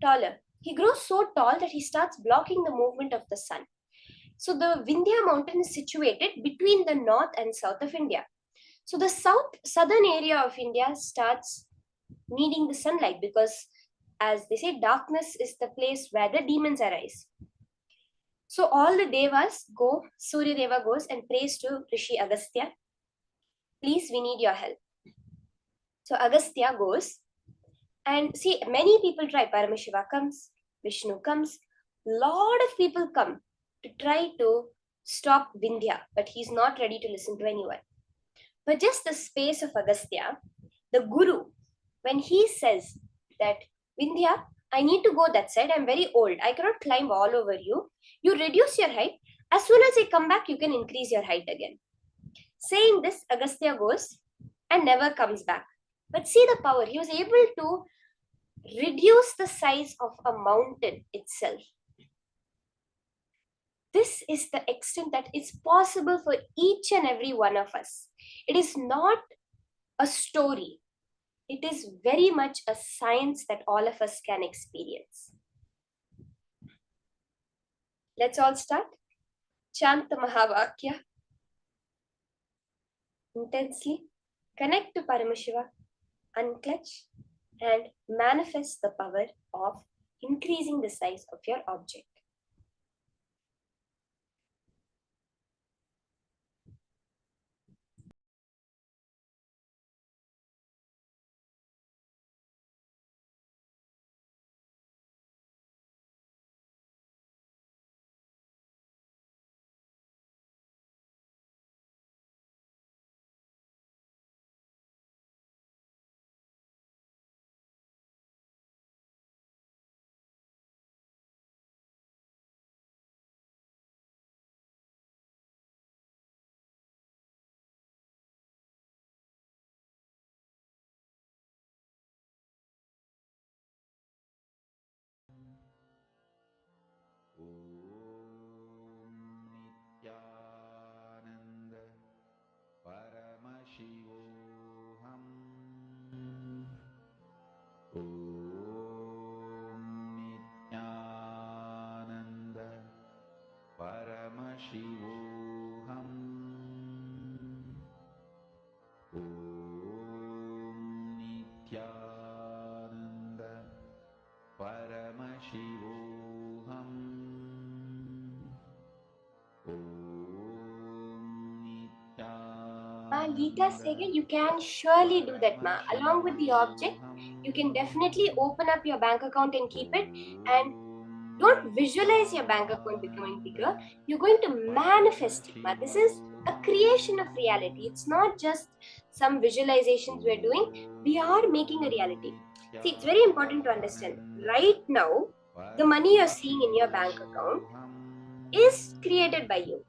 taller. He grows so tall that he starts blocking the movement of the sun. So the Vindhya mountain is situated between the north and south of India. So the southern area of India starts needing the sunlight because, as they say, darkness is the place where the demons arise. So all the devas go, Surya Deva goes and prays to Rishi Agastya. Please, we need your help. So Agastya goes and see, many people try. Paramashiva comes, Vishnu comes, lot of people come to try to stop Vindhya, but he's not ready to listen to anyone. But just the space of Agastya, the Guru, when he says that, Vindhya, I need to go that side, I'm very old, I cannot climb all over you, you reduce your height, as soon as I come back, you can increase your height again. Saying this, Agastya goes and never comes back. But see the power, he was able to reduce the size of a mountain itself. This is the extent that is possible for each and every one of us. It is not a story. It is very much a science that all of us can experience. Let's all start. Chant the Mahavakya intensely. Connect to Paramashiva, unclutch, and manifest the power of increasing the size of your object. Lita Sege, you can surely do that, ma. Along with the object, you can definitely open up your bank account and keep it. And don't visualize your bank account becoming bigger. You're going to manifest it, ma. This is a creation of reality. It's not just some visualizations we're doing. We are making a reality. See, it's very important to understand. Right now, the money you're seeing in your bank account is created by you.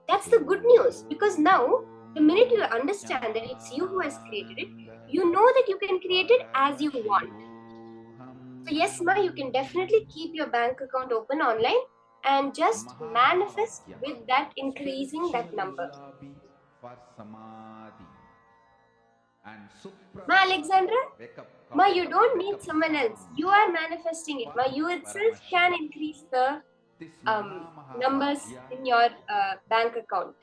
That's the good news, because now the minute you understand that it's you who has created it, you know that you can create it as you want. So yes, ma, you can definitely keep your bank account open online and just manifest with that increasing that number. Ma Alexandra, ma, you don't need someone else. You are manifesting it. Ma, you itself can increase the numbers in your bank account.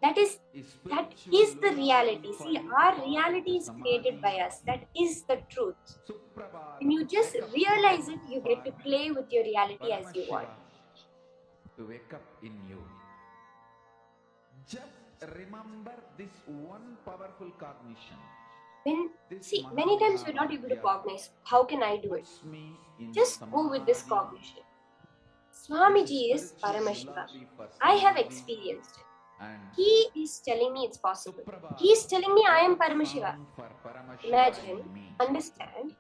That is the reality. See, our reality is created by us. That is the truth. When you just realize it, you get to play with your reality as you want.
To wake up in you. Just remember this one powerful cognition.
See, many times we're not able to cognize. How can I do it? Just go with this cognition. Swamiji is Paramashiva. I have experienced it. He is telling me it's possible. He is telling me I am Paramashiva. Imagine, understand,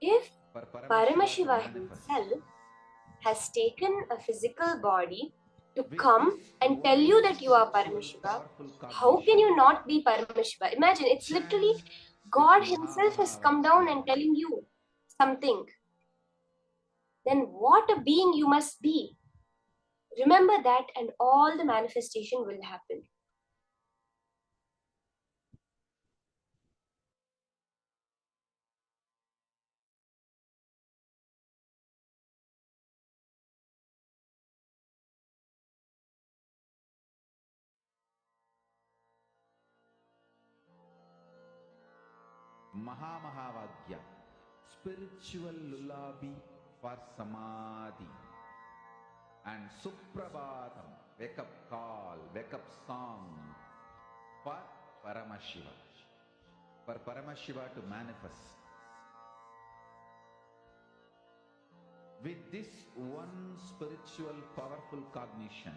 if Paramashiva himself has taken a physical body to come and tell you that you are Paramashiva, how can you not be Paramashiva? Imagine, it's literally God himself has come down and telling you something. Then what a being you must be. Remember that and all the manifestation will happen.
Mahamahavagya, spiritual lullaby for samadhi, and Suprabhatam, wake up call, wake up song for Paramashiva, for Paramashiva to manifest. With this one spiritual powerful cognition,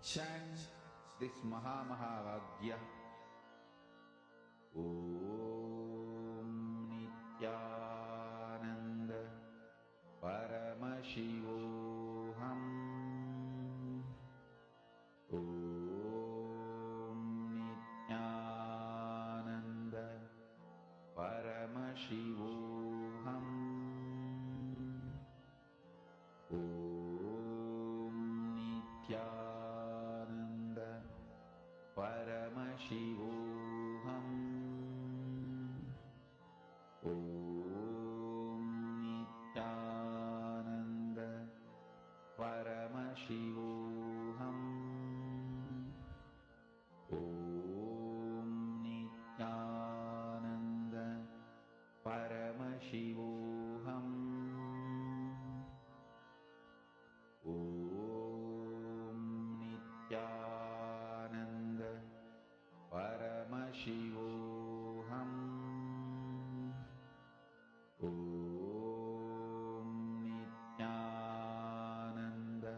chant this Mahamahavagya. Om Nityananda Paramashivoham. Om Nityananda Paramashivoham. Om Nityananda Paramashivoham. Om Nityananda Paramashivoham. Om Nityananda Paramashivoham. Om Nityananda Paramashivoham. Om Nityananda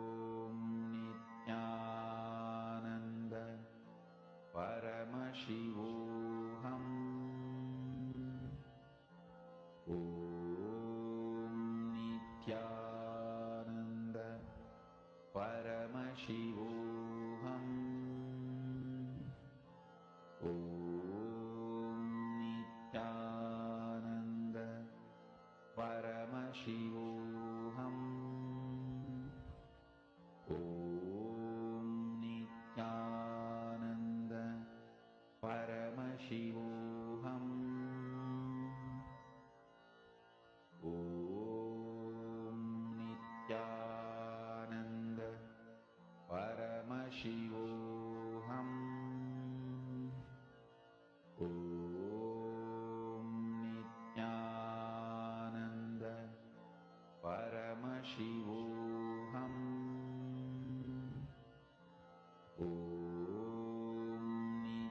Om Nityananda Paramashivoham. Om Nityananda Paramashivoham. Om Nityananda Paramashivoham. Om Nityananda Paramashivoham. Om Nityananda Paramashivoham. Om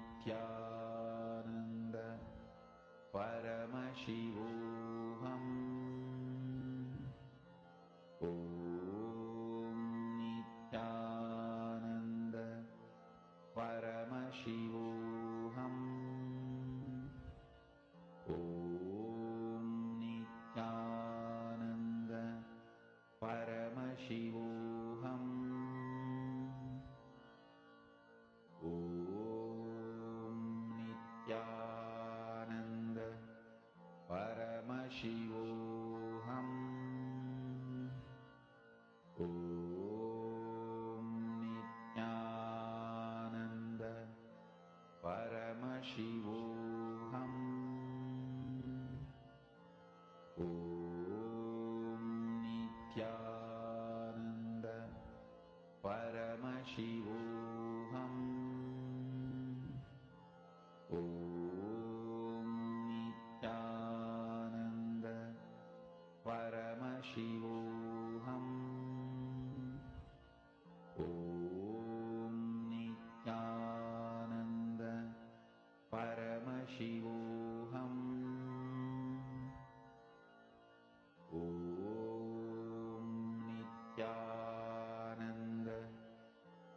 Nityananda Paramashivoham. Om Nityananda Paramashivoham. Om Nityananda Paramashivoham. Om Nityananda Paramashivoham. Om Nityananda Paramashivoham. Om Nityananda Paramashivoham. Om Nityananda Paramashivoham. Om Nityananda Paramashivoham. Om Nityananda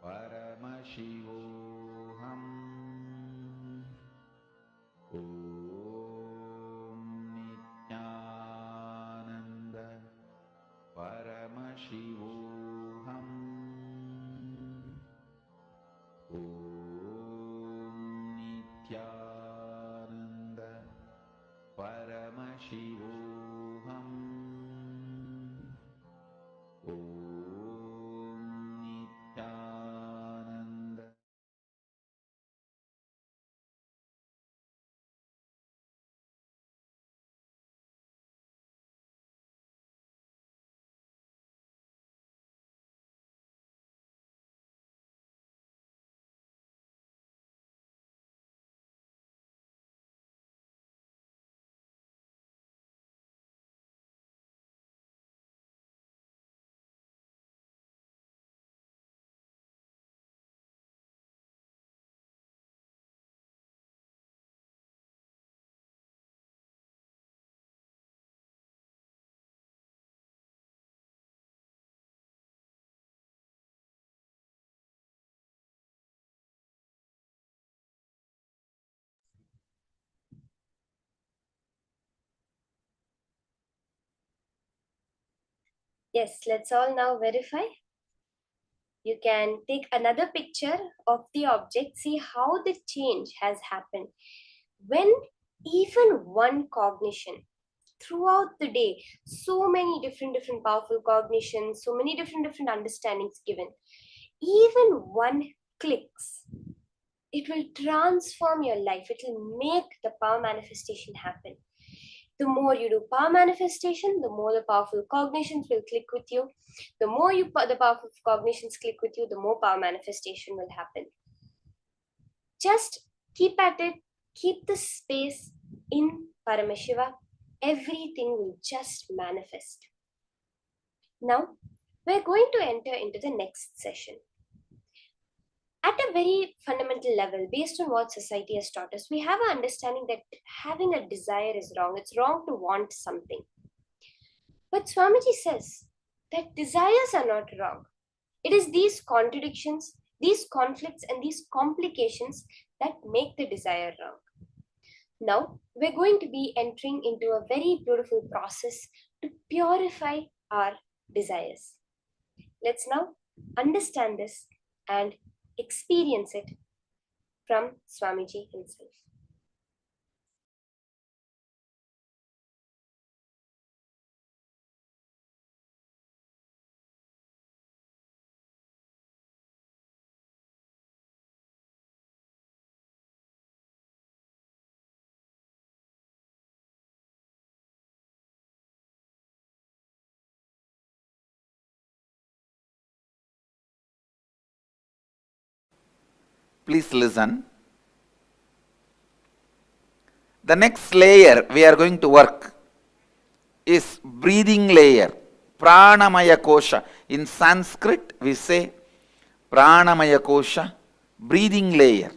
Paramashivoham. Om Nityananda Paramashivoham. Om Nityananda Paramashivoham. Om Nityananda.
Yes, let's all now verify. You can take another picture of the object, see how the change has happened. When even one cognition throughout the day, so many different powerful cognitions, so many different understandings given, even one clicks, it will transform your life. It will make the power manifestation happen. The more you do power manifestation, the more the powerful cognitions will click with you. The more the powerful cognitions click with you, the more power manifestation will happen. Just keep at it, keep the space in Paramashiva. Everything will just manifest. Now, we're going to enter into the next session. At a very fundamental level, based on what society has taught us, we have an understanding that having a desire is wrong. It's wrong to want something. But Swamiji says that desires are not wrong. It is these contradictions, these conflicts, and these complications that make the desire wrong. Now, we're going to be entering into a very beautiful process to purify our desires. Let's now understand this and experience it from Swamiji himself.
Please listen. The next layer we are going to work is breathing layer, Pranamaya Kosha. In Sanskrit, we say Pranamaya Kosha, breathing layer.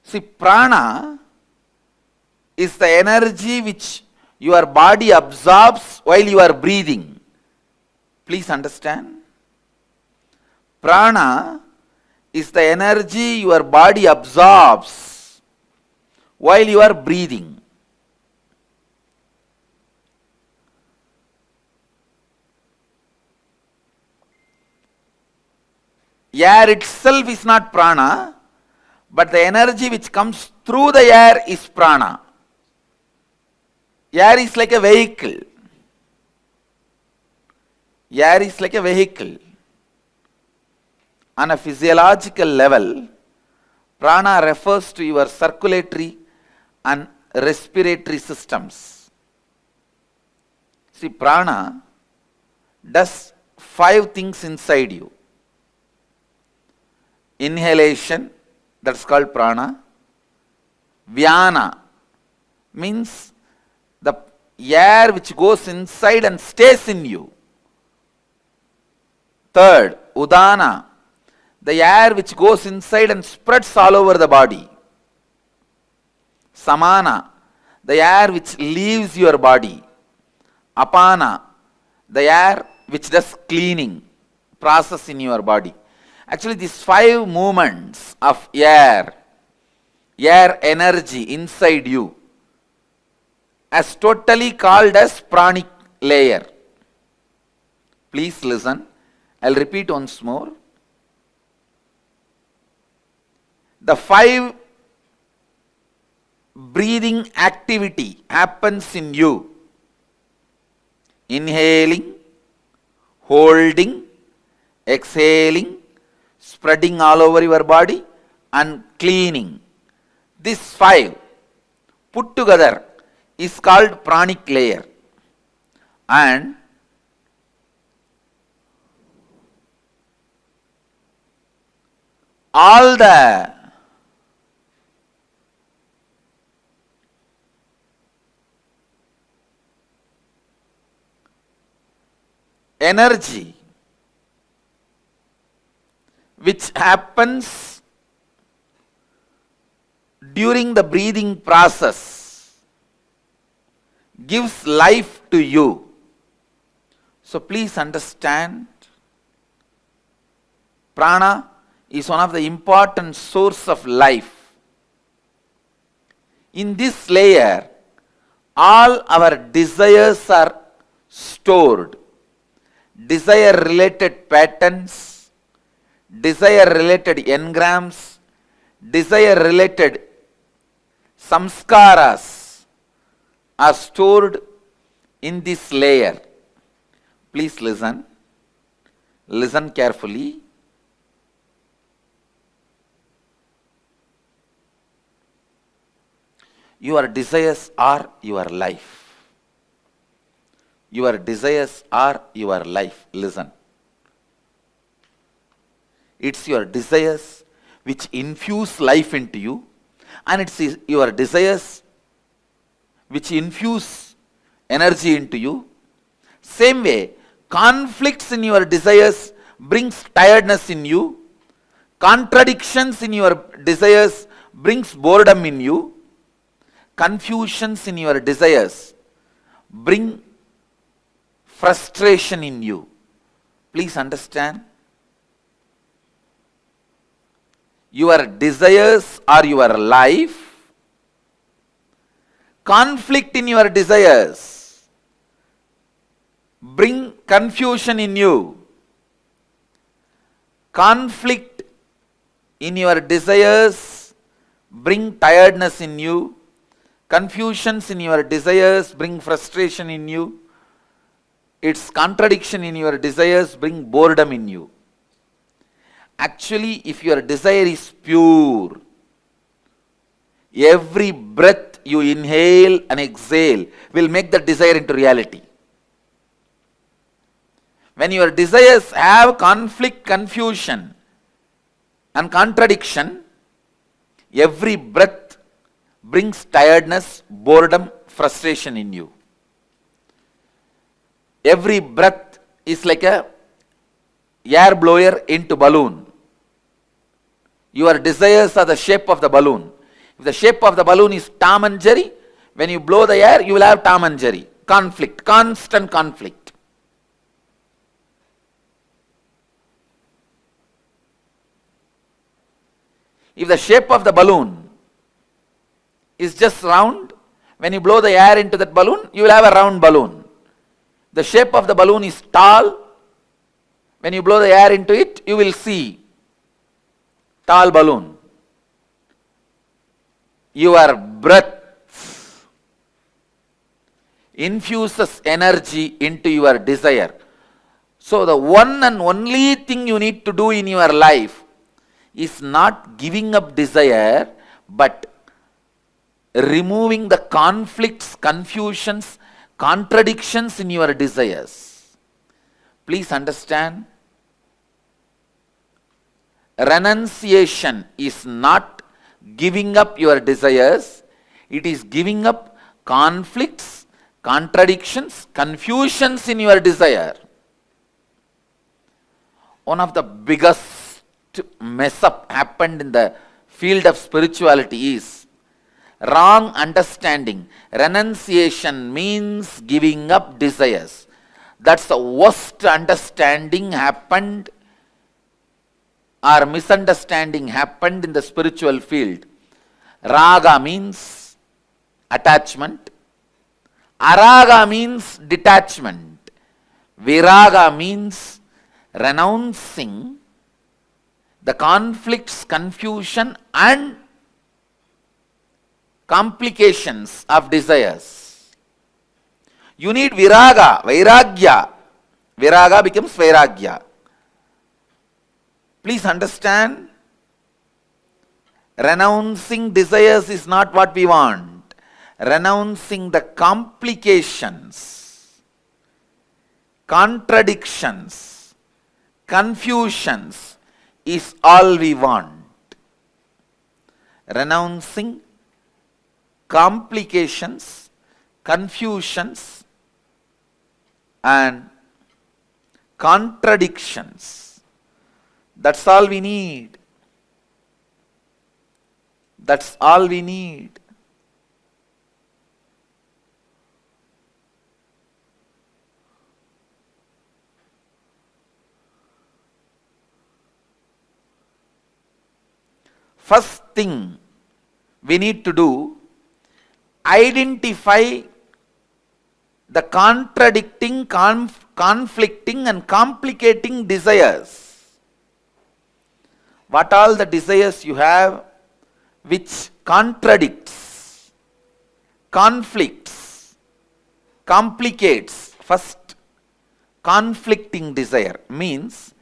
See, prana is the energy which your body absorbs while you are breathing. Please understand. Prana is the energy your body absorbs while you are breathing. Air itself is not prana, but the energy which comes through the air is prana. Air is like a vehicle. Air is like a vehicle. On a physiological level, prana refers to your circulatory and respiratory systems. See, prana does 5 things inside you. Inhalation, that's called prana. Vyana means the air which goes inside and stays in you. Third, udana, the air which goes inside and spreads all over the body. Samana, the air which leaves your body. Apana, the air which does cleaning process in your body. Actually, these 5 movements of air energy inside you, as totally called as pranic layer. Please listen. I'll repeat once more. The 5 breathing activity happens in you. Inhaling, holding, exhaling, spreading all over your body, and cleaning. These 5 put together is called pranic layer. And all the energy which happens during the breathing process gives life to you. So please understand, prana is one of the important source of life. In this layer, all our desires are stored. Desire related patterns, desire related engrams, desire related samskaras are stored in this layer. Please listen. Listen carefully. Your desires are your life. Your desires are your life. Listen. It's your desires which infuse life into you, and it's your desires which infuse energy into you. Same way, conflicts in your desires brings tiredness in you. Contradictions in your desires brings boredom in you. Confusions in your desires bring frustration in you. Please understand. your desires are your life. Conflict in your desires bring confusion in you. Conflict in your desires bring tiredness in you. Confusions in your desires bring frustration in you. Its contradiction in your desires bring boredom in you. Actually, if your desire is pure, every breath you inhale and exhale will make the desire into reality. When your desires have conflict, confusion and contradiction, every breath brings tiredness, boredom, frustration in you. Every breath is like a air blower into balloon. Your desires are the shape of the balloon. If the shape of the balloon is Tom and Jerry, when you blow the air, you will have Tom and Jerry. Conflict, constant conflict. If the shape of the balloon is just round, when you blow the air into that balloon, you will have a round balloon. The shape of the balloon is tall. When you blow the air into it, you will see tall balloon. Your breath infuses energy into your desire. So the one and only thing you need to do in your life is not giving up desire, but removing the conflicts, confusions, contradictions in your desires. Please understand, renunciation is not giving up your desires, it is giving up conflicts, contradictions, confusions in your desire. One of the biggest mess up happened in the field of spirituality is wrong understanding. Renunciation means giving up desires. That's the worst understanding happened or misunderstanding happened in the spiritual field. Raga means attachment. Araga means detachment. Viraga means renouncing the conflicts, confusion and complications of desires. You need viraga, vairagya. Viraga becomes vairagya. Please understand, renouncing desires is not what we want. Renouncing the complications, contradictions, confusions is all we want. Renouncing complications, confusions and contradictions. That's all we need. That's all we need. First thing we need to do, identify the contradicting, conflicting and complicating desires. What all the desires you have which contradicts, conflicts, complicates. First, conflicting desire means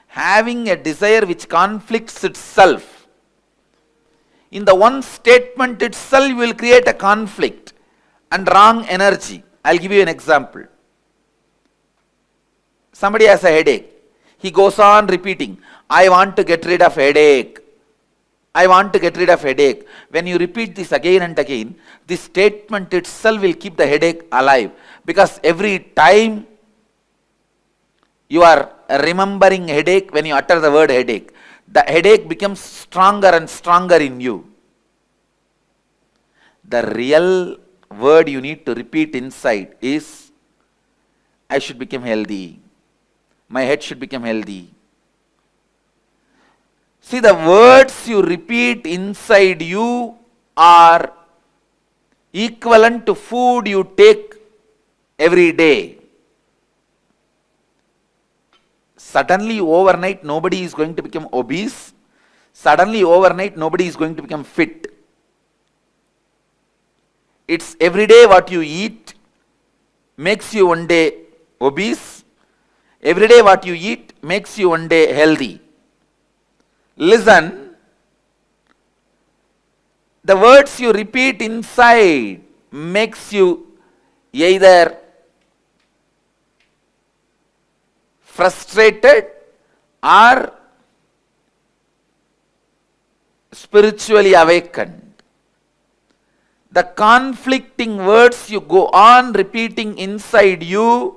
having a desire which conflicts itself. In the one statement itself, you will create a conflict and wrong energy. I'll give you an example. Somebody has a headache. He goes on repeating, I want to get rid of headache. I want to get rid of headache. When you repeat this again and again, this statement itself will keep the headache alive. Because every time you are remembering headache, when you utter the word headache, the headache becomes stronger and stronger in you. The real word you need to repeat inside is, I should become healthy. My head should become healthy. See, the words you repeat inside you are equivalent to food you take every day. Suddenly, overnight, nobody is going to become obese. Suddenly, overnight, nobody is going to become fit. It's every day what you eat makes you one day obese. Every day what you eat makes you one day healthy. Listen, the words you repeat inside makes you either frustrated or spiritually awakened. The conflicting words you go on repeating inside you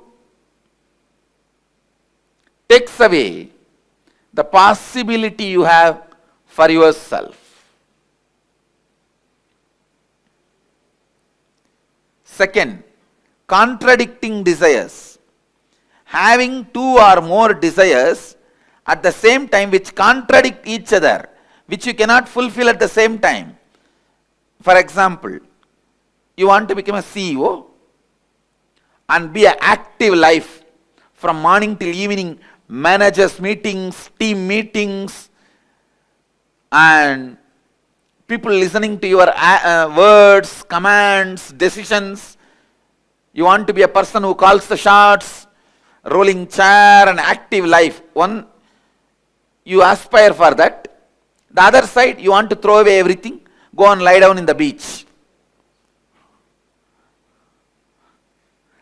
takes away the possibility you have for yourself. Second, contradicting desires. Having two or more desires at the same time which contradict each other, which you cannot fulfill at the same time. For example, you want to become a CEO and be an active life from morning till evening, managers meetings, team meetings, and people listening to your words, commands, decisions. You want to be a person who calls the shots, rolling chair and active life. One, you aspire for that. The other side, you want to throw away everything, go and lie down in the beach,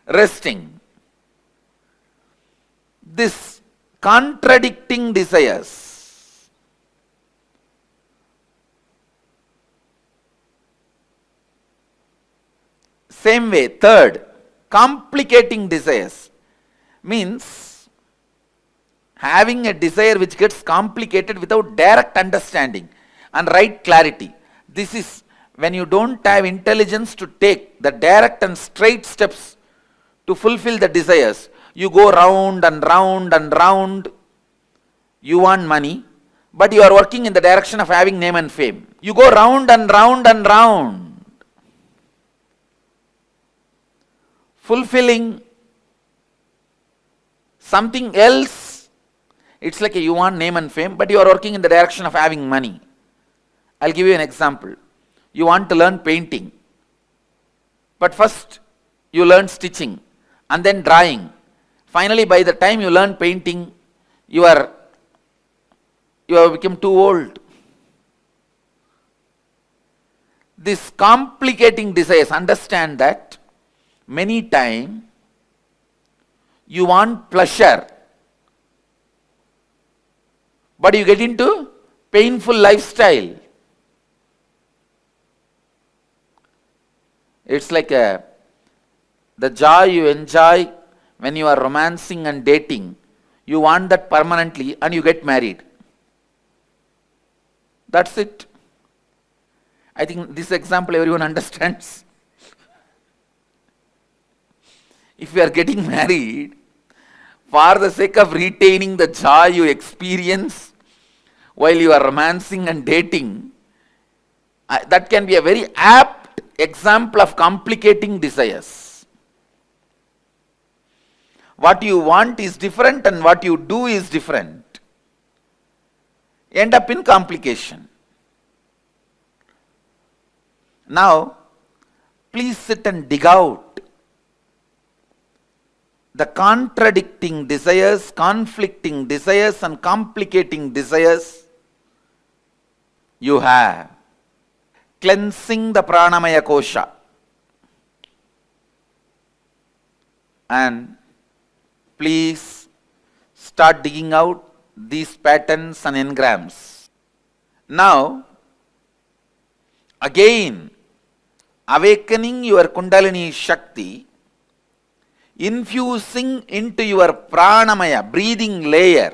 resting. This contradicting desires. Same way, third, complicating desires means having a desire which gets complicated without direct understanding and right clarity. This is when you don't have intelligence to take the direct and straight steps to fulfill the desires. You go round and round and round. You want money, but you are working in the direction of having name and fame. You go round and round and round, fulfilling something else. It's like you want name and fame, but you are working in the direction of having money. I'll give you an example. You want to learn painting, but first you learn stitching and then drawing. Finally, by the time you learn painting, you have become too old. This complicating desires, understand that many times you want pleasure, but you get into painful lifestyle. It's like the joy you enjoy when you are romancing and dating, you want that permanently and you get married. That's it. I think this example everyone understands. If you are getting married, for the sake of retaining the joy you experience while you are romancing and dating, that can be a very apt example of complicating desires. What you want is different and what you do is different. End up in complication. Now, please sit and dig out the contradicting desires, conflicting desires and complicating desires you have. Cleansing the pranamaya kosha. And please start digging out these patterns and engrams. Now, again, awakening your Kundalini Shakti, infusing into your pranamaya, breathing layer,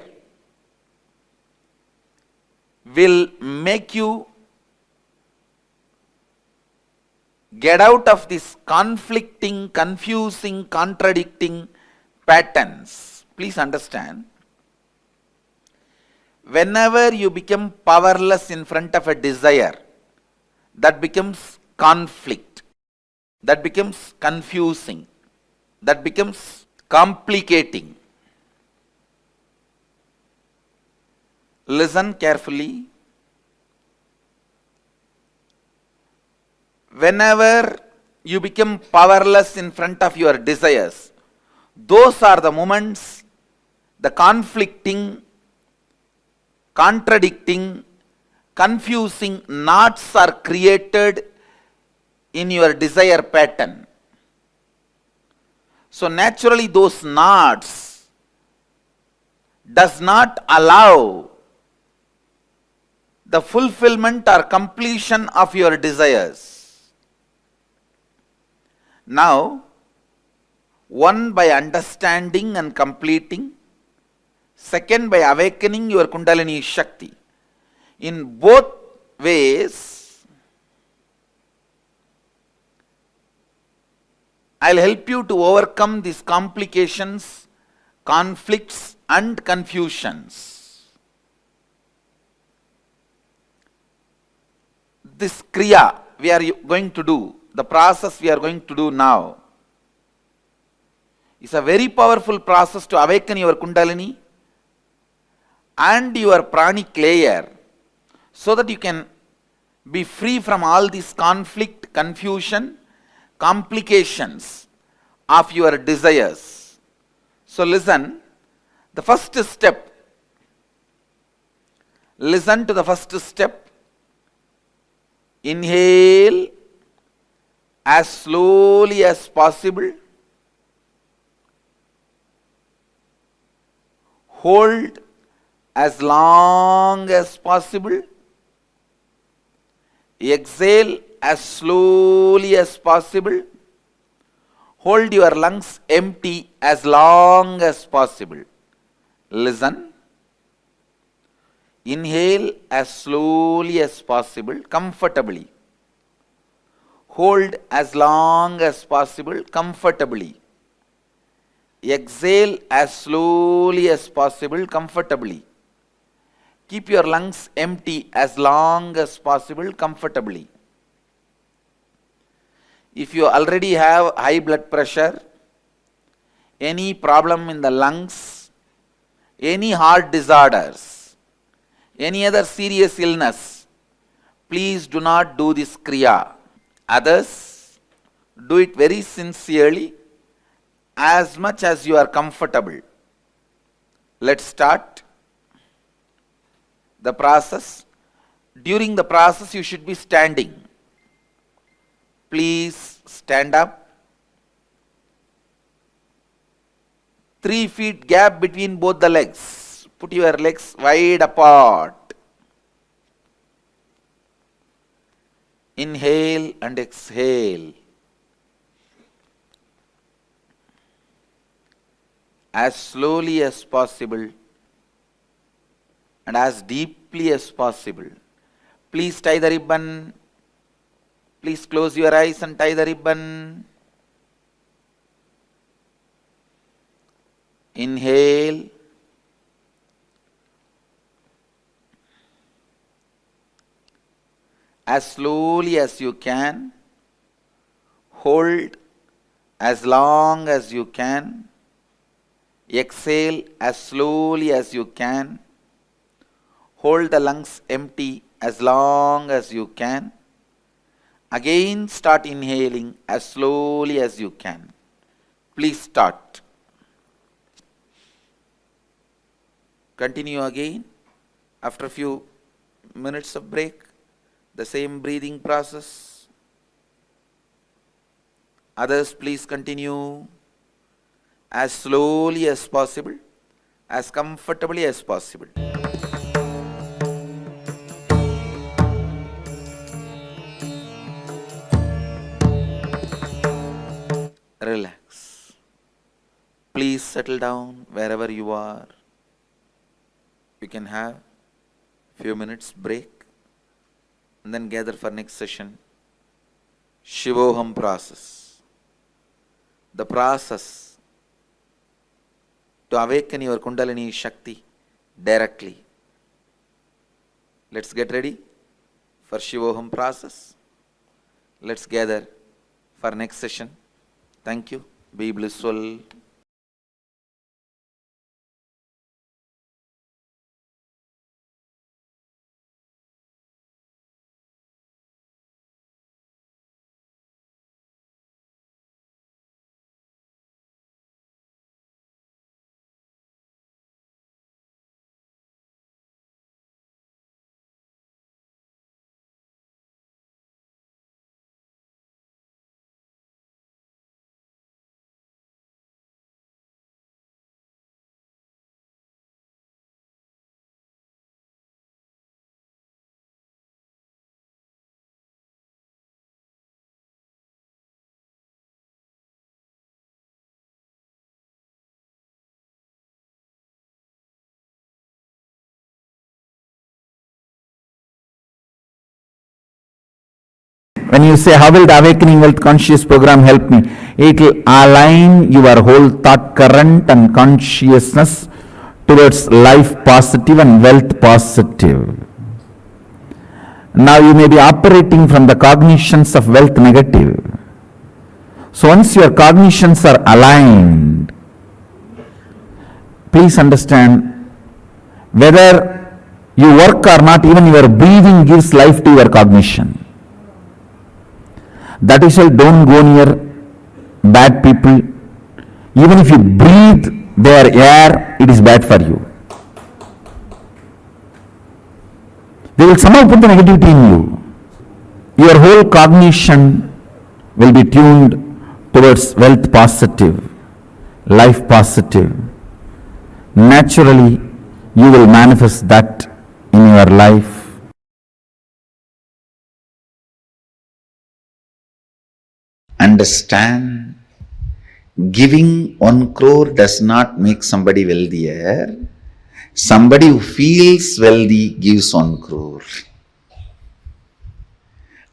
will make you get out of this conflicting, confusing, contradicting patterns. Please understand, whenever you become powerless in front of a desire, that becomes conflict, that becomes confusing, that becomes complicating. Listen carefully. Whenever you become powerless in front of your desires, those are the moments the conflicting, contradicting, confusing knots are created in your desire pattern. So naturally those knots does not allow the fulfillment or completion of your desires. Now, one by understanding and completing, second by awakening your Kundalini Shakti. In both ways, I'll help you to overcome these complications, conflicts and confusions. This Kriya we are going to do, the process we are going to do now, is a very powerful process to awaken your Kundalini and your pranic layer, so that you can be free from all this conflict, confusion, complications of your desires. So listen, the first step, listen to the first step. Inhale as slowly as possible. Hold as long as possible. Exhale as slowly as possible. Hold your lungs empty as long as possible. Listen. Inhale as slowly as possible, comfortably. Hold as long as possible, comfortably. Exhale as slowly as possible, comfortably. Keep your lungs empty as long as possible, comfortably. If you already have high blood pressure, any problem in the lungs, any heart disorders, any other serious illness, please do not do this Kriya. Others, do it very sincerely, as much as you are comfortable. Let's start the process. During the process, you should be standing. Please stand up. 3 feet gap between both the legs. Put your legs wide apart. Inhale and exhale. As slowly as possible and as deeply as possible. Please tie the ribbon. Please close your eyes and tie the ribbon. Inhale. As slowly as you can. Hold as long as you can. Exhale as slowly as you can. Hold the lungs empty as long as you can. Again start inhaling as slowly as you can. Please start. Continue again. After a few minutes of break, the same breathing process. Others, please continue as slowly as possible, as comfortably as possible. Relax. Please settle down wherever you are. You can have few minutes break and then gather for next session. Shivoham process. The process to awaken your Kundalini Shakti directly Let's get ready for Shivoham process. Let's gather for next session. Thank you. Be blissful.
When you say, how will the Awakening Wealth Conscious program help me? It will align your whole thought current and consciousness towards life positive and wealth positive. Now you may be operating from the cognitions of wealth negative. So once your cognitions are aligned, please understand, whether you work or not, even your breathing gives life to your cognition. That is why don't go near bad people. Even if you breathe their air, it is bad for you. They will somehow put the negativity in you. Your whole cognition will be tuned towards wealth positive, life positive. Naturally, you will manifest that in your life.
Understand, giving 1 crore does not make somebody wealthier. Somebody who feels wealthy gives 1 crore.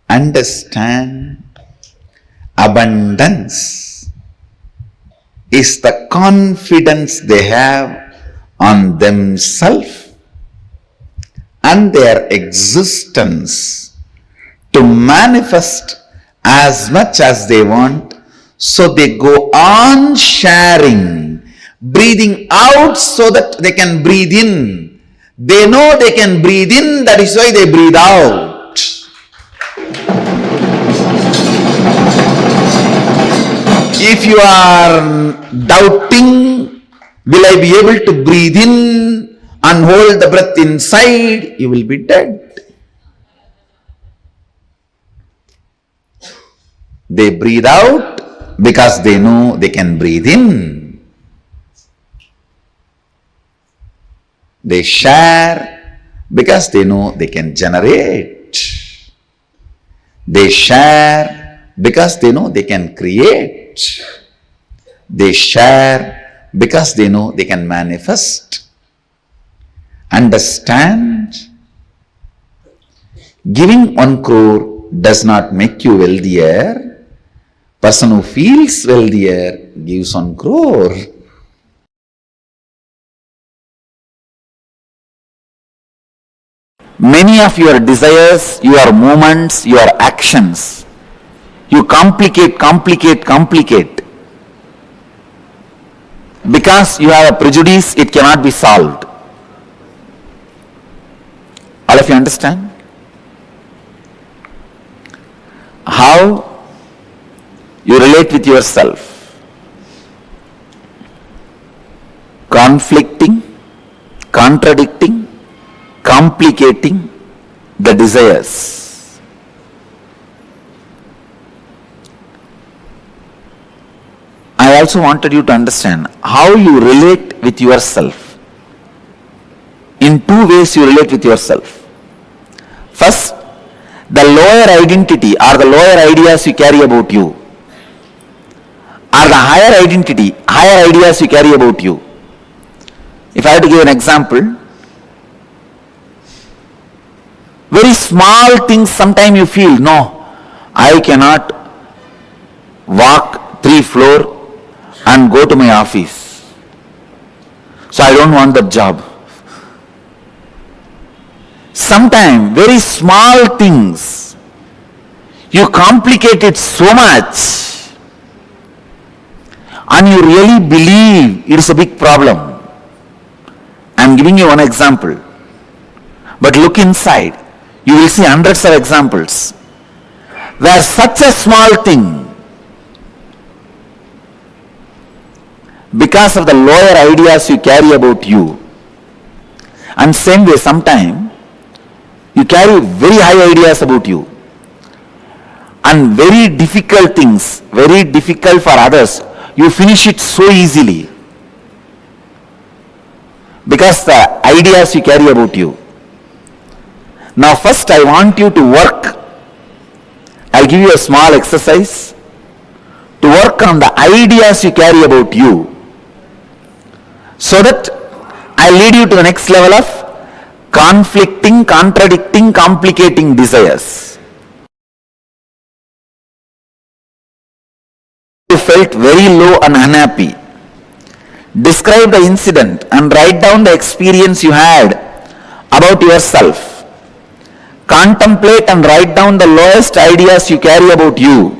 Understand, abundance is the confidence they have on themselves and their existence to manifest as much as they want, so they go on sharing, breathing out so that they can breathe in. They know they can breathe in, that is why they breathe out. If you are doubting, will I be able to breathe in and hold the breath inside, you will be dead. They breathe out because they know they can breathe in. They share because they know they can generate. They share because they know they can create. They share because they know they can manifest. Understand? Giving 1 crore does not make you wealthier. Person who feels wealthier gives 1 crore.
Many of your desires, your movements, your actions, you complicate. Because you have a prejudice, it cannot be solved. All of you understand? How you relate with yourself. Conflicting, contradicting, complicating the desires. I also wanted you to understand how you relate with yourself. In 2 ways you relate with yourself. First, the lower identity or the lower ideas you carry about you, or the higher identity, higher ideas you carry about you. If I have to give an example, very small things sometimes you feel, no, I cannot walk 3 floors and go to my office. So I don't want that job. Sometimes very small things, you complicate it so much and you really believe it is a big problem. I am giving you one example. But look inside, you will see hundreds of examples where such a small thing, because of the lower ideas you carry about you, and same way sometimes you carry very high ideas about you, and very difficult things, very difficult for others, you finish it so easily because the ideas you carry about you. Now first I want you to work. I'll give you a small exercise to work on the ideas you carry about you, so that I'll lead you to the next level of conflicting, contradicting, complicating desires. You felt very low and unhappy. Describe the incident and write down the experience you had about yourself. Contemplate and write down the lowest ideas you carry about you.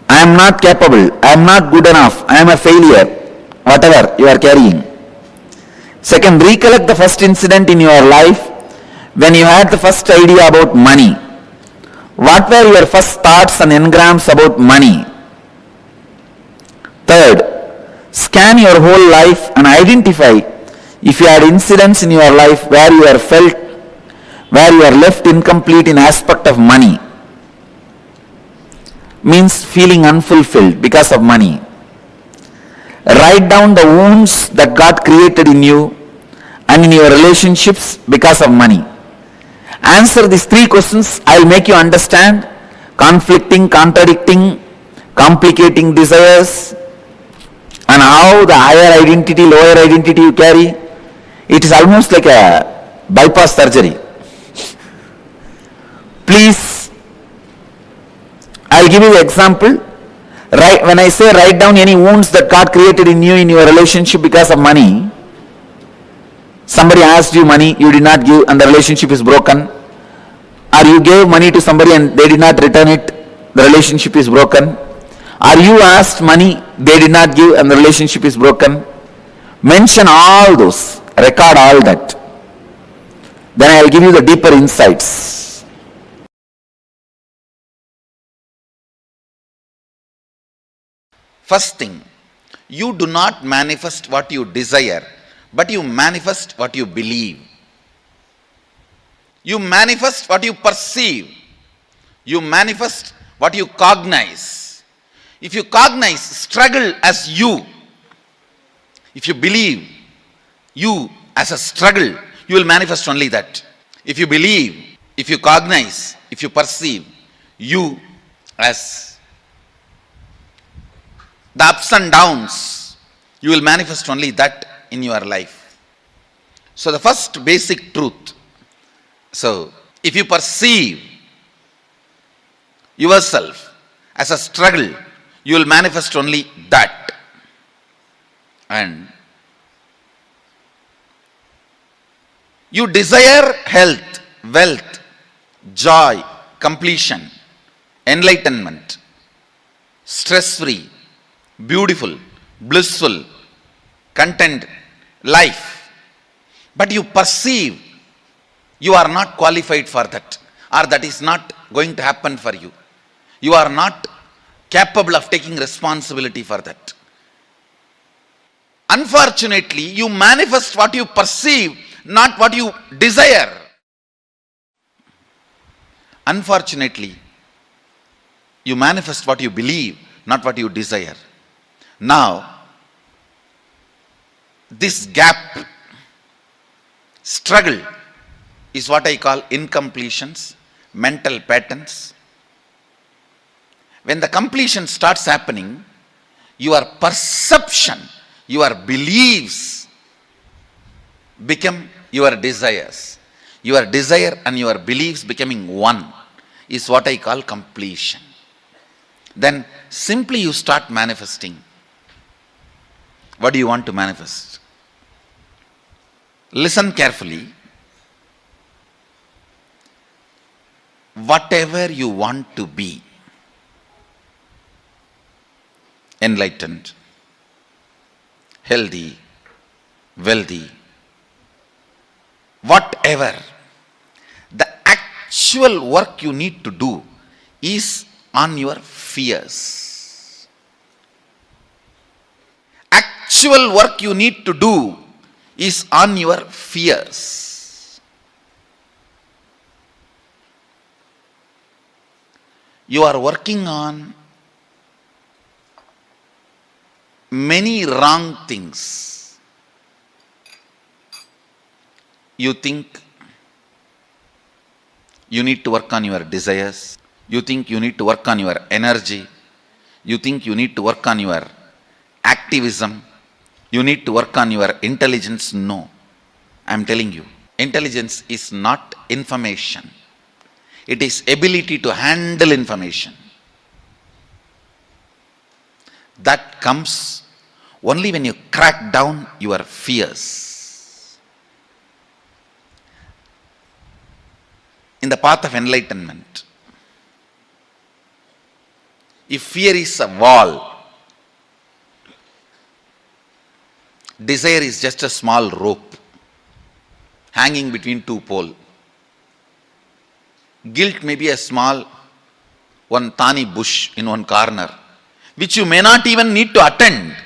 I am not capable, I am not good enough, I am a failure, whatever you are carrying. Second, recollect the first incident in your life when you had the first idea about money. What were your first thoughts and engrams about money? Third, scan your whole life and identify if you had incidents in your life where you are left incomplete in aspect of money. Means feeling unfulfilled because of money. Write down the wounds that got created in you and in your relationships because of money. Answer these three questions. I will make you understand conflicting, contradicting, complicating desires, and how the higher identity, lower identity you carry. It is almost like a bypass surgery. Please, I will give you the example. When I say write down any wounds that got created in you in your relationship because of money, somebody asked you money, you did not give and the relationship is broken. Or you gave money to somebody and they did not return it, the relationship is broken. Or you asked money, they did not give and the relationship is broken. Mention all those, record all that. Then I will give you the deeper insights.
First thing, you do not manifest what you desire, but you manifest what you believe. You manifest what you perceive. You manifest what you cognize. If you cognize struggle as you, if you believe you as a struggle, you will manifest only that. If you believe, if you cognize, if you perceive you as the ups and downs, you will manifest only that in your life. So the first basic truth. So if you perceive yourself as a struggle, you will manifest only that. And you desire health, wealth, joy, completion, enlightenment, stress-free, beautiful, blissful, content life. But you perceive you are not qualified for that, or that is not going to happen for you. You are not capable of taking responsibility for that. Unfortunately, you manifest what you perceive, not what you desire. Unfortunately, you manifest what you believe, not what you desire. Now, this gap, struggle, is what I call incompletions, mental patterns. When the completion starts happening, your perception, your beliefs become your desires. Your desire and your beliefs becoming one is what I call completion. Then simply you start manifesting. What do you want to manifest? Listen carefully. whatever you want to be. Enlightened, healthy, wealthy, whatever. The actual work you need to do is on your fears. Actual work you need to do is on your fears. You are working on many wrong things. You think you need to work on your desires. You think you need to work on your energy. You think you need to work on your activism. You need to work on your intelligence. No. I am telling you, intelligence is not information. It is ability to handle information. That comes only when you crack down your fears. In the path of enlightenment, if fear is a wall, desire is just a small rope hanging between two poles. Guilt may be a small one thani bush in one corner, which you may not even need to attend.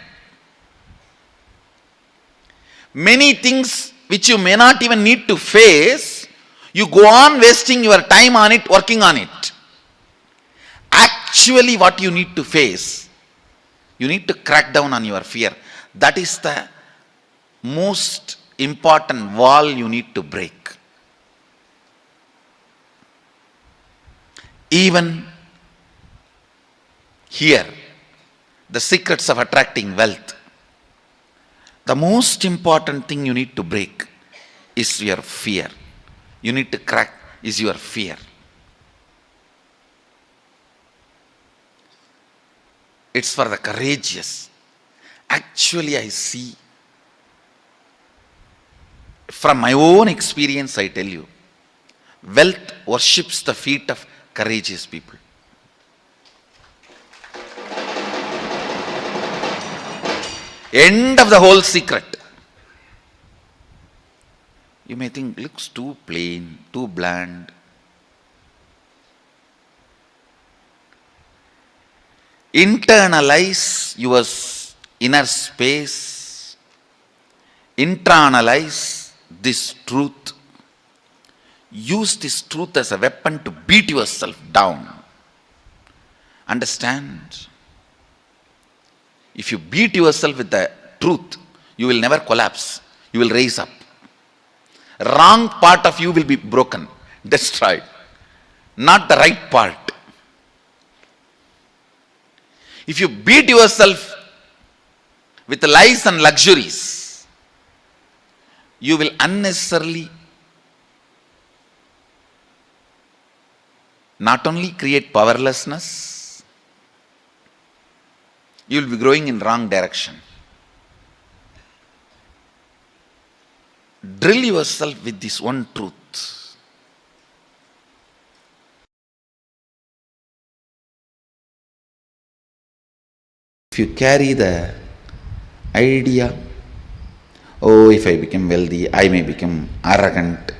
Many things which you may not even need to face, you go on wasting your time on it, working on it. Actually, what you need to face, you need to crack down on your fear. That is the most important wall you need to break. Even here, the secrets of attracting wealth, the most important thing you need to break is your fear. You need to crack is your fear. It's for the courageous. Actually, I see, from my own experience, I tell you, wealth worships the feet of courageous people. End of the whole secret. You may think, looks too plain, too bland. Internalize your inner space. Internalize this truth. Use this truth as a weapon to beat yourself down. Understand? If you beat yourself with the truth, you will never collapse. You will rise up. Wrong part of you will be broken, destroyed. Not the right part. If you beat yourself with lies and luxuries, you will unnecessarily not only create powerlessness, you will be growing in wrong direction. Drill yourself with this one truth. If you carry the idea, oh, if I become wealthy, I may become arrogant.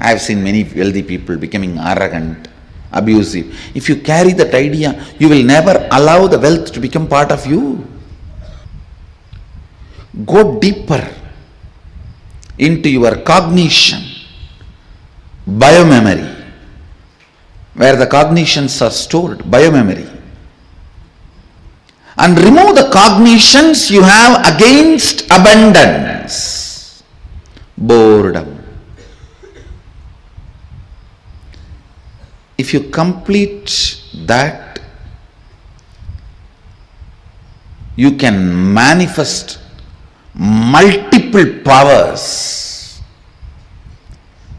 I have seen many wealthy people becoming arrogant, abusive. If you carry that idea, you will never allow the wealth to become part of you. Go deeper into your cognition, biomemory, where the cognitions are stored, biomemory. And remove the cognitions you have against abundance, boredom. If you complete that, you can manifest multiple powers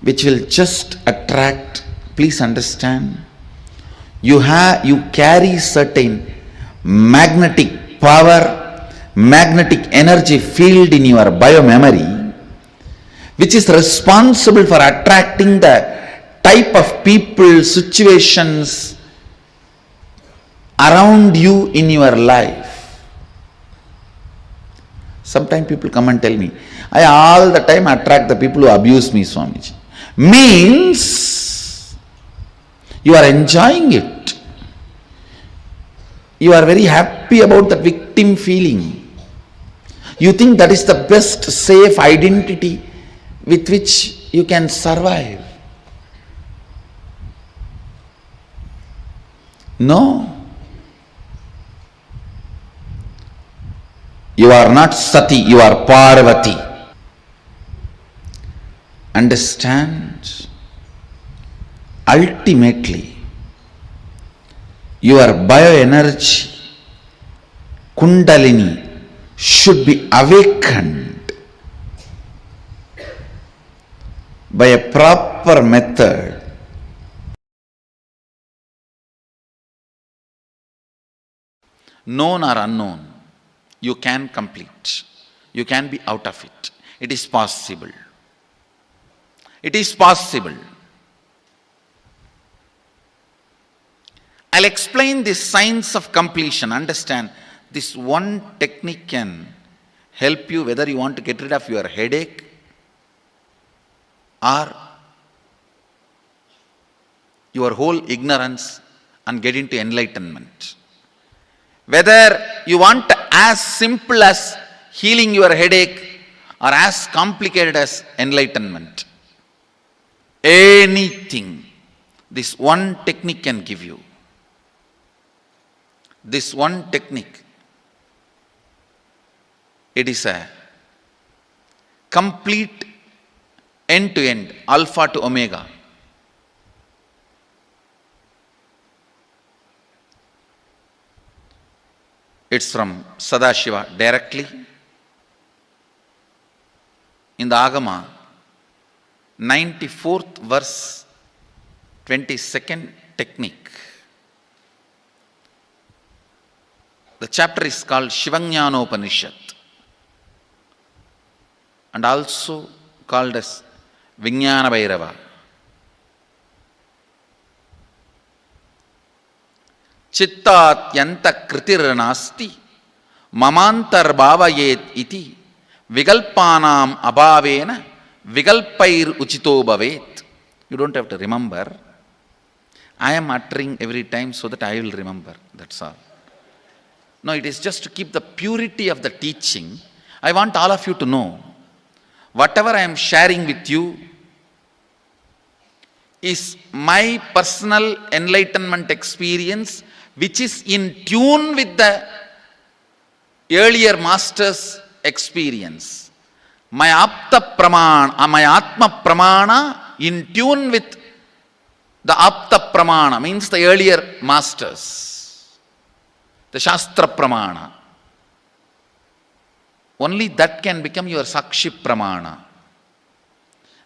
which will just attract. Please understand, you carry certain magnetic power, magnetic energy field in your biomemory, which is responsible for attracting the type of people, situations around you in your life. Sometimes people come and tell me, I all the time attract the people who abuse me, Swamiji. Means you are enjoying it. You are very happy about that victim feeling. You think that is the best safe identity with which you can survive. No. You are not Sati, you are Parvati. Understand? Ultimately, your bioenergy, Kundalini, should be awakened by a proper method. Known or unknown, you can complete. You can be out of it. It is possible. It is possible. I'll explain this science of completion. Understand, this one technique can help you whether you want to get rid of your headache or your whole ignorance and get into enlightenment. Whether you want as simple as healing your headache or as complicated as enlightenment. Anything, this one technique can give you. This one technique, it is a complete end-to-end, alpha to omega. It's from Sadashiva directly. In the Agama, 94th verse, 22nd technique. The chapter is called Shivajnanopanishad and also called as Vijnana Bhairava. Chittat yanta kritir nasti mamantar bhavayet iti vigalpanam abhavena vigalpair uchito bhavet. You don't have to remember. I am uttering every time so that I will remember. That's all. No, it is just to keep the purity of the teaching. I want all of you to know, whatever I am sharing with you is my personal enlightenment experience, which is in tune with the earlier master's experience. My Apta Pramana, my Atma Pramana in tune with the Apta Pramana, means the earlier masters. The Shastra Pramana. Only that can become your Sakshi Pramana.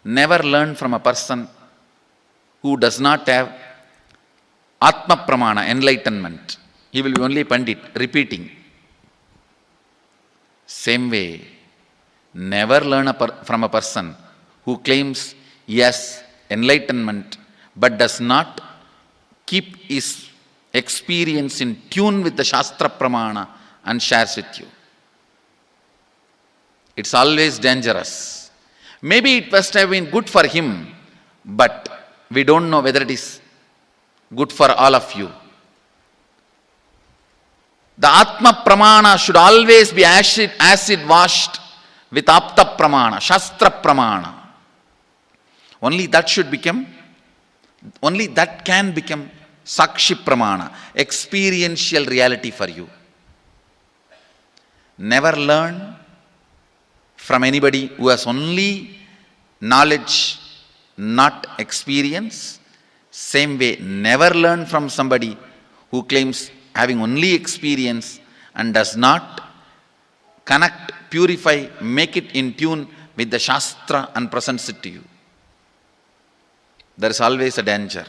Never learn from a person who does not have Atma Pramana, enlightenment. He will be only Pandit, repeating. Same way, never learn from a person who claims yes, enlightenment, but does not keep his experience in tune with the Shastra Pramana and shares with you. It's always dangerous. Maybe it must have been good for him, but we don't know whether it is good for all of you. The Atma Pramana should always be acid washed with Apta Pramana, Shastra Pramana. Only that can become Sakshi Pramana, experiential reality for you. Never learn from anybody who has only knowledge, not experience. Same way, never learn from somebody who claims having only experience and does not connect, purify, make it in tune with the Shastra and presents it to you. There is always a danger.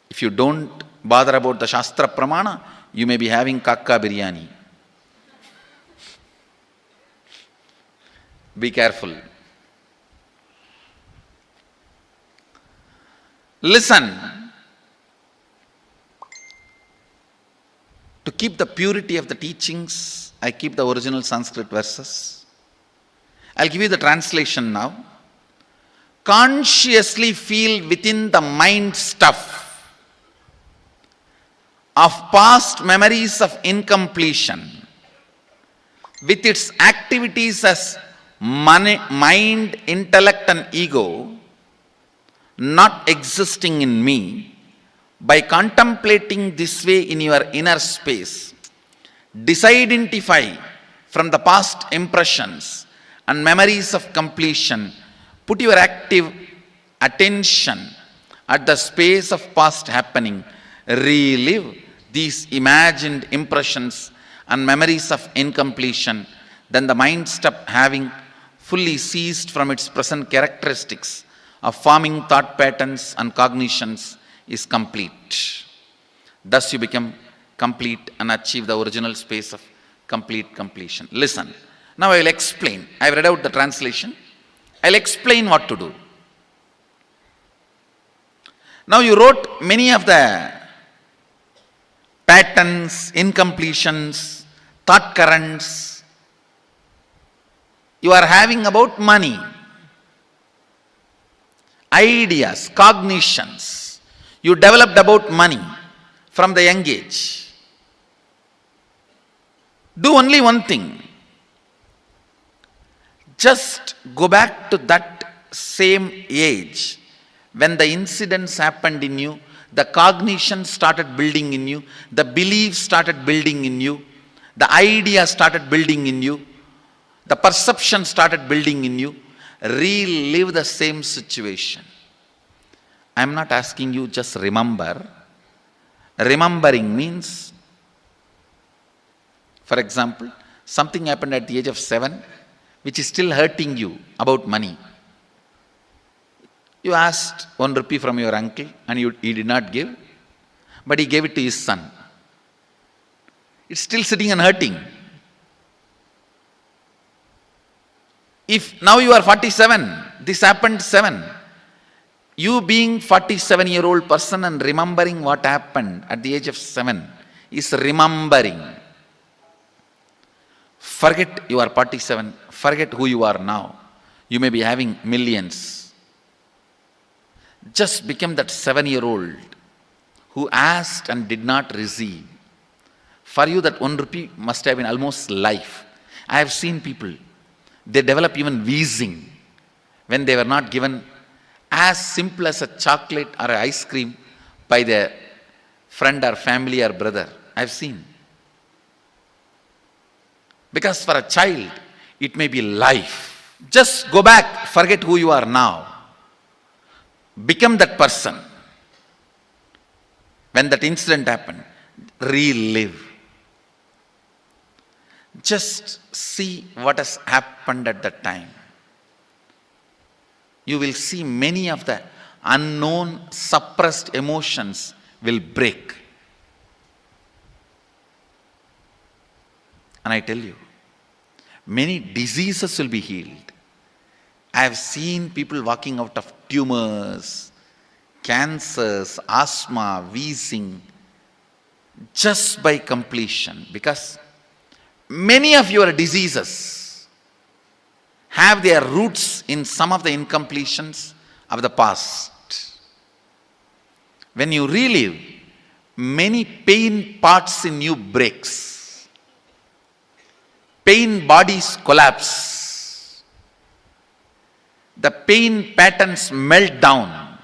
If you don't bother about the Shastra Pramana, you may be having kakka biryani. Be careful. Listen. To keep the purity of the teachings, I keep the original Sanskrit verses. I'll give you the translation now. Consciously feel within the mind stuff of past memories of incompletion with its activities as mind, intellect and ego not existing in me. By contemplating this way in your inner space, disidentify from the past impressions and memories of completion. Put your active attention at the space of past happening. Relive these imagined impressions and memories of incompletion. Then the mind stop having fully ceased from its present characteristics of forming thought patterns and cognitions is complete. Thus you become complete and achieve the original space of complete completion. Listen. Now I will explain. I have read out the translation. I will explain what to do. Now you wrote many of the patterns, incompletions, thought currents you are having about money, ideas, cognitions. You developed about money from the young age. Do only one thing. Just go back to that same age when the incidents happened in you, the cognition started building in you, the beliefs started building in you, the idea started building in you, the perception started building in you. Relive the same situation. I am not asking you just remember. Remembering means, for example, something happened at the age of 7 which is still hurting you about money. You asked 1 rupee from your uncle and he did not give, but he gave it to his son. It's still sitting and hurting. If now you are 47, this happened 7. You being 47-year-old person and remembering what happened at the age of 7 is remembering. Forget you are 47. Forget who you are now. You may be having millions. Just become that 7-year-old who asked and did not receive. For you that 1 rupee must have been almost life. I have seen people, they develop even wheezing when they were not given as simple as a chocolate or an ice cream by their friend or family or brother. I have seen. Because for a child, it may be life. Just go back, forget who you are now. Become that person. When that incident happened, relive. Just see what has happened at that time. You will see many of the unknown, suppressed emotions will break. And I tell you, many diseases will be healed. I have seen people walking out of tumors, cancers, asthma, wheezing, just by completion. Because many of your diseases have their roots in some of the incompletions of the past. When you relive, many pain parts in you breaks. Pain bodies collapse. The pain patterns melt down,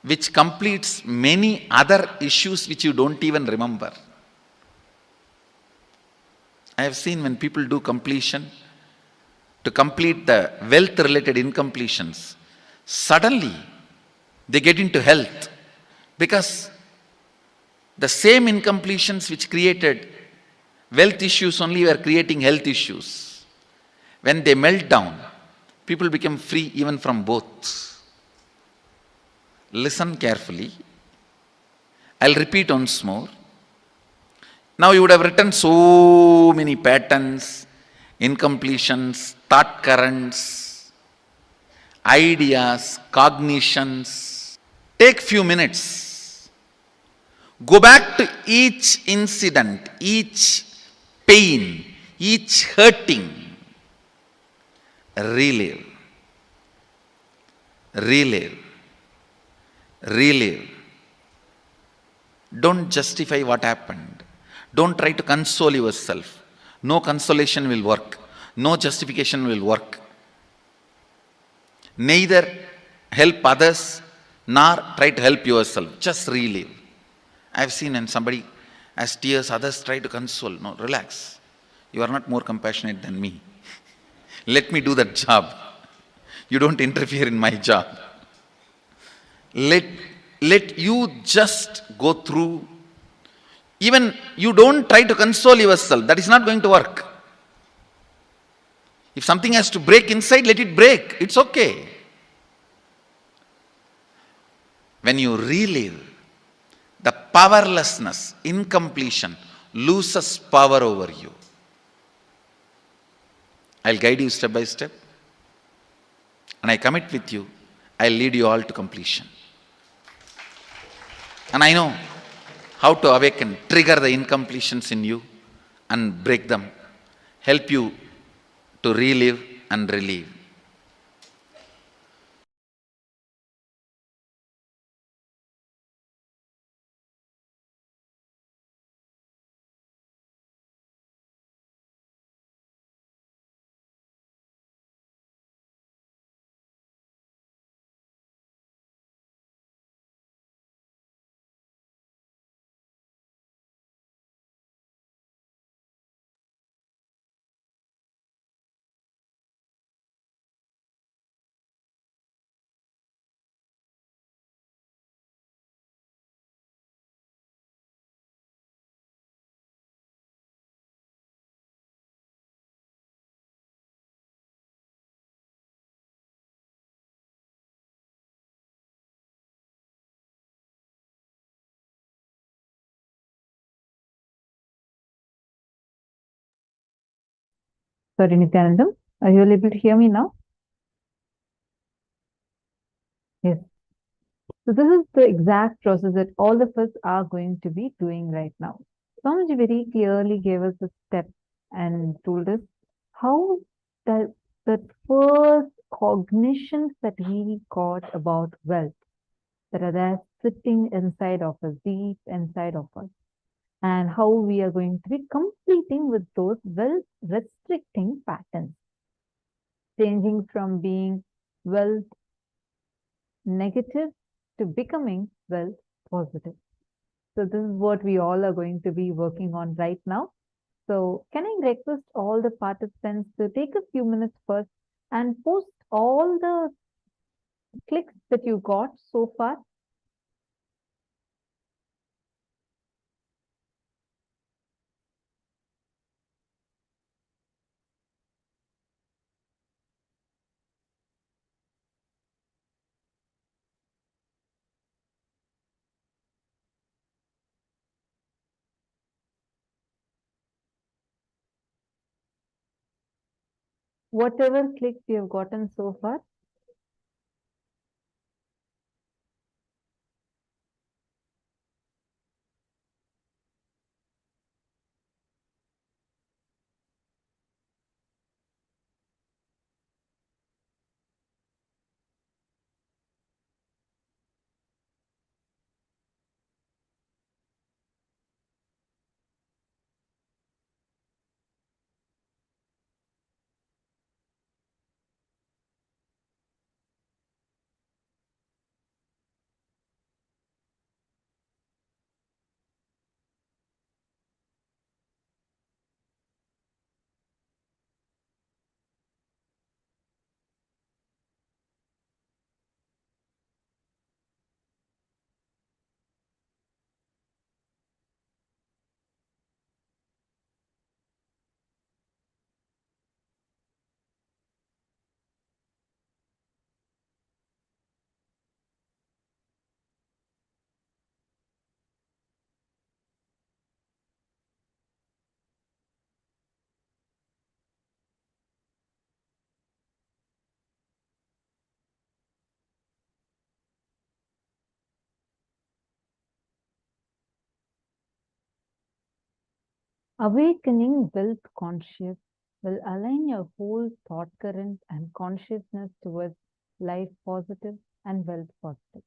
which completes many other issues which you don't even remember. I have seen when people do completion, to complete the wealth-related incompletions, suddenly they get into health, because the same incompletions which created wealth issues only were creating health issues. When they melt down, people become free even from both. Listen carefully. I'll repeat once more. Now you would have written so many patterns, incompletions, thought currents. ideas, cognitions. Take few minutes. Go back to each incident, each pain, each hurting. Relive, relive, relive. Don't justify what happened. Don't try to console yourself. No consolation will work. No justification will work. Neither help others nor try to help yourself. Just relive. I've seen when somebody has tears, others try to console. No, relax. You are not more compassionate than me. Let me do that job. You don't interfere in my job. Let you just go through. Even you don't try to console yourself. That is not going to work. If something has to break inside, let it break. It's okay. When you relive, the powerlessness, incompletion, loses power over you. I'll guide you step by step. And I commit with you, I'll lead you all to completion. And I know how to awaken, trigger the incompletions in you and break them. Help you to relive and relieve.
Sorry, Nityanandam, are you able to hear me now? Yes. So this is the exact process that all of us are going to be doing right now. Swamiji very clearly gave us a step and told us how that first cognitions that we got about wealth that are there sitting inside of us, deep inside of us, and how we are going to be completing with those wealth restricting patterns, changing from being wealth negative to becoming wealth positive. So this is what we all are going to be working on right now. So can I request all the participants to take a few minutes first and post all the clicks that you got so far? Whatever clicks you have gotten so far. Awakening wealth conscious will align your whole thought current and consciousness towards life positive and wealth positive.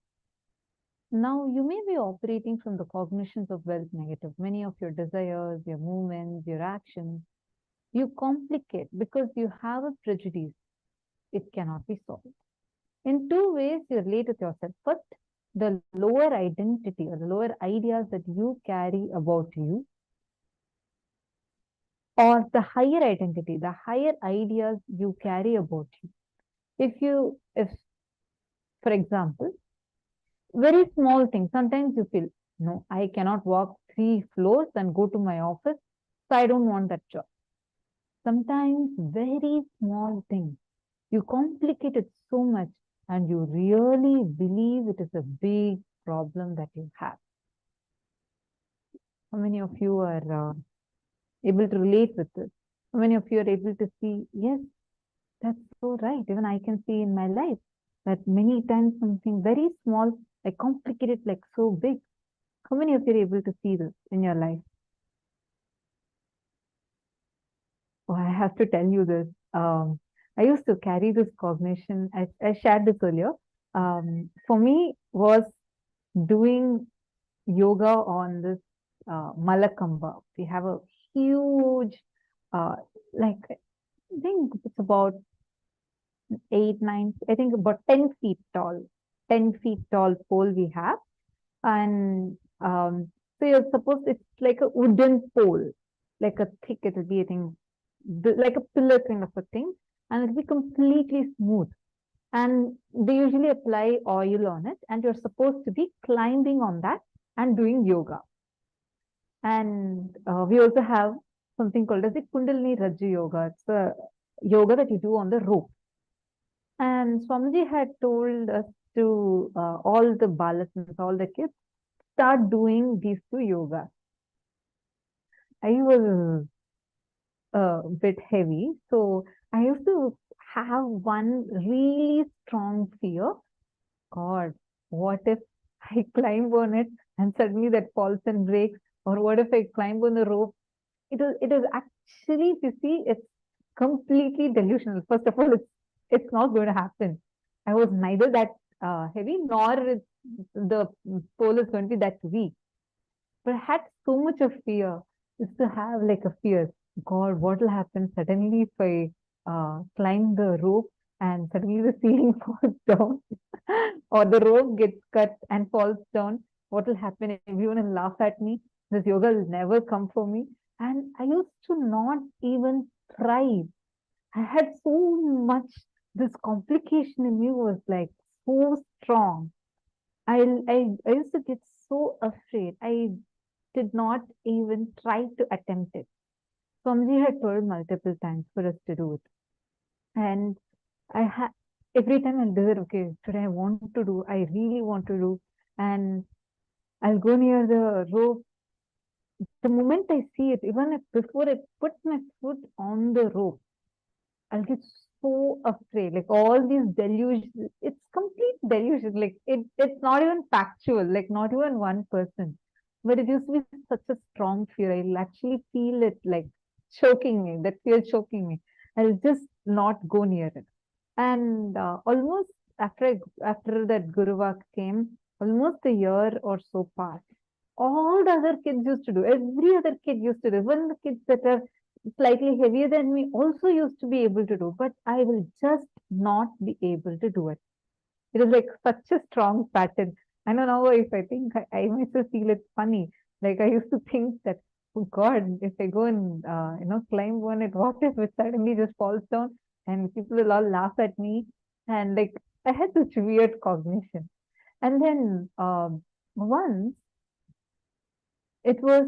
Now, you may be operating from the cognitions of wealth negative. Many of your desires, your movements, your actions, you complicate because you have a prejudice. It cannot be solved. In two ways, you relate with yourself. First, the lower identity or the lower ideas that you carry about you, or the higher identity, the higher ideas you carry about you. If, for example, very small thing, sometimes you feel, no, I cannot walk 3 floors and go to my office, so I don't want that job. Sometimes very small things, you complicate it so much and you really believe it is a big problem that you have. How many of you are able to relate with this? How many of you are able to see, yes, that's so right. Even I can see in my life that many times something very small, I complicate it like so big. How many of you are able to see this in your life? Oh, I have to tell you this. I used to carry this cognition. I shared this earlier. For me, was doing yoga on this Malakamba. We have a huge, like, I think it's about 8, 9, I think about 10 feet tall, 10 feet tall pole we have. And so you're supposed, it's like a wooden pole, like a thick, it'll be, I think, like a pillar kind of a thing, and it'll be completely smooth. And they usually apply oil on it, and you're supposed to be climbing on that and doing yoga. And we also have something called as the Kundalini Rajya Yoga. It's a yoga that you do on the rope. And Swamiji had told us to all the balasans, all the kids, start doing these 2 yogas. I was a bit heavy, so I used to have one really strong fear. God, what if I climb on it and suddenly that falls and breaks? Or what if I climb on the rope? It is actually, if you see, it's completely delusional. First of all, it's not going to happen. I was neither that heavy nor the pole is going to be that weak. But I had so much of fear. Is to have like a fear. God, what will happen suddenly if I climb the rope and suddenly the ceiling falls down or the rope gets cut and falls down? What will happen? Everyone will laugh at me. This yoga will never come for me. And I used to not even try. I had so much, this complication in me was like so strong. I used to get so afraid. I did not even try to attempt it. Swamiji had told multiple times for us to do it. And I had every time I'll do it, okay, today I want to do, I really want to do. And I'll go near the rope. The moment I see it, even if before I put my foot on the rope, I'll get so afraid. Like all these delusions, it's complete delusion. Like it's not even factual, like not even 1%. But it used to be such a strong fear. I'll actually feel it like choking me, that fear choking me. I'll just not go near it. And almost after that Guruvak came, almost a year or so passed. All the other kids used to do, every other kid used to do, even the kids that are slightly heavier than me also used to be able to do, but I will just not be able to do it. It is like such a strong pattern. I don't know if I think I myself feel it funny. Like I used to think that, oh God, if I go and climb on it, what if it suddenly just falls down and people will all laugh at me? And like I had such weird cognition. And then once it was,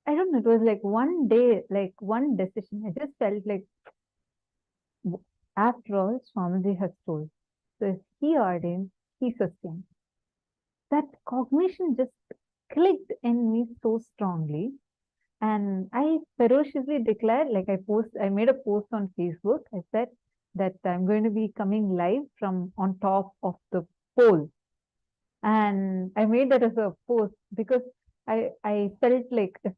I don't know, it was like one day, like one decision. I just felt like, after all, Swamiji has told. So if he ordains, he sustains. That cognition just clicked in me so strongly. And I ferociously declared, like I made a post on Facebook. I said that I'm going to be coming live from on top of the pole. And I made that as a post because I felt like if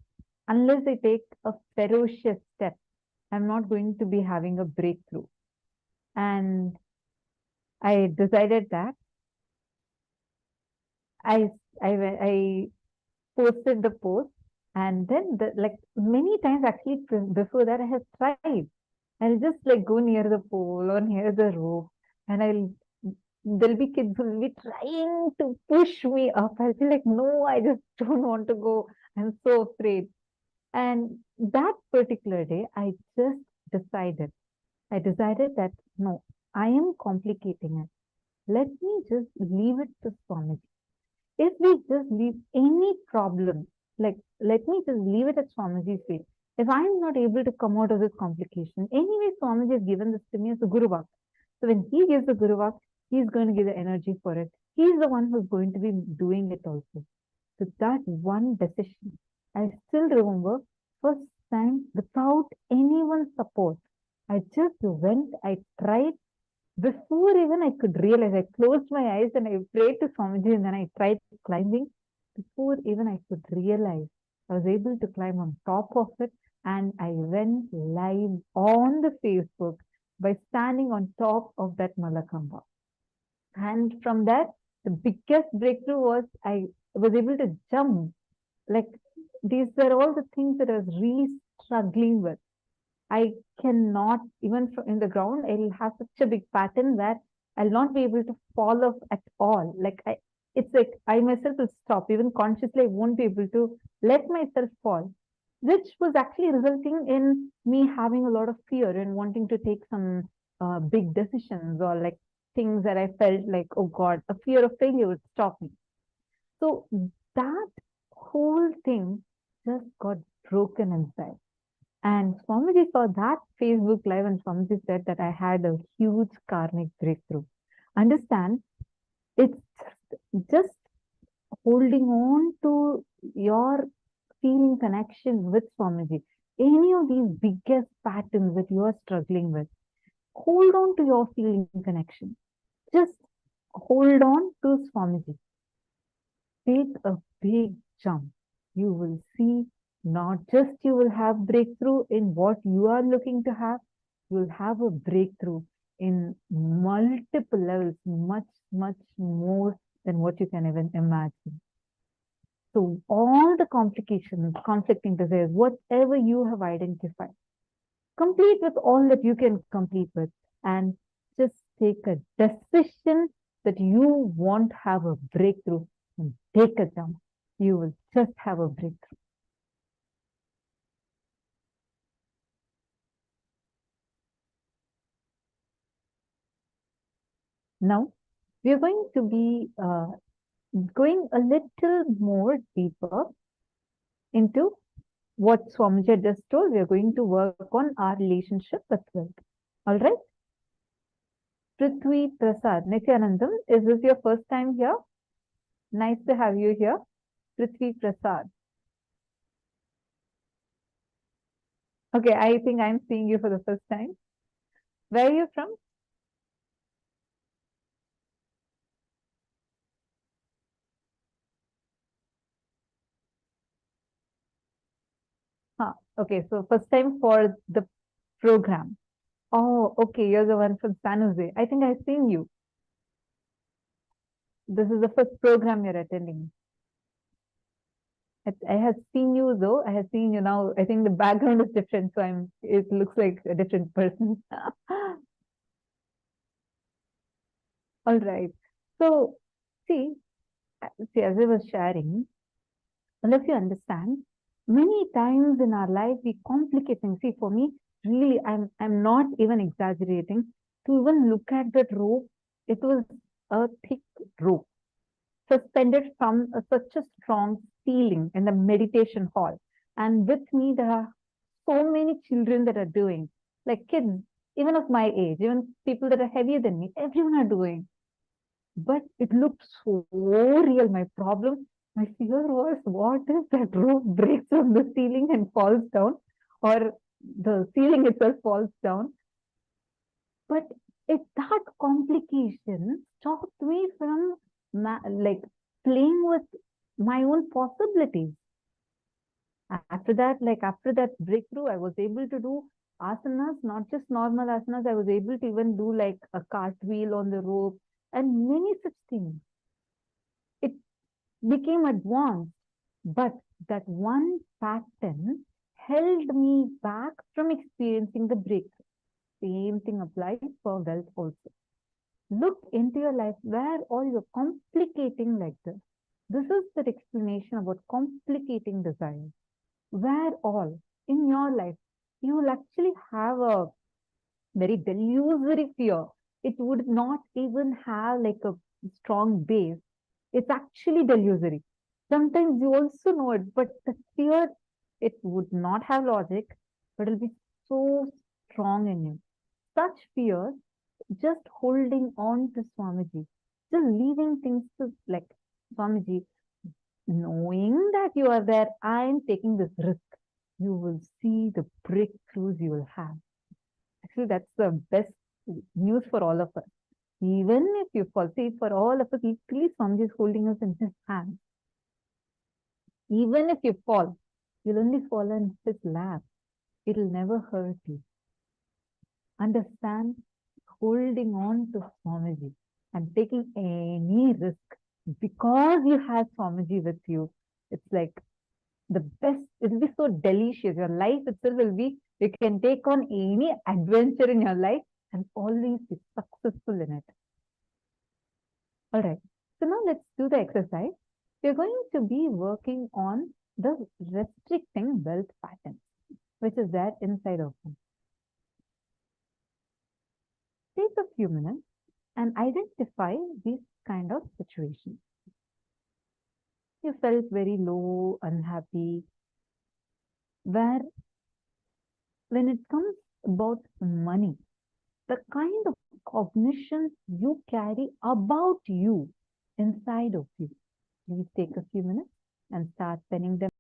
unless I take a ferocious step, I'm not going to be having a breakthrough. And I decided that I I posted the post, and then like many times actually before that I have tried. I'll just like go near the pole or near the rope, and there'll be kids who will be trying to push me up. I'll be like, no, I just don't want to go. I'm so afraid. And that particular day, decided, I decided that no, I am complicating it. Let me just leave it to Swamiji. If we just leave any problem, like let me just leave it at Swamiji's feet. If I'm not able to come out of this complication, anyway, Swamiji has given this to me as a Guru Vak. So when he gives the Guru Vak, he's going to give the energy for it. He's the one who's going to be doing it also. So that one decision, I still remember, first time without anyone's support. I just went, I tried. Before even I could realize, I closed my eyes and I prayed to Swamiji and then I tried climbing. Before even I could realize, I was able to climb on top of it, and I went live on the Facebook by standing on top of that Malakamba. And from that, the biggest breakthrough was I was able to jump. Like these were all the things that I was really struggling with. I cannot, even in the ground, I'll have such a big pattern where I'll not be able to fall off at all. It's like I myself will stop. Even consciously, I won't be able to let myself fall, which was actually resulting in me having a lot of fear and wanting to take some big decisions, or like things that I felt like, oh God, a fear of failure would stop me. So that whole thing just got broken inside. And Swamiji saw that Facebook Live, and Swamiji said that I had a huge karmic breakthrough. Understand, it's just holding on to your feeling connection with Swamiji. Any of these biggest patterns that you are struggling with, hold on to your feeling connection. Just hold on to Swamiji. Take a big jump. You will see, not just you will have breakthrough in what you are looking to have, you will have a breakthrough in multiple levels, much, much more than what you can even imagine. So all the complications, conflicting desires, whatever you have identified, complete with all that you can complete with, and just take a decision that you won't have a breakthrough, and take a jump. You will just have a breakthrough. Now, we are going to be going a little more deeper into what Swamiji just told. We are going to work on our relationship with wealth. All right? Prithvi Prasad, Nityanandam, is this your first time here? Nice to have you here. Prithvi Prasad. Okay, I think I'm seeing you for the first time. Where are you from? Okay, so first time for the program. Oh, okay, you're the one from San Jose. I think I've seen you. This is the first program you're attending. I have seen you though. I have seen you now. I think the background is different, so it looks like a different person. All right. So see, as I was sharing, unless you understand, many times in our life we complicate things. See, for me, really, I'm not even exaggerating. To even look at that rope, it was a thick rope suspended from such a strong ceiling in the meditation hall. And with me, there are so many children that are doing, like kids, even of my age, even people that are heavier than me, everyone are doing. But it looked so real. My fear was, what if that rope breaks from the ceiling and falls down, or the ceiling itself falls down? But that complication stopped me from like playing with my own possibilities. After that, like after that breakthrough, I was able to do asanas, not just normal asanas. I was able to even do like a cartwheel on the rope and many such things. It became advanced, but that one pattern held me back from experiencing the breakthrough. Same thing applies for wealth also. Look into your life where all you're complicating like this. This is the explanation about complicating desires. Where all in your life you will actually have a very delusory fear. It would not even have like a strong base. It's actually delusory. Sometimes you also know it, but the fear, it would not have logic, but it'll be so strong in you. Such fears, just holding on to Swamiji, just leaving things to like Swamiji, knowing that you are there, I'm taking this risk. You will see the breakthroughs you will have. Actually, that's the best news for all of us. Even if you fall, see, for all of us, equally Swamiji is holding us in his hand. Even if you fall, you'll only fall in his lap. It'll never hurt you. Understand? Holding on to Swamiji and taking any risk because you have Swamiji with you. It's like the best, it'll be so delicious. Your life itself will be, you can take on any adventure in your life and always be successful in it. All right. So now let's do the exercise. We're going to be working on the restricting wealth pattern, which is there inside of you. Take a few minutes and identify these kind of situations. You felt very low, unhappy, where when it comes about money, the kind of cognition you carry about you inside of you. Please take a few minutes and start penning them.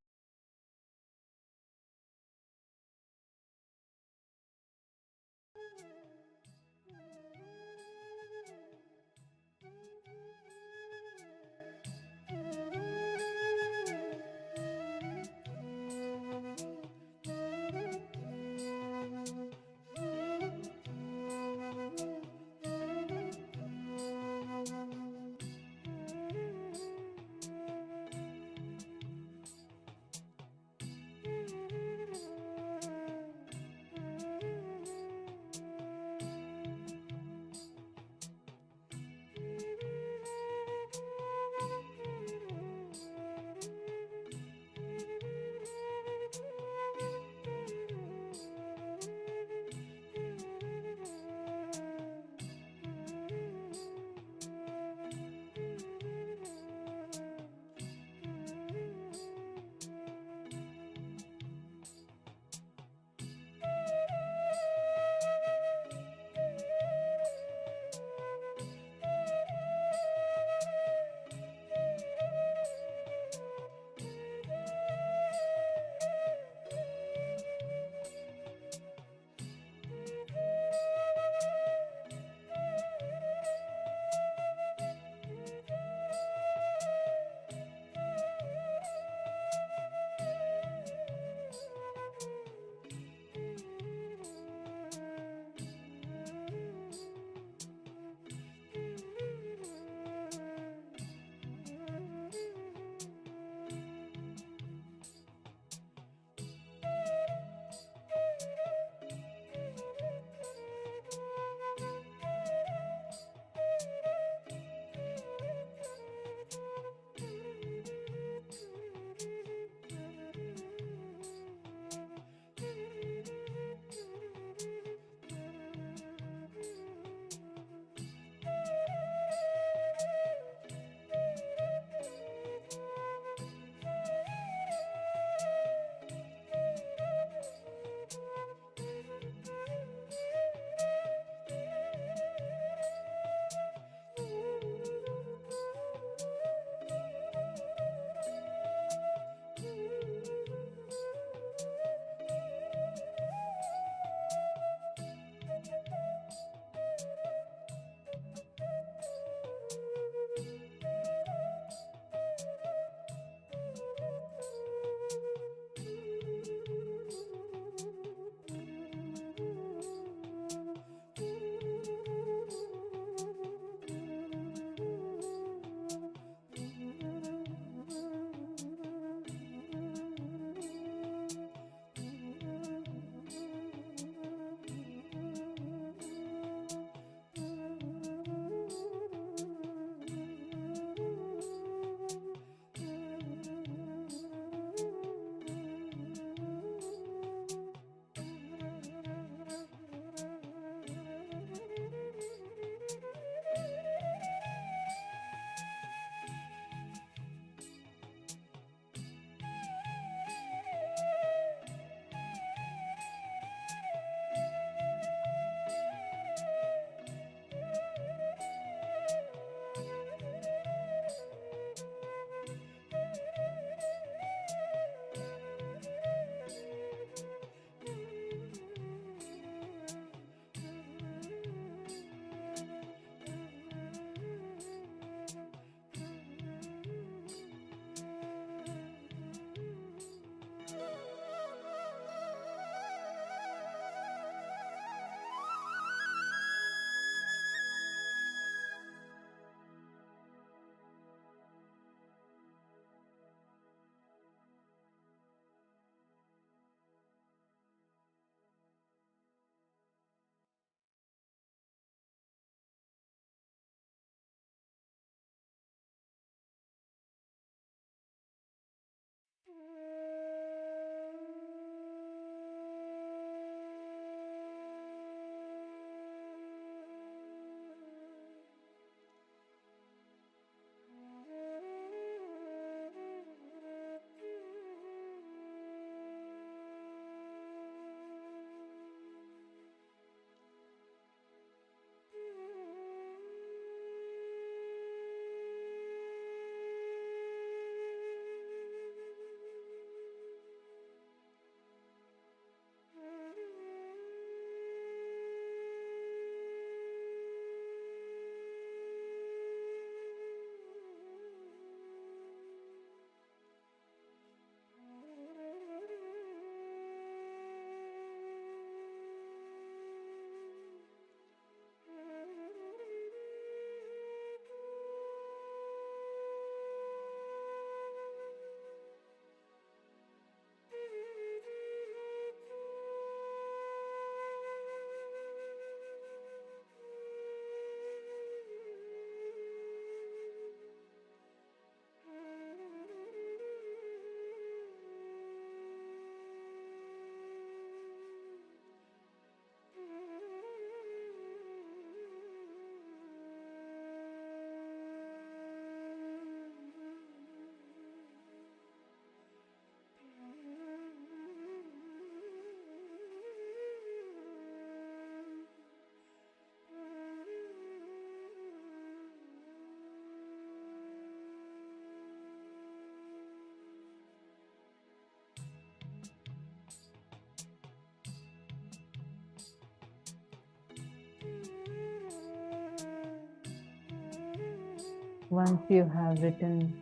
Once you have written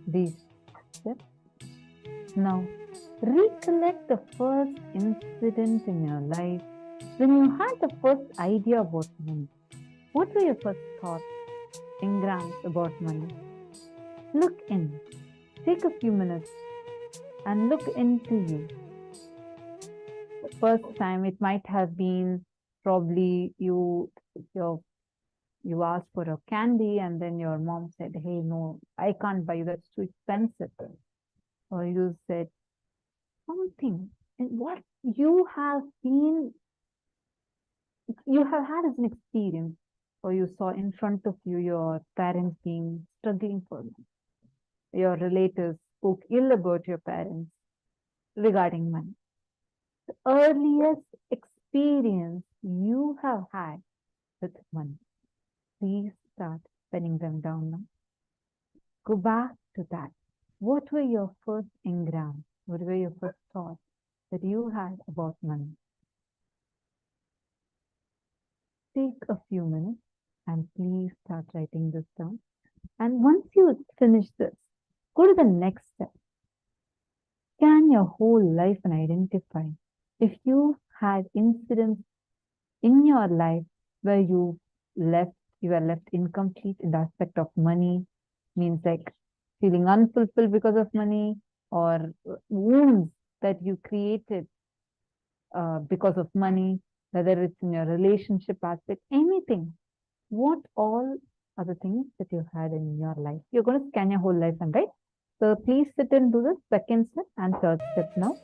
these steps, now recollect the first incident in your life when you had the first idea about money. What were your first thoughts, engrams about money? Look in. Take a few minutes and look into you. The first time it might have been probably you asked for a candy and then your mom said, hey, no, I can't buy you, that's too expensive. Or you said something. And what you have had as an experience, or you saw in front of you your parents being struggling for money. Your relatives spoke ill about your parents regarding money. The earliest experience you have had with money. Please start penning them down now. Go back to that. What were your first engrams? What were your first thoughts that you had about money? Take a few minutes and please start writing this down. And once you finish this, go to the next step. Scan your whole life and identify if you had incidents in your life where you were left incomplete in the aspect of money, means like feeling unfulfilled because of money, or wounds that you created because of money, whether it's in your relationship aspect, anything. What all are the things that you had in your life? You're going to scan your whole life and write. So please sit and do the second step and third step now.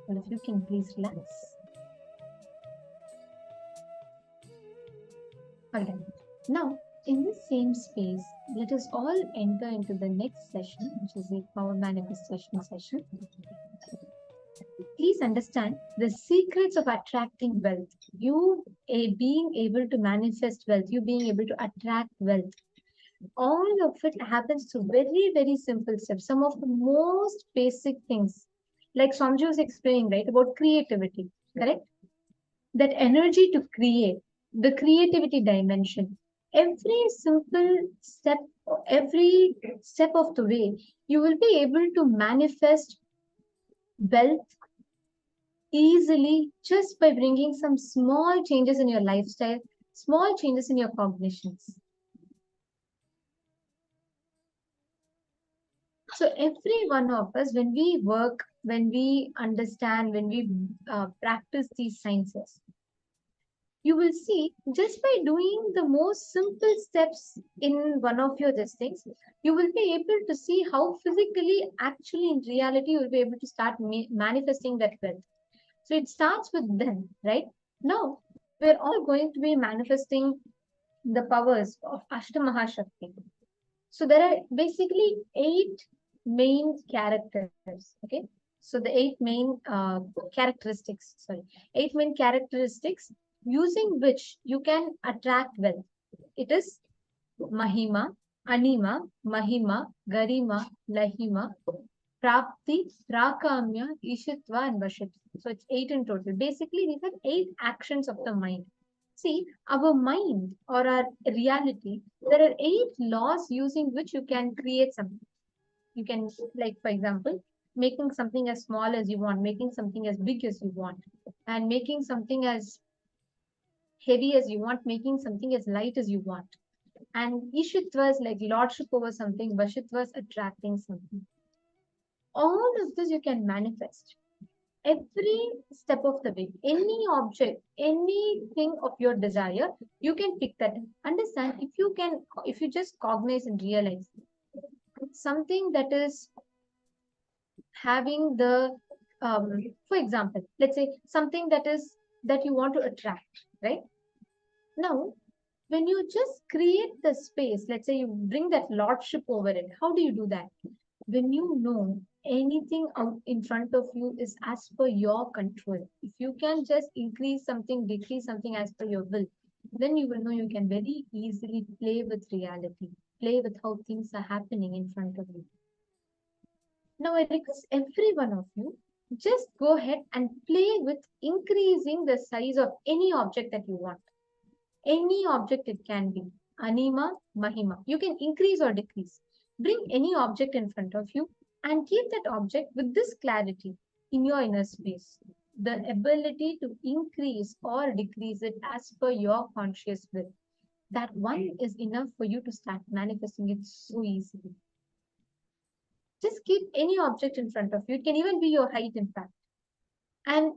All of you can please relax. Alright. Now, in the same space, let us all enter into the next session, which is the power manifestation session. Please understand the secrets of attracting wealth. You being able to manifest wealth, you being able to attract wealth. All of it happens through very, very simple steps. Some of the most basic things, like Somji was explaining, right, about creativity, correct? That energy to create, the creativity dimension. Every simple step, every step of the way, you will be able to manifest wealth easily just by bringing some small changes in your lifestyle, small changes in your cognitions. So every one of us, when we work, when we understand, when we practice these sciences, you will see just by doing the most simple steps in one of your these things, you will be able to see how physically, actually in reality, you will be able to start manifesting that wealth. So it starts with them, right? Now, we're all going to be manifesting the powers of Ashtamahashakti. So there are basically 8 main characters, okay? So the 8 main characteristics, 8 main characteristics using which you can attract wealth. It is Mahima, Anima, Mahima, Garima, Lahima, Prapti, Prakamya, Ishitva, and Vashitva. So it's 8 in total. Basically, these are 8 actions of the mind. See, our mind or our reality, there are 8 laws using which you can create something. You can, like, for example, making something as small as you want, making something as big as you want, and making something as heavy as you want, making something as light as you want. And Ishitva is like lordship over something, Vashitva is attracting something. All of this you can manifest every step of the way. Any object, anything of your desire, you can pick that. Understand, if you just cognize and realize something that is having the, for example, let's say something that you want to attract, right? Now, when you just create the space, let's say you bring that lordship over it, how do you do that? When you know anything out in front of you is as per your control. If you can just increase something, decrease something as per your will, then you will know you can very easily play with reality, play with how things are happening in front of you. Now, I request every one of you, just go ahead and play with increasing the size of any object that you want. Any object it can be. Anima, Mahima. You can increase or decrease. Bring any object in front of you and keep that object with this clarity in your inner space. The ability to increase or decrease it as per your conscious will. That one is enough for you to start manifesting it so easily. Just keep any object in front of you. It can even be your height, in fact. And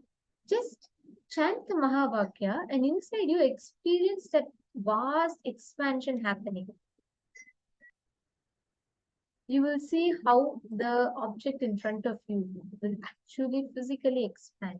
just chant the Mahavakya, and inside you experience that vast expansion happening. You will see how the object in front of you will actually physically expand.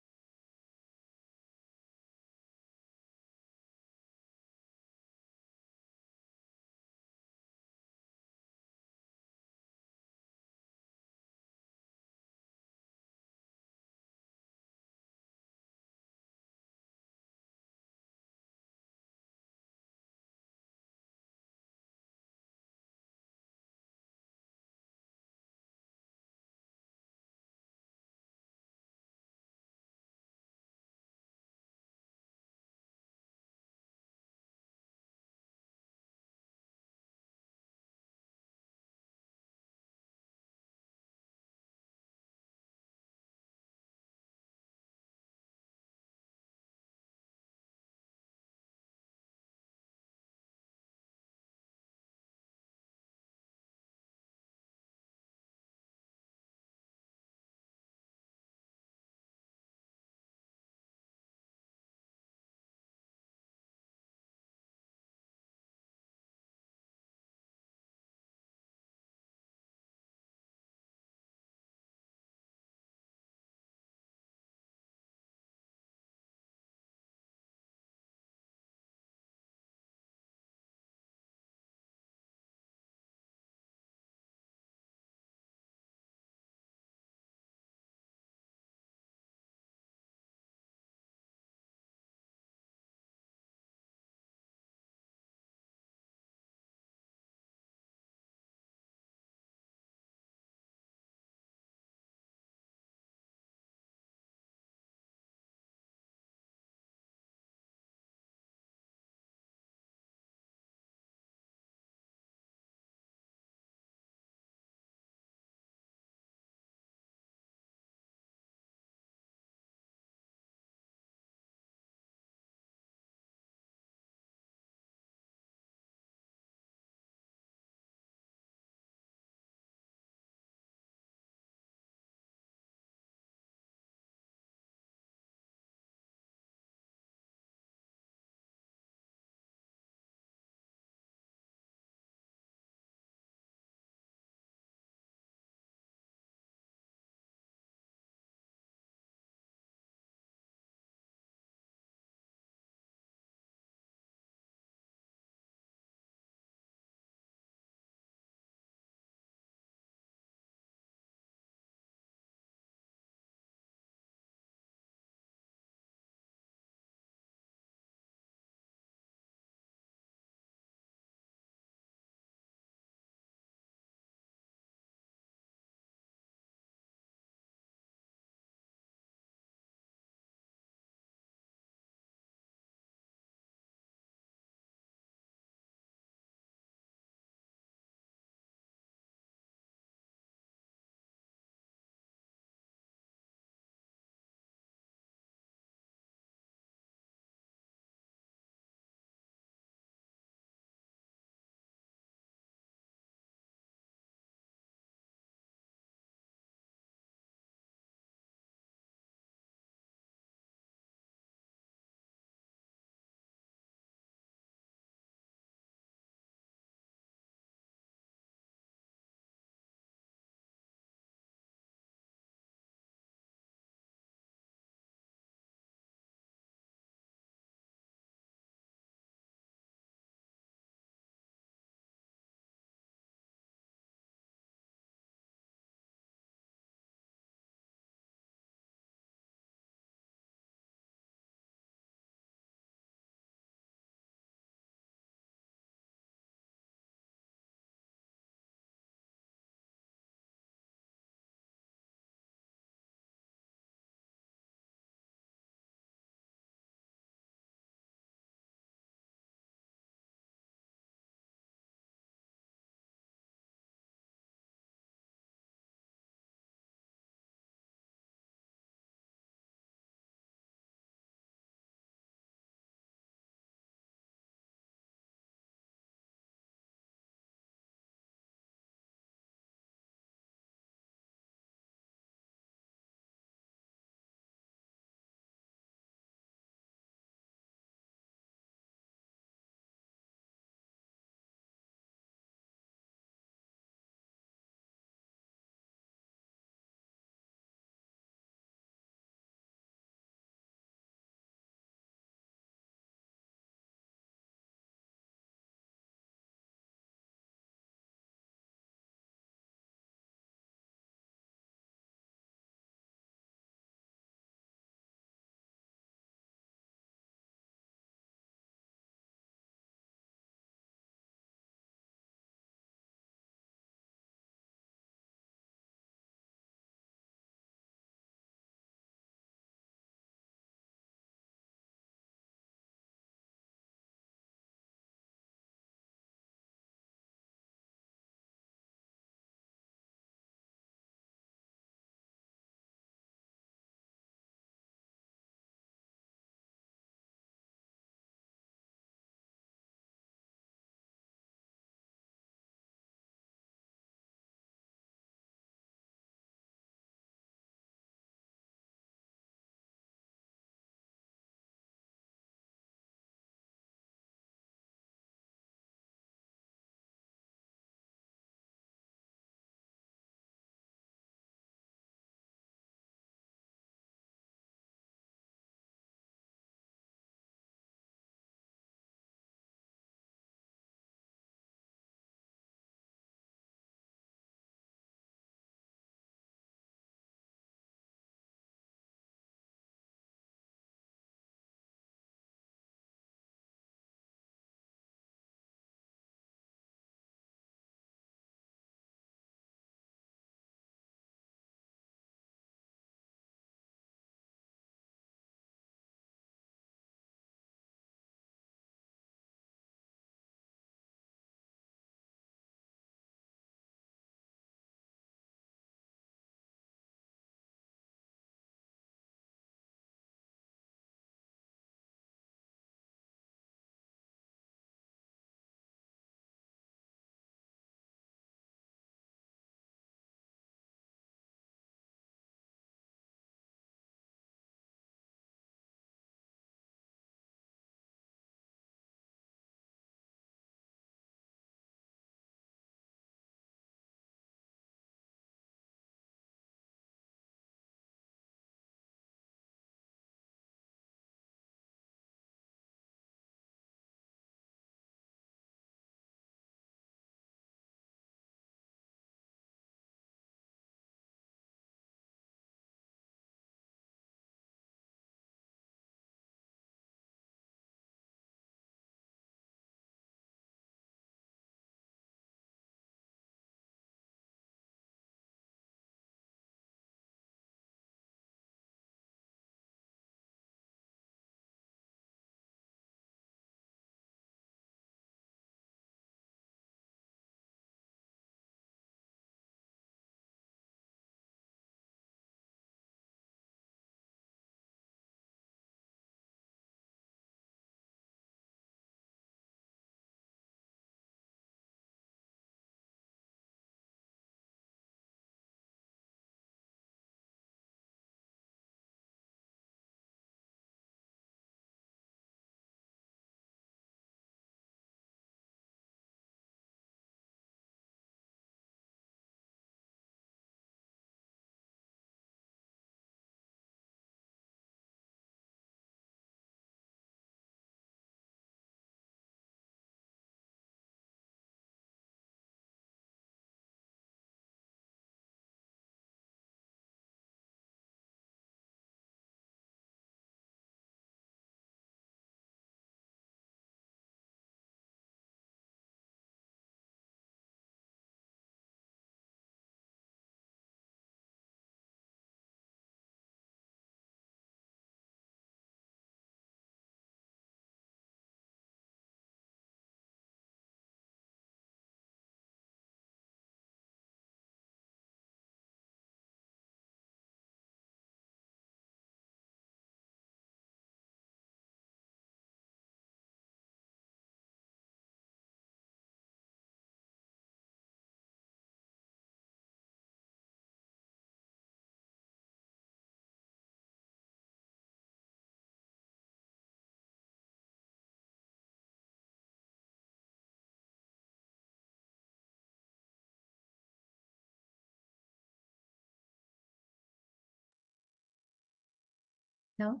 Now,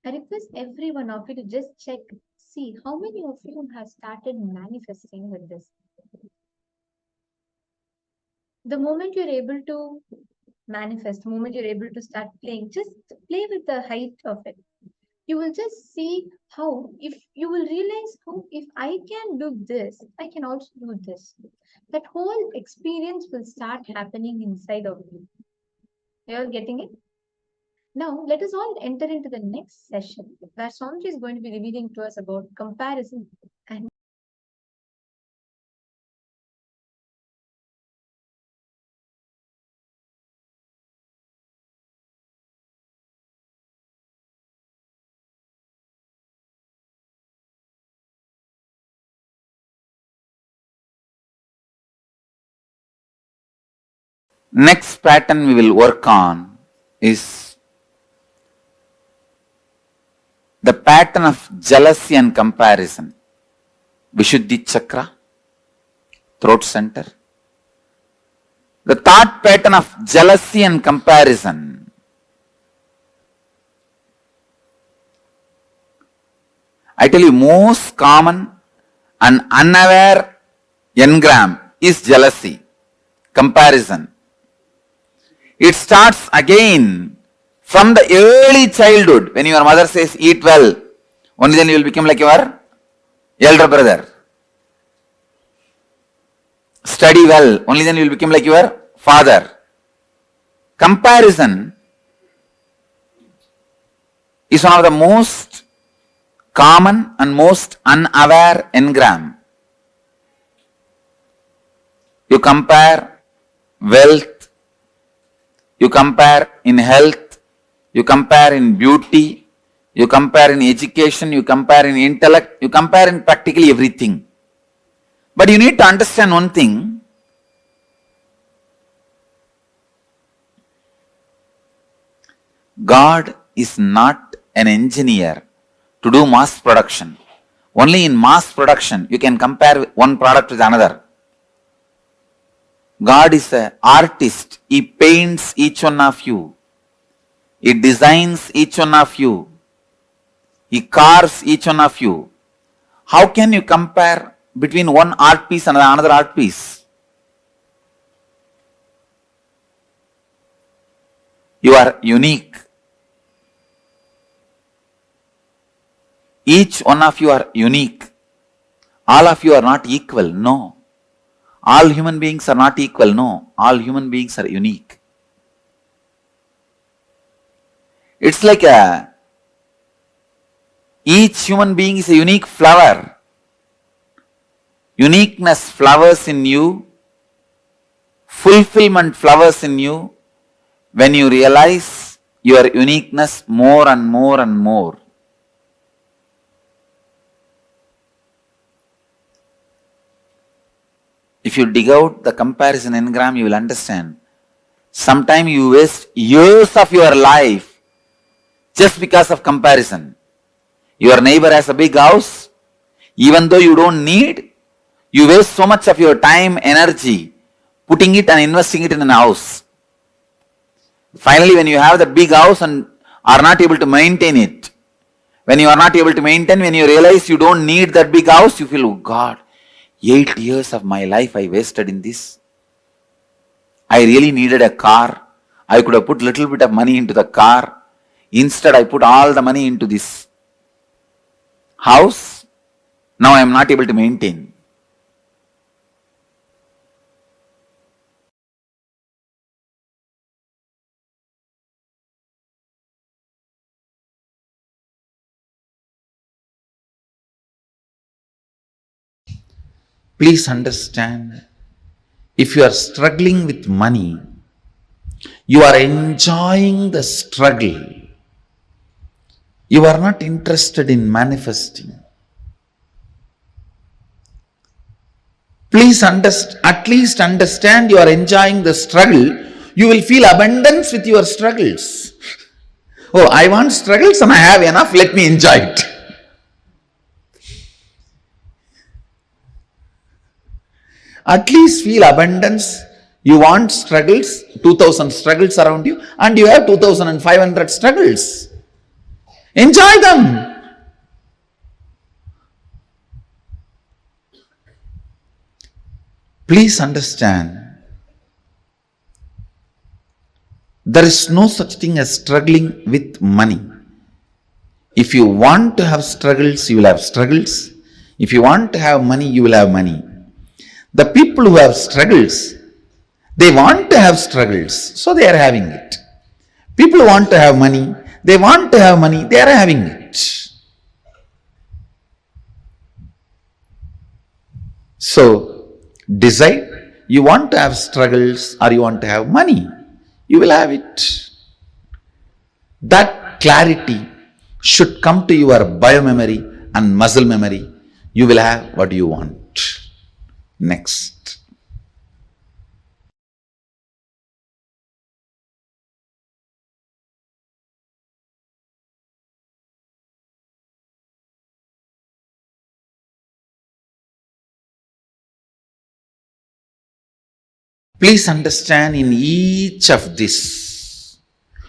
I request every one of you to just check, see how many of you have started manifesting with this. The moment you're able to manifest, the moment you're able to start playing, just play with the height of it. You will just see how, if you will realize how, if I can do this, I can also do this. That whole experience will start happening inside of you. You're getting it? Now, let us all enter into the next session where Swamiji is going to be revealing to us about comparison and
Next pattern we will work on is the pattern of jealousy and comparison. Vishuddhi chakra, throat center. The thought pattern of jealousy and comparison. I tell you, most common and unaware engram is jealousy, comparison. It starts again from the early childhood. When your mother says, eat well, only then you will become like your elder brother. Study well, only then you will become like your father. Comparison is one of the most common and most unaware engram. You compare wealth, you compare in health, you compare in beauty, you compare in education, you compare in intellect, you compare in practically everything. But you need to understand one thing. God is not an engineer to do mass production. Only in mass production you can compare one product with another. God is an artist. He paints each one of you. He designs each one of you. He carves each one of you. How can you compare between one art piece and another art piece? You are unique. Each one of you are unique. All of you are not equal. No. All human beings are not equal. No. All human beings are unique. It's like each human being is a unique flower. Uniqueness flowers in you. Fulfillment flowers in you when you realize your uniqueness more and more and more. If you dig out the comparison engram, you will understand. Sometimes you waste years of your life just because of comparison. Your neighbor has a big house. Even though you don't need, you waste so much of your time, energy, putting it and investing it in a house. Finally, when you have the big house and are not able to maintain it, when you are not able to maintain, when you realize you don't need that big house, you feel, oh God, 8 years of my life I wasted in this. I really needed a car. I could have put little bit of money into the car. Instead, I put all the money into this house. Now I am not able to maintain. Please understand, if you are struggling with money, you are enjoying the struggle. You are not interested in manifesting. Please at least understand you are enjoying the struggle. You will feel abundance with your struggles. Oh, I want struggles and I have enough, let me enjoy it. At least feel abundance
You want struggles, 2000 struggles around you, and you have 2500 struggles. Enjoy them. Please understand, there is no such thing as struggling with money. If you want to have struggles, you will have struggles. If you want to have money, you will have money. The people who have struggles, they want to have struggles, so they are having it. People who want to have money, they want to have money, they are having it. So, decide, you want to have struggles or you want to have money, you will have it. That clarity should come to your biomemory and muscle memory. You will have what you want. Next. Please understand, in each of this,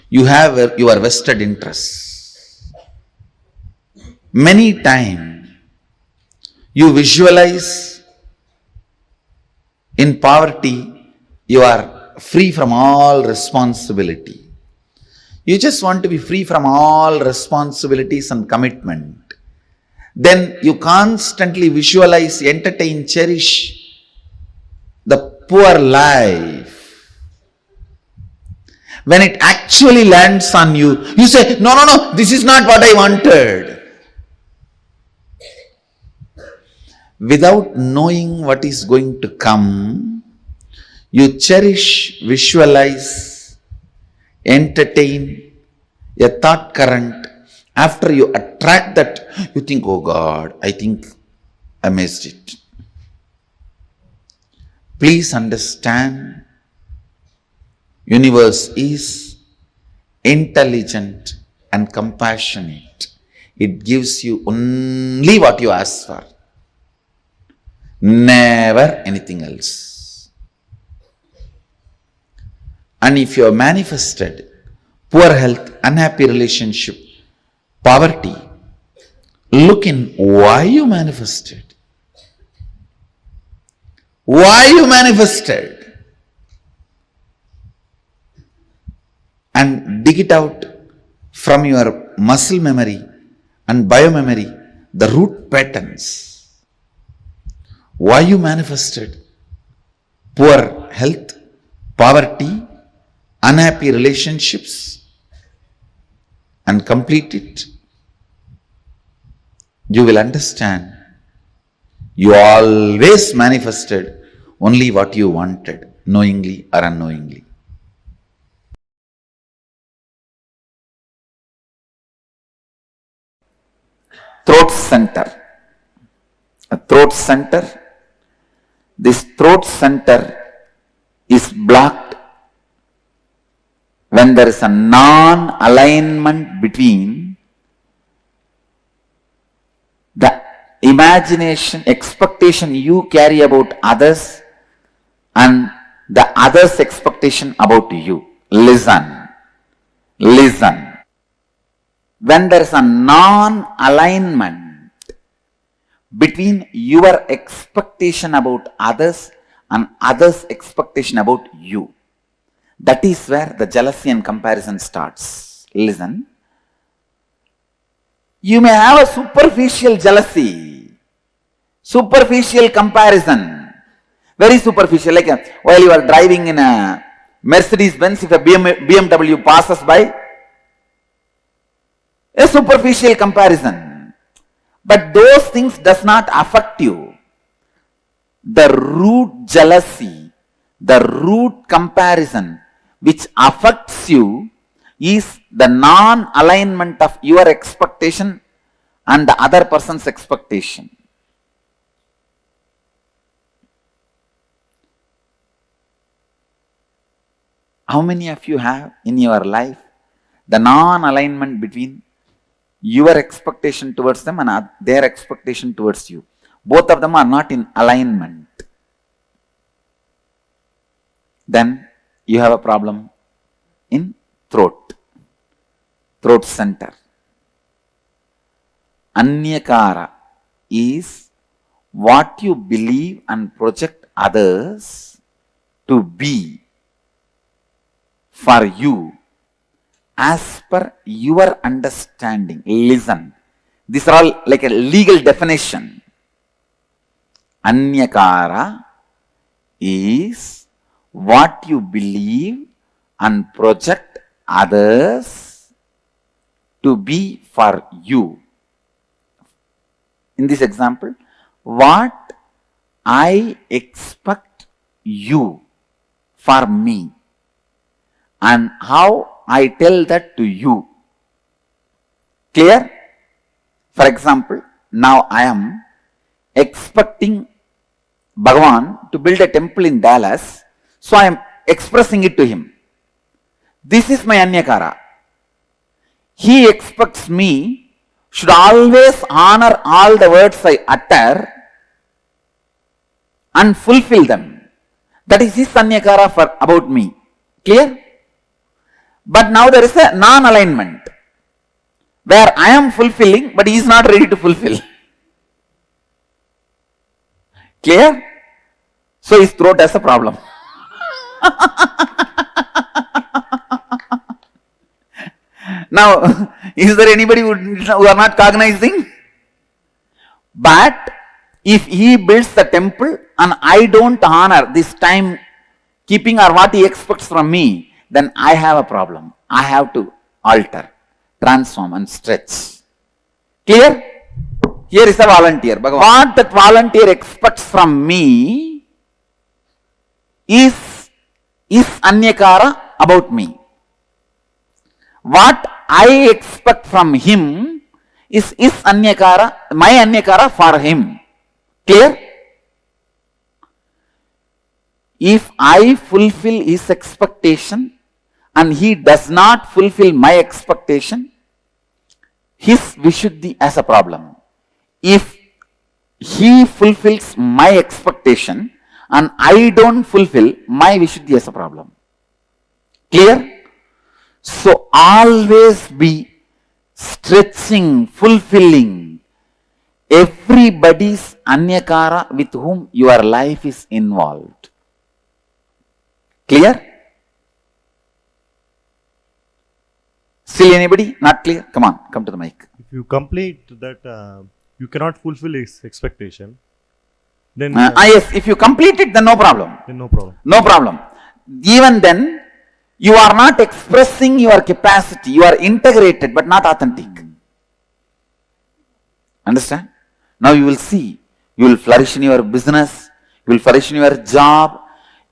you have your vested interests. Many times, you visualize in poverty, you are free from all responsibility. You just want to be free from all responsibilities and commitment. Then you constantly visualize, entertain, cherish the poor life. When it actually lands on you, you say, no, this is not what I wanted. Without knowing what is going to come, you cherish, visualize, entertain a thought current. After you attract that, you think, oh God, I think I missed it. Please understand, universe is intelligent and compassionate. It gives you only what you ask for. Never anything else. And if you have manifested poor health, unhappy relationship, poverty, look in why you manifested. Why you manifested. And dig it out from your muscle memory and biomemory, the root patterns. Why you manifested poor health, poverty, unhappy relationships, and complete it, you will understand you always manifested only what you wanted, knowingly or unknowingly. Throat center. A throat center. This throat center is blocked when there is a non-alignment between the imagination, expectation you carry about others and the others' expectation about you. Listen. When there is a non-alignment between your expectation about others and others' expectation about you, that is where the jealousy and comparison starts. Listen. You may have a superficial jealousy, superficial comparison, very superficial, like while you are driving in a Mercedes-Benz, if a BMW passes by, a superficial comparison. But those things does not affect you. The root jealousy, the root comparison which affects you is the non-alignment of your expectation and the other person's expectation. How many of you have in your life the non-alignment between your expectation towards them and their expectation towards you? Both of them are not in alignment.
then you have a problem in throat center. Anyakara is what you believe and project others to be for you as per your understanding. Listen, these are all like a legal definition. Anyakara is what you believe and project others to be for you. In this example, what I expect you for me and how I tell that to you. Clear? For example, now I am expecting Bhagavan to build a temple in Dallas, so I am expressing it to him. This is my Anyakara. He expects me should always honor all the words I utter and fulfill them. That is his Anyakara for about me. Clear? But now there is a non-alignment where I am fulfilling but he is not ready to fulfill. Clear? So his throat has a problem. Now, is there anybody who are not cognizing? But if he builds the temple and I don't honor this time keeping or what he expects from me, then I have a problem. I have to alter, transform and stretch. Clear? Here is a volunteer. What that volunteer expects from me is Anyakara about me. What I expect from him is Anyakara, my Anyakara for him. Clear? If I fulfill his expectation and he does not fulfill my expectation, his Vishuddhi has a problem. If he fulfills my expectation and I don't fulfill, my Vishuddhi has a problem. Clear? So always be stretching, fulfilling everybody's Anyakara with whom your life is involved. Clear? Still anybody? Not clear? Come on, come to the mic.
If you complete that, you cannot fulfill his expectation, then
yes, if you complete it, then no problem.
then no problem.
No problem. Even then, you are not expressing your capacity. You are integrated but not authentic. Understand? Now you will see. You will flourish in your business. You will flourish in your job.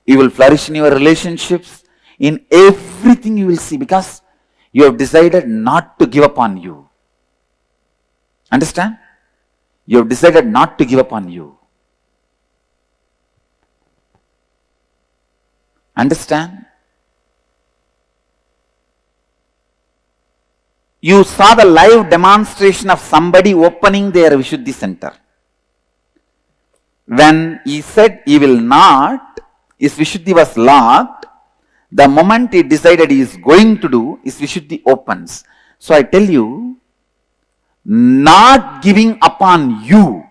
You will flourish in your relationships. In everything you will see because you have decided not to give up on you. Understand? You have decided not to give up on you. Understand? You saw the live demonstration of somebody opening their Vishuddhi center. When he said he will not, his Vishuddhi was locked. The moment he decided he is going to do, his Vishuddhi opens. So I tell you, not giving upon you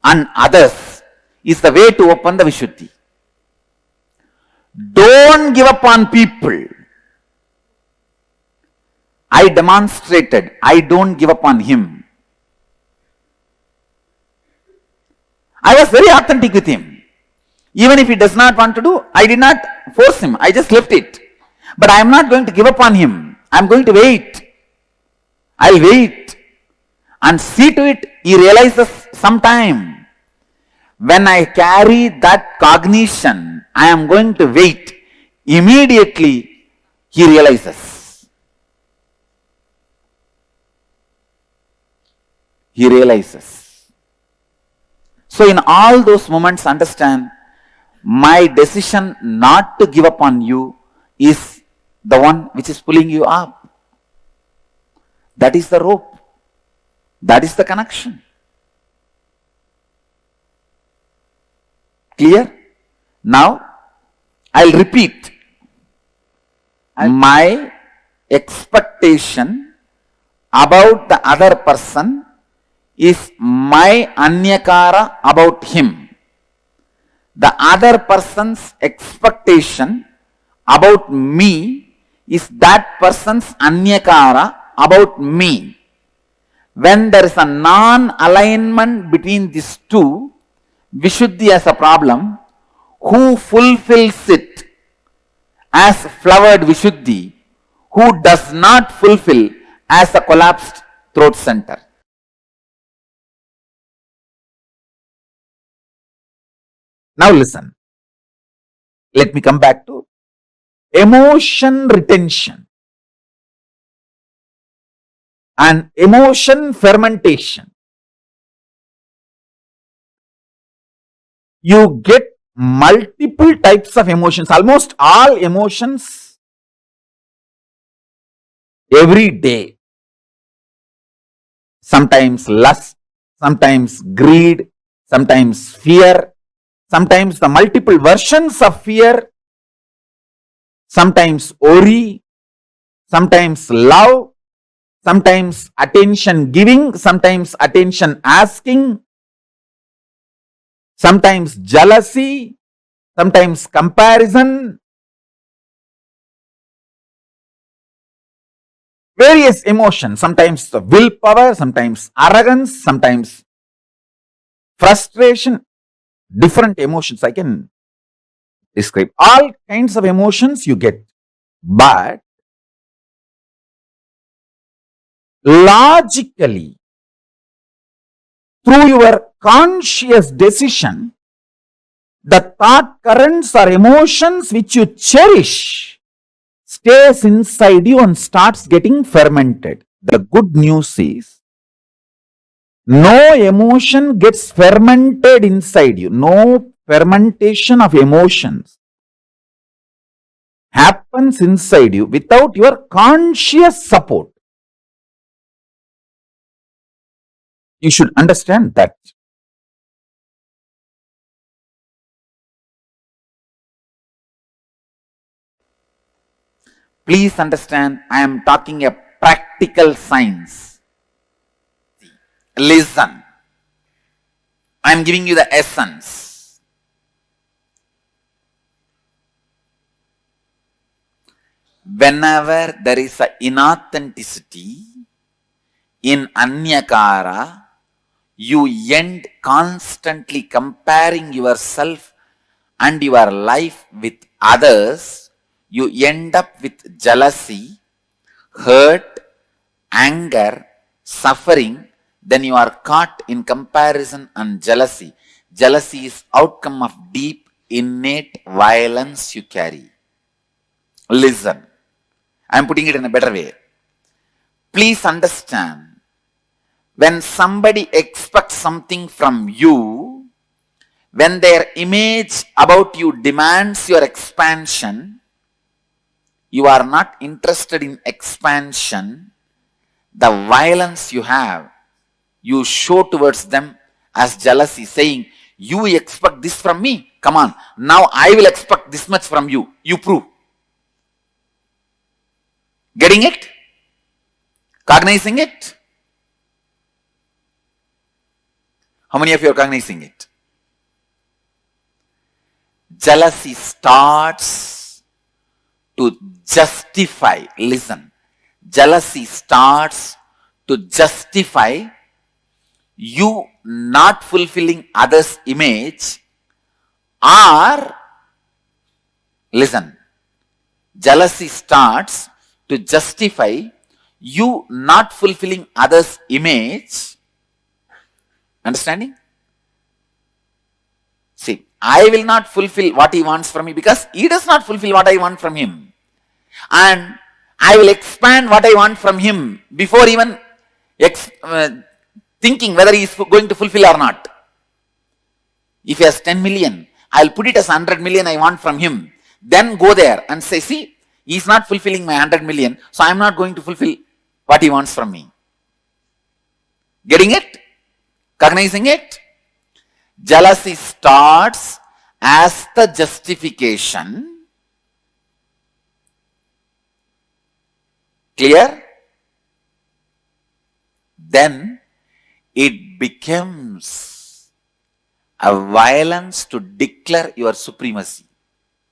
and others is the way to open the Vishuddhi. Don't give up on people. I demonstrated, I don't give up on him. I was very authentic with him. Even if he does not want to do, I did not force him. I just left it. But I am not going to give up on him. I am going to wait. I'll wait. And see to it, he realizes sometime. When I carry that cognition, I am going to wait. Immediately, he realizes. He realizes. So in all those moments, understand, my decision not to give up on you is the one which is pulling you up. That is the rope. That is the connection. Clear? Now, I'll repeat my expectation about the other person is my anyakara about him. The other person's expectation about me is that person's anyakara about me. When there is a non-alignment between these two, Vishuddhi has a problem. Who fulfills it as flowered Vishuddhi? Who does not fulfill as a collapsed throat center? Now listen. Let me come back to emotion retention and emotion fermentation. You get multiple types of emotions, almost all emotions every day. Sometimes lust, sometimes greed, sometimes fear, sometimes the multiple versions of fear, sometimes worry, sometimes love, sometimes attention giving, sometimes attention asking, sometimes jealousy, sometimes comparison, various emotions, sometimes the willpower, sometimes arrogance, sometimes frustration, different emotions I can describe. All kinds of emotions you get. But logically, through your conscious decision, the thought currents or emotions which you cherish stays inside you and starts getting fermented. The good news is, no emotion gets fermented inside you. No fermentation of emotions happens inside you without your conscious support. You should understand that. Please understand, I am talking a practical science. Listen. I am giving you the essence. Whenever there is an inauthenticity in anyakara, you end constantly comparing yourself and your life with others. You end up with jealousy, hurt, anger, suffering. Then you are caught in comparison and jealousy. Jealousy is outcome of deep, innate violence you carry. Listen, I am putting it in a better way. Please understand, when somebody expects something from you, when their image about you demands your expansion, you are not interested in expansion. The violence you have, you show towards them as jealousy, saying, you expect this from me? Come on, now I will expect this much from you. You prove. Getting it? Cognizing it? How many of you are cognizing it? Jealousy starts to justify. Listen. Jealousy starts to justify you not fulfilling others' image, or, listen, jealousy starts to justify you not fulfilling others' image. Understanding? See, I will not fulfill what he wants from me because he does not fulfill what I want from him. And I will expand what I want from him before even thinking whether he is going to fulfill or not. If he has 10 million, I will put it as 100 million I want from him. Then go there and say, see, he is not fulfilling my 100 million, so I am not going to fulfill what he wants from me. Getting it? Cognizing it? Jealousy starts as the justification Clear? Then it becomes a violence to declare your supremacy.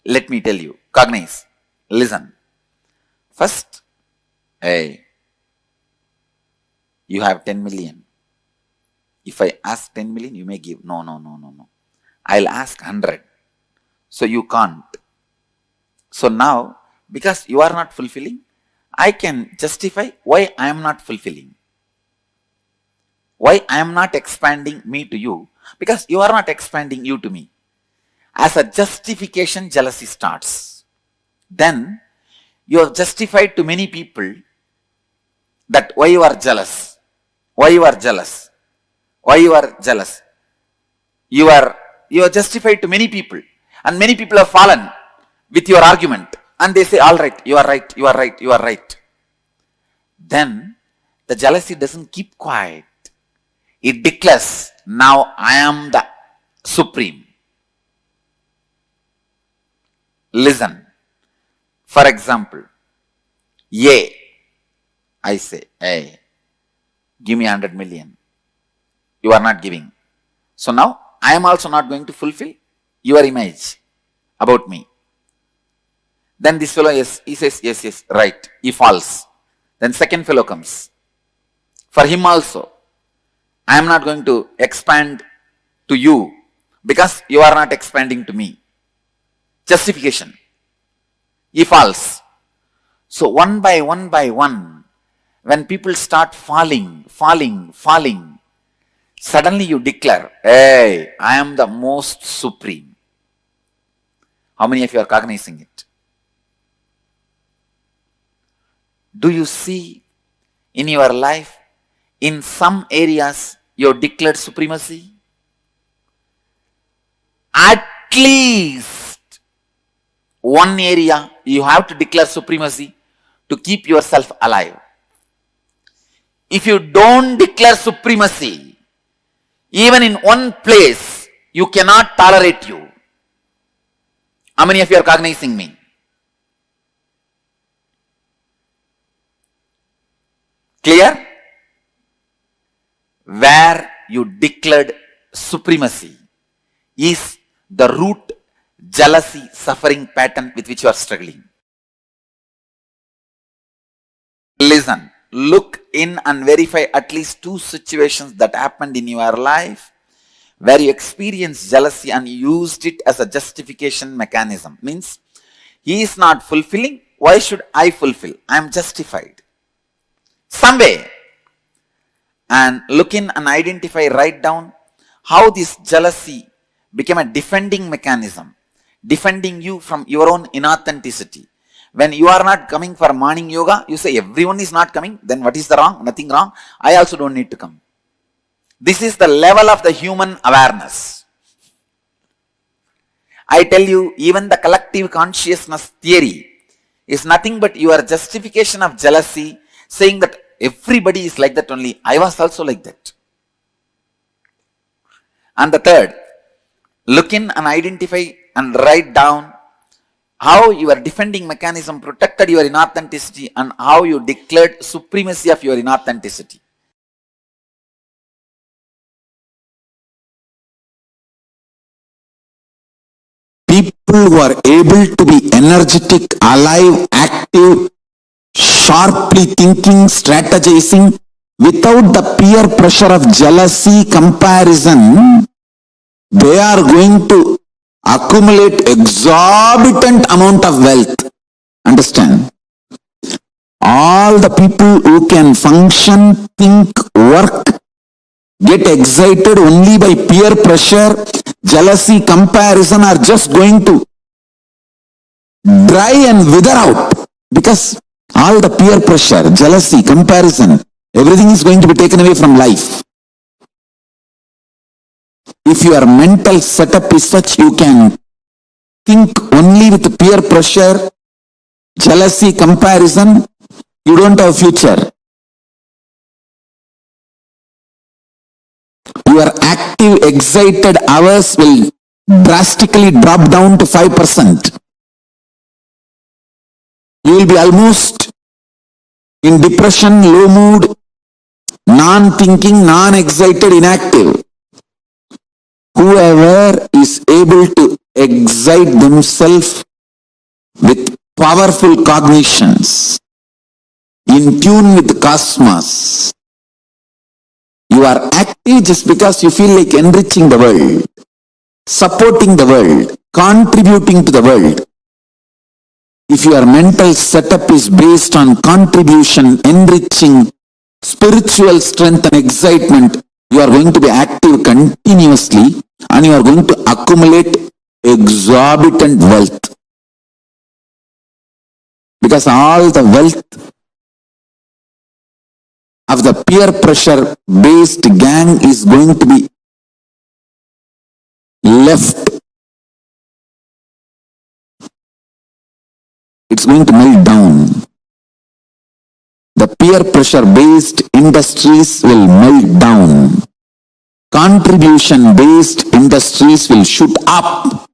Let me tell you, cognize, listen. First, hey, you have 10 million. If I ask 10 million, you may give. No. I'll ask 100. So you can't. So now, because you are not fulfilling, I can justify why I am not fulfilling. Why I am not expanding me to you? Because you are not expanding you to me. As a justification, jealousy starts. Then you have justified to many people that why you are jealous. Why you are jealous. Why you are jealous. You are justified to many people. And many people have fallen with your argument. And they say, all right, you are right, you are right, you are right. Then the jealousy doesn't keep quiet. It declares, now I am the supreme. Listen. For example, I say, hey, give me 100 million. You are not giving. So now I am also not going to fulfill your image about me. Then this fellow, yes, he says, yes, right. He falls. Then second fellow comes. For him also, I am not going to expand to you because you are not expanding to me. Justification. He falls. So one by one, when people start falling, suddenly you declare, hey, I am the most supreme. How many of you are cognizing it? Do you see in your life, in some areas, you have declared supremacy? At least one area you have to declare supremacy to keep yourself alive. If you don't declare supremacy, even in one place, you cannot tolerate you. How many of you are cognizing me? Clear? Where you declared supremacy is the root jealousy suffering pattern with which you are struggling. Listen, look in and verify at least 2 situations that happened in your life where you experienced jealousy and used it as a justification mechanism. Means, he is not fulfilling, why should I fulfill? I am justified. Some way. And look in and identify, write down how this jealousy became a defending mechanism, defending you from your own inauthenticity. When you are not coming for morning yoga, you say everyone is not coming, then what is the wrong? Nothing wrong. I also don't need to come. This is the level of the human awareness. I tell you, even the collective consciousness theory is nothing but your justification of jealousy, saying that everybody is like that only. I was also like that. And the third, look in and identify and write down how your defending mechanism protected your inauthenticity and how you declared supremacy of your inauthenticity.
People who are able to be energetic, alive, active, sharply thinking, strategizing, without the peer pressure of jealousy, comparison, they are going to accumulate exorbitant amount of wealth. Understand? All the people who can function, think, work, get excited only by peer pressure, jealousy, comparison are just going to dry and wither out, because all the peer pressure, jealousy, comparison, everything is going to be taken away from life. If your mental setup is such, you can think only with peer pressure, jealousy, comparison, you don't have future. Your active, excited hours will drastically drop down to 5%. You will be almost in depression, low mood, non-thinking, non-excited, inactive. Whoever is able to excite themselves with powerful cognitions, in tune with the cosmos, you are active just because you feel like enriching the world, supporting the world, contributing to the world. If your mental setup is based on contribution, enriching, spiritual strength and excitement, you are going to be active continuously and you are going to accumulate exorbitant wealth. Because all the wealth of the peer pressure based gang is going to be left. It's going to melt down. The peer pressure based industries will melt down. Contribution based industries will shoot up.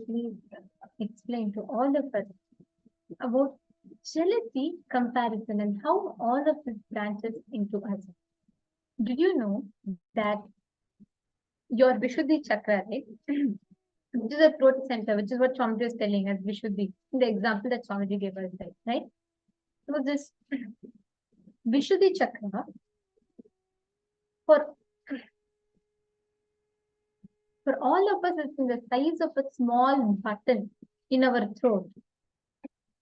Please explain to all of us about jealousy, comparison, and how all of this branches into us. Did you know that your Vishuddhi chakra, right? Which is a throat center, which is what Swamiji is telling us, Vishuddhi, the example that Swamiji gave us, right? So this Vishuddhi chakra, for all of us, it's in the size of a small button in our throat.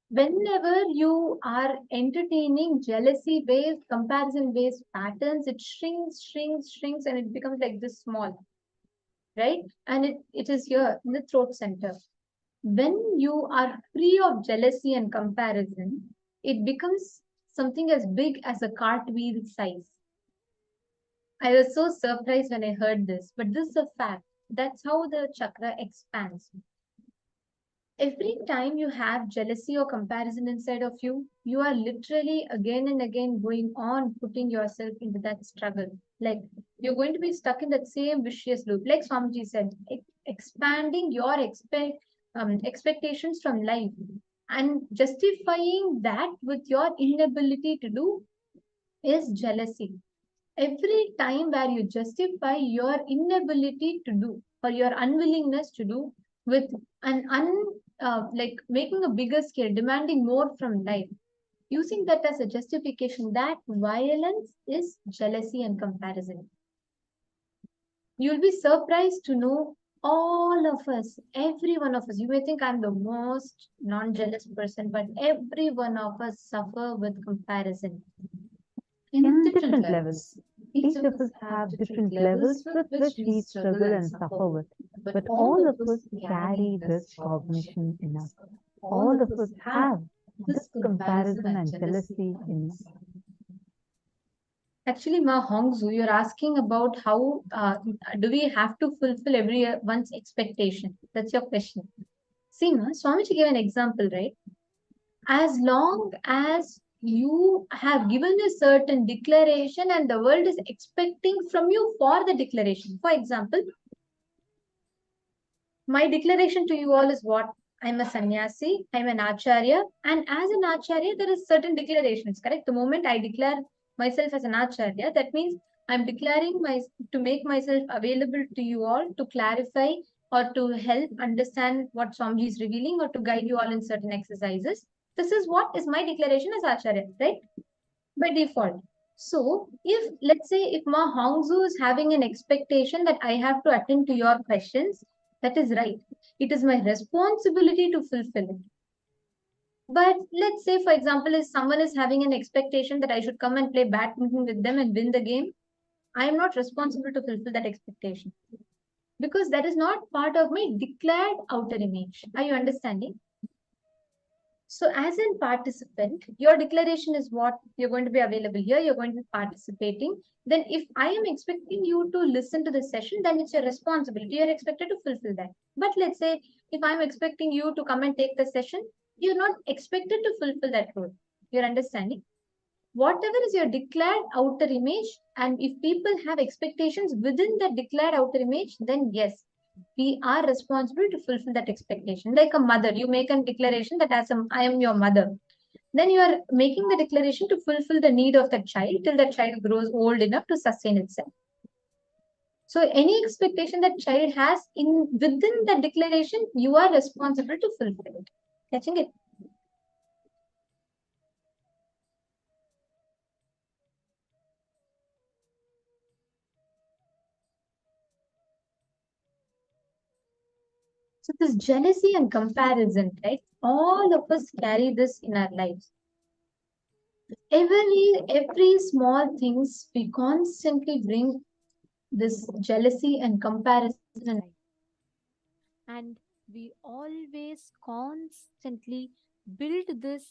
Whenever you are entertaining jealousy-based, comparison-based patterns, it shrinks, and it becomes like this small, right? And it is here in the throat center. When you are free of jealousy and comparison, it becomes something as big as a cartwheel size. I was so surprised when I heard this, but this is a fact. That's how the chakra expands. Every time you have jealousy or comparison inside of you, you are literally again and again going on putting yourself into that struggle. Like you're going to be stuck in that same vicious loop. Like Swamiji said, expanding your expectations from life and justifying that with your inability to do is jealousy. Every time where you justify your inability to do or your unwillingness to do with an like making a bigger scale, demanding more from life, using that as a justification, that violence is jealousy and comparison. You'll be surprised to know all of us, every one of us, you may think I'm the most non-jealous person, but every one of us suffer with comparison
In different levels. Each of us have different levels with which we struggle and suffer with. But all of us carry this cognition in us. All of us have this comparison and jealousy in us.
Actually, Ma Hongzu, you're asking about how do we have to fulfill everyone's expectation? That's your question. See, Ma, Swamiji gave an example, right? As long as you have given a certain declaration and the world is expecting from you for the declaration. For example, my declaration to you all is what? I'm a sannyasi, I'm an acharya, and as an acharya, there is certain declarations, correct? The moment I declare myself as an acharya, that means I'm declaring to make myself available to you all to clarify or to help understand what Swamiji is revealing or to guide you all in certain exercises. This is what is my declaration as acharya, right? By default. So if, let's say, if Ma Hongzu is having an expectation that I have to attend to your questions, that is right. It is my responsibility to fulfill it. But let's say, for example, if someone is having an expectation that I should come and play badminton with them and win the game, I am not responsible to fulfill that expectation because that is not part of my declared outer image. Are you understanding? So, as a participant, your declaration is what you're going to be available here, you're going to be participating. Then, if I am expecting you to listen to the session, then it's your responsibility. You're expected to fulfill that. But let's say, if I'm expecting you to come and take the session, you're not expected to fulfill that role. You're understanding? Whatever is your declared outer image, and if people have expectations within that declared outer image, then yes, we are responsible to fulfill that expectation. Like a mother, you make a declaration that I am your mother. Then you are making the declaration to fulfill the need of that child till that child grows old enough to sustain itself. So any expectation that child has in within that declaration, you are responsible to fulfill it. Catching it? So this jealousy and comparison, right? All of us carry this in our lives. Every small things we constantly bring this jealousy and comparison in life. And we always constantly build this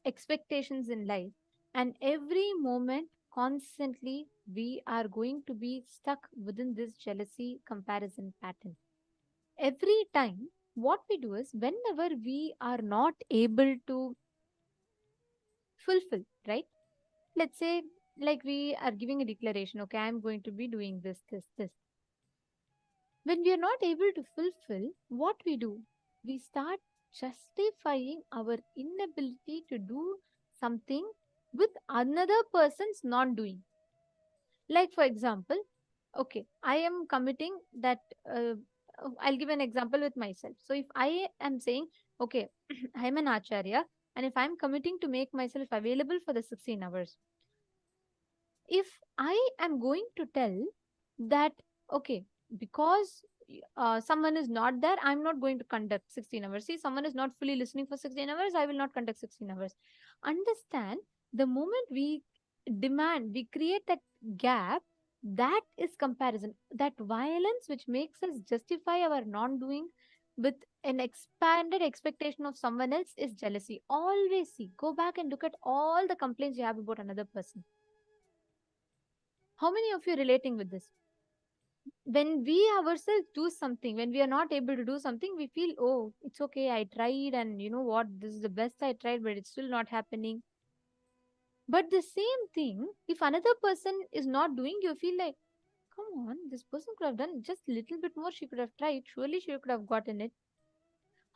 expectations in life, and every moment constantly we are going to be stuck within this jealousy comparison pattern. Every time what we do is whenever we are not able to fulfill, right? Let's say, like we are giving a declaration, okay, I'm going to be doing this. When we are not able to fulfill, what we do? We start justifying our inability to do something with another person's not doing. Like, for example, okay, I am committing that. I'll give an example with myself. So, if I am saying, okay, I am an acharya, and if I'm committing to make myself available for the 16 hours, if I am going to tell that, okay, because someone is not there, I'm not going to conduct 16 hours. See, someone is not fully listening for 16 hours, I will not conduct 16 hours. Understand, the moment we demand, we create that gap, that is comparison. That violence which makes us justify our non doing with an expanded expectation of someone else is jealousy. Always see, go back and look at all the complaints you have about another person. How many of you relating with this? When we ourselves do something, when we are not able to do something, we feel, oh, it's okay, I tried, and you know what, this is the best I tried, but it's still not happening. But the same thing, if another person is not doing, you feel like, come on, this person could have done just a little bit more, she could have tried, surely she could have gotten it.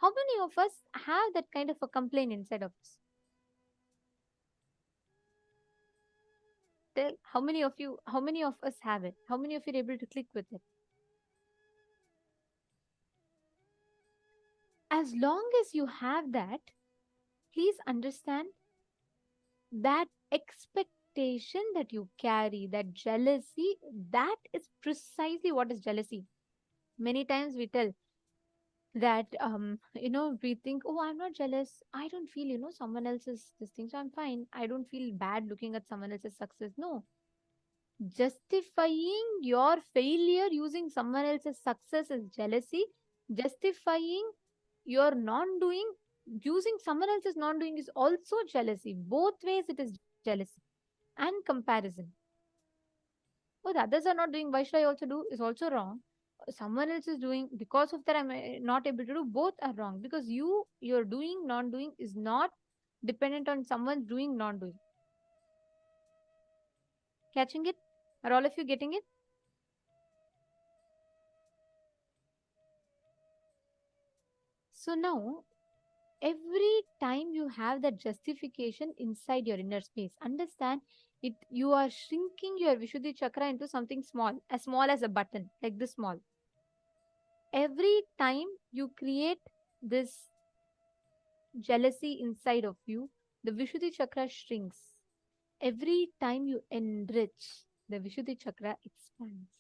How many of us have that kind of a complaint inside of us? Tell, how many of you, how many of us have it? How many of you are able to click with it? As long as you have that, please understand that expectation that you carry, that jealousy, that is precisely what is jealousy. Many times we tell that, we think, oh, I'm not jealous. I don't feel, someone else's this thing, so I'm fine. I don't feel bad looking at someone else's success. No. Justifying your failure using someone else's success is jealousy. Justifying your non doing using someone else's non doing is also jealousy. Both ways it is jealousy and comparison. Oh, the others are not doing, why should I also do? Is also wrong. Someone else is doing, because of that I'm not able to do. Both are wrong, because your doing, non doing is not dependent on someone's doing, non doing. Catching it? Are all of you getting it? So now, every time you have that justification inside your inner space, understand it, you are shrinking your Vishuddhi chakra into something small as a button, like this small. Every time you create this jealousy inside of you, the Vishuddhi chakra shrinks. Every time you enrich, the Vishuddhi chakra expands.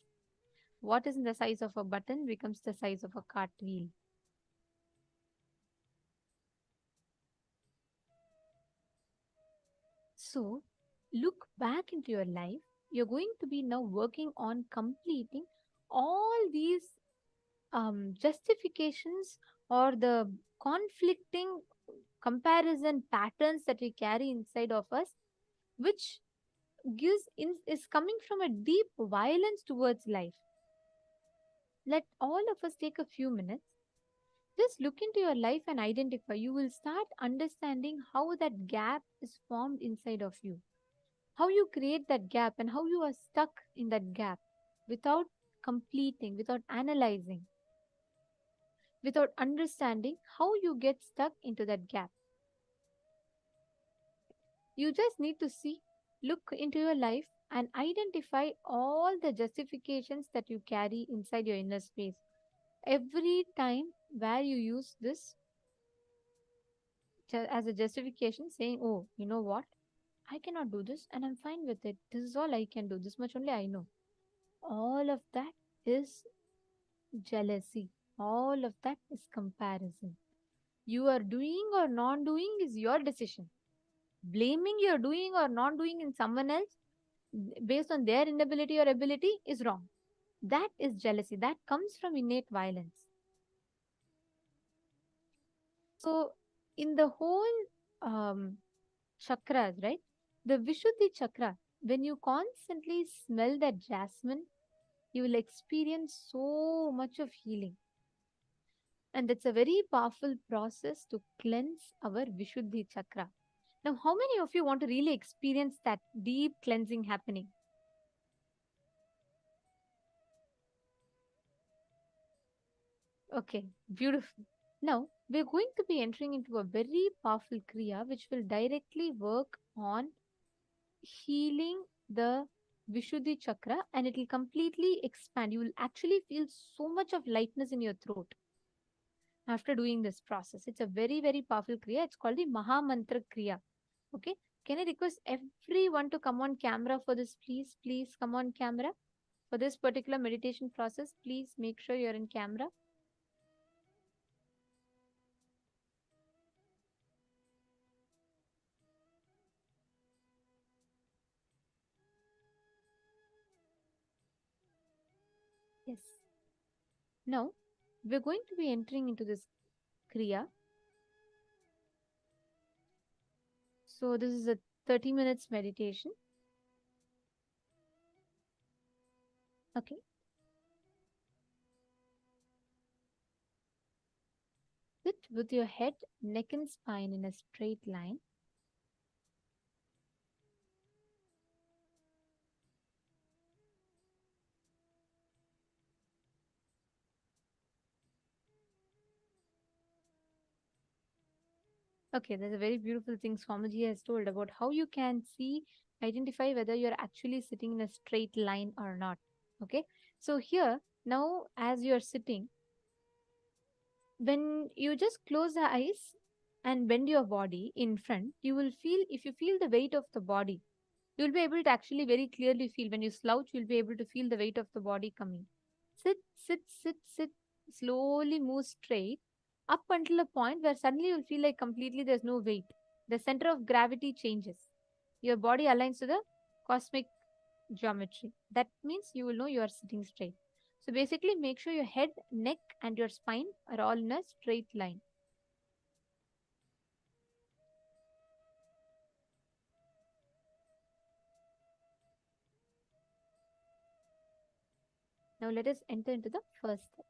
What is in the size of a button becomes the size of a cartwheel.
So, look back into your life. You're going to be now working on completing all these justifications or the conflicting comparison patterns that we carry inside of us, which is coming from a deep violence towards life. Let all of us take a few minutes. Just look into your life and identify. You will start understanding how that gap is formed inside of you, how you create that gap, and how you are stuck in that gap without completing, without analyzing, without understanding how you get stuck into that gap. You just need to see, look into your life, and identify all the justifications that you carry inside your inner space. Every time where you use this as a justification, saying, oh, you know what? I cannot do this and I'm fine with it. This is all I can do. This much only I know. All of that is jealousy. All of that is comparison. You are doing or not doing is your decision. Blaming your doing or not doing in someone else based on their inability or ability is wrong. That is jealousy. That comes from innate violence. So, in the whole chakras, right? The Vishuddhi chakra, when you constantly smell that jasmine, you will experience so much of healing. And that's a very powerful process to cleanse our Vishuddhi chakra. Now, how many of you want to really experience that deep cleansing happening? Okay, beautiful. Now, we're going to be entering into a very powerful Kriya which will directly work on healing the Vishuddhi chakra, and it will completely expand. You will actually feel so much of lightness in your throat after doing this process. It's a very, very powerful Kriya. It's called the Maha Mantra Kriya. Okay. Can I request everyone to come on camera for this, please? Please come on camera for this particular meditation process. Please make sure you're in camera. Yes. Now, we're going to be entering into this Kriya. So, this is a 30 minutes meditation. Okay. Sit with your head, neck, and spine in a straight line. Okay, there's a very beautiful thing Swamiji has told about how you can see, identify whether you're actually sitting in a straight line or not. Okay, so here, now as you're sitting, when you just close the eyes and bend your body in front, you will feel, if you feel the weight of the body, you'll be able to actually very clearly feel. When you slouch, you'll be able to feel the weight of the body coming. Sit, sit, sit, sit, slowly move straight up until a point where suddenly you'll feel like completely there's no weight. The center of gravity changes. Your body aligns to the cosmic geometry. That means you will know you are sitting straight. So basically, make sure your head, neck, and your spine are all in a straight line. Now let us enter into the first step.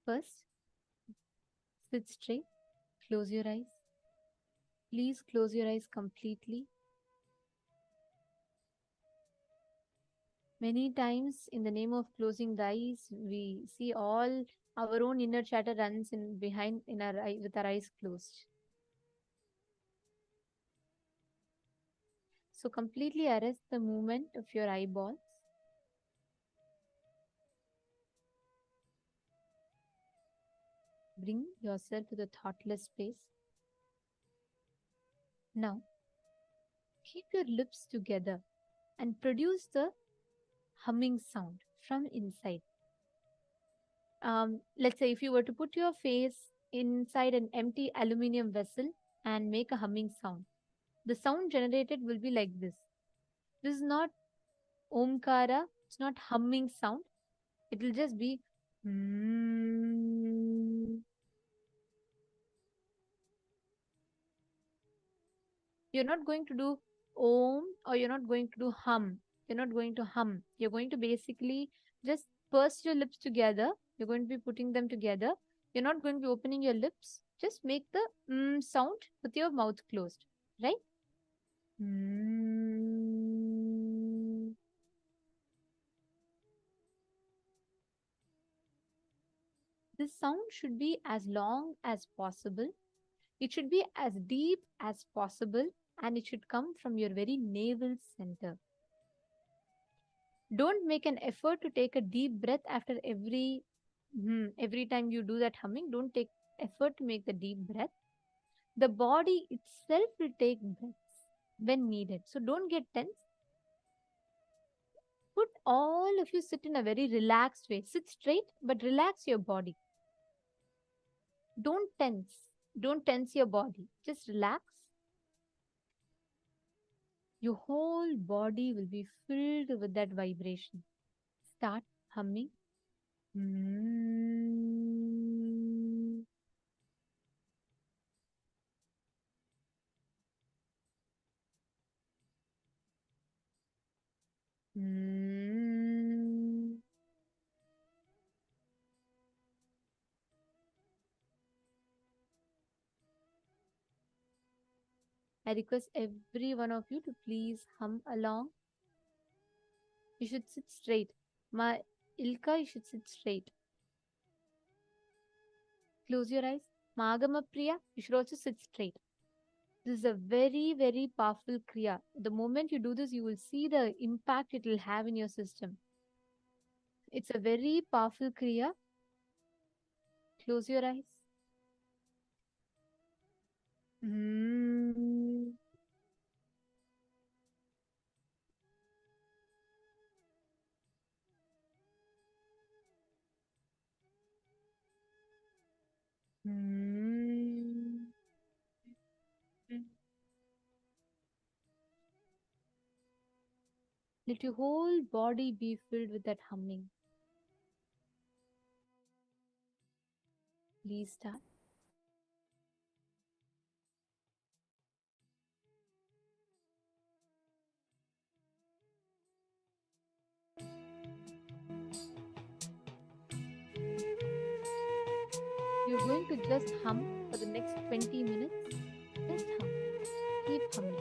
First, sit straight, close your eyes. Please close your eyes completely. Many times, in the name of closing the eyes, we see all our own inner chatter runs in behind in our eye with our eyes closed. So completely arrest the movement of your eyeballs. Bring yourself to the thoughtless space. Now, keep your lips together and produce the humming sound from inside. Let's say if you were to put your face inside an empty aluminum vessel and make a humming sound, the sound generated will be like this. This is not omkara, it's not humming sound. It will just be You're not going to do om, or you're not going to do hum. You're not going to hum. You're going to basically just purse your lips together. You're going to be putting them together. You're not going to be opening your lips. Just make the sound with your mouth closed, right? This sound should be as long as possible. It should be as deep as possible, and it should come from your very navel center. Don't make an effort to take a deep breath after every time you do that humming. Don't take effort to make the deep breath. The body itself will take breaths when needed. So don't get tense. Put all of you sit in a very relaxed way. Sit straight, but relax your body. Don't tense. Don't tense your body. Just relax. Your whole body will be filled with that vibration. Start humming. I request every one of you to please hum along. You should sit straight. Ma Ilka, you should sit straight. Close your eyes. Magama Priya, you should also sit straight. This is a very, very powerful Kriya. The moment you do this, you will see the impact it will have in your system. It's a very powerful Kriya. Close your eyes. Let your whole body be filled with that humming. Please start. You're going to just hum for the next 20 minutes. Just hum. Keep humming.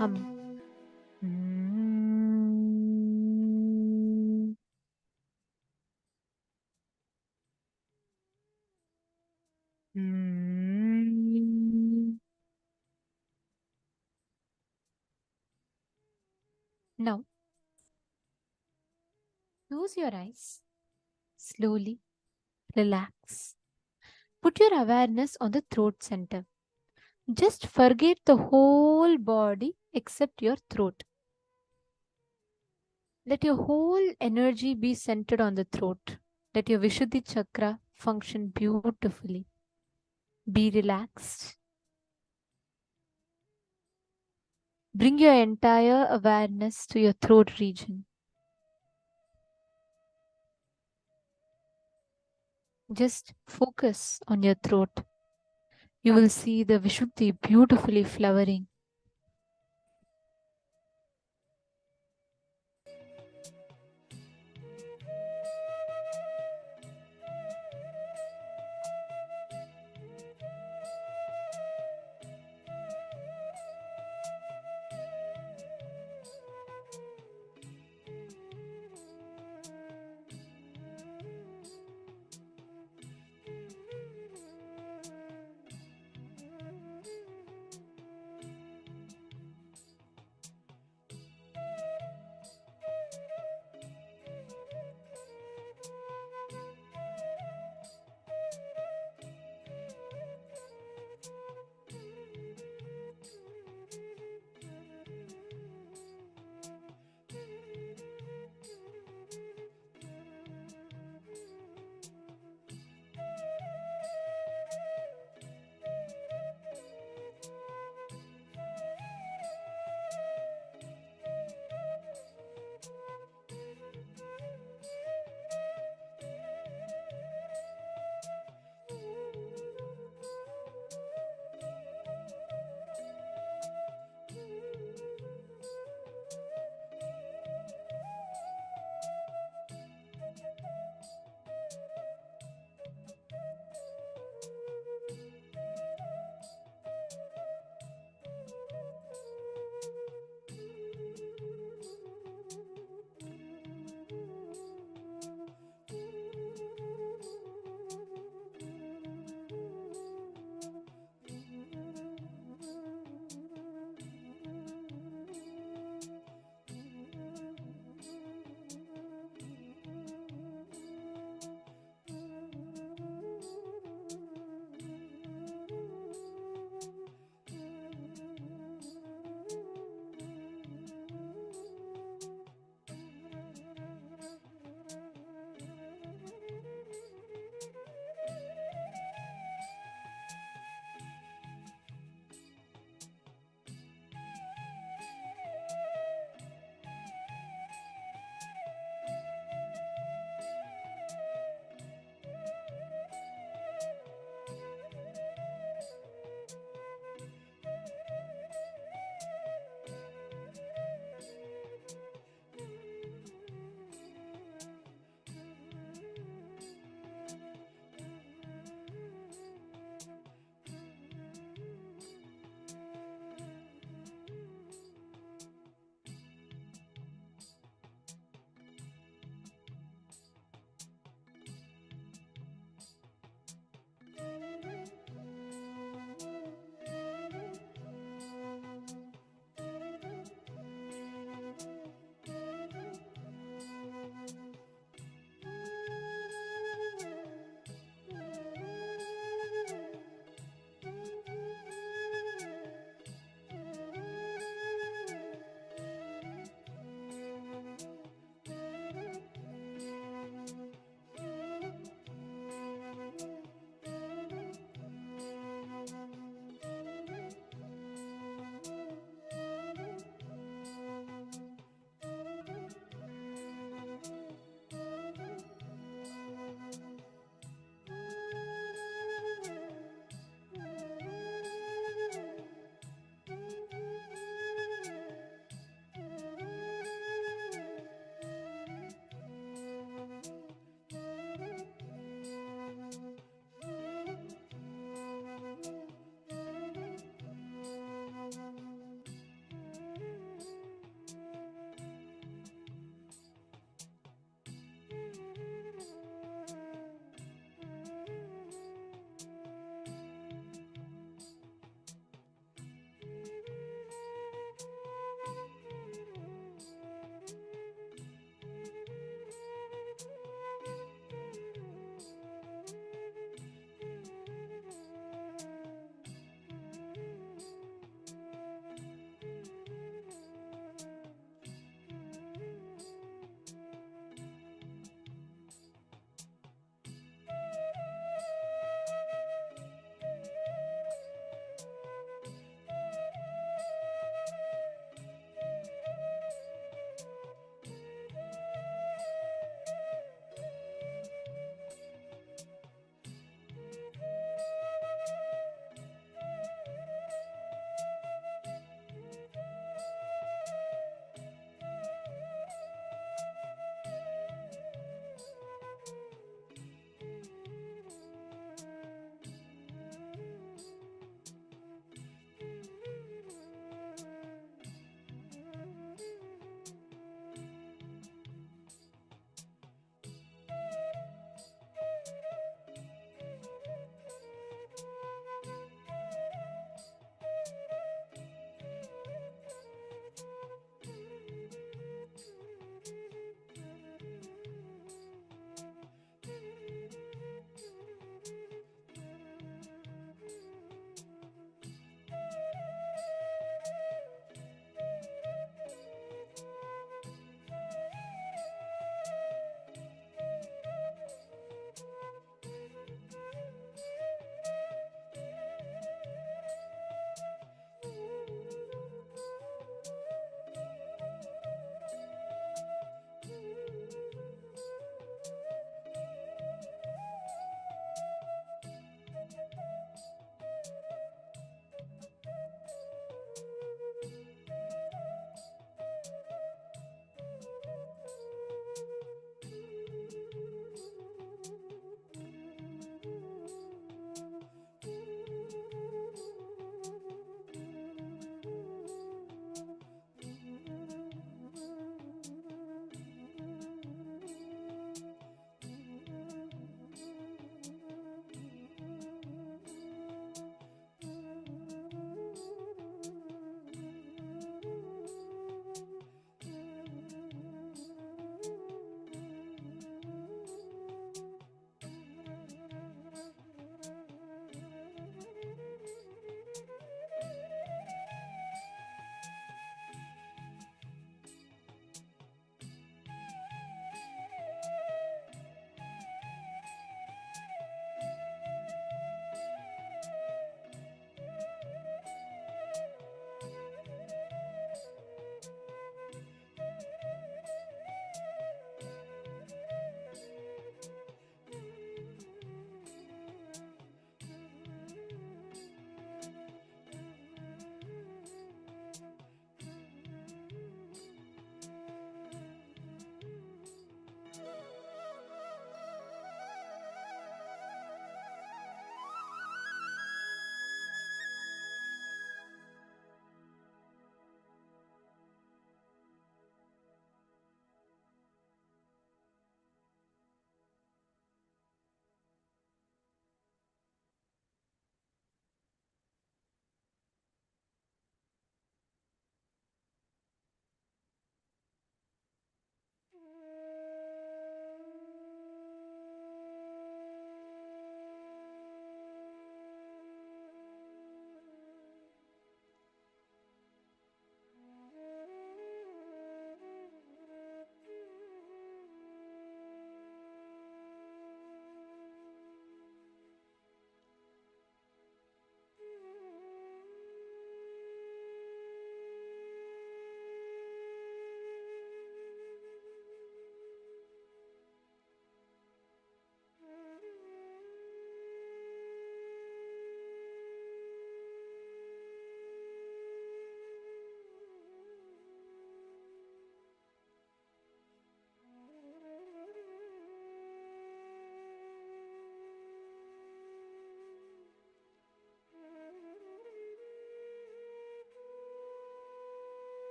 hum. Now, close your eyes. Slowly relax. Put your awareness on the throat center. Just forget the whole body except your throat. Let your whole energy be centered on the throat. Let your Vishuddhi chakra function beautifully. Be relaxed. Bring your entire awareness to your throat region. Just focus on your throat. You will see the Vishuddhi beautifully flowering.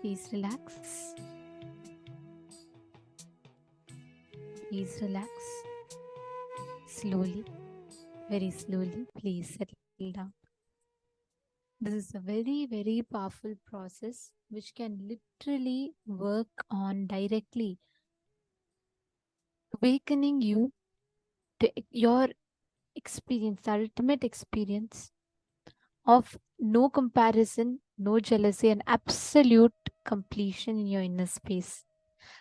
Please relax. Please relax. Slowly, very slowly, please settle down. This is a very, very powerful process which can literally work on directly awakening you to your experience, the ultimate experience of no comparison, no jealousy, and absolute completion in your inner space.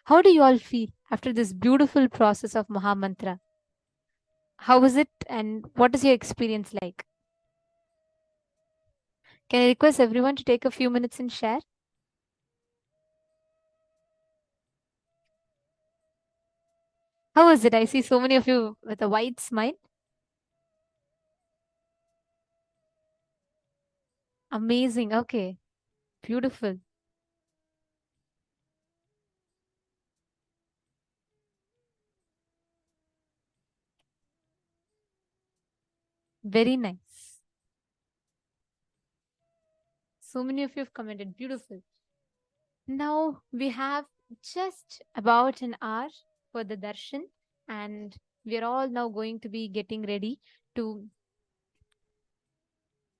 How do you all feel after this beautiful process of Mahamantra? How was it and what is your experience like? Can I request everyone to take a few minutes and share? How was it? I see so many of you with a wide smile. Amazing. Okay. Beautiful. Very nice. So many of you have commented. Beautiful. Now we have just about an hour for the darshan, and we are all now going to be getting ready to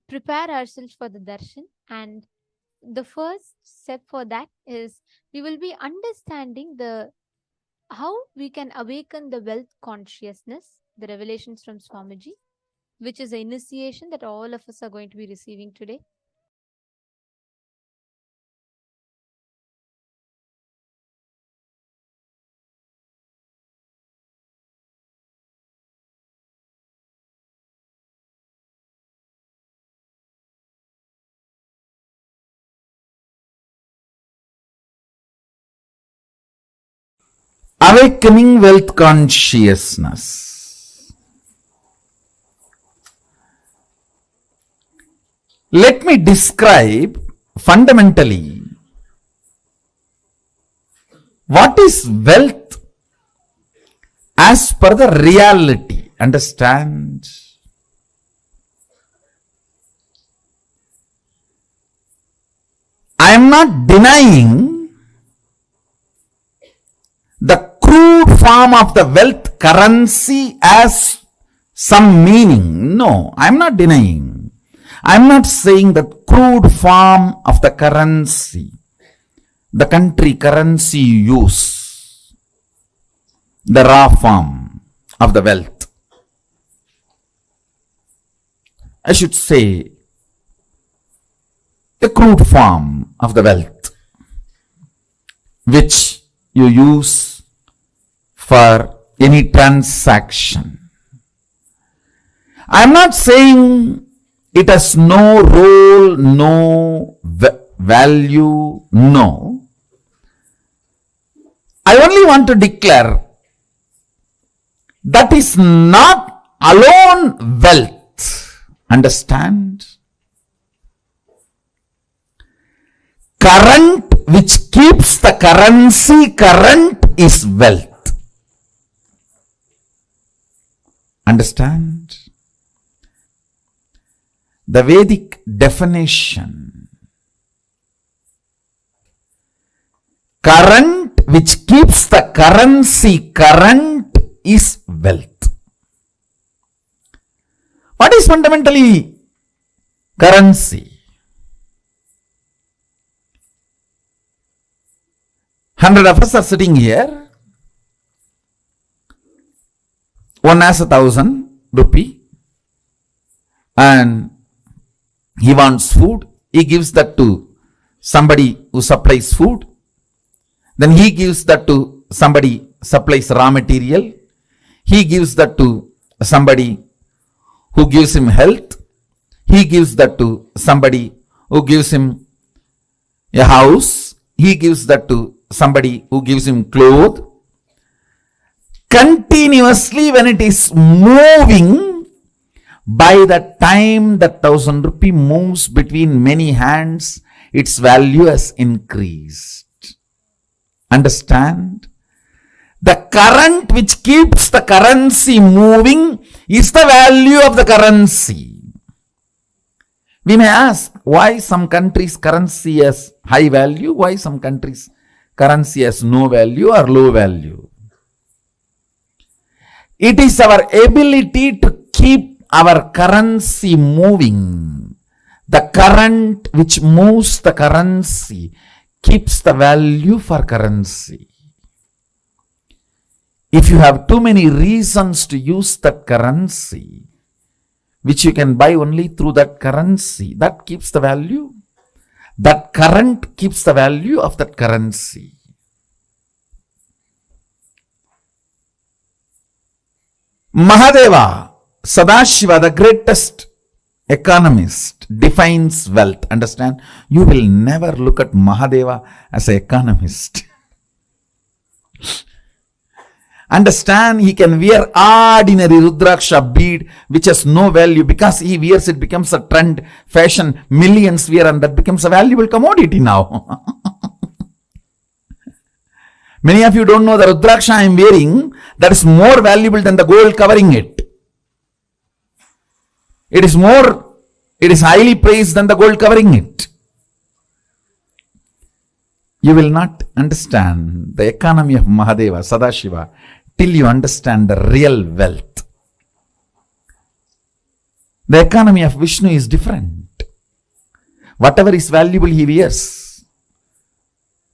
prepare ourselves for the darshan. And the first step for that is we will be understanding the how we can awaken the wealth consciousness, the revelations from Swamiji, which is the initiation that all of us are going to be receiving today.
Awakening wealth consciousness. Let me describe fundamentally what is wealth as per the reality. Understand? I am not denying the crude form of the wealth currency as some meaning. No, I am not denying. I am not saying that crude form of the currency, the country currency you use, the raw form of the wealth. I should say the crude form of the wealth which you use for any transaction. I am not saying it has no role, no value, no. I only want to declare that is not alone wealth. Understand? Current which keeps the currency current is wealth. Understand? The Vedic definition. Current which keeps the currency current is wealth. What is fundamentally currency? 100 of us are sitting here. One has 1,000 rupee and he wants food. He gives that to somebody who supplies food. Then he gives that to somebody supplies raw material. He gives that to somebody who gives him health. He gives that to somebody who gives him a house. He gives that to somebody who gives him clothes. Continuously when it is moving, by the time that 1,000 rupee moves between many hands, its value has increased. Understand? The current which keeps the currency moving is the value of the currency. We may ask why some countries' currency has high value, why some countries' currency has no value or low value. It is our ability to keep our currency moving. The current which moves the currency keeps the value for currency. If you have too many reasons to use that currency, which you can buy only through that currency, that keeps the value. That current keeps the value of that currency. Mahadeva, Sadashiva, the greatest economist, defines wealth. Understand? You will never look at Mahadeva as an economist. Understand, he can wear ordinary Rudraksha bead which has no value. Because he wears it, becomes a trend, fashion, millions wear, and that becomes a valuable commodity now. Many of you don't know the Rudraksha I am wearing, that is more valuable than the gold covering it. It is highly praised than the gold covering it. You will not understand the economy of Mahadeva, Sadashiva, till you understand the real wealth. The economy of Vishnu is different. Whatever is valuable he wears.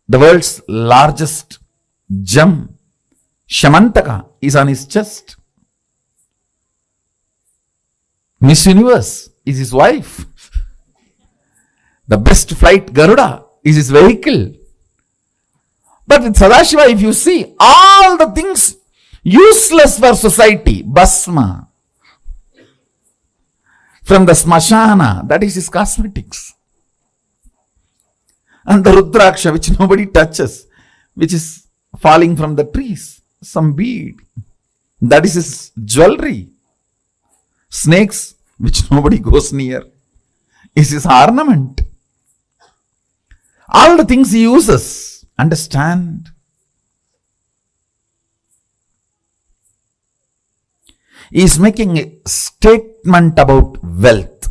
The world's largest gem, Shamantaka, is on his chest. Miss Universe is his wife. The best flight, Garuda, is his vehicle. But with Sadashiva, if you see, all the things useless for society, Basma, from the Smashana, that is his cosmetics. And the Rudraksha, which nobody touches, which is falling from the trees, some bead, that is his jewelry. Snakes, which nobody goes near, is his ornament. All the things he uses, understand. He is making a statement about wealth.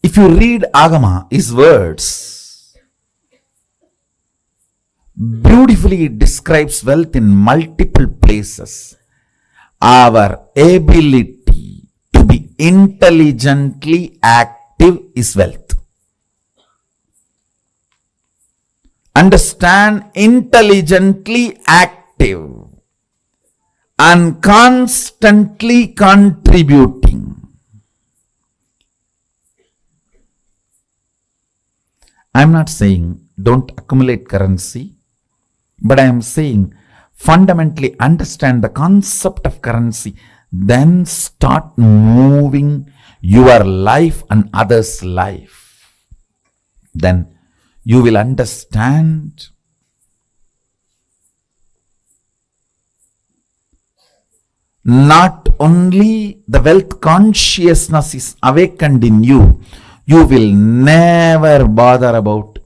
If you read Agama, his words, beautifully it describes wealth in multiple places. Our ability to be intelligently active is wealth. Understand, intelligently active and constantly contributing. I am not saying don't accumulate currency, but I am saying fundamentally understand the concept of currency, then start moving your life and others' life. Then you will understand not only the wealth consciousness is awakened in you, you will never bother about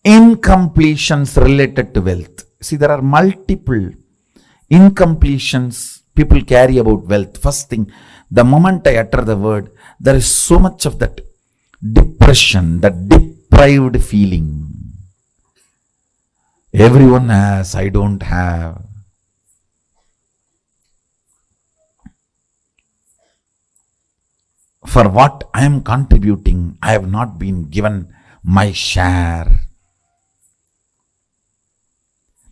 incompletions related to wealth. See, there are multiple incompletions people carry about wealth. First thing, the moment I utter the word, there is so much of that depression, that deprived feeling. Everyone has, I don't have. For what I am contributing, I have not been given my share.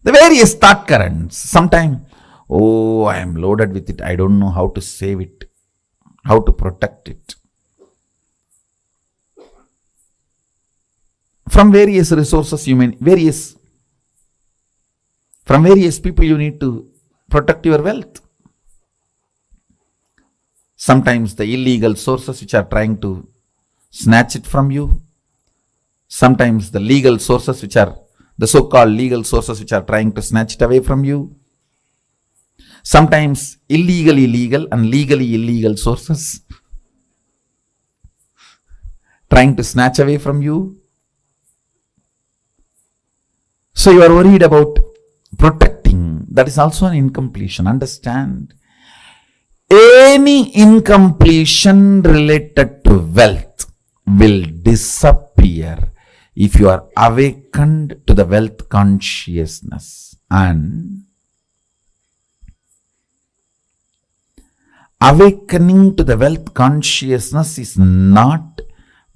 The various thought currents. Sometimes, oh, I am loaded with it. I don't know how to save it, how to protect it. From various resources, from various people you need to protect your wealth. Sometimes the illegal sources which are trying to snatch it from you. Sometimes the legal sources which are the so-called legal sources which are trying to snatch it away from you. Sometimes illegally legal and legally illegal sources trying to snatch away from you. So you are worried about protecting. that is also an incompletion. Understand? Any incompletion related to wealth will disappear if you are awakened to the wealth consciousness. And awakening to the wealth consciousness is not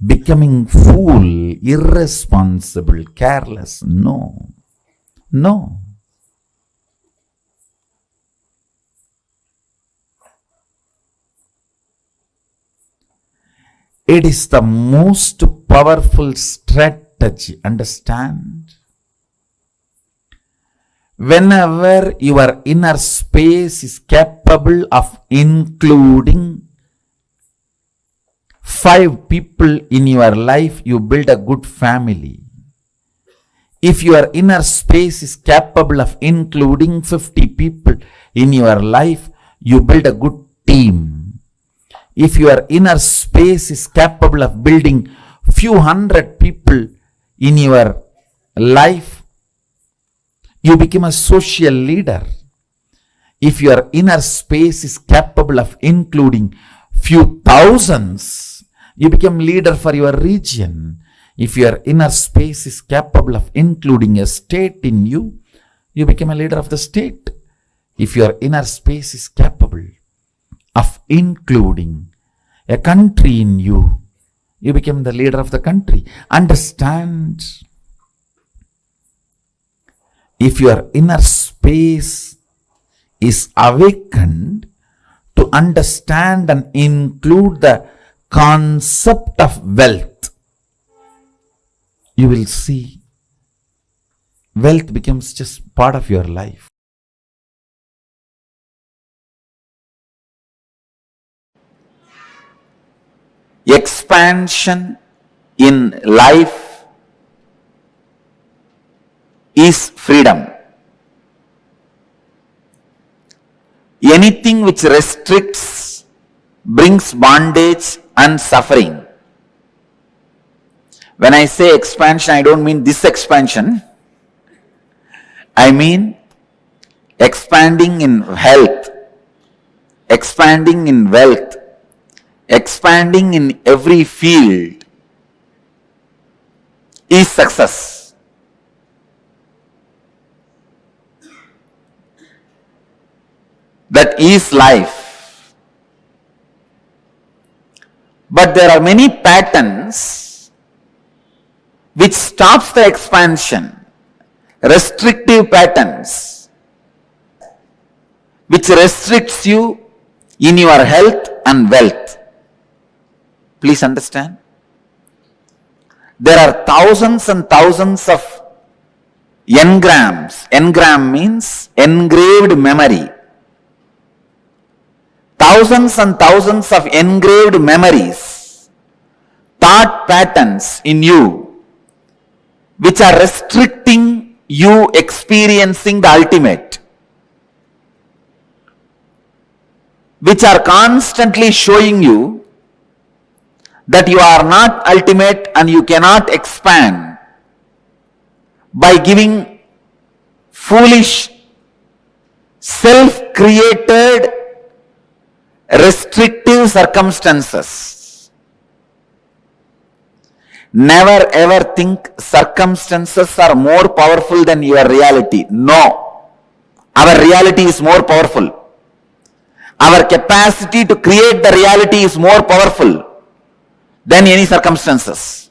becoming fool, irresponsible, careless. No. No. It is the most powerful strategy. Understand? Whenever your inner space is capable of including 5 people in your life, you build a good family. If your inner space is capable of including 50 people in your life, you build a good team. If your inner space is capable of building few hundred people in your life, you become a social leader. If your inner space is capable of including few thousands, you become leader for your region. If your inner space is capable of including a state in you, you become a leader of the state. If your inner space is capable of including a country in you, you become the leader of the country. Understand? If your inner space is awakened to understand and include the concept of wealth, you will see wealth becomes just part of your life. Expansion in life is freedom. Anything which restricts brings bondage and suffering. When I say expansion, I don't mean this expansion. I mean expanding in health, expanding in wealth, expanding in every field is success. That is life. But there are many patterns which stops the expansion, restrictive patterns which restricts you in your health and wealth. Please understand. There are thousands and thousands of engrams. Engram means engraved memory. Thousands and thousands of engraved memories, thought patterns in you, which are restricting you experiencing the ultimate, which are constantly showing you that you are not ultimate and you cannot expand by giving foolish, self-created, restrictive circumstances. Never ever think circumstances are more powerful than your reality. No. Our reality is more powerful. Our capacity to create the reality is more powerful than any circumstances.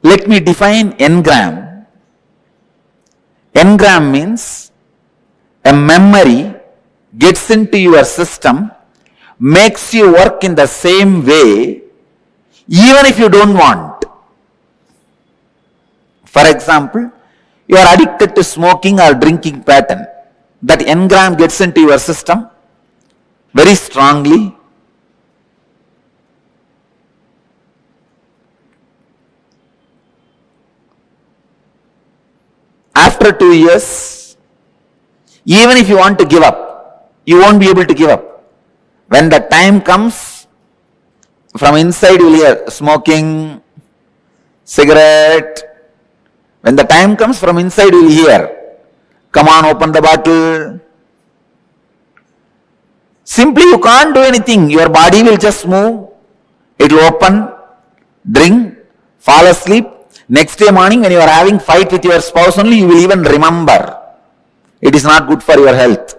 Let me define engram. Engram means a memory gets into your system, makes you work in the same way, even if you don't want. For example, you are addicted to smoking or drinking pattern. That engram gets into your system very strongly. After 2 years, even if you want to give up, you won't be able to give up. When the time comes, from inside you will hear smoking, cigarette, When the time comes, from inside you will hear, come on, open the bottle. Simply you can't do anything. Your body will just move. It will open, drink, fall asleep. Next day morning when you are having fight with your spouse only, you will even remember. It is not good for your health.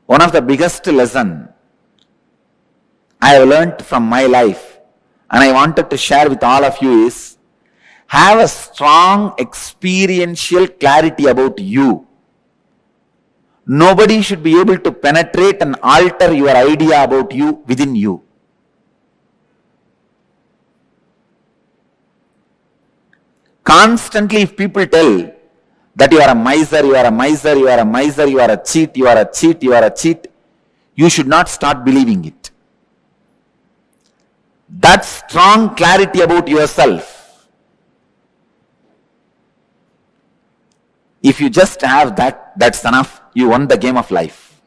One of the biggest lesson I have learnt from my life and I wanted to share with all of you is, have a strong experiential clarity about you. Nobody should be able to penetrate and alter your idea about you within you. Constantly, if people tell that you are a miser, you are a miser, you are a miser, you are a cheat, you are a cheat, you are a cheat, you should not start believing it. That strong clarity about yourself, if you just have that, that's enough. You won the game of life.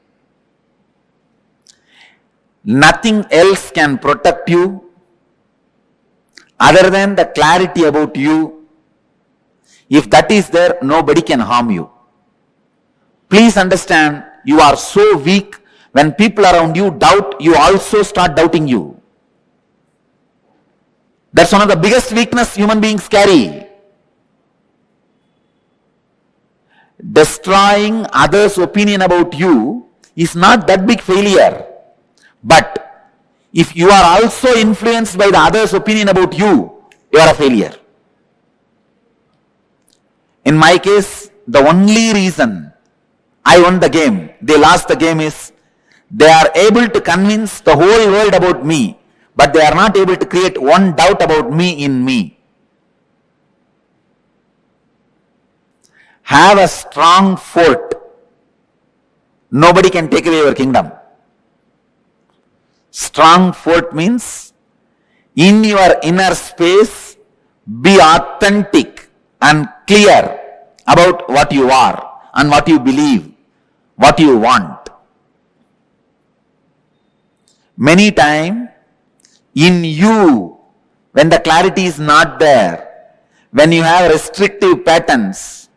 Nothing else can protect you other than the clarity about you. If that is there, nobody can harm you. Please understand, you are so weak. When people around you doubt, you also start doubting you. That's one of the biggest weakness human beings carry. Destroying others' opinion about you is not that big failure. But if you are also influenced by the others' opinion about you, you are a failure. In my case, the only reason I won the game, they lost the game, is they are able to convince the whole world about me, but they are not able to create one doubt about me in me. Have a strong fort. Nobody can take away your kingdom. Strong fort means, in your inner space, be authentic and clear about what you are and what you believe, what you want. Many times, in you, when the clarity is not there, when you have restrictive patterns,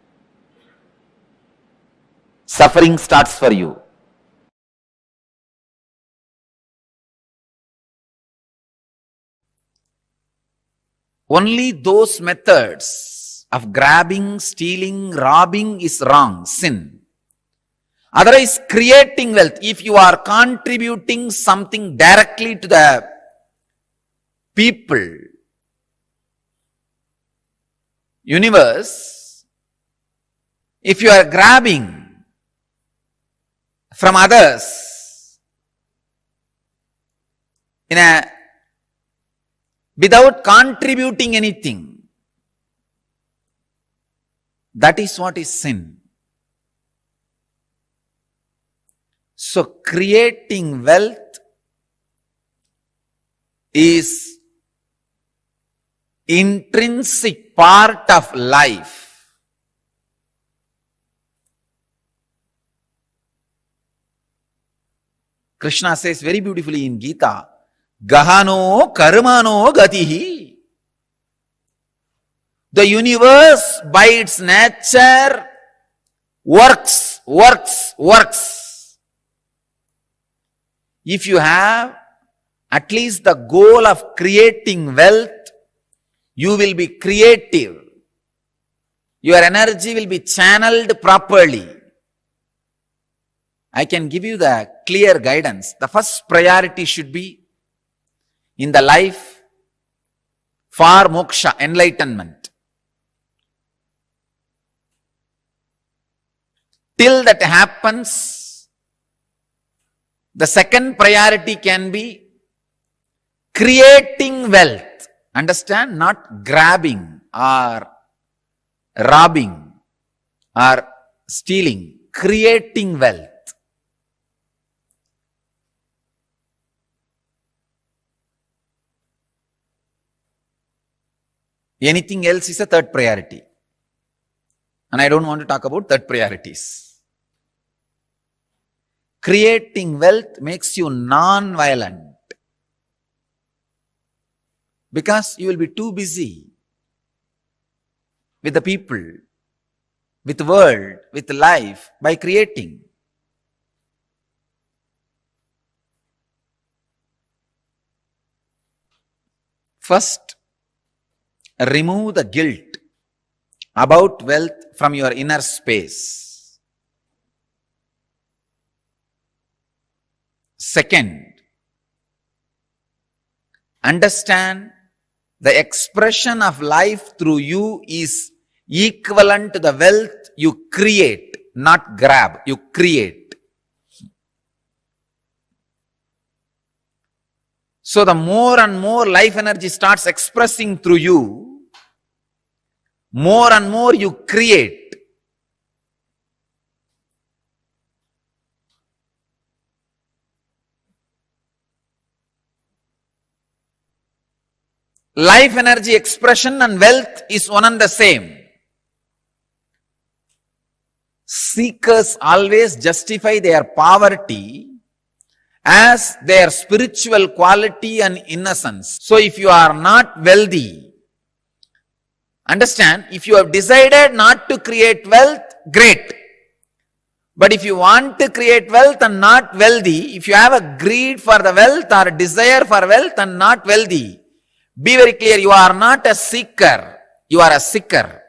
suffering starts for you. Only those methods of grabbing, stealing, robbing is wrong, sin. Otherwise, creating wealth, if you are contributing something directly to the people, universe, if you are grabbing from others without contributing anything, that is what is sin. So creating wealth is intrinsic part of life. Krishna says very beautifully in Gita, Gahano karmano gatihi. The universe by its nature works. If you have at least the goal of creating wealth, you will be creative. Your energy will be channeled properly. I can give you the clear guidance. The first priority should be in the life for moksha, enlightenment. Till that happens, the second priority can be creating wealth. Understand? Not grabbing or robbing or stealing. Creating wealth. Anything else is a third priority. And I don't want to talk about third priorities. Creating wealth makes you non-violent. Because you will be too busy
with the people, with the world, with life by creating. First, remove the guilt about wealth from your inner space. Second, understand the expression of life through you is equivalent to the wealth you create, not grab, you create. So the more and more life energy starts expressing through you, more and more you create. Life energy expression and wealth is one and the same. Seekers always justify their poverty as their spiritual quality and innocence. So if you are not wealthy, understand, if you have decided not to create wealth, great. But if you want to create wealth and not wealthy, if you have a greed for the wealth or a desire for wealth and not wealthy, be very clear, you are not a seeker, you are a seeker.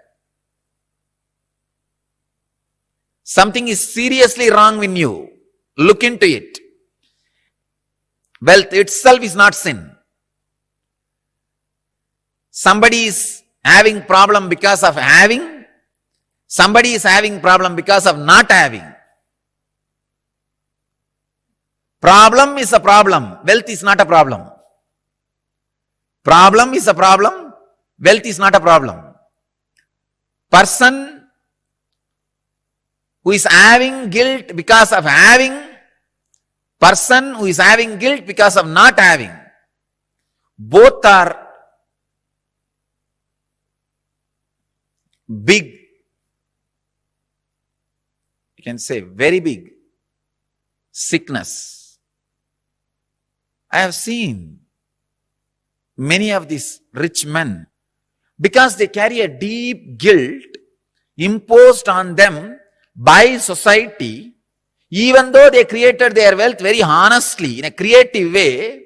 Something is seriously wrong with you. Look into it. Wealth itself is not sin. Somebody is having problem because of having. Somebody is having problem because of not having. Problem is a problem. Wealth is not a problem. Problem is a problem. Wealth is not a problem. Person who is having guilt because of having, person who is having guilt because of not having, both are big, you can say very big sickness. I have seen many of these rich men, because they carry a deep guilt imposed on them by society, even though they created their wealth very honestly, in a creative way,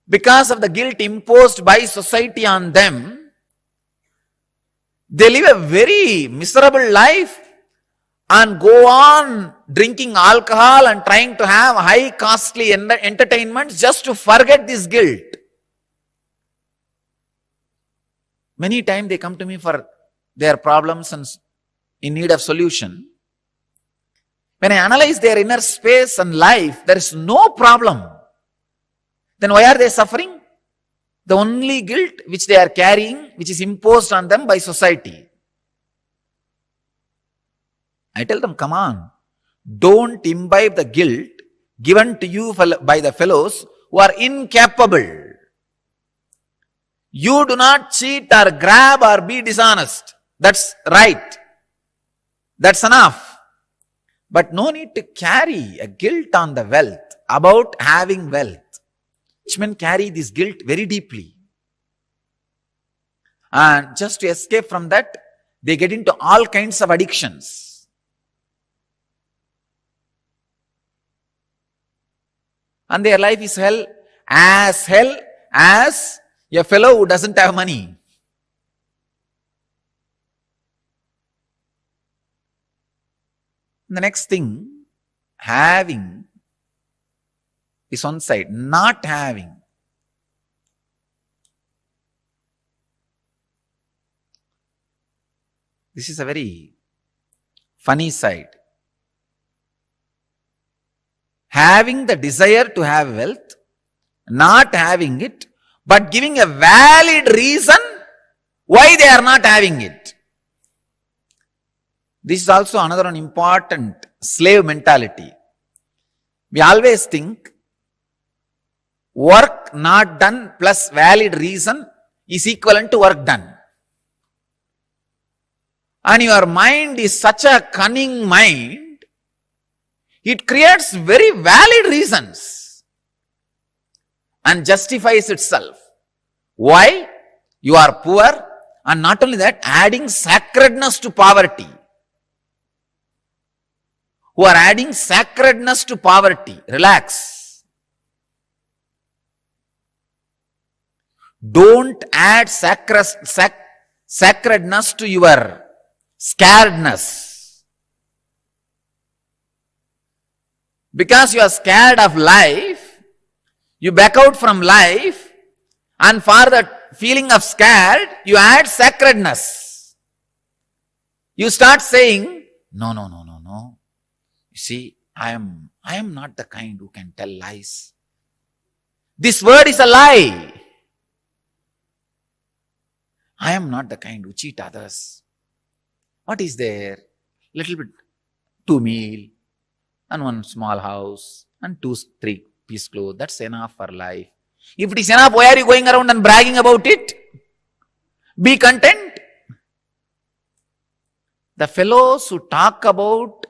because of the guilt imposed by society on them, they live a very miserable life and go on drinking alcohol and trying to have high costly entertainments just to forget this guilt. Many times they come to me for their problems and in need of solution. When I analyze their inner space and life, there is no problem. Then why are they suffering? The only guilt which they are carrying, which is imposed on them by society. I tell them, come on, don't imbibe the guilt given to you by the fellows who are incapable. You do not cheat or grab or be dishonest. That's right. That's enough. But no need to carry a guilt on the wealth, about having wealth. Rich men carry this guilt very deeply. And just to escape from that, they get into all kinds of addictions. And their life is hell as a fellow who doesn't have money. The next thing, having is one side, not having. This is a very funny side. Having the desire to have wealth, not having it, but giving a valid reason why they are not having it. This is also another one important slave mentality. We always think work not done plus valid reason is equivalent to work done. And your mind is such a cunning mind, it creates very valid reasons and justifies itself. Why? You are poor
And not only that, adding sacredness to poverty. Who are adding sacredness to poverty. Relax. Don't add sacredness to your scaredness. Because you are scared of life, you back out from life, and for the feeling of scared, you add sacredness. You start saying, no. You see, I am not the kind who can tell lies. This word is a lie. I am not the kind who cheat others. What is there? Little bit, 2 meal, and 1 small house, and 2-3 piece clothes. That's enough for life. If it is enough, why are you going around and bragging about it? Be content. The fellows who talk about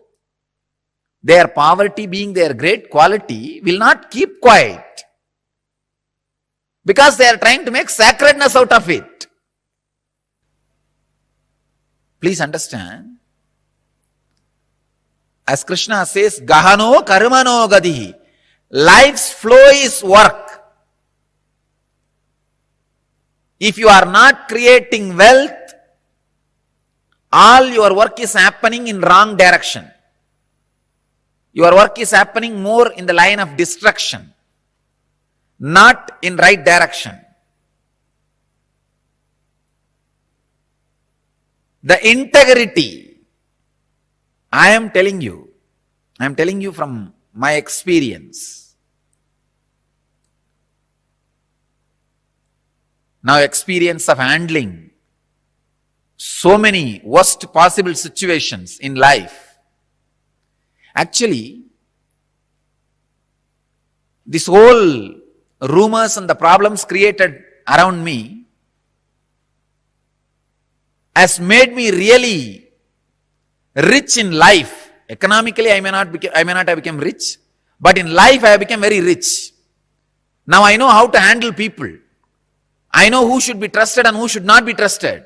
their poverty being their great quality will not keep quiet. Because they are trying to make sacredness out of it. Please understand. As Krishna says, Gahano karmano gadihi. Life's flow is work. If you are not creating wealth, all your work is happening in wrong direction. Your work is happening more in the line of destruction, not in right direction. The integrity, I am telling you from my experience. Now, experience of handling so many worst possible situations in life. Actually, this whole rumors and the problems created around me has made me really rich in life. Economically, I may not have become rich, but in life I have become very rich. Now I know how to handle people. I know who should be trusted and who should not be trusted.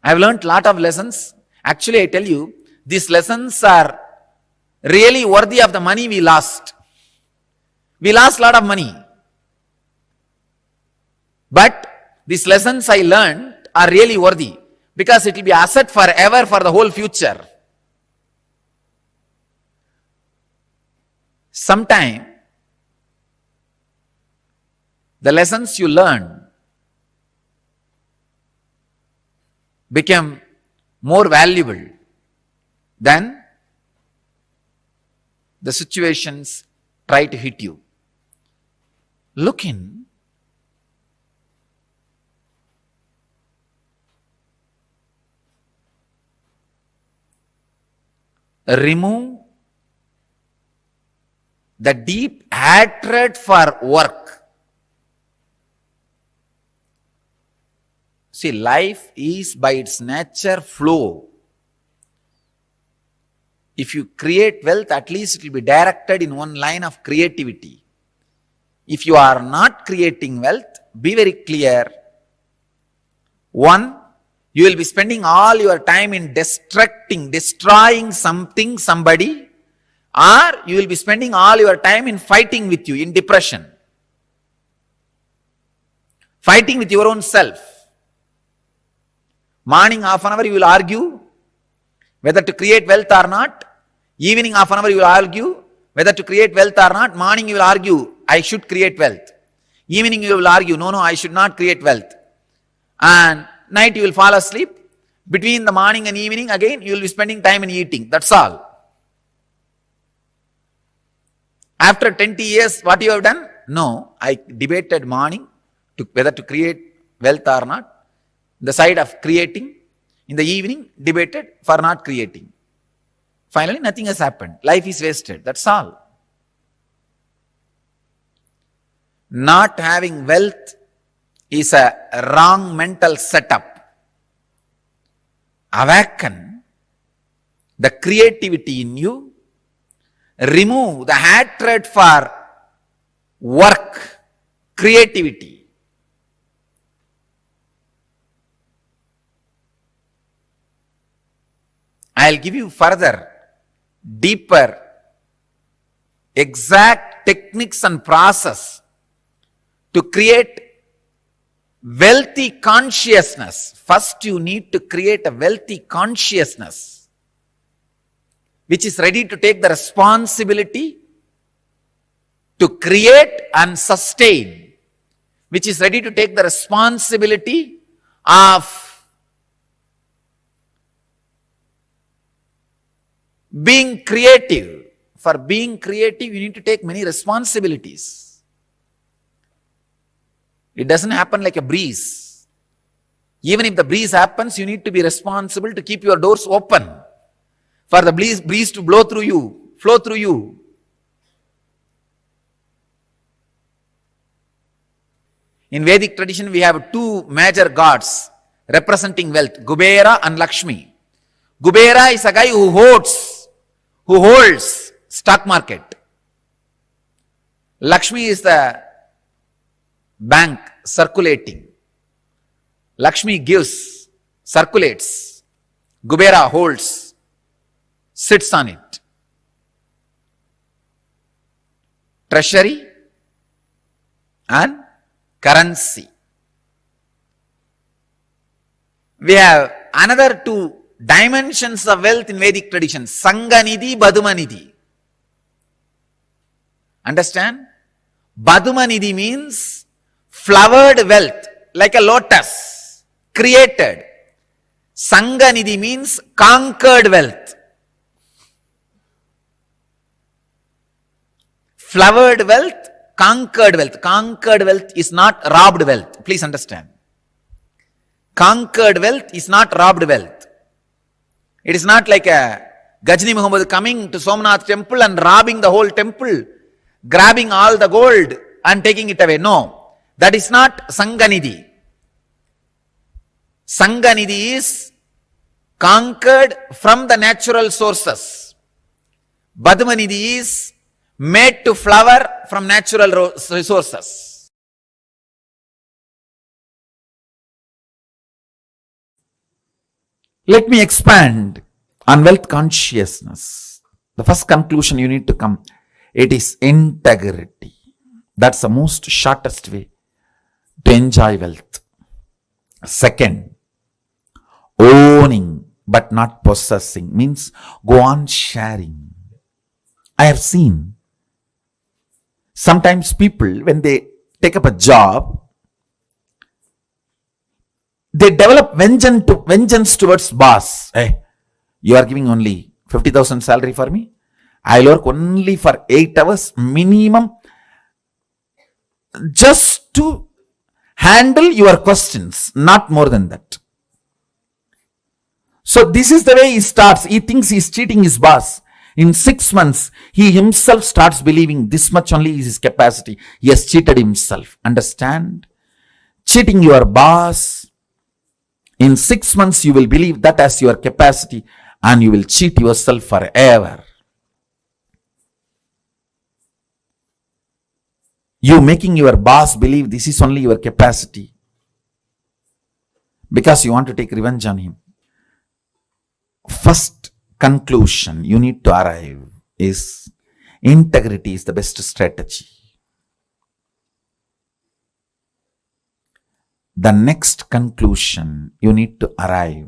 I have learned a lot of lessons. Actually, I tell you, these lessons are really worthy of the money we lost. We lost a lot of money. But these lessons I learned are really worthy because it will be asset forever for the whole future. Sometime, the lessons you learn become more valuable than the situations try to hit you. Look in. Remove the deep hatred for work. See, life is by its nature flow. If you create wealth, at least it will be directed in one line of creativity. If you are not creating wealth, be very clear. One, you will be spending all your time in destroying something, somebody, or you will be spending all your time in fighting with you, in depression. Fighting with your own self. Morning half an hour you will argue whether to create wealth or not. Evening half an hour you will argue whether to create wealth or not. Morning you will argue, I should create wealth. Evening you will argue, no, I should not create wealth. And night you will fall asleep. Between the morning and evening, again you will be spending time in eating. That's all. After 20 years, what you have done? No, I debated morning whether to create wealth or not. The side of creating. In the evening, debated for not creating. Finally, nothing has happened. Life is wasted. That's all. Not having wealth is a wrong mental setup. Awaken the creativity in you. Remove the hatred for work, creativity.
I'll give you further, deeper, exact techniques and process to create wealthy consciousness. First, you need to create a wealthy consciousness which is ready to take the responsibility to create and sustain, which is ready to take the responsibility of being creative. For being creative, you need to take many responsibilities. It doesn't happen like a breeze. Even if the breeze happens, you need to be responsible to keep your doors open for the breeze to blow through you, flow through you. In Vedic tradition, we have two major gods representing wealth, Kubera and Lakshmi. Kubera is a guy who holds stock market. Lakshmi is the bank circulating. Lakshmi gives, circulates. Kubera holds, sits on it. Treasury and currency. We have another two dimensions of wealth in Vedic tradition, Sanganidhi, Badumanidhi. Understand? Badumanidhi means flowered wealth, like a lotus, created. Sanganidhi means conquered wealth. Flowered wealth, conquered wealth. Conquered wealth is not robbed wealth. Please understand. Conquered wealth is not robbed wealth. It is not like a Gajni Muhammad coming to Somnath temple and robbing the whole temple, grabbing all the gold and taking it away. No, that is not Sanganidhi. Sanganidhi is conquered from the natural sources. Badumanidhi is made to flower from natural resources. Let me expand on wealth consciousness. The first conclusion you need to come, it is integrity. That's the most shortest way to enjoy wealth. Second, owning but not possessing means go on sharing. I have seen sometimes people, when they take up a job, they develop vengeance towards boss. Hey, you are giving only 50,000 salary for me. I'll work only for 8 hours minimum just to handle your questions, not more than that. So this is the way he starts. He thinks he's cheating his boss. In 6 months, he himself starts believing this much only is his capacity. He has cheated himself. Understand? Cheating your boss. In 6 months, you will believe that as your capacity and you will cheat yourself forever. You making your boss believe this is only your capacity because you want to take revenge on him. First conclusion you need to arrive is integrity is the best strategy. The next conclusion you need to arrive,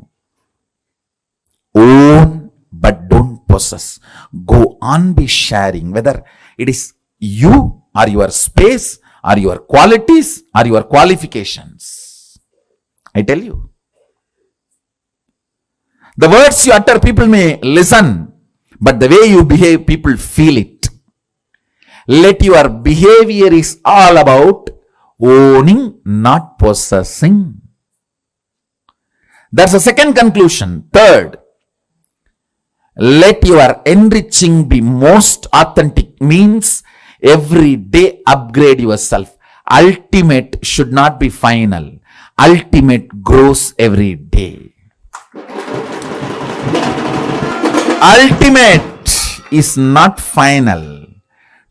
own but don't possess. Go on be sharing, whether it is you or your space or your qualities or your qualifications. I tell you, the words you utter people may listen, but the way you behave people feel it. Let your behavior is all about owning, not possessing. That's the second conclusion. Third, let your enriching be most authentic, means every day upgrade yourself. Ultimate should not be final. Ultimate grows every day. Ultimate is not final.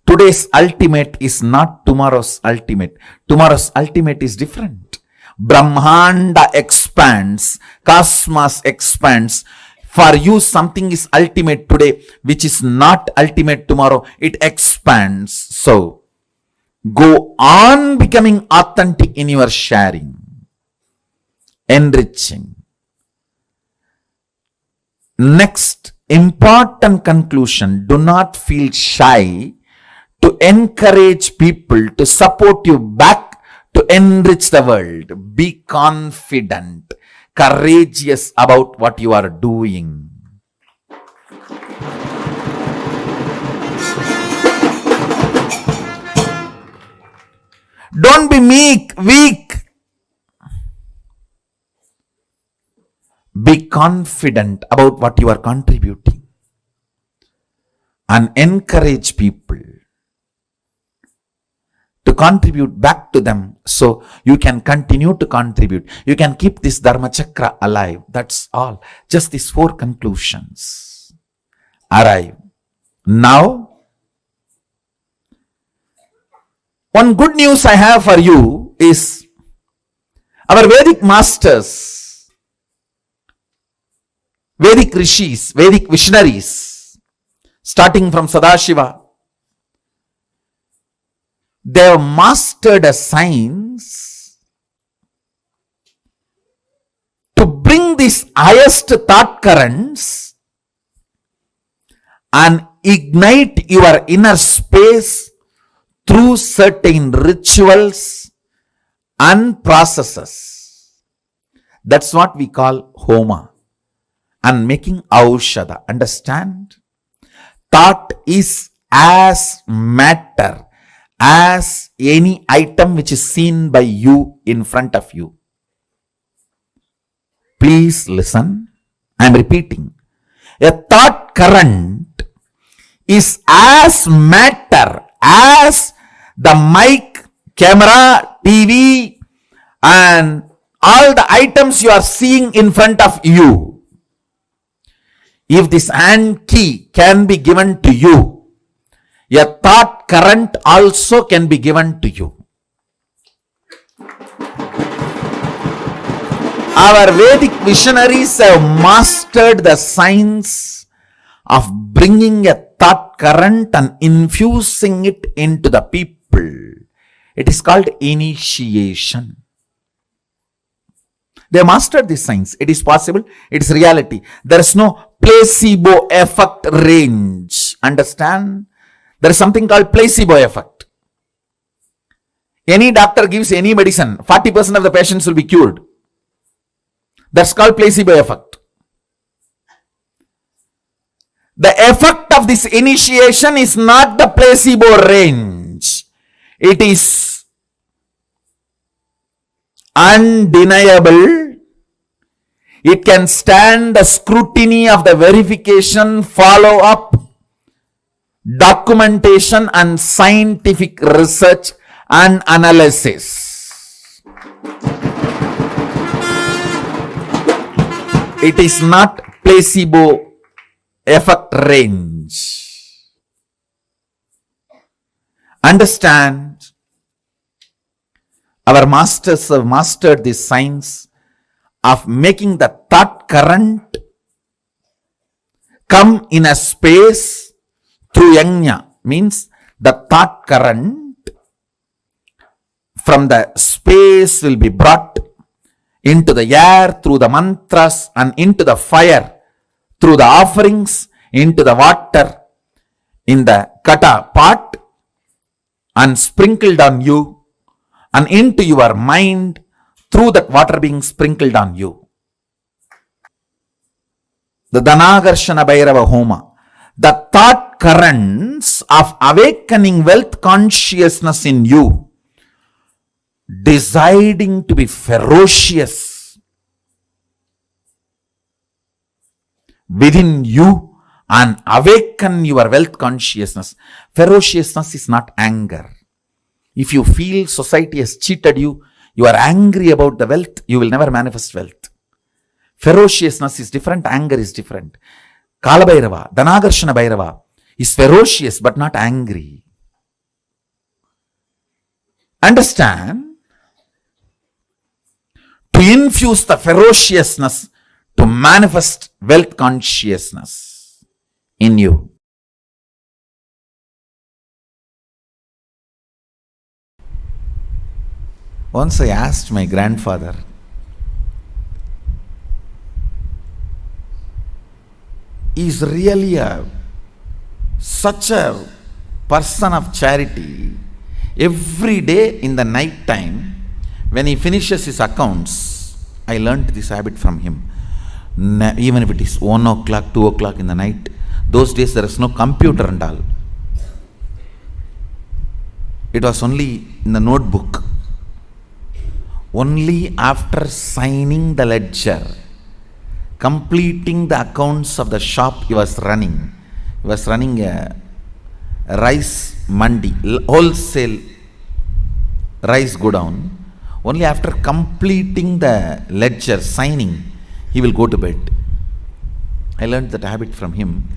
Today's ultimate is not tomorrow's ultimate. Tomorrow's ultimate is different. Brahmanda expands, cosmos expands.
For you, something is ultimate today, which is not ultimate tomorrow. It expands. So, go on becoming authentic in your sharing, enriching. Next, important conclusion. Do not feel shy to encourage people to support you back to enrich the world. Be confident, courageous about what you are doing. Don't be weak. Be confident about what you are contributing and encourage people to contribute back to them so you can continue to contribute. You can keep this Dharma Chakra alive. That's all. Just these 4 conclusions arrive. Now, one good news I have for you is our Vedic masters, Vedic rishis, Vedic visionaries, starting from Sadashiva, they have mastered a science to bring these highest thought currents and ignite your inner space through certain rituals and processes. That's what we call homa and making aushadha. Understand? Thought is as matter as any item which is seen by you in front of you. Please listen. I am repeating. A thought current is as matter as the mic, camera, TV, and all the items you are seeing in front of you. If this hand key can be given to you, a thought current also can be given to you. Our Vedic visionaries have mastered the science of bringing a thought current and infusing it into the people. It is called initiation. They mastered this science. It is possible. It is reality. There is no placebo effect range. Understand? There is something called placebo effect. Any doctor gives any medicine, 40% of the patients will be cured. That's called placebo effect. The effect of this initiation is not the placebo range. It is undeniable. It can stand the scrutiny of the verification, follow-up, documentation and scientific research and analysis. It is not placebo effect range. Understand? Our masters have mastered this science of making the thought current come in a space through yajna, means the thought current from the space will be brought into the air through the mantras and into the fire through the offerings, into the water in the kata pot and sprinkled on you and into your mind through that water being sprinkled on you. The Dhanagarshana Bhairava Homa. The thought currents of awakening wealth consciousness in you, deciding to be ferocious within you and awaken your wealth consciousness. Ferociousness is not anger. If you feel society has cheated you, you are angry about the wealth, you will never manifest wealth. Ferociousness is different, anger is different. Kala Bhairava, Dhanagarshana Bhairava is ferocious but not angry. Understand? To infuse the ferociousness, to manifest wealth consciousness in you. Once I asked my grandfather, is really such a person of charity. Every day in the night time, when he finishes his accounts, I learnt this habit from him. Even if it is 1 o'clock, 2 o'clock in the night, those days there is no computer and all. It was only in the notebook. Only after signing the ledger, completing the accounts of the shop he was running. He was running a rice mandi, wholesale rice godown. Only after completing the ledger, signing, he will go to bed. I learned that habit from him.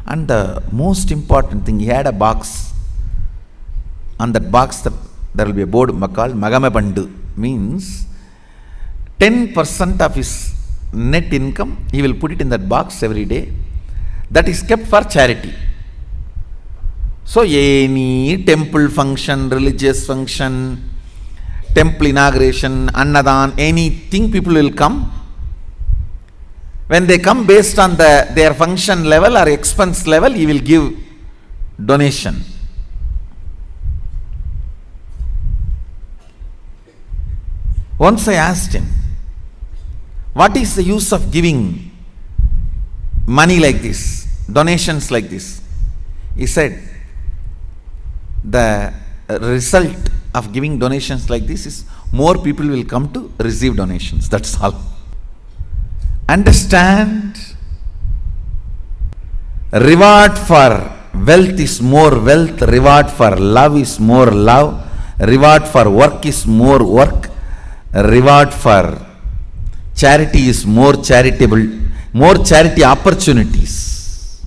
And the most important thing, he had a box. On that box, there will be a board called Magame Bandu. Means 10% of his net income, he will put it in that box every day. That is kept for charity. So any temple function, religious function, temple inauguration, annadan, anything, people will come. When they come, based on their function level or expense level, he will give donation. Once I asked him, what is the use of giving money like this, donations like this? He said, the result of giving donations like this is more people will come to receive donations. That's all. Understand, reward for wealth is more wealth, reward for love is more love, reward for work is more work, reward for charity is more charitable, more charity opportunities.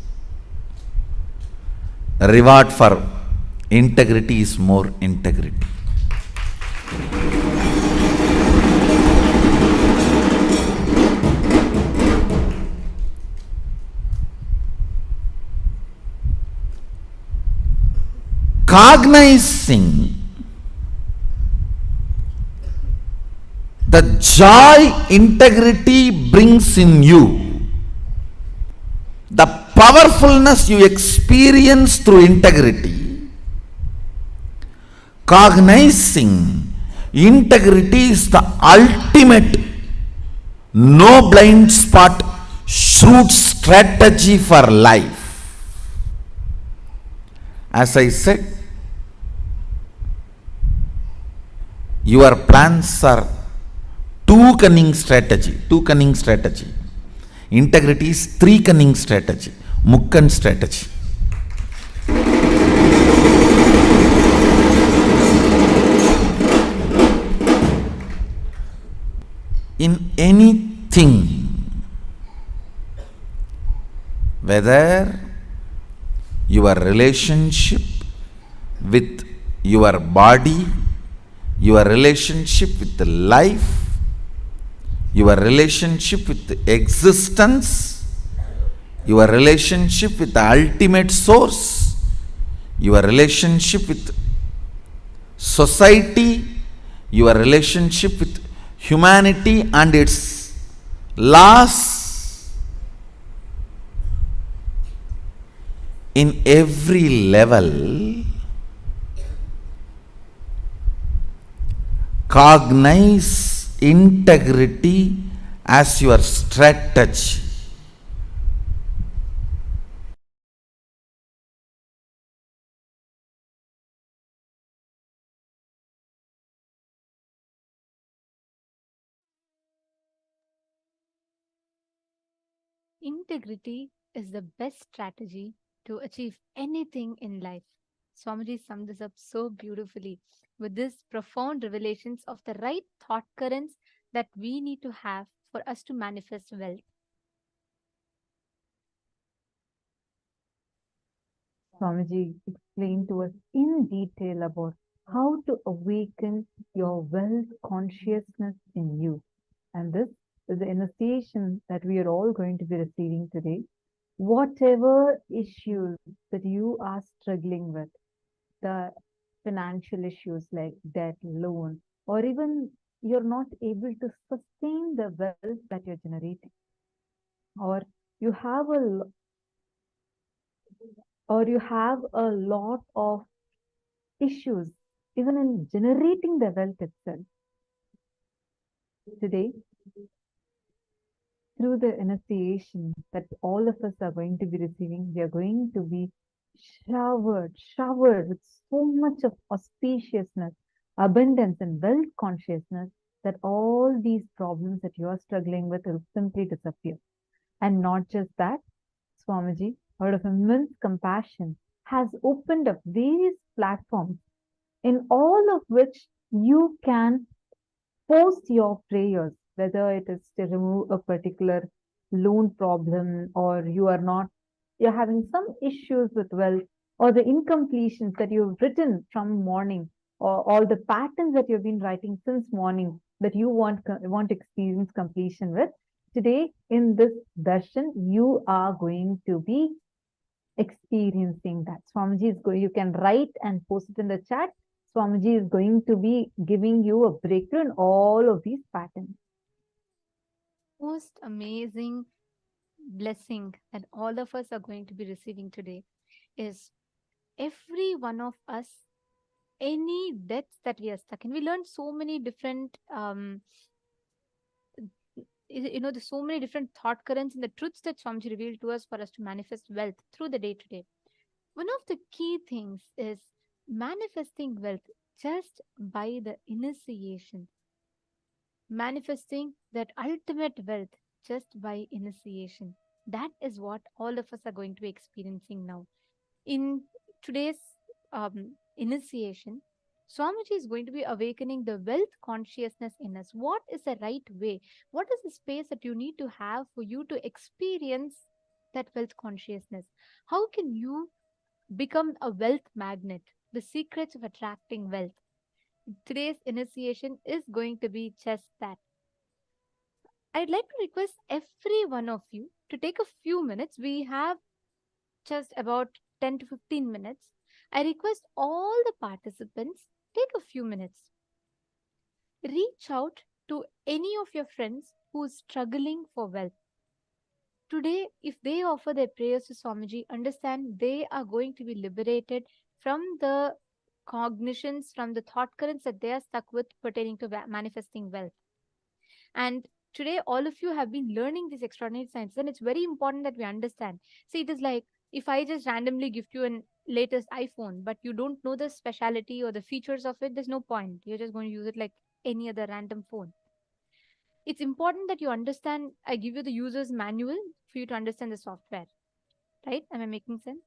Reward for integrity is more integrity. Cognizing the joy integrity brings in you, the powerfulness you experience through integrity, cognizing integrity is the ultimate no blind spot shrewd strategy for life. As I said, your plans are two cunning strategy. Integrity is three cunning strategy, Mukkan strategy. In anything, whether your relationship with your body, your relationship with the life, your relationship with the existence, your relationship with the ultimate source, your relationship with society, your relationship with humanity and its laws, in every level, cognize integrity as your strategy.
Integrity is the best strategy to achieve anything in life. Swamiji summed this up so beautifully with this profound revelations of the right thought currents that we need to have for us to manifest wealth.
Swamiji explained to us in detail about how to awaken your wealth consciousness in you. And this the initiation that we are all going to be receiving today, whatever issues that you are struggling with, the financial issues like debt, loan, or even you're not able to sustain the wealth that you're generating, or you have a lot of issues even in generating the wealth itself. Today, through the initiation that all of us are going to be receiving, we are going to be showered with so much of auspiciousness, abundance, and wealth consciousness that all these problems that you are struggling with will simply disappear. And not just that, Swamiji, out of immense compassion, has opened up various platforms in all of which you can post your prayers, whether it is to remove a particular loan problem, or you're having some issues with wealth, or the incompletions that you've written from morning, or all the patterns that you've been writing since morning that you want to experience completion with. Today, in this darshan, you are going to be experiencing that. Swamiji is going, you can write and post it in the chat. Swamiji is going to be giving you a breakthrough in all of these patterns.
Most amazing blessing that all of us are going to be receiving today is every one of us, any debts that we are stuck in. We learned so many different there's so many different thought currents and the truths that Swamiji revealed to us for us to manifest wealth through the day today. One of the key things is manifesting wealth just by the initiation. Manifesting that ultimate wealth just by initiation. That is what all of us are going to be experiencing now. In today's initiation, Swamiji is going to be awakening the wealth consciousness in us. What is the right way? What is the space that you need to have for you to experience that wealth consciousness? How can you become a wealth magnet? The secrets of attracting wealth. Today's initiation is going to be just that. I'd like to request every one of you to take a few minutes. We have just about 10 to 15 minutes. I request all the participants take a few minutes. Reach out to any of your friends who is struggling for wealth. Today, if they offer their prayers to Swamiji, understand they are going to be liberated from the cognitions, from the thought currents that they are stuck with pertaining to manifesting wealth. And today, all of you have been learning these extraordinary sciences, and it's very important that we understand. See, it is like if I just randomly gift you an latest iPhone, but you don't know the speciality or the features of it, there's no point. You're just going to use it like any other random phone. It's important that you understand. I give you the user's manual for you to understand the software. Right? Am I making sense?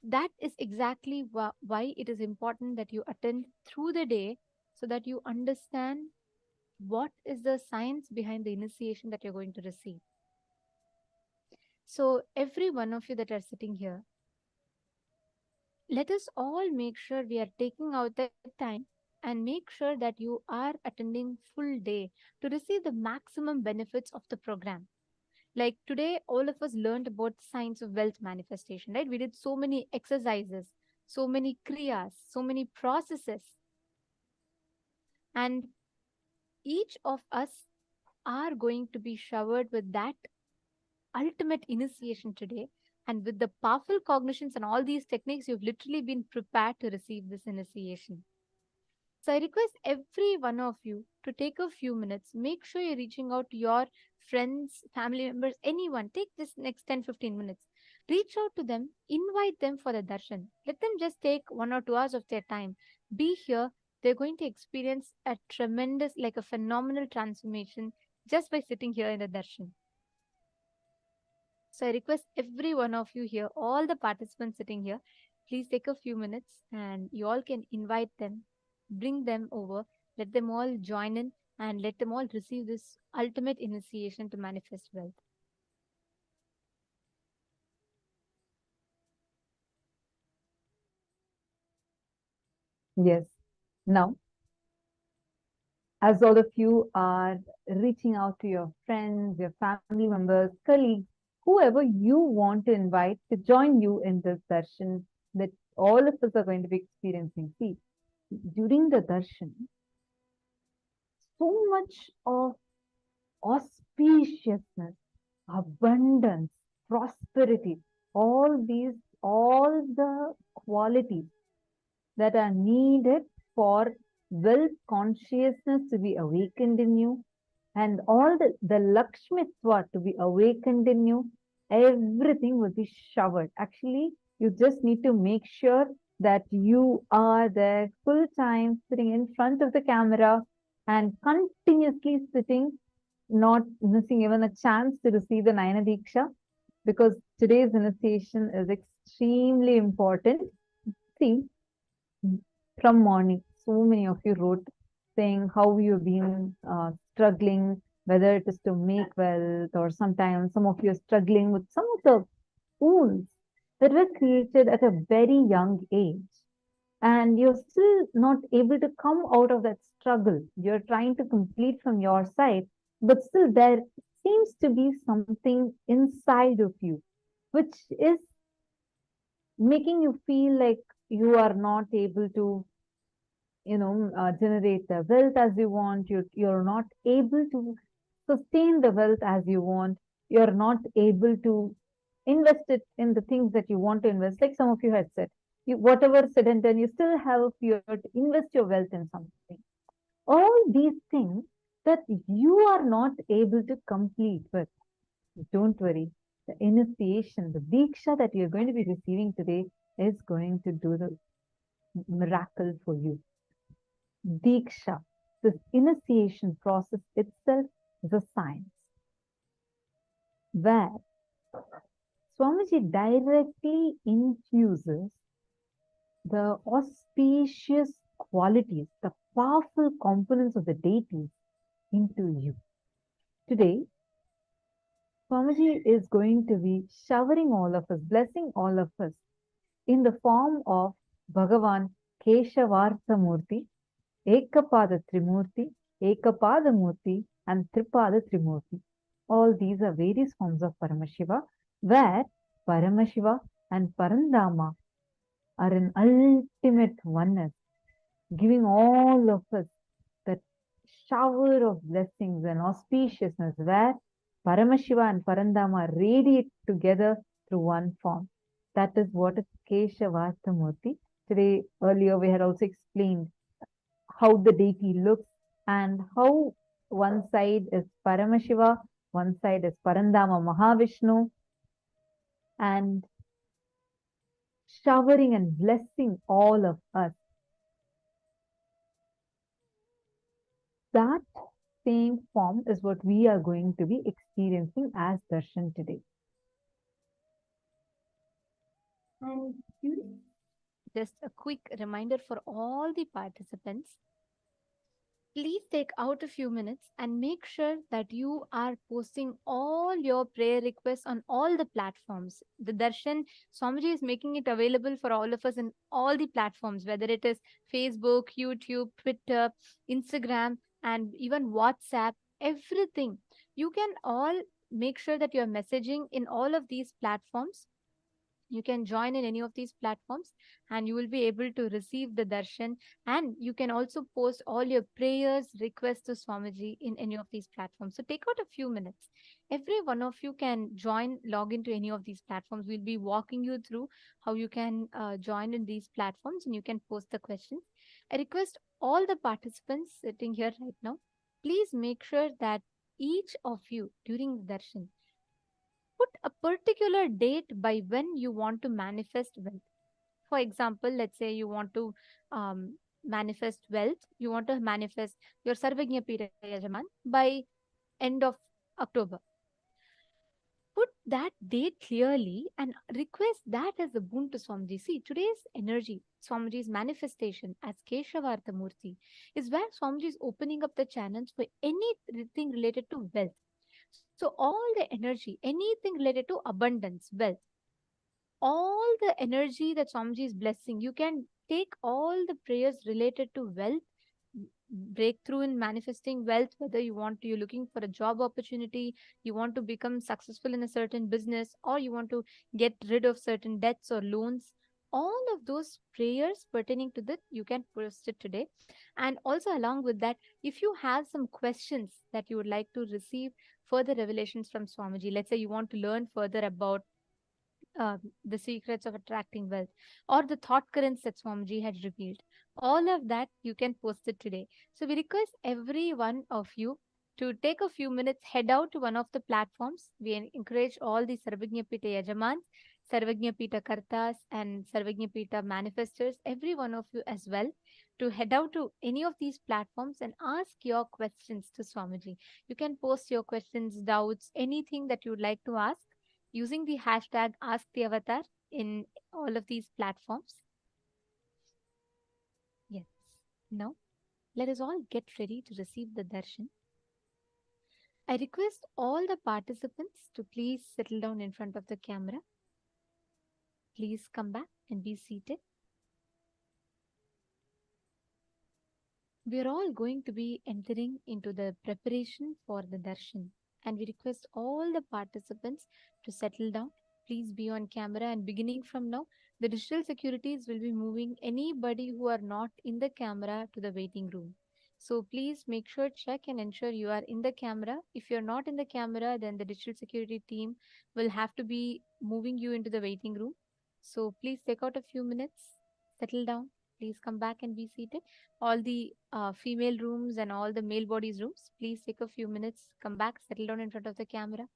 That is exactly why it is important that you attend through the day so that you understand what is the science behind the initiation that you're going to receive. So every one of you that are sitting here, let us all make sure we are taking out the time and make sure that you are attending full day to receive the maximum benefits of the program. Like today, all of us learned about science of wealth manifestation, right? We did so many exercises, so many kriyas, so many processes. And each of us are going to be showered with that ultimate initiation today. And with the powerful cognitions and all these techniques, you've literally been prepared to receive this initiation. So I request every one of you to take a few minutes. Make sure you're reaching out to your friends, family members, anyone. Take this next 10-15 minutes. Reach out to them, invite them for the darshan. Let them just take 1 or 2 hours of their time. Be here. They're going to experience a tremendous, like a phenomenal transformation just by sitting here in the darshan. So I request every one of you here, all the participants sitting here, please take a few minutes and you all can invite them, bring them over, let them all join in and let them all receive this ultimate initiation to manifest wealth.
Yes. Now, as all of you are reaching out to your friends, your family members, colleagues, whoever you want to invite to join you in this darshan that all of us are going to be experiencing. See, during the darshan, so much of auspiciousness, abundance, prosperity, all the qualities that are needed for wealth consciousness to be awakened in you, and all the Lakshmitva to be awakened in you, everything will be showered. Actually, you just need to make sure that you are there full time, sitting in front of the camera and continuously sitting, not missing even a chance to receive the Nayana Diksha, because today's initiation is extremely important. See, from morning, so many of you wrote saying how you've been struggling, whether it is to make wealth, or sometimes some of you are struggling with some of the wounds that were created at a very young age. And you're still not able to come out of that struggle. You're trying to complete from your side, but still there seems to be something inside of you, which is making you feel like you are not able to generate the wealth as you want. You're not able to sustain the wealth as you want. You're not able to invest it in the things that you want to invest. Like some of you had said, whatever said and done, you still have a fear to invest your wealth in something. All these things that you are not able to complete with. Don't worry. The initiation, the diksha that you're going to be receiving today is going to do the miracle for you. Diksha, this initiation process itself is a science where Swamiji directly infuses the auspicious qualities, the powerful components of the deities into you. Today, Swamiji is going to be showering all of us, blessing all of us in the form of Bhagavan Keshavartha Murti, Ekapada Trimurti, Ekapada Murti, and Tripada Trimurti. All these are various forms of Paramashiva, where Paramashiva and Parandama are an ultimate oneness, giving all of us that shower of blessings and auspiciousness, where Paramashiva and Parandama radiate together through one form. That is what is Keshavartha Murti. Today, earlier, we had also explained how the deity looks and how one side is Paramashiva, one side is Parandama Mahavishnu, and showering and blessing all of us. That same form is what we are going to be experiencing as darshan today.
And just a quick reminder for all the participants. Please take out a few minutes and make sure that you are posting all your prayer requests on all the platforms. The darshan, Swamiji is making it available for all of us in all the platforms, whether it is Facebook, YouTube, Twitter, Instagram, and even WhatsApp, everything. You can all make sure that you're messaging in all of these platforms. You can join in any of these platforms and you will be able to receive the darshan, and you can also post all your prayers, requests to Swamiji in any of these platforms. So take out a few minutes. Every one of you can join, log into any of these platforms. We'll be walking you through how you can join in these platforms and you can post the questions. I request all the participants sitting here right now, please make sure that each of you during the darshan put a particular date by when you want to manifest wealth. For example, let's say you want to manifest wealth, you want to manifest your Sarvagnya Pira Yajaman by end of October. Put that date clearly and request that as a boon to Swamiji. See, today's energy, Swamiji's manifestation as Keshavartha Murti, is where Swamiji is opening up the channels for anything related to wealth. So all the energy, anything related to abundance, wealth, all the energy that Swamiji is blessing, you can take all the prayers related to wealth breakthrough in manifesting wealth, whether you're looking for a job opportunity, you want to become successful in a certain business, or you want to get rid of certain debts or loans, all of those prayers pertaining to that, you can post it today. And also, along with that, if you have some questions that you would like to receive further revelations from Swamiji, let's say you want to learn further about the secrets of attracting wealth, or the thought currents that Swamiji had revealed. All of that you can post it today. So we request every one of you to take a few minutes, head out to one of the platforms. We encourage all the Sarvagnya Pita Yajamans, Sarvagnya Pita Kartas, and Sarvagnya Pita manifestors, every one of you as well, to head out to any of these platforms and ask your questions to Swamiji. You can post your questions, doubts, anything that you would like to ask using the hashtag Ask the Avatar in all of these platforms. Yes. Now, let us all get ready to receive the darshan. I request all the participants to please settle down in front of the camera. Please come back and be seated. We are all going to be entering into the preparation for the darshan, and we request all the participants to settle down. Please be on camera, and beginning from now, the digital securities will be moving anybody who are not in the camera to the waiting room. So please make sure, check and ensure you are in the camera. If you're not in the camera, then the digital security team will have to be moving you into the waiting room. So please take out a few minutes, settle down. Please come back and be seated. All the female rooms and all the male bodies rooms, please take a few minutes, come back, settle down in front of the camera.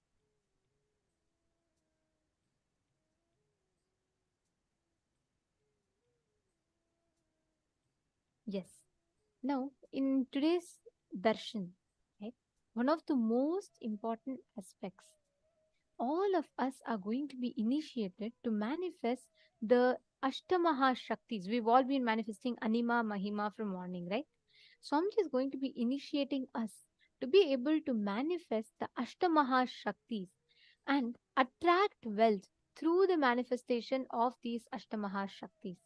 Yes. Now, in today's darshan, right, one of the most important aspects, all of us are going to be initiated to manifest the Ashtamaha Shaktis. We've all been manifesting Anima, Mahima from morning, right? Swamiji is going to be initiating us to be able to manifest the Ashtamaha Shaktis and attract wealth through the manifestation of these Ashtamaha Shaktis.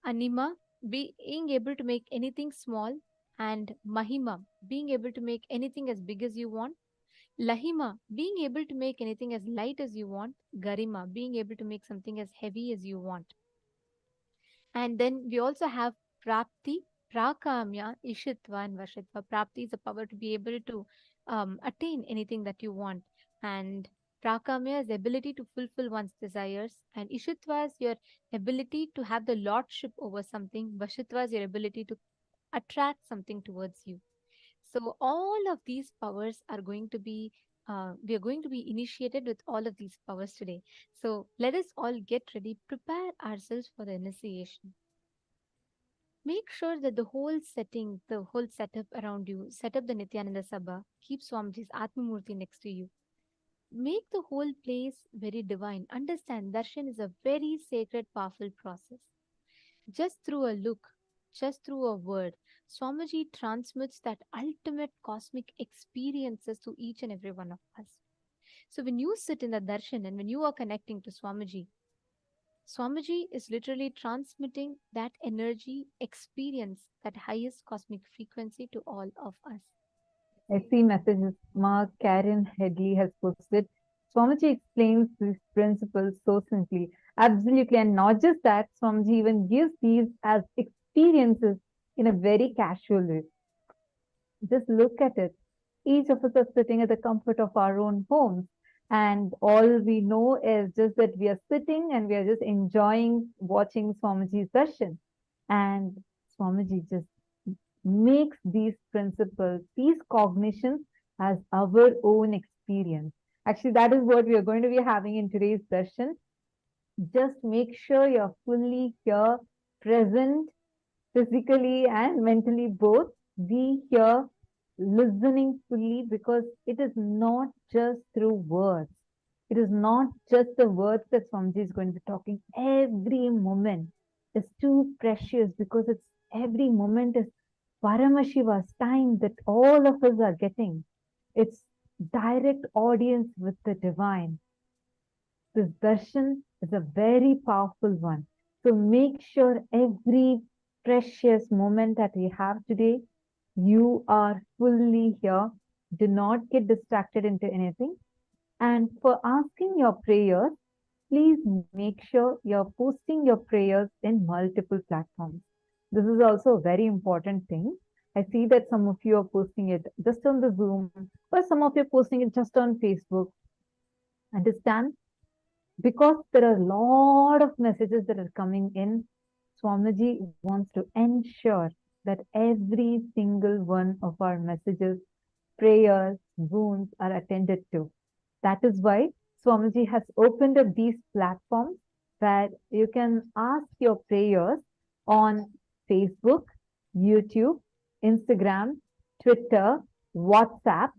Anima, being able to make anything small, and Mahima, being able to make anything as big as you want. Lahima, being able to make anything as light as you want. Garima, being able to make something as heavy as you want. And then we also have Prapti, Prakamya, Ishitva, and Vashitva. Prapti is the power to be able to attain anything that you want. And Prakamya is the ability to fulfill one's desires. And Ishitva is your ability to have the lordship over something. Vashitva is your ability to attract something towards you. So all of these powers are going to be we are going to be initiated with all of these powers today. So let us all get ready, prepare ourselves for the initiation. Make sure that the whole setting, the whole setup around you, set up the Nityananda Sabha, keep Swamiji's Atma Murti next to you. Make the whole place very divine. Understand, darshan is a very sacred, powerful process. Just through a look, just through a word, Swamiji transmits that ultimate cosmic experiences to each and every one of us. So when you sit in the darshan and when you are connecting to Swamiji, Swamiji is literally transmitting that energy, experience, that highest cosmic frequency to all of us.
I see messages. Mark Karen Headley has posted. Swamiji explains these principles so simply. Absolutely. And not just that, Swamiji even gives these as experiences in a very casual way. Just look at it. Each of us are sitting at the comfort of our own homes. And all we know is just that we are sitting and we are just enjoying watching Swamiji's darshan. And Swamiji just makes these principles, these cognitions as our own experience. Actually, that is what we are going to be having in today's darshan. Just make sure you're fully here, present, physically and mentally both. Be here, listening fully, because it is not just through words. It is not just the words that Swamiji is going to be talking. Every moment is too precious because it's every moment is Paramashiva's time that all of us are getting. It's direct audience with the divine. This darshan is a very powerful one. So make sure every precious moment that we have today. You are fully here. Do not get distracted into anything. And for asking your prayers, please make sure you're posting your prayers in multiple platforms. This is also a very important thing. I see that some of you are posting it just on the Zoom, or some of you are posting it just on Facebook. Understand? Because there are a lot of messages that are coming in, Swamiji wants to ensure that every single one of our messages, prayers, wounds are attended to. That is why Swamiji has opened up these platforms where you can ask your prayers on Facebook, YouTube, Instagram, Twitter, WhatsApp,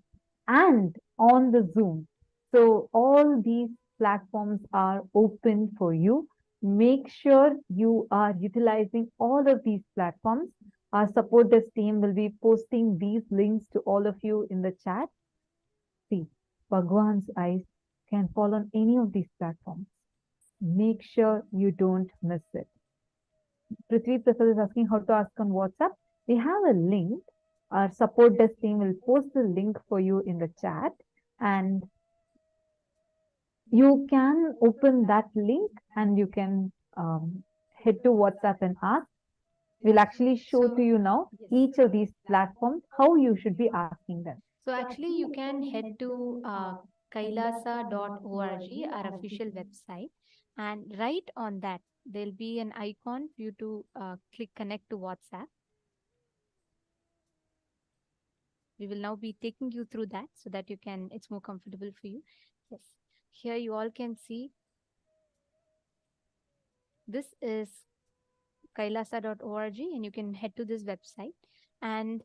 and on the Zoom. So all these platforms are open for you. Make sure you are utilizing all of these platforms. Our support desk team will be posting these links to all of you in the chat. See, Bhagwan's eyes can fall on any of these platforms. Make sure you don't miss it. Prithvi Prasad is asking how to ask on WhatsApp. We have a link. Our support desk team will post the link for you in the chat, and you can open that link and you can head to WhatsApp and ask. We'll actually show to you now each of these platforms how you should be asking them.
So actually, you can head to kailasa.org, our official website, and right on that, there'll be an icon for you to click connect to WhatsApp. We will now be taking you through that so that you can, it's more comfortable for you. Yes. Here you all can see this is kailasa.org, and you can head to this website, and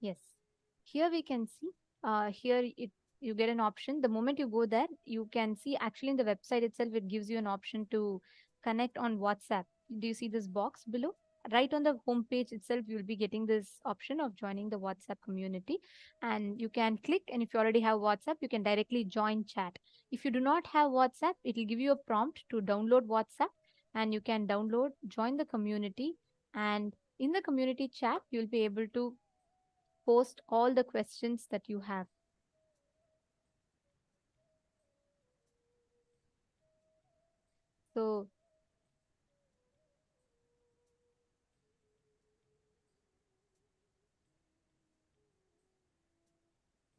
yes, here we can see, you get an option. The moment you go there, you can see actually in the website itself, it gives you an option to connect on WhatsApp. Do you see this box below? Right on the home page itself, you'll be getting this option of joining the WhatsApp community, and you can click. And if you already have WhatsApp, you can directly join chat. If you do not have WhatsApp, it will give you a prompt to download WhatsApp, and you can download, join the community, and in the community chat, you'll be able to post all the questions that you have.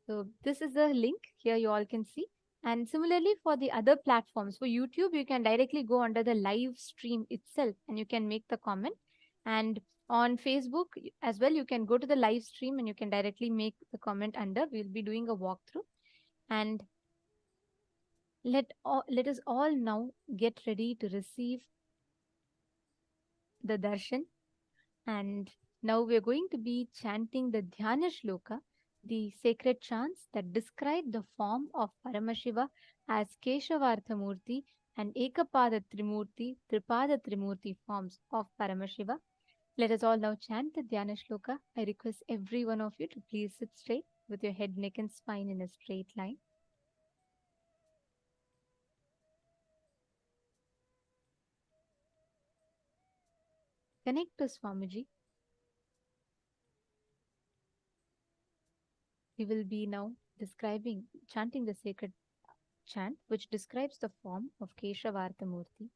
So this is the link here you all can see. And similarly for the other platforms, for YouTube, you can directly go under the live stream itself and you can make the comment. And on Facebook as well, you can go to the live stream and you can directly make the comment under. We'll be doing a walkthrough. And let us all now get ready to receive the darshan. And now we're going to be chanting the Dhyana Shloka, the sacred chants that describe the form of Paramashiva as Keshavartha Murti and Ekapada Trimurti, Tripada Trimurti forms of Paramashiva. Let us all now chant the Dhyana Shloka. I request every one of you to please sit straight with your head, neck and spine in a straight line. Connect to Swamiji. We will be now chanting the sacred chant, which describes the form of Keshavartha Murti.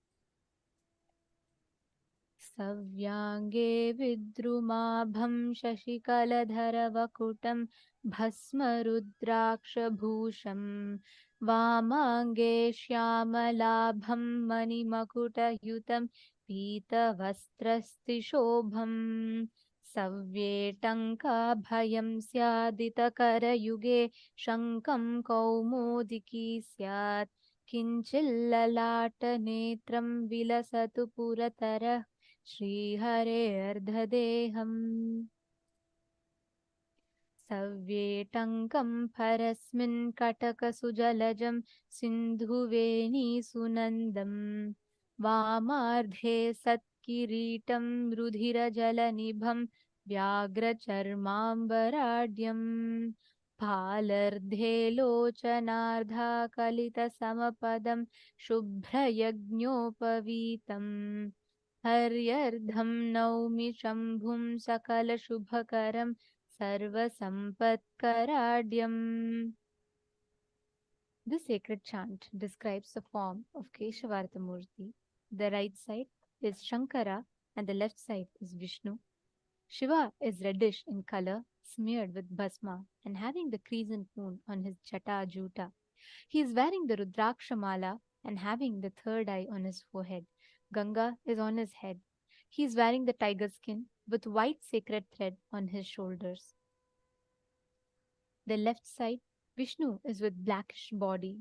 Savyange vidrumabham shashikaladharavakutam bhasmarudrakshabhusham vamange shyamalabham manimakutayutam pītavastrastishobham सव्येटङ्काभयं स्यादितकरयुगे शङ्खं कौमोदिकी स्यात् किञ्चिल्ललाटनेत्रं विलसतु पुरतरः श्रीहरेर्ददेहम् सव्येटङ्कं परस्मिन् कटकसुजलजं सिन्धुवेणीसुनन्दम् वामार्धे सत्किरीटं रुधिरजलनिभं व्याघ्रचर्माम्बराढ्यं फालर्धे लोचनार्धाकलितसमपदं शुभ्रयज्ञोपवीतम् हर्यर्धं नौमि शम्भुं सकलशुभकरं सर्वसम्पत्कराड्यम्. This sacred chant describes the form of Keshavartha Murti. The right side is Shankara and the left side is Vishnu. Shiva is reddish in color, smeared with bhasma and having the crescent moon on his jata juta. He is wearing the Rudraksha mala and having the third eye on his forehead. Ganga is on his head. He is wearing the tiger skin with white sacred thread on his shoulders. The left side, Vishnu is with blackish body.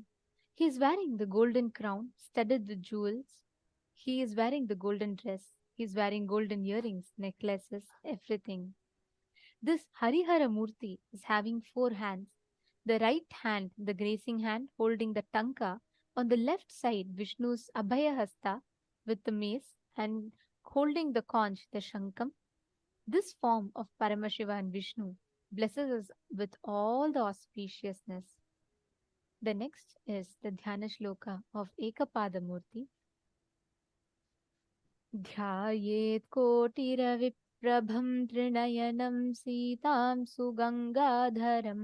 He is wearing the golden crown studded with jewels. He is wearing the golden dress. He is wearing golden earrings, necklaces, everything. This Harihara Murti is having four hands. The right hand, the grazing hand, holding the tanka. On the left side, Vishnu's Abhayahasta with the mace and holding the conch, the shankam. This form of Paramashiva and Vishnu blesses us with all the auspiciousness. The next is the Dhyana Shloka of Ekapada Murti. ध्यायेत् कोटिरविप्रभं त्रिनयनं सीतां सुगङ्गाधरं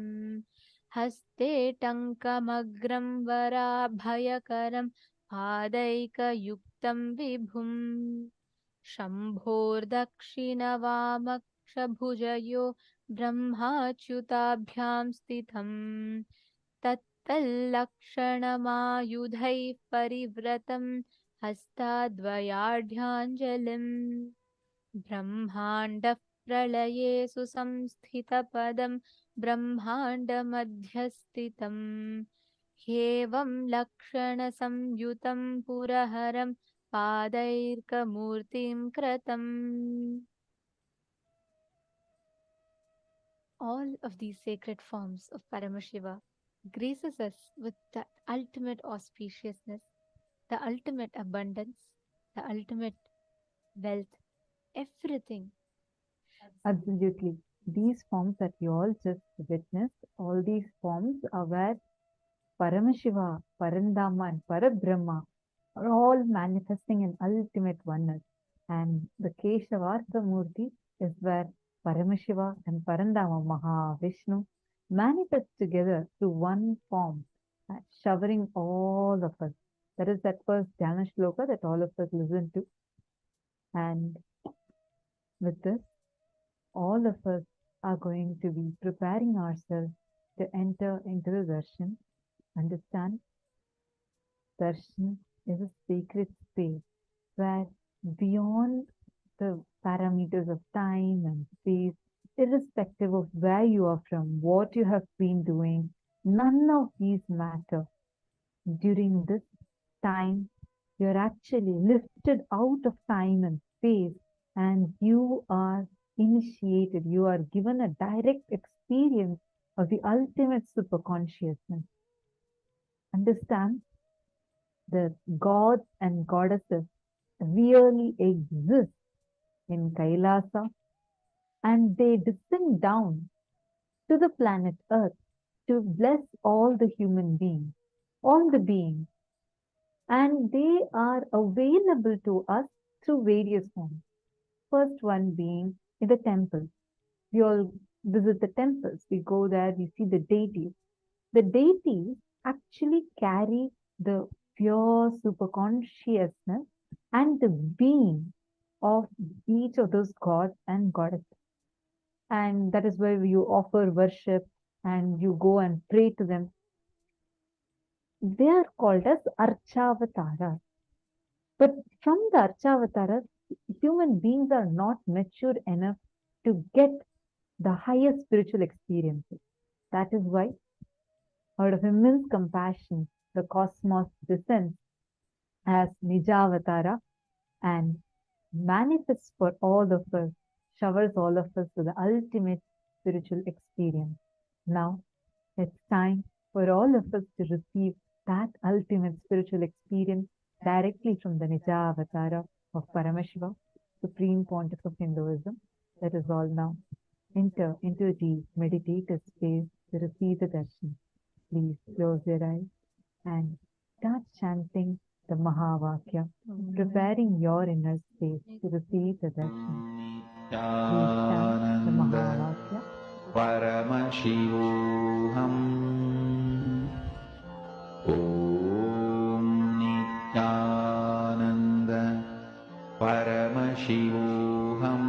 हस्ते टङ्कमग्रं वराभयकरं पादैकयुक्तं विभुं शम्भोर्दक्षिणवामक्षभुजयो ब्रह्माच्युताभ्यां स्थितं तत्तल्लक्षणमायुधैः परिव्रतं हस्ताद्वयाढ्याञ्जलिम् ब्रह्माण्डः प्रलये सुसंस्थितपदं ब्रह्माण्डमध्यस्थितम् ह्येवं लक्षणसंयुतं पुरहरं पादैर्कमूर्तिं कृतम्. All of these sacred forms of Paramashiva graces us with the ultimate auspiciousness, the ultimate abundance, the ultimate wealth, everything.
Absolutely. These forms that you all just witnessed, all these forms are where Paramashiva, Parandama, and Parabrahma are all manifesting in ultimate oneness. And the Keshavartha Murti is where Paramashiva and Parandama Mahavishnu manifest together through one form, showering all of us. That is that first Dhyana Shloka that all of us listen to. And with this, all of us are going to be preparing ourselves to enter into the darshan. Understand, darshan is a sacred space where beyond the parameters of time and space, irrespective of where you are from, what you have been doing, none of these matter. During this time, you're actually lifted out of time and space and you are initiated, you are given a direct experience of the ultimate superconsciousness. Understand, the gods and goddesses really exist in Kailasa and they descend down to the planet Earth to bless all the human beings, all the beings. And they are available to us through various forms. First one being in the temples. We all visit the temples. We go there, we see the deities. The deities actually carry the pure superconsciousness and the being of each of those gods and goddesses. And that is why you offer worship and you go and pray to them. They are called as Archavataras. But from the Archavataras, human beings are not mature enough to get the highest spiritual experiences. That is why, out of immense compassion, the cosmos descends as Nijavatara and manifests for all of us, showers all of us with the ultimate spiritual experience. Now, it's time for all of us to receive that ultimate spiritual experience directly from the Nija Avatara of Paramashiva, Supreme Pontiff of Hinduism. Let us all now enter into the meditative space to receive the darshan. Please close your eyes and start chanting the Mahavakya, preparing your inner space to receive the darshan. Please chant the Mahavakya.
Paramashivoham. Om Nityananda Paramashivoham.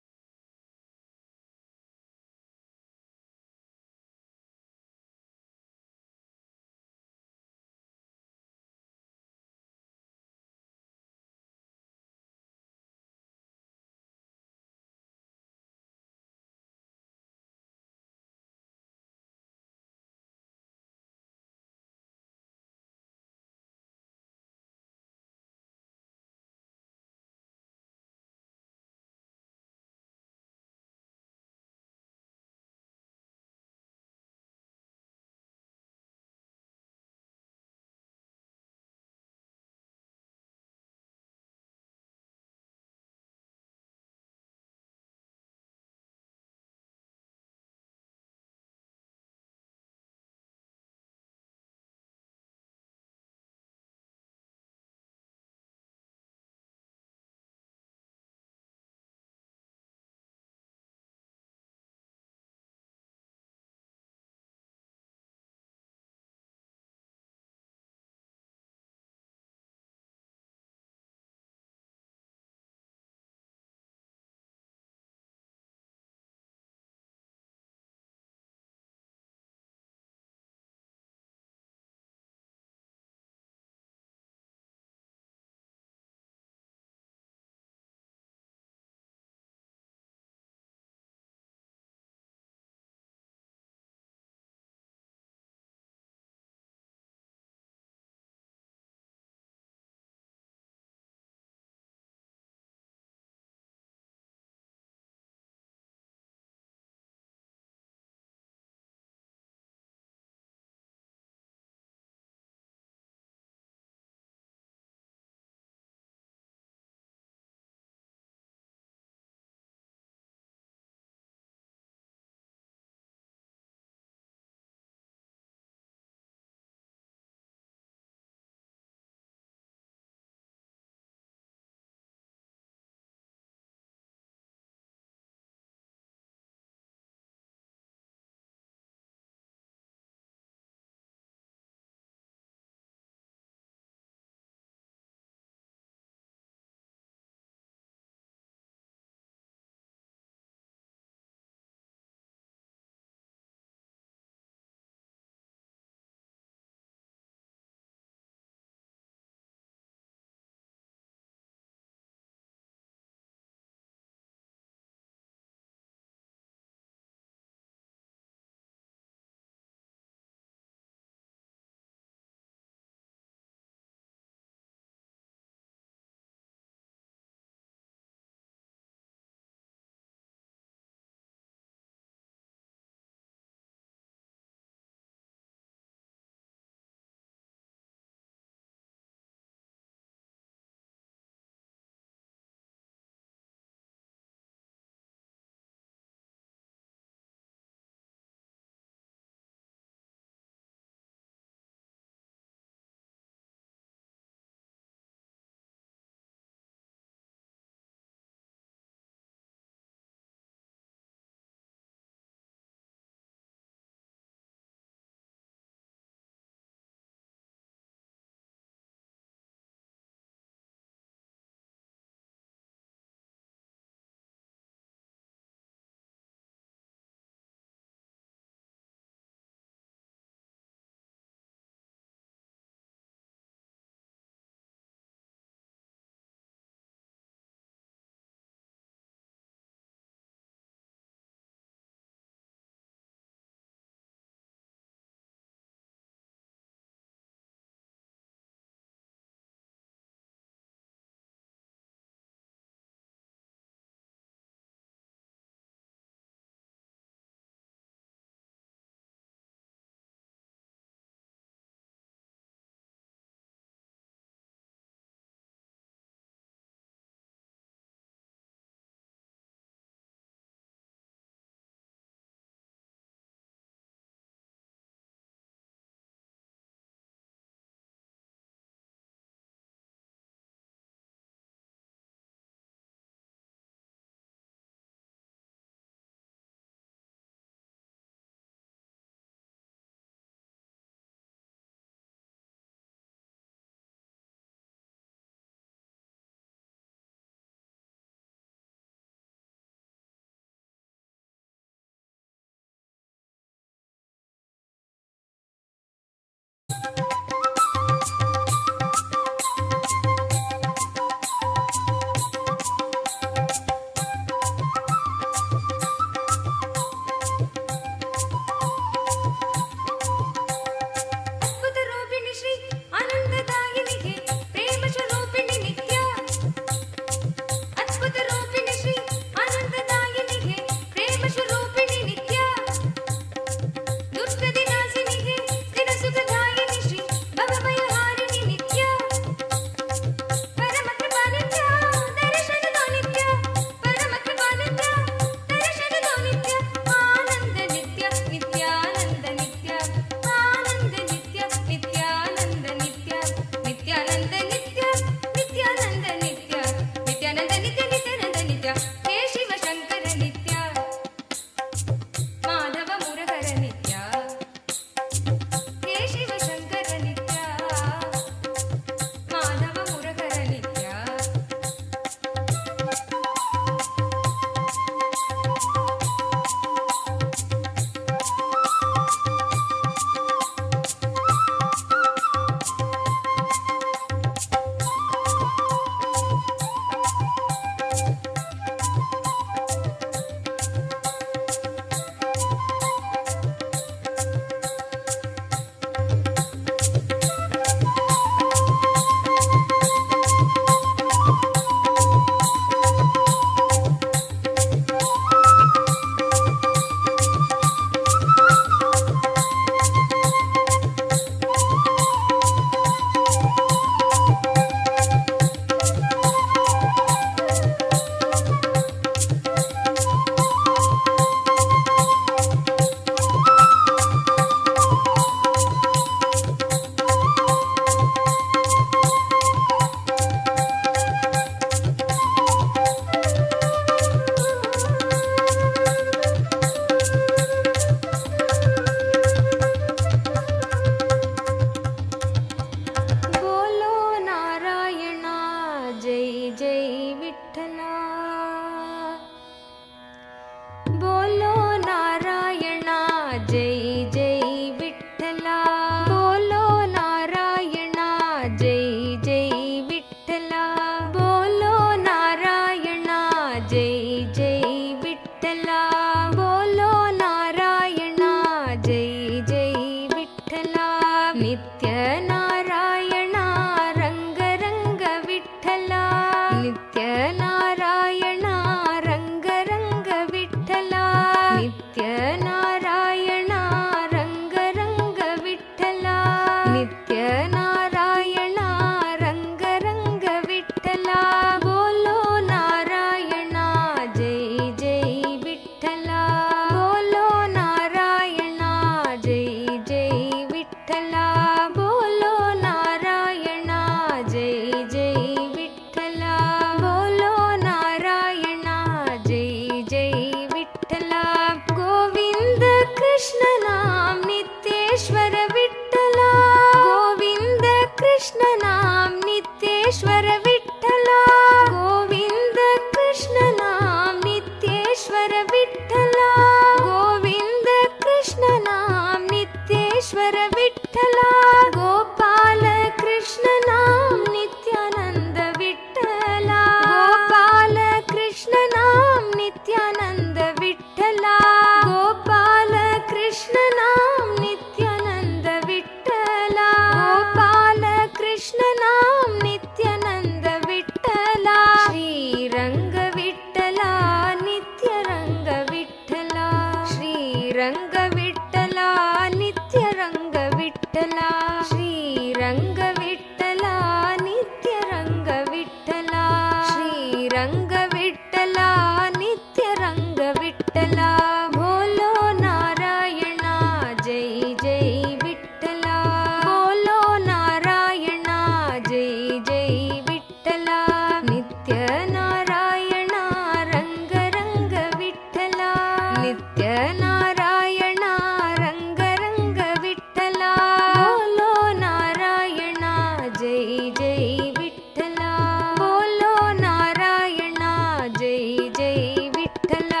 Vittala.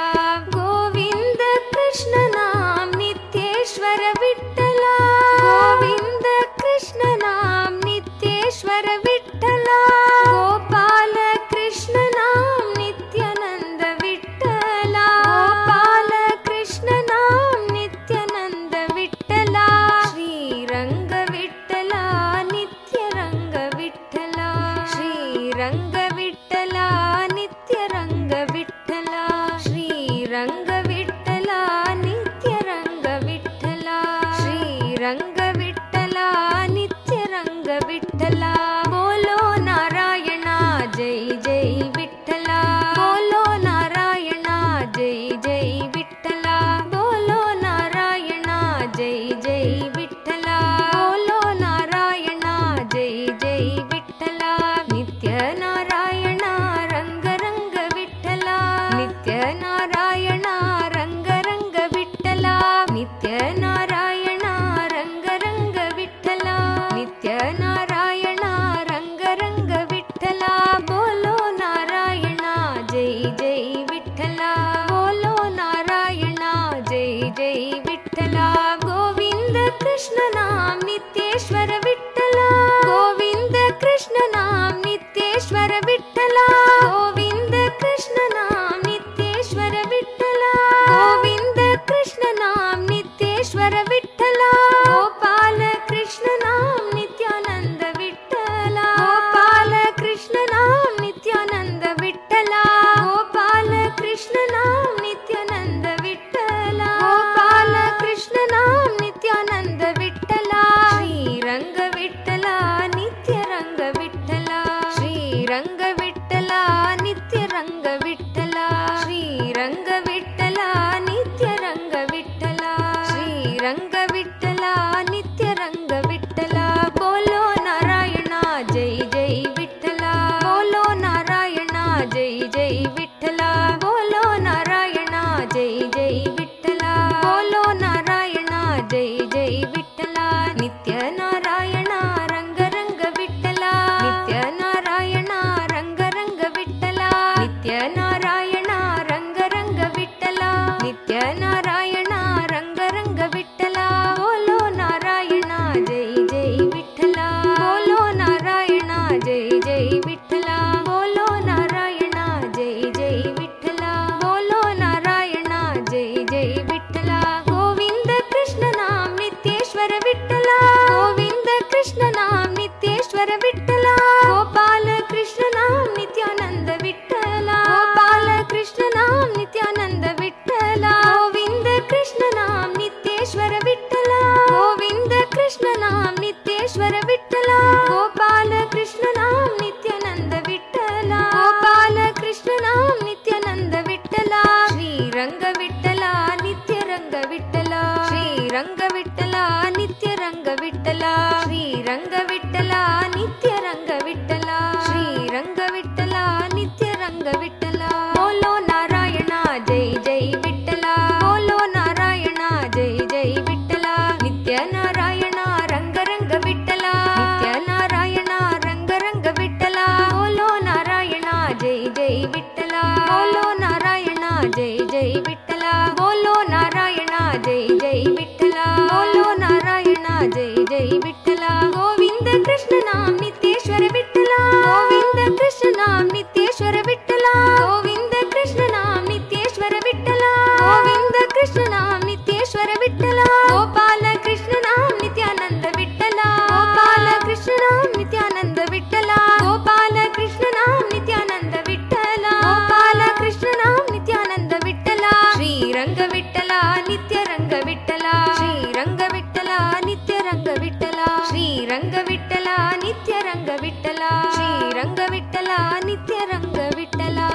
Vitthala Shrirang Vitthala नित्य रंग विठ्ठला श्रीरंग विठ्ठला नित्य रंग विठ्ठला बोलो नारायणा जय जय विठ्ठला बोलो नारायणा जय जय विठ्ठला बोलो नारायणा जय जय विठ्ठला बोलो नारायणा जय जय विठ्ठला नित्य नारायणा रंग रंग विठ्ठला नित्य नारायणा रंग रंग विठ्ठला नित्य नारायणा रंग रंग विठ्ठला नित्य नारायणा रंग रंग विठ्ठला बोलो नारायणा जय जय विठ्ठला बोलो नारायणा जय जय विठ्ठला बोलो नारायणा जय जय विठ्ठला बोलो नारायणा जय जय विठ्ठला गोविंद कृष्ण नाम नित्येश्वर विठ्ठला गोविंद कृष्ण नाम नित्येश्वर विठ्ठला गोपाल कृष्ण नाम नित्यानंद विठ्ठला गोपाल कृष्ण नाम नित्यानंद विठ्ठला गोविंद कृष्ण नाम नित्येश्वर विठ्ठला गोविंद कृष्ण नाम नित्येश्वर विठ्ठला गोपाल कृष्ण नाम नित्यानंद विठ्ठला गोपाल कृष्ण नाम नित्यानंद विठ्ठला श्रीरंग विठ्ठला नित्य रंग विठ्ठला श्रीरंग विठ्ठला नित्य रंग विठ्ठला श्रीरंग विठ्ठला नित्य रंग विठ्ठला श्रीरंग विठ्ठला नित्य रंग विठ्ठला बोलो नारायणा जय जय विठ्ठला बोलो नारायणा जय जय विठ्ठला नित्य नारायणा रंग रंग विठ्ठला नित्य नारायणा रंग रंग विठ्ठला बोलो नारायणा जय जय विठ्ठला बोलो नारायणा जय जय विठ्ठला बोलो नारायणा जय जय विठ्ठला बोलो नारायणा जय जय विठ्ठला गोविंद कृष्ण नाम नित्येश्वर विठ्ठला गोविंद कृष्ण नाम नित्येश्वर विठ्ठला गोविंद कृष्ण नाम नित्येश्वर विठ्ठला गोविंद कृष्ण नाम नित्येश्वर विठ्ठला गोपाल कृष्ण नाम नित्यानंद विठ्ठला गोपाल कृष्ण नाम नित्यानंद विठ्ठला गोपाल कृष्ण नाम नित्यानंद विठ्ठला गोपाल कृष्ण नाम नित्यानंद विठ्ठला श्रीरंग विठ्ठला नित्य रंग विठ्ठला श्रीरंग विठ्ठला नित्य रंग विठ्ठला श्रीरंग विठ्ठला नित्य रंग विठ्ठला श्रीरंग विठ्ठला नित्य रंग विठ्ठला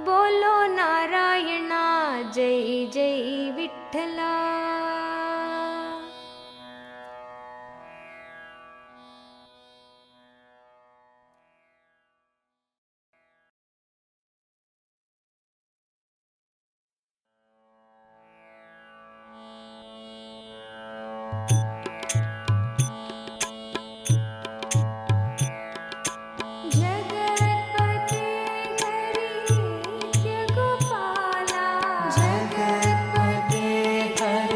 बोलो नारायणा जय जय विठ्ठला जगत्पते हरि नित्य गोपाला जगत्पते हरि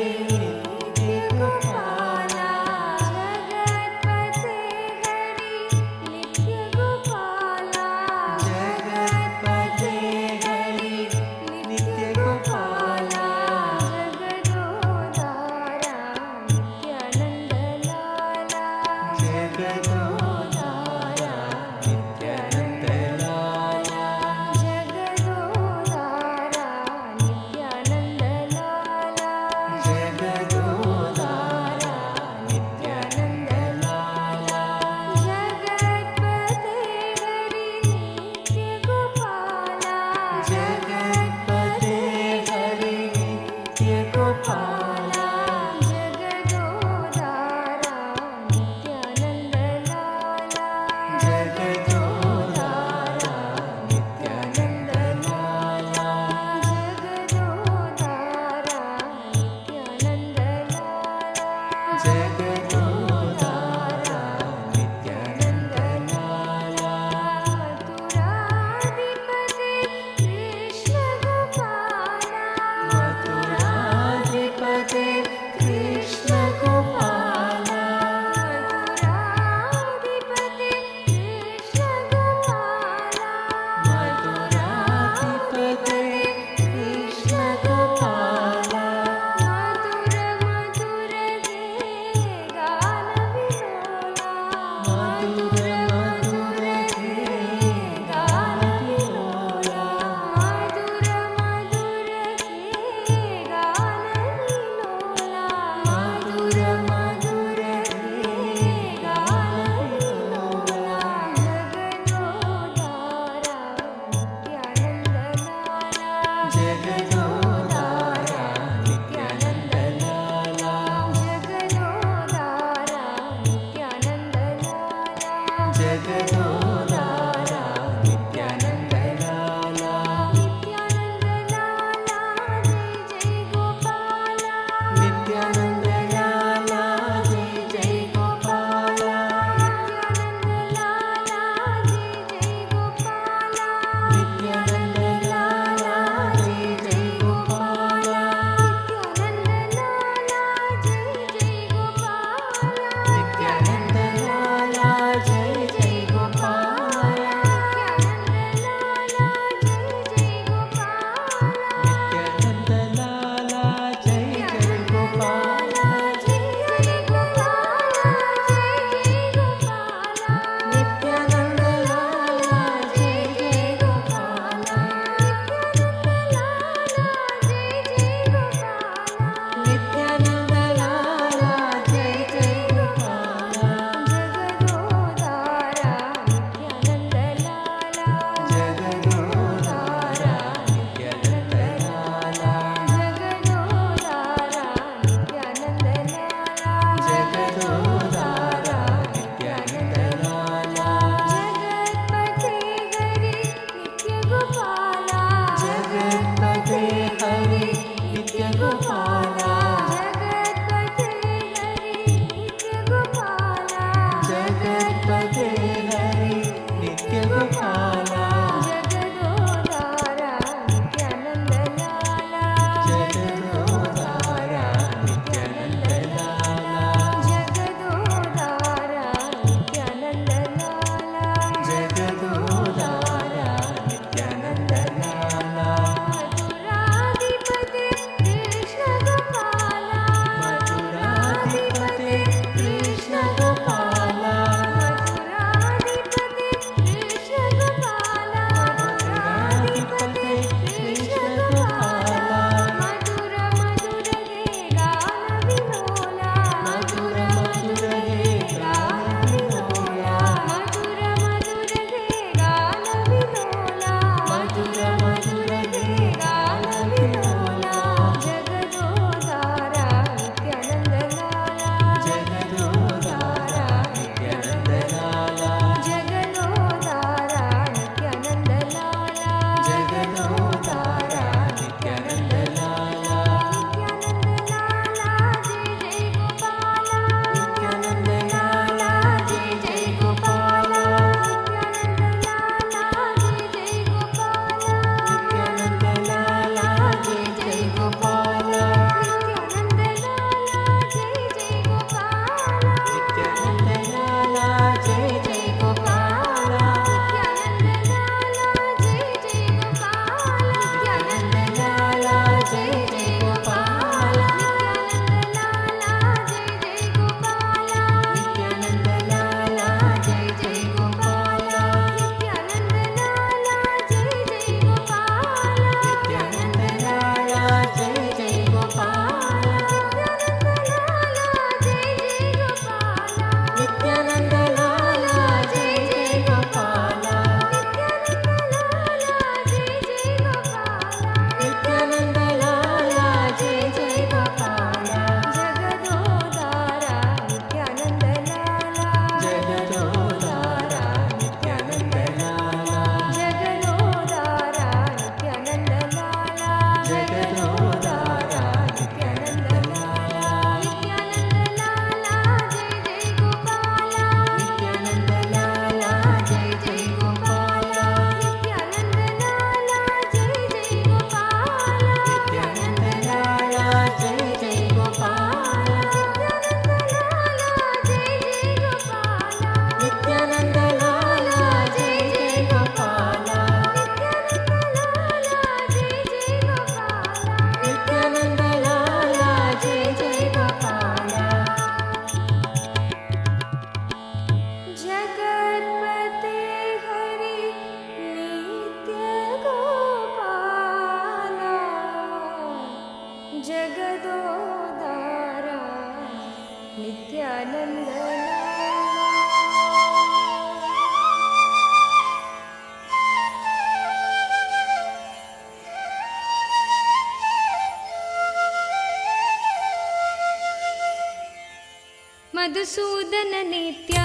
मधुसूदन नित्य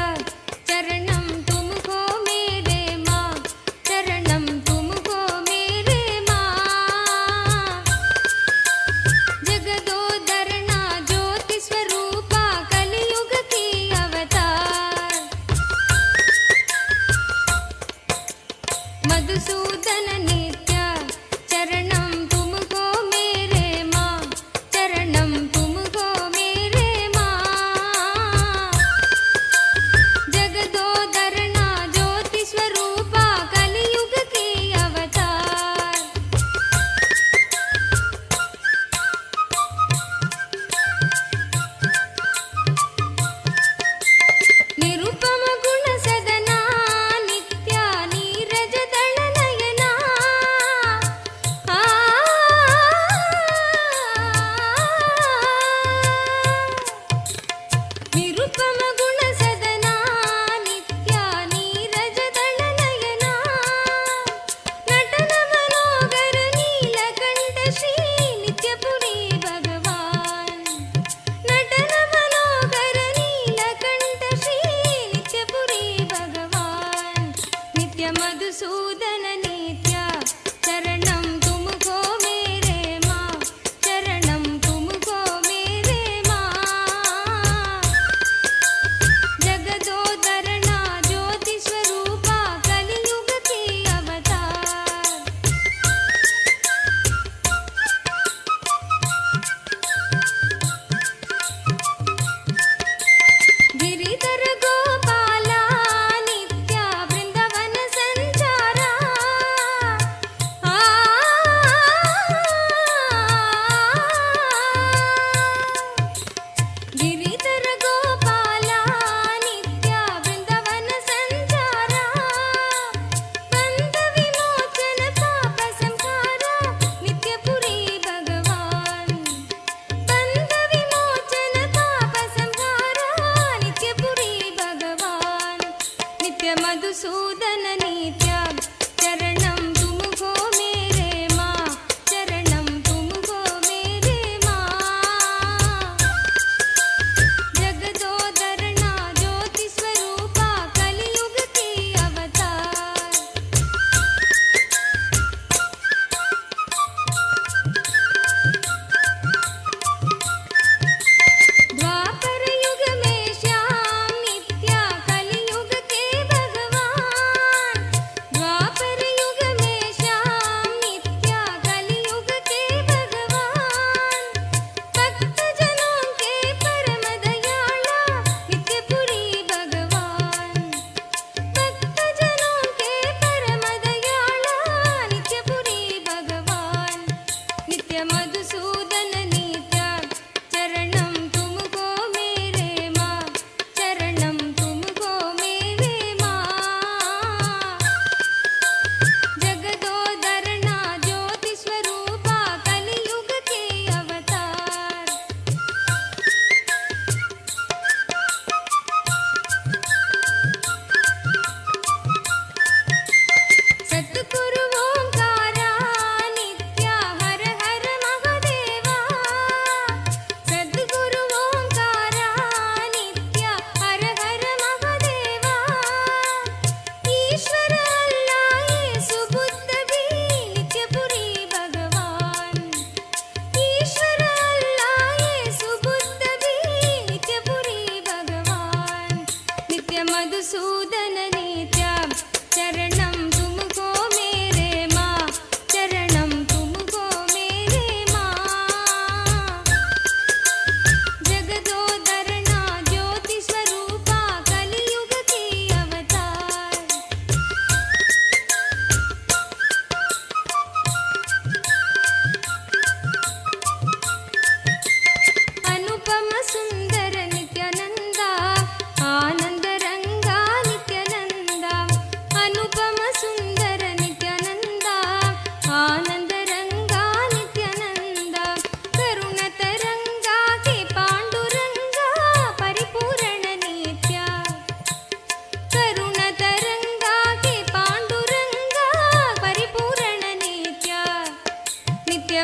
चरणम तुमको मेरे माँ, चरणम तुमको मेरे माँ। जगदोदरना ज्योति स्वरूपा कलियुग की अवतार। मधुसूदन नित्य चरणम तुमको मेरे माँ, चरणम तुमको मेरे माँ।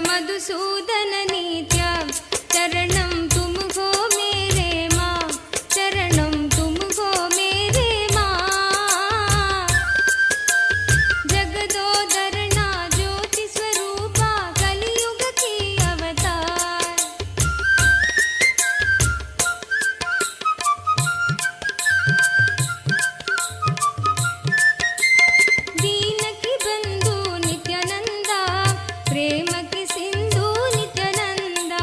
मधुसूदन नित्य चरणं तुम हो मेरे माँ, चरणं तुम हो मेरे माँ। जगदोदरना ज्योति स्वरूपा कलियुग की अवतार। दीन की बंधु नित्यानंदा, प्रेम की सिंधु नित्यानंदा।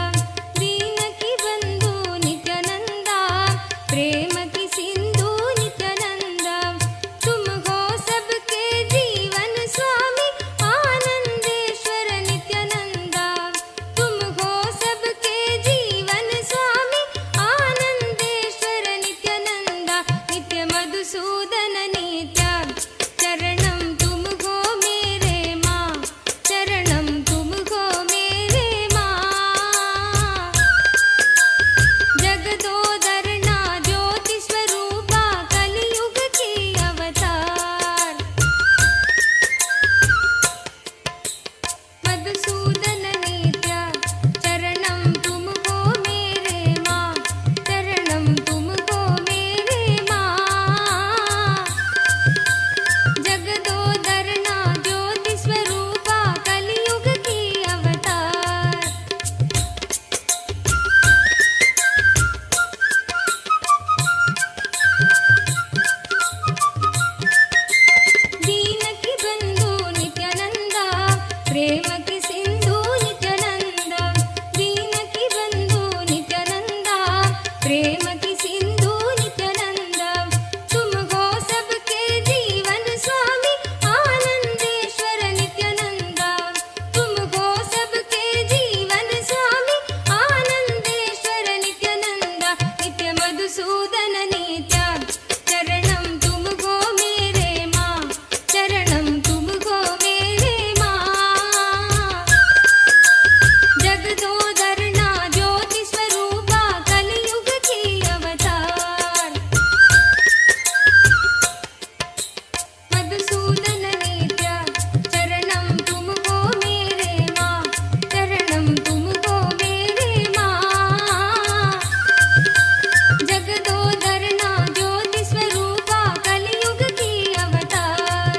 दीन की बंधु नित्यानंदा, प्रेम की सिंधु नित्यानंदा। तुम हो सबके जीवन स्वामी आनंदेश्वर नित्यानंदा। तुम हो सबके जीवन स्वामी आनंदेश्वर नित्यानंदा। नित्य मधुसूदन नित्य चरणं तुम हो मेरे माँ, चरणं तुम हो मेरे माँ। जगदोदरना ज्योति स्वरूपा कलियुग की अवतार। मधुसूदन नित्य चरणं तुम हो मेरे माँ, चरणं तुम हो मेरे माँ। जगदोदरना ज्योति स्वरूपा कलियुग की अवतार। दीन की बंधु नित्यानंदा, प्रेम की सिंधु नित्यानंदा। दीन की बंधु नित्यानंदा, प्रेम की सिंधु नित्यानंदा। तुम हो सबके जीवन स्वामी आनंदेश्वर नित्यानंदा। तुम हो सबके जीवन स्वामी आनंदेश्वर नित्यानंदा। नित्य मधुसूदन नित्य चरणं तुम हो मेरे माँ, चरणं तुम हो मेरे माँ। जगदोदरना ज्योति स्वरूपा कलियुग की अवतार। मधुसूदन नित्य चरणं तुम हो मेरे माँ, चरणं तुम हो मेरे माँ। जगदोदरना ज्योति स्वरूपा कलियुग की अवतार।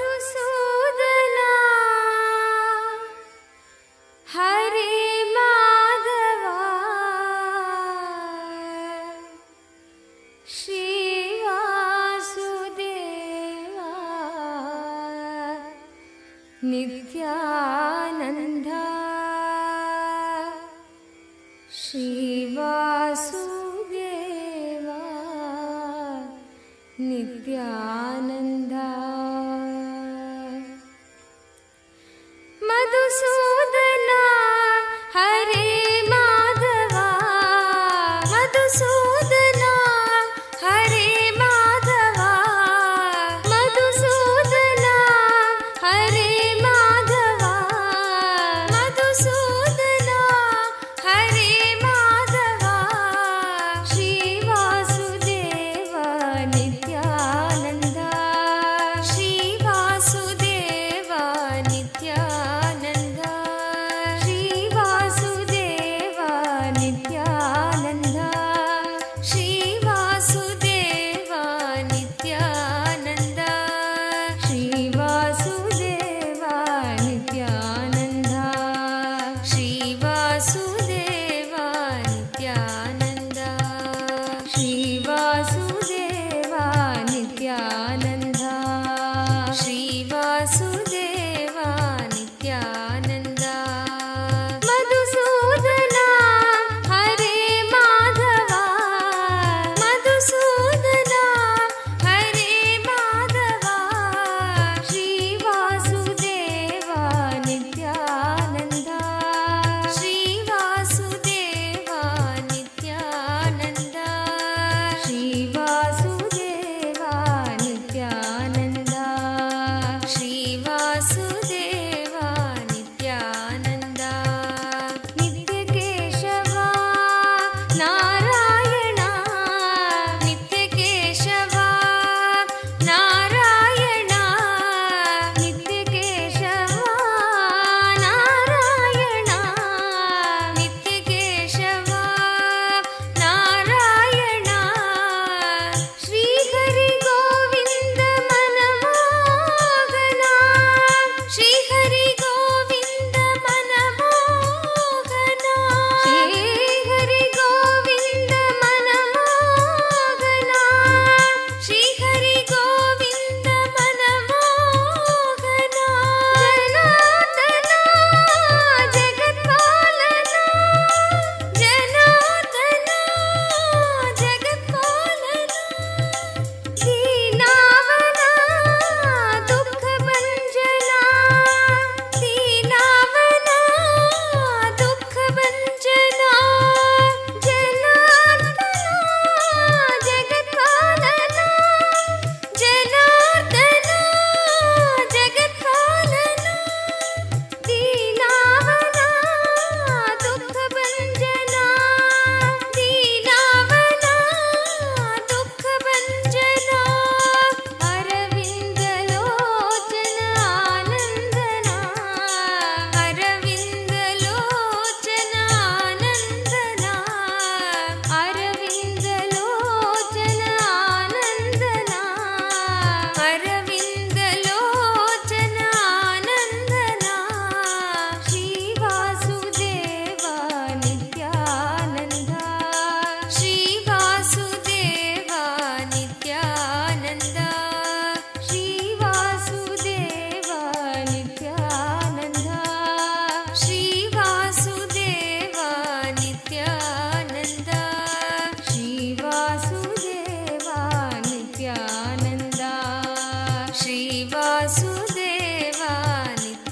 मधुसूदना हरे माधवा, श्रीवासुदेवा नित्यानंदा। श्रीवासुदेवा नित्यानंदा। मधुसूदना हरे माधवा, मधुसूदना हरे माधवा। मधुसूदना हरे माधवा, मधुसूदना हरे माधवा। श्रीवासुदेवा नित्यानंदा, श्रीवासुदेवा नित्यानंदा। श्रीवासुदेवा नित्यानंदा, श्रीवासुदेवा नित्यानंदा। श्रीवासुदेवा नित्यानंदा, श्रीवासुदेवा नित्यानंदा। श्रीवासुदेवा नित्यानंदा, श्रीवासुदेवा नित्यानंदा। मधुसूदना हरे माधवा, मधुसूदना हरे माधवा। श्रीवासुदेवा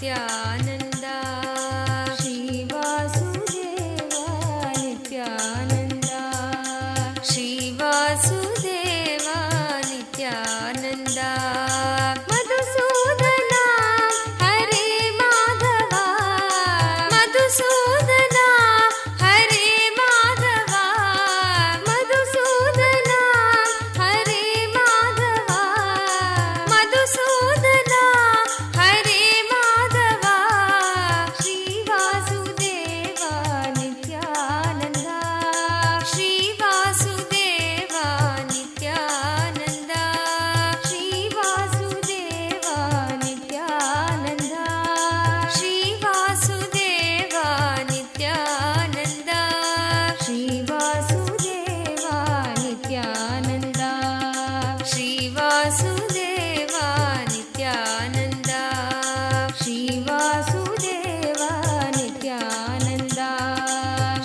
नित्यानन्दा श्रीवासुदेवा नित्यानन्दा श्रीवासुदेवा नित्यानन्दा मधुसूदना हरे माधवा मधुसूदना हरे माधवा मधुसूदना हरे माधवा मधुसूदना हरे Madhava श्रीवासुदेवा Nityananda श्रीवासुदेवा Nityananda श्रीवासुदेवा Nityananda श्रीवासुदेवा Nityananda श्रीवासुदेवा Nityananda श्रीवासुदेवा Nityananda श्रीवासुदेवा Nityananda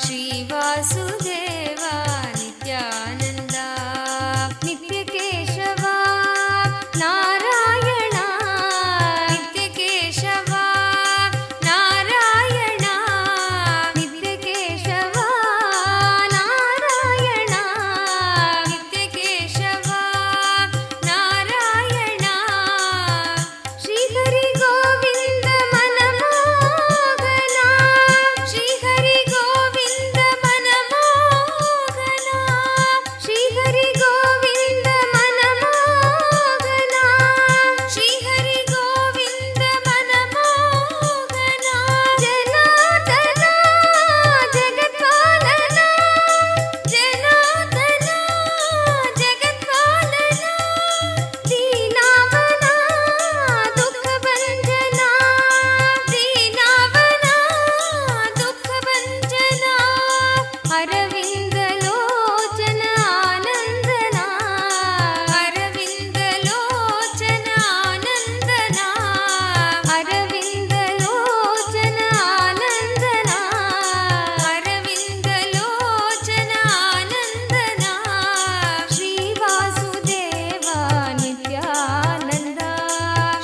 श्रीवासुदेवा Nityananda नित्यकेशवा Narayana नित्यकेशवा Narayana नित्यकेशवा Narayana नित्यकेशवा Narayana Shrihari Govind मनमोहना Shrihari Govind मनमोहना Shrihari Govind मनमोहना Shrihari Govind मनमोहना जनार्दना जगत्पालना जनार्दना जगत्पालना दीनावना दुःखभञ्जना दीनावना दुःखभञ्जना अरविन्दलोचन आनन्दना अरविन्दलोचन आनन्दना अरविन्दलोचन आनन्दना अरविन्दलोचन आनन्दना श्रीवासुदेवा Nityananda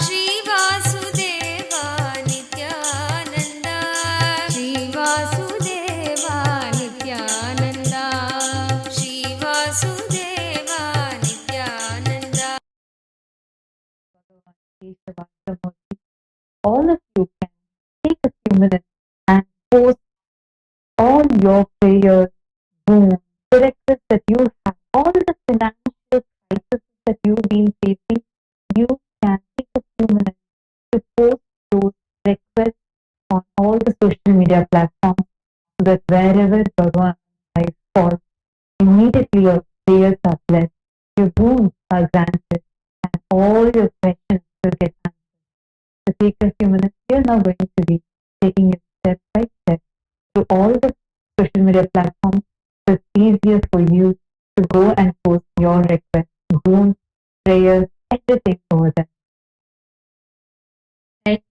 श्रीवासुदेवा Nityananda श्रीवासुदेवा Nityananda श्रीवासुदेवा Nityananda
Keshavartha Murti. All of you can take a few minutes and post all your prayers, wounds, the requests that you have, all the financial crises that you've been facing. You can take a few minutes to post those requests on all the social media platforms so that wherever Bhagavan's life falls, immediately your prayers are blessed, your wounds are granted, and all your questions will get answered. So take a few minutes. We are now going to be taking it step by step through all the social media platforms. So it's easier for you to go and post your requests, wounds, prayers, everything over there. Right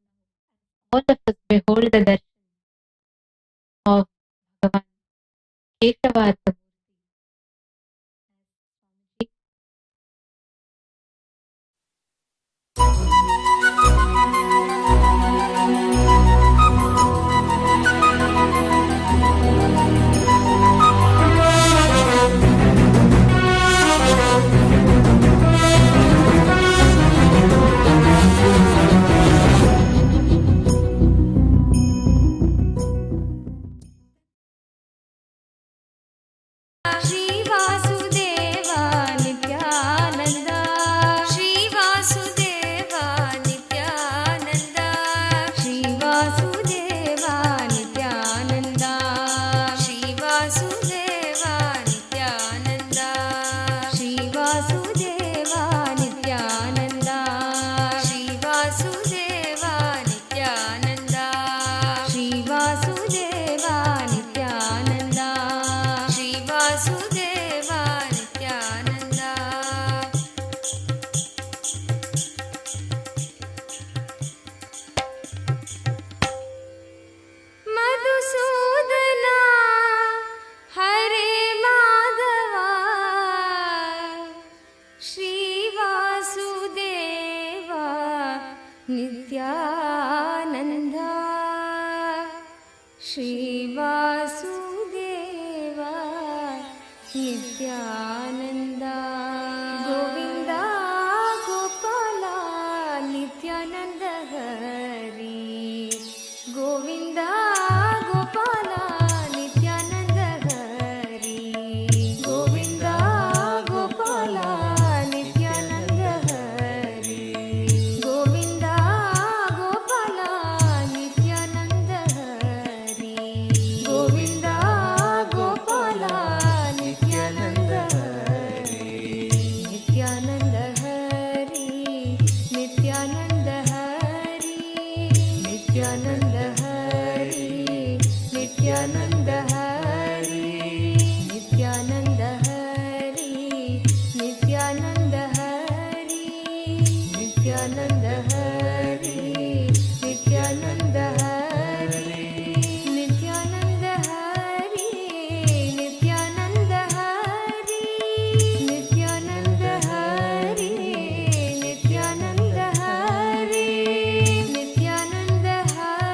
now, all of us behold the darshan of Bhagavan Keshavartha
श्रीवासुदेवा Nityananda Govinda Gopala Nityanand Hari Govinda Gopala Nityanand Hari Govinda Gopala Nityanand Hari Govinda Gopala Nityanand Hari Govinda Gopala Nityanand Hari Nityanand Hari Nityanand Hari Nityanand Hari Nityanand Hari Nityanand Hari Nityanand Hari Nityanand Hari Nityanand Hari Nityanand Hari Nityanand Hari Nityanand Hari Nityanand Hari Nityanand Hari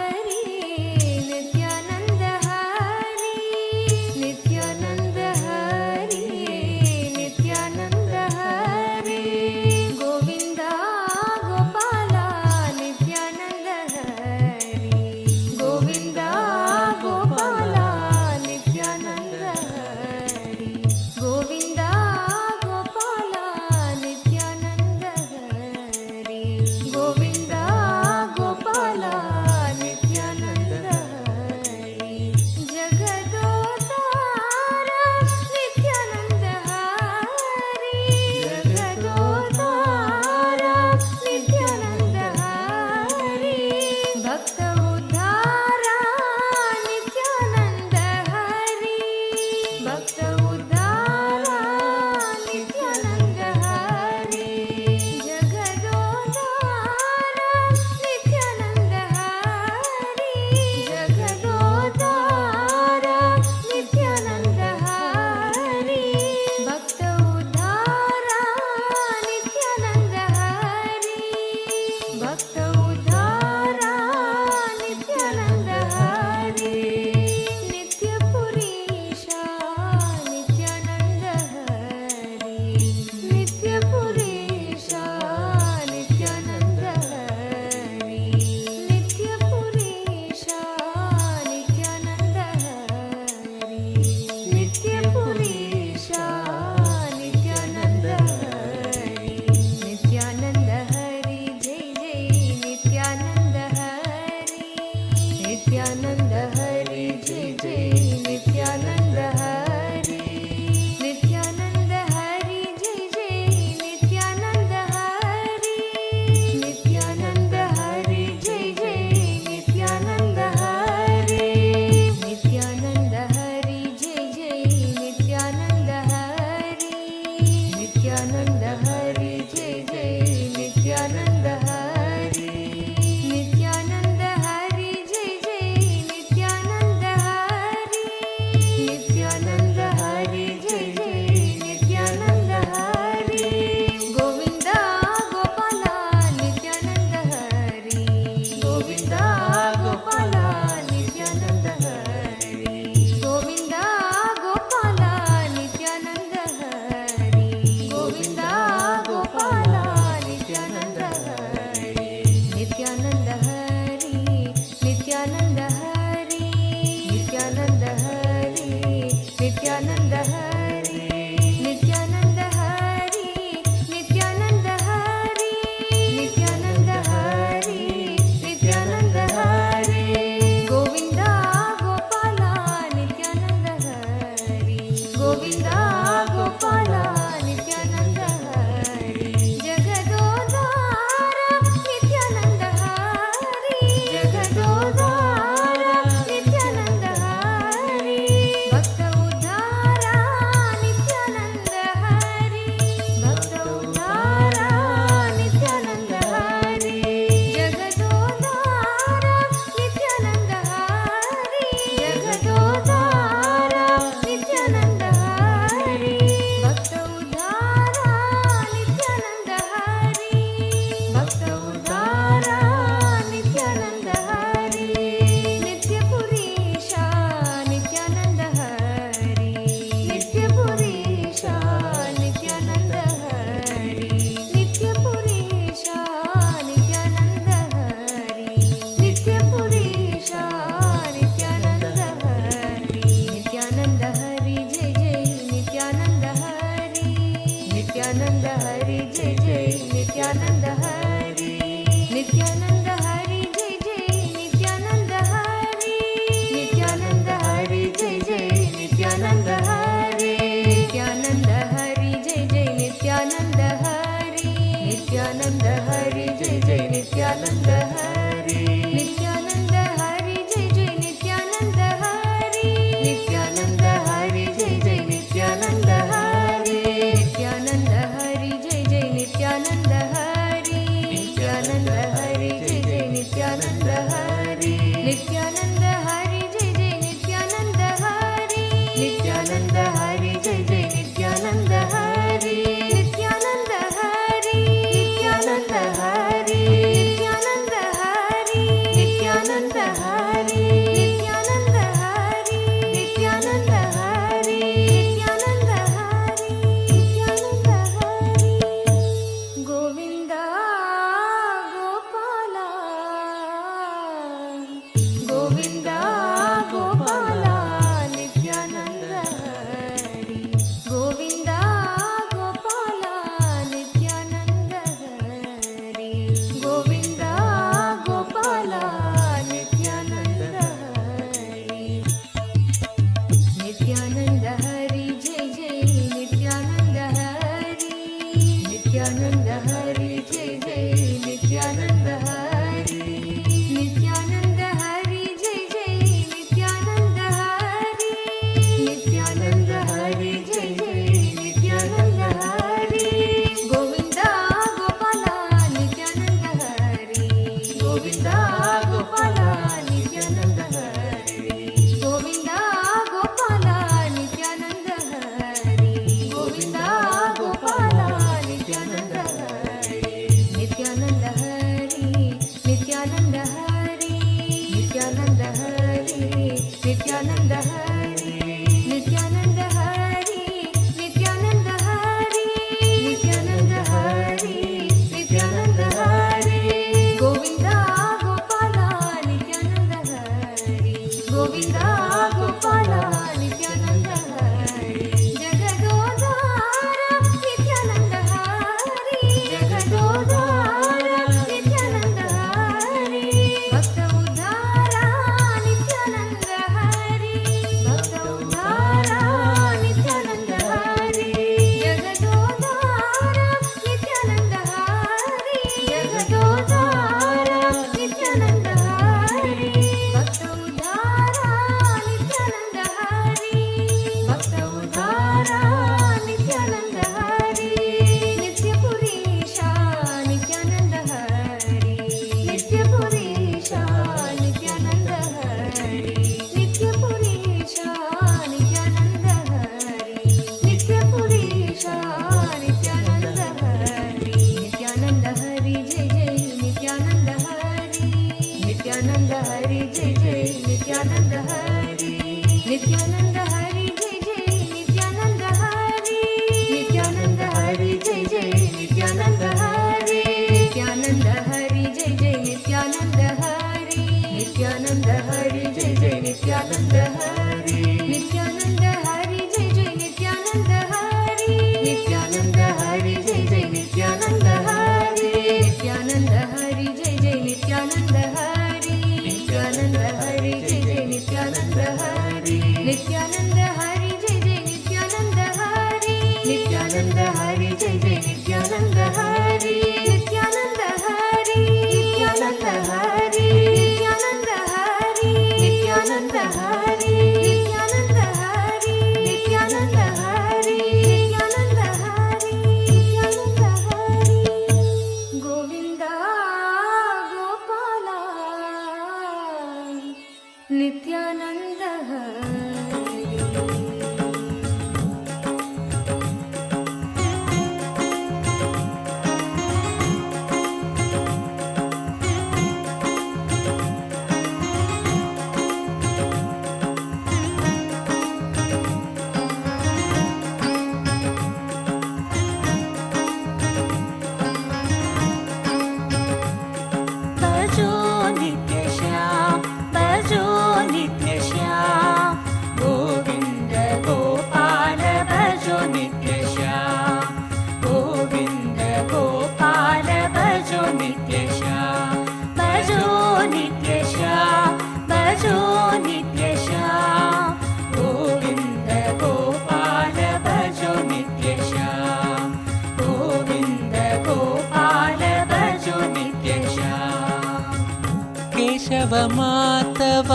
Keshav Madhav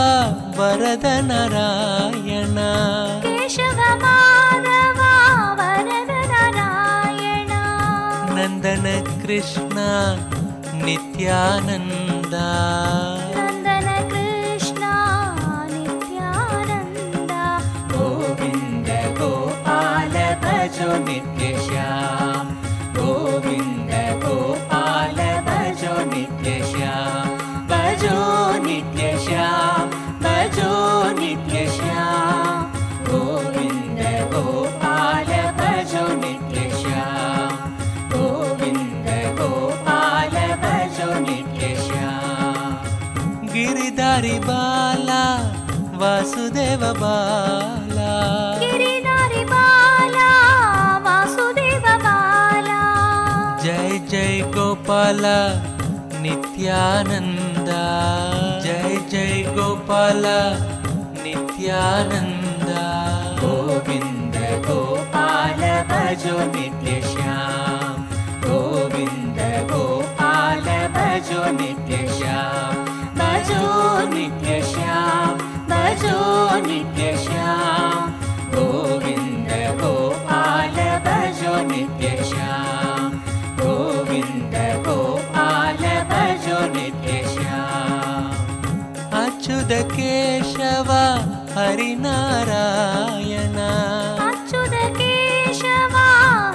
वरद नारायण
केशव माधव वरद नारायण
नंदन कृष्ण नित्यानंद
नंदन कृष्ण नित्यानंद
गोविंद गोपाल भजो नित्य श्याम गोविंद गोपाल भजो नित्य श्याम भजो नित्य श्याम गिरिधारी बाला वासुदेव बाला
गिरिधारी बाला वासुदेव बाला
जय जय गोपाला नित्यानंदा जय जय गोपाला नित्यानंदा गोविंद गोपाल भजो नित्य श्याम गोविंद गोपाल भजो नित्य श्याम भजो नित्य श्याम भजो नित्य श्याम गोविंद गोपाल भजो नित्य श्याम गोविंद गोपाल भजो नित्य श्याम अच्युत केशव हरिनारायण
अच्युत केशव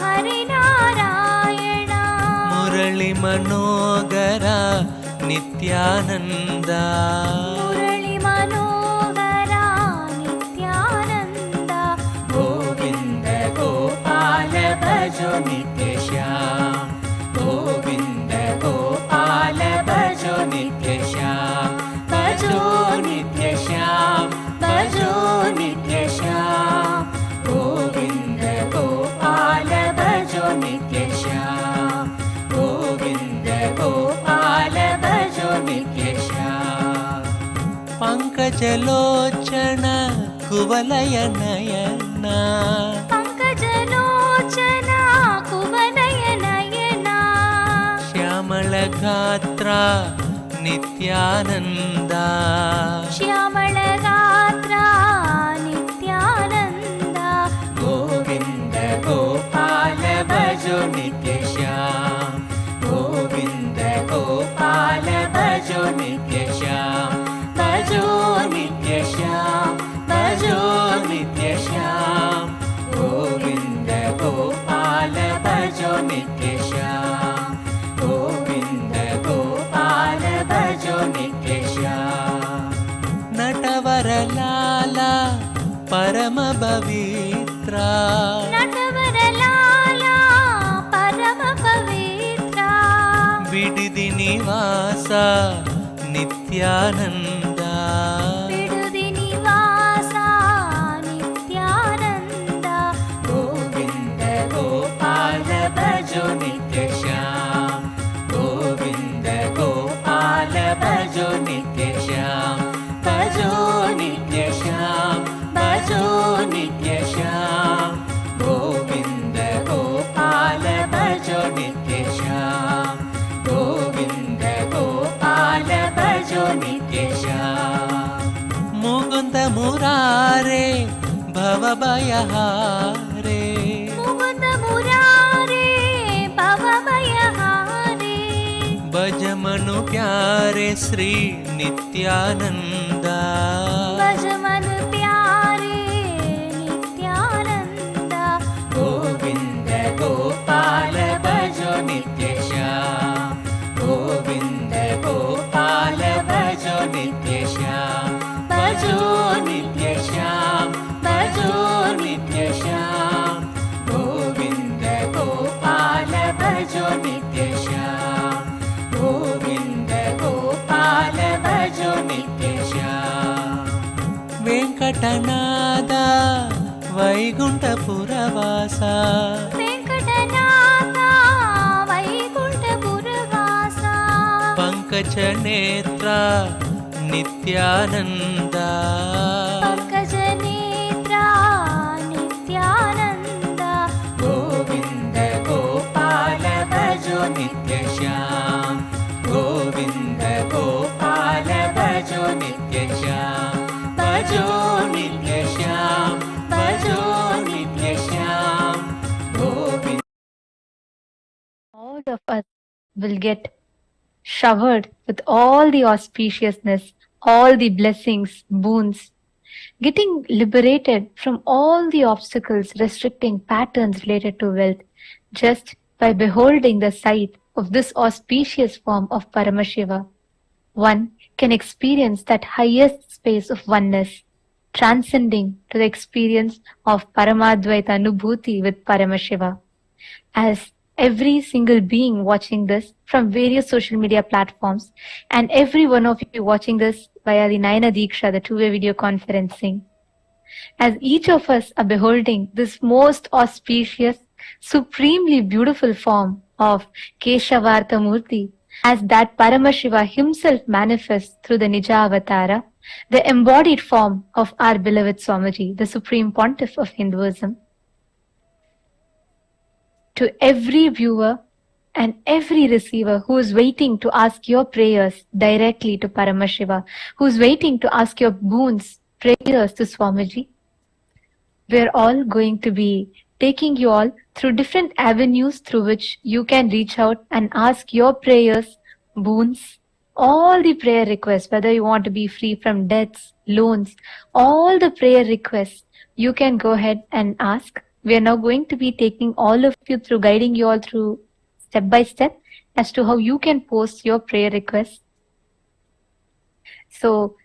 हरिनारायण
मुरली मनोहर नित्यानंद
मुरली मनोहर नित्यानंद
गोविंद गोपाल भजो नित्य श्याम गोविंद गोपाल भजो नित्य श्याम भजो नित्य श्याम भजो नित्य श्याम गोविंद गोपाल भजो नित्य श्याम गोविंद गोपाल भजो नित्य श्याम पंकजलोचन कुवलय नयन
पंकजलोचन कुवलय नयन
श्यामल गात्रा नित्यानंद
श्यामल गात्रा नित्यानंद
गोविंद गोपाल भजो नित्य श्याम गोविंद गोपाल भजो नित्य श्याम भजो नित्य श्याम भजो नित्य श्याम गोविंद गोपाल भजो नित्य श्याम गोविंद गोपाल भजो नित्य श्याम नटवर लाला परम पवित्रा
नटवर लाला परम पवित्रा
बिडिदि निवास नित्यानंद
बिडुदि निवास नित्यानंद
गोविंद गोपाल भजो नित्य श्याम गोविंद गोपाल भजो नित्य श्याम भजो नित्य श्याम भजो नित्य श्याम गोविंद गोपाल भजो नित्य श्याम गोविंद गोपाल भजो नित्य श्याम मुकुंद मुरारे भवभयहारे
मुकुंद मुरारे भवभयहारे
भज मनु प्यारे श्री नित्यानंद
भज मन प्यारे नित्यानंद
गोविंद गोपाल भजो नित्य श्याम गोविंद गोपाल भजो नित्य श्याम भजो नित्य श्याम भजो नित्य श्याम गोविंद गोपाल भजो नित्य श्याम गोविंद गोपाल भजो नित्य श्याम वेंकटनाद वैकुंठपुरवास
वेंकटनाथ वैकुंठपुरवास
पंकज नेत्र नित्यानंद
पंकज नेत्र नित्यानंद
गोविंद गोपाल भजो नित्य श्याम गोविंद गोपाल भजो नित्य श्याम भजो नित्य श्याम भजो नित्य Shyam Govind
All of us will get showered with all the auspiciousness, all the blessings, boons, getting liberated from all the obstacles restricting patterns related to wealth just by beholding the sight of this auspicious form of Paramashiva. One can experience that highest space of oneness, transcending to the experience of Paramadvaita Anubhuti with Paramashiva. As every single being watching this from various social media platforms, and every one of you watching this via the Nayana Diksha, the two-way video conferencing. As each of us are beholding this most auspicious, supremely beautiful form of Keshavartha Murti, as that Paramashiva himself manifests through the Nija Avatara, the embodied form of our beloved Swamiji, the Supreme Pontiff of Hinduism. To every viewer and every receiver who is waiting to ask your prayers directly to Paramashiva, who is waiting to ask your boons, prayers to Swamiji, we're all going to be taking you all through different avenues through which you can reach out and ask your prayers, boons, all the prayer requests, whether you want to be free from debts, loans, all the prayer requests, you can go ahead and ask. We are now going to be taking all of you through, guiding you all through step by step as to how you can post your prayer requests. So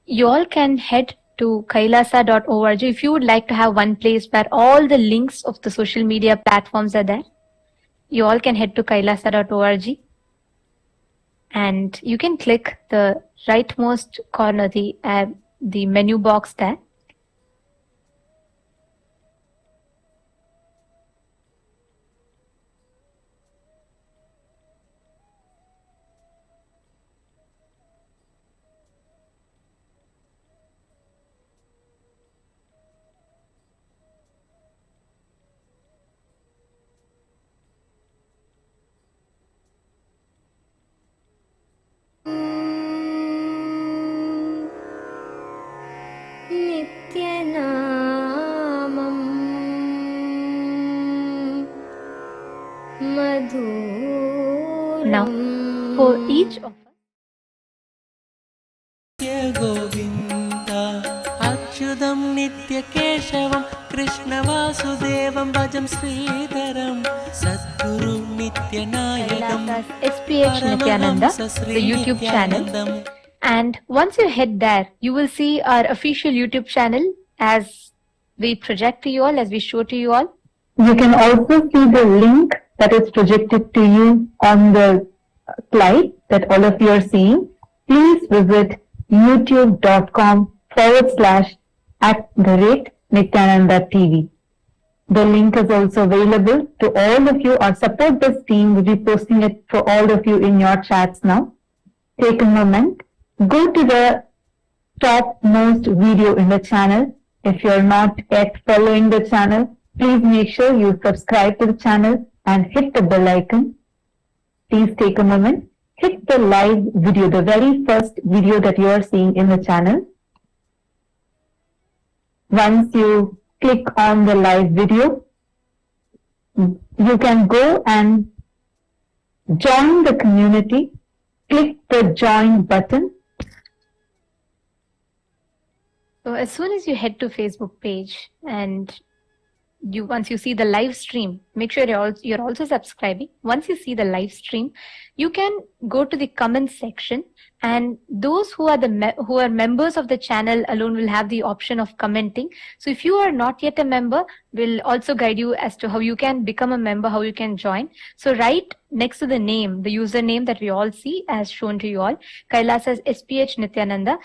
you all can head to kailasa.org if you would like to have one place where all the links of the social media platforms are there. You all can head to kailasa.org and you can click the rightmost corner, the menu box there.
नित्यनामम् मधुरम्.
Now, for each of
Govind अच्युतं नित्यकेशवं कृष्णवासुदेवं भजं श्रीधरं सद्गुरुं नित्यनायकं
Kailasa's SPH Nityananda, the YouTube channel. And once you head there, you will see our official YouTube channel as we project to you all, as we show to you all.
You can also see the link that is projected to you on the slide that all of you are seeing. Please visit youtube.com/@Nityananda TV. The link is also available to all of you. Our support this team will be posting it for all of you in your chats now. Take a moment. Go to the topmost video in the channel. If you're not yet following the channel, please make sure you subscribe to the channel and hit the bell icon. Please take a moment. Hit the live video, the very first video that you are seeing in the channel. Once you click on the live video, you can go and join the community. Click the join button.
So as soon as you head to Facebook page and once you see the live stream, make sure you're also subscribing. Once you see the live stream, you can go to the comment section, and those who are members of the channel alone will have the option of commenting. So if you are not yet a member, we'll also guide you as to how you can become a member, how you can join. So right next to the name, the username that we all see as shown to you all, Kailasa's SPH Nityananda,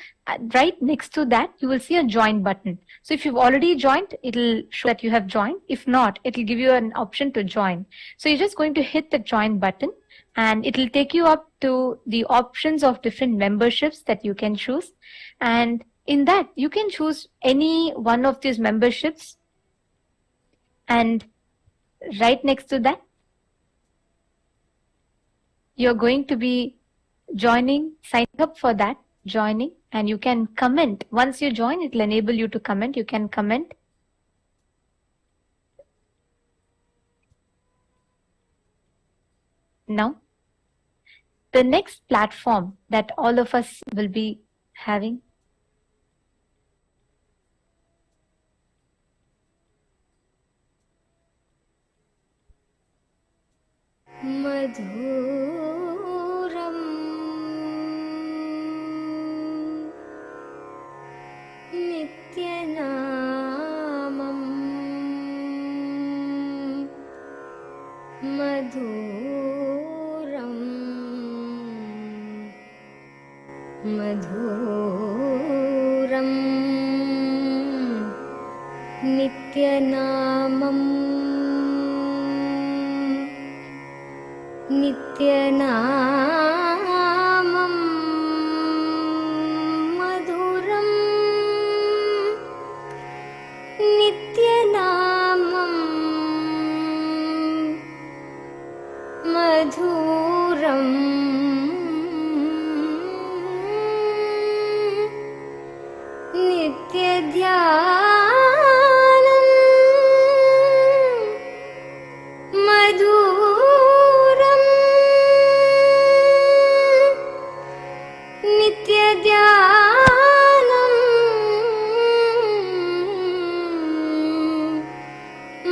right next to that, you will see a join button. So if you've already joined, it'll show that you have joined. If not, it'll give you an option to join. So you're just going to hit the join button and it'll take you up to the options of different memberships that you can choose. And in that, you can choose any one of these memberships. And right next to that, you're going to be joining, signing up for that, joining, and you can comment. Once you join, it will enable you to comment. You can comment. Now, the next platform that all of us will be having
मधुरम् नित्यनामम् मधुरम् नित्यनामम् नित्यनामम् मधुरम् नित्यनामम् मधुरम् नित्यध्यानम् मधुरम् नित्यध्यानम्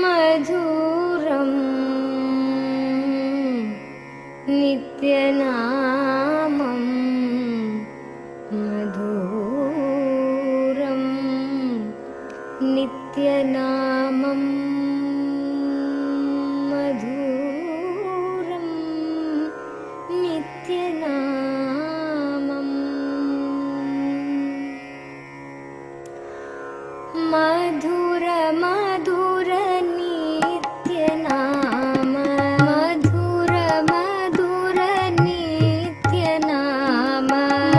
मधुरम् नित्यनामम् मधुरम् नित्यनामम् मधुरम् नित्यनामम् मधुर मधुर नित्यनाम मधुर मधुर नित्यनाम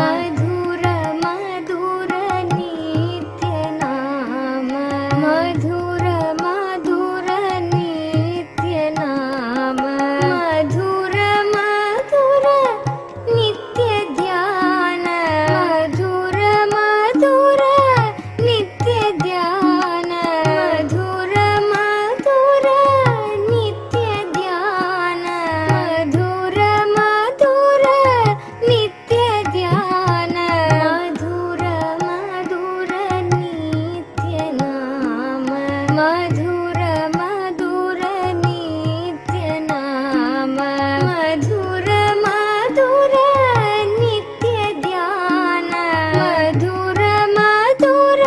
मधुर मधुर नित्यनाम मधुर मधुर नित्यनाम मधुर मधुर नित्यध्यान मधुर मधुर नित्यध्यान मधुर मधुर नित्यध्यान मधुर मधुर नित्यध्यान मधुर मधुर नित्यनाम मधुर मधुर नित्यनाम मधुर मधुर नित्यध्यान मधुर मधुर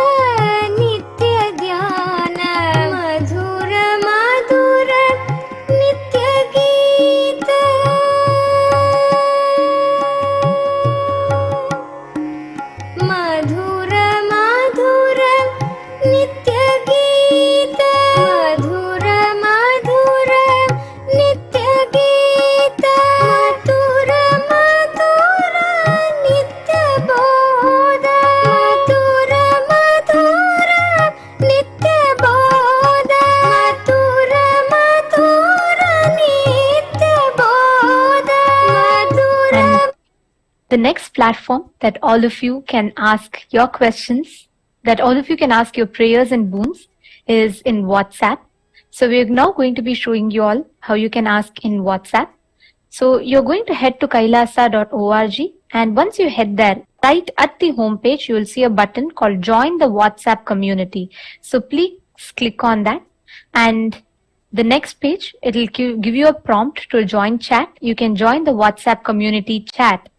नित्यध्यान मधुर मधुर नित्यगीत मधुर मधुर नित्यगीत मधुर मधुर नित्यगीत मधुर मधुर नित्यबोध मधुर मधुर नित्यबोध मधुर मधुर नित्यबोध मधुर.
The next platform that all of you can ask your questions, that all of you can ask your prayers and boons is in WhatsApp. So we're now going to be showing you all how you can ask in WhatsApp. So you're going to head to kailasa.org, and once you head there, right at the home page, you will see a button called Join the WhatsApp Community. So please click on that, and the next page, it will give you a prompt to join chat. You can join the WhatsApp community chat,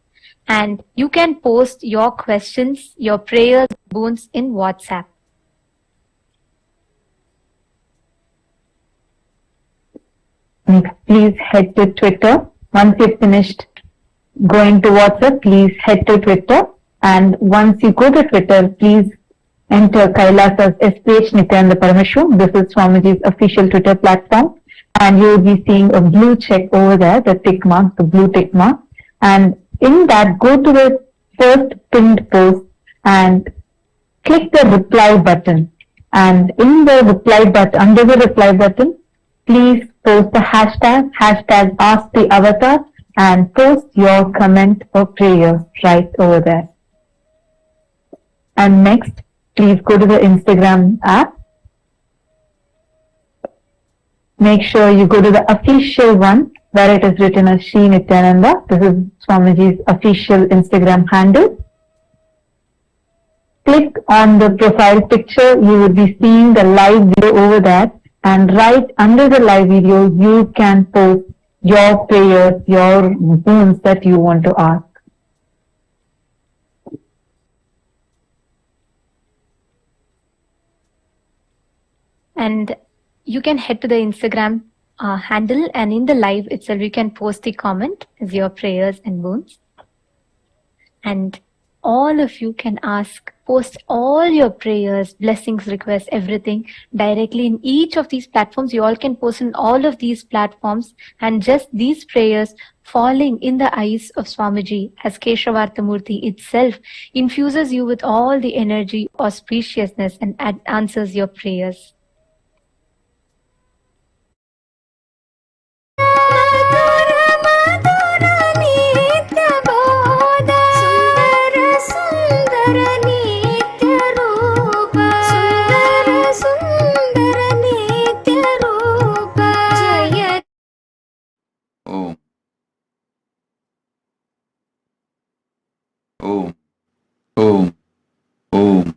and you can post your questions, your prayers, boons in WhatsApp.
Next, please head to Twitter. Once you've finished going to WhatsApp, please head to Twitter. And once you go to Twitter, please enter Kailasa's SPH Nityananda Paramashiva. This is Swamiji's official Twitter platform. And you will be seeing a blue check over there, the tick mark, the blue tick mark. And in that, go to the first pinned post and click the reply button. And in the reply button, under the reply button, please post the hashtag ask the avatar, and post your comment or prayer right over there. And next, please go to the Instagram app. Make sure you go to the official one where it is written as Shri Nityananda. This is Swamiji's official Instagram handle. Click on the profile picture. You will be seeing the live video over there. And right under the live video, you can post your prayers, your boons that you want to ask.
And you can head to the Instagram handle, and in the live itself, you can post the comment as your prayers and boons. And all of you can post all your prayers, blessings, requests, everything directly in each of these platforms. You all can post in all of these platforms, and just these prayers falling in the eyes of Swamiji as Keshavartha Murti itself infuses you with all the energy, auspiciousness, and answers your prayers.
Om. Om. Om. Om.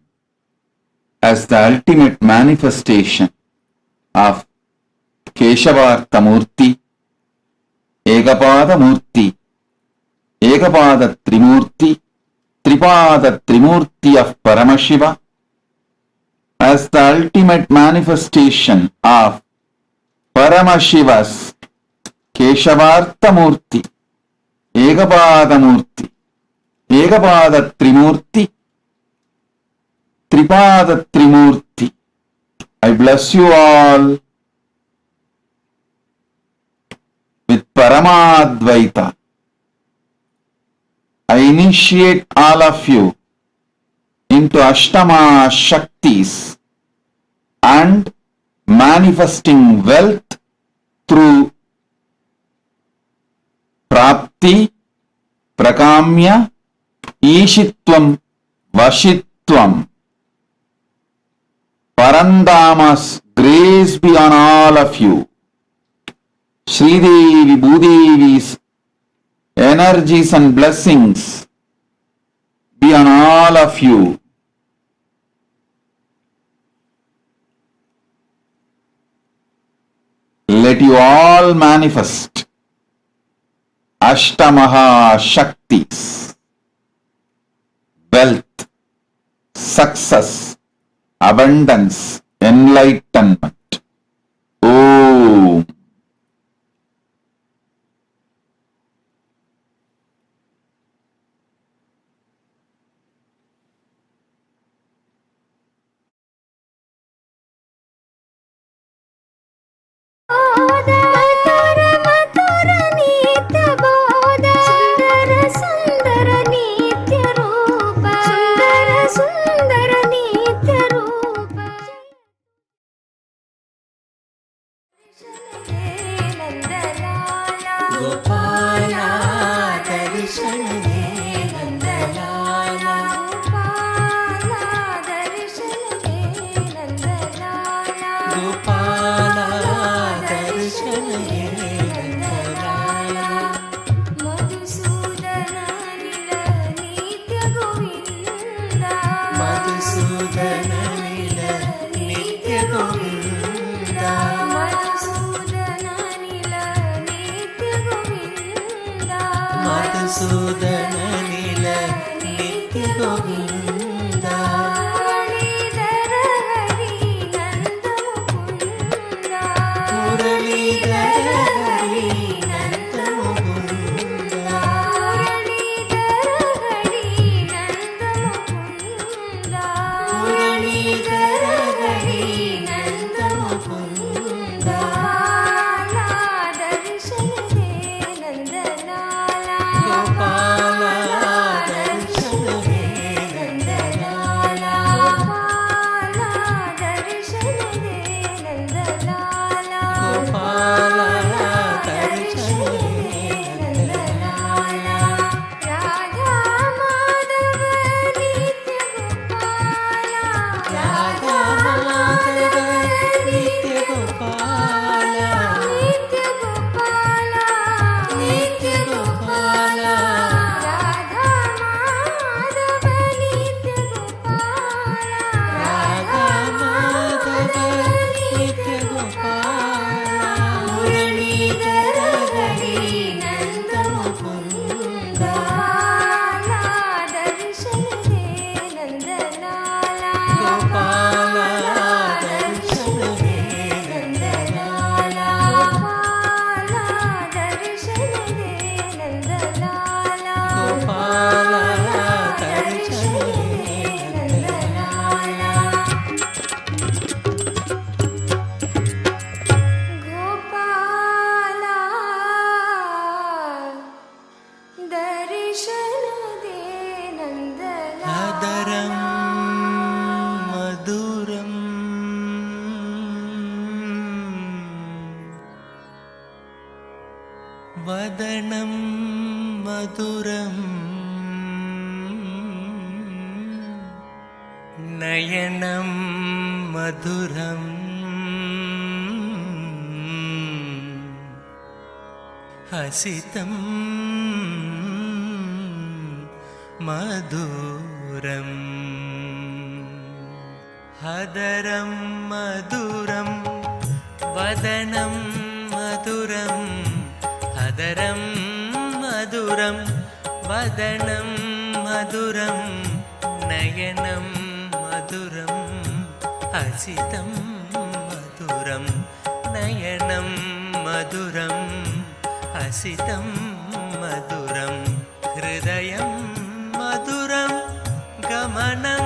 As the ultimate manifestation of Keshavartha Murti, Ekapada Murti, Ekapada Trimurti, Tripada Trimurti of Paramashiva, as the ultimate manifestation of Paramashiva's Keshavartha Murti, Ekapada Murti, Ekapada Trimurti, Tripada Trimurti. I bless you all with Paramadvaita. I initiate all of you into Ashtama Shaktis and manifesting wealth through Prapti, Prakamya, Ishitvam, Vashitvam. Parandama's grace be on all of you. Sridevi, Bhudevi's energies and blessings be on all of you. Let you all manifest Ashtamaha Shaktis, wealth, success, abundance, enlightenment. Om.
आदरं मधुरम् वदनं मधुरम् नयनं मधुरम् हसितं मधुरम् हदरं मधुरं वदनं मधुरं हदरं मधुरं वदनं मधुरं नयनं मधुरं हसितं मधुरं नयनं मधुरं हसितं मधुरं हृदयं मधुरं गमनं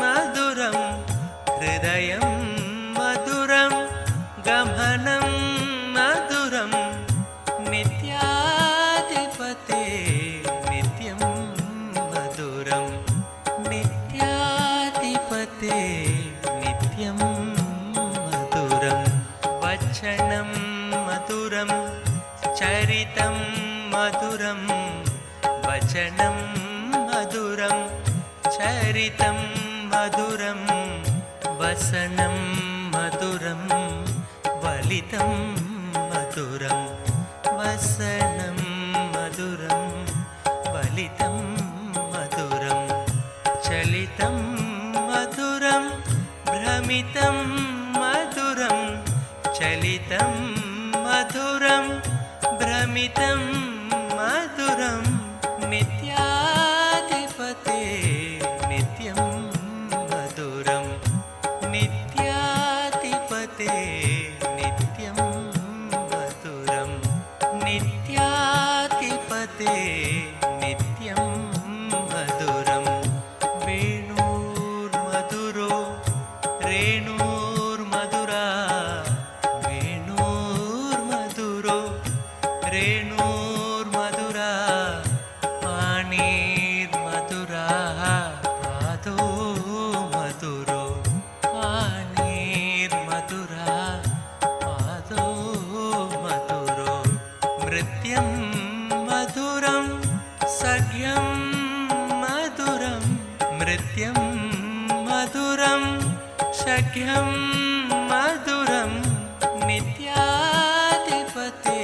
मधुरं हृदयं मधुरं गमनं मधुरं नित्याधिपते नित्यं मधुरं नित्याधिपते नित्यं मधुरं वचनं मधुरं चरितं मधुरं वचनं मधुरं चरितं मधुरं वसनं मधुरं वलितं मधुरं वसनं मधुरं वलितं मधुरं चलितं मधुरं भ्रमितं मधुरं चलितं मधुरं भ्रमितं मधुरं नित्याधिपते नित्यं मधुरं नित्याधिपते नित्यं मधुरं नित्याधिपते नित्यं मधुरं वेणुर्मधुरो रेणुर्मधुरा वेणुर्मधुरो रेणुर्मधुरा पाणिर्मधुरा पादो मधुरो पाणिर्मधुरा पादो मधुरो नृत्यं मधुरं सख्यं मधुरं नृत्यं मधुरं सख्यं मधुरं नित्याधिपते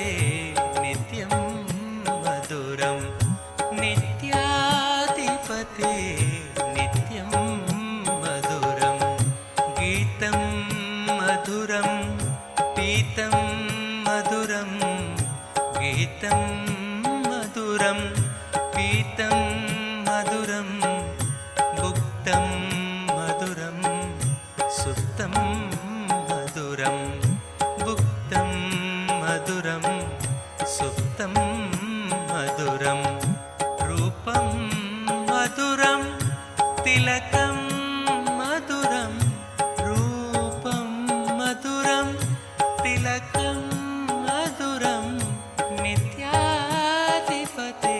नित्यं मधुरं नित्याधिपते नित्यं मधुरं गीतं मधुरं पीतं मधुरं गीतं मधुरं पीतं मधुरं भुक्तं मधुरं सुप्तं मधुरं भुक्तं मधुरं सुप्तं मधुरं रूपं मधुरं तिलकं मधुरं रूपं मधुरं तिलकं मधुरं नित्याधिपते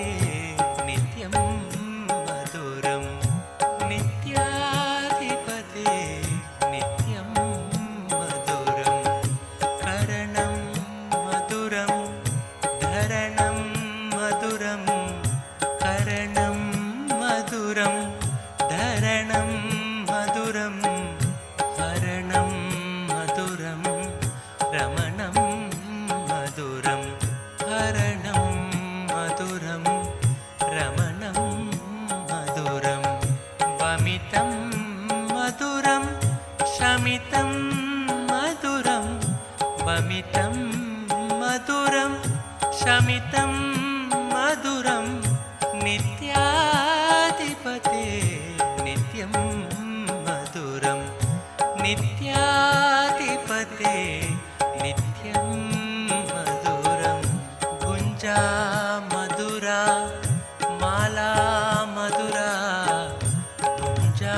नित्यं मधुरं नित्याधिपते नित्यं मधुरं करणं मधुरं धरणं मधुरं करणं मधुरं धरणं मधुरं हरणं मधुरं रमणं मधुरं हरणं मधुरं रमणं मधुरं वमितं मधुरं शमितं मधुरं वमितं मधुरं शमितं मधुरं नित्याधिपते नित्यं मधुरं नित्याधिपते नित्यं मधुरं गुञ्जा मधुरा माला मधुरा गुञ्जा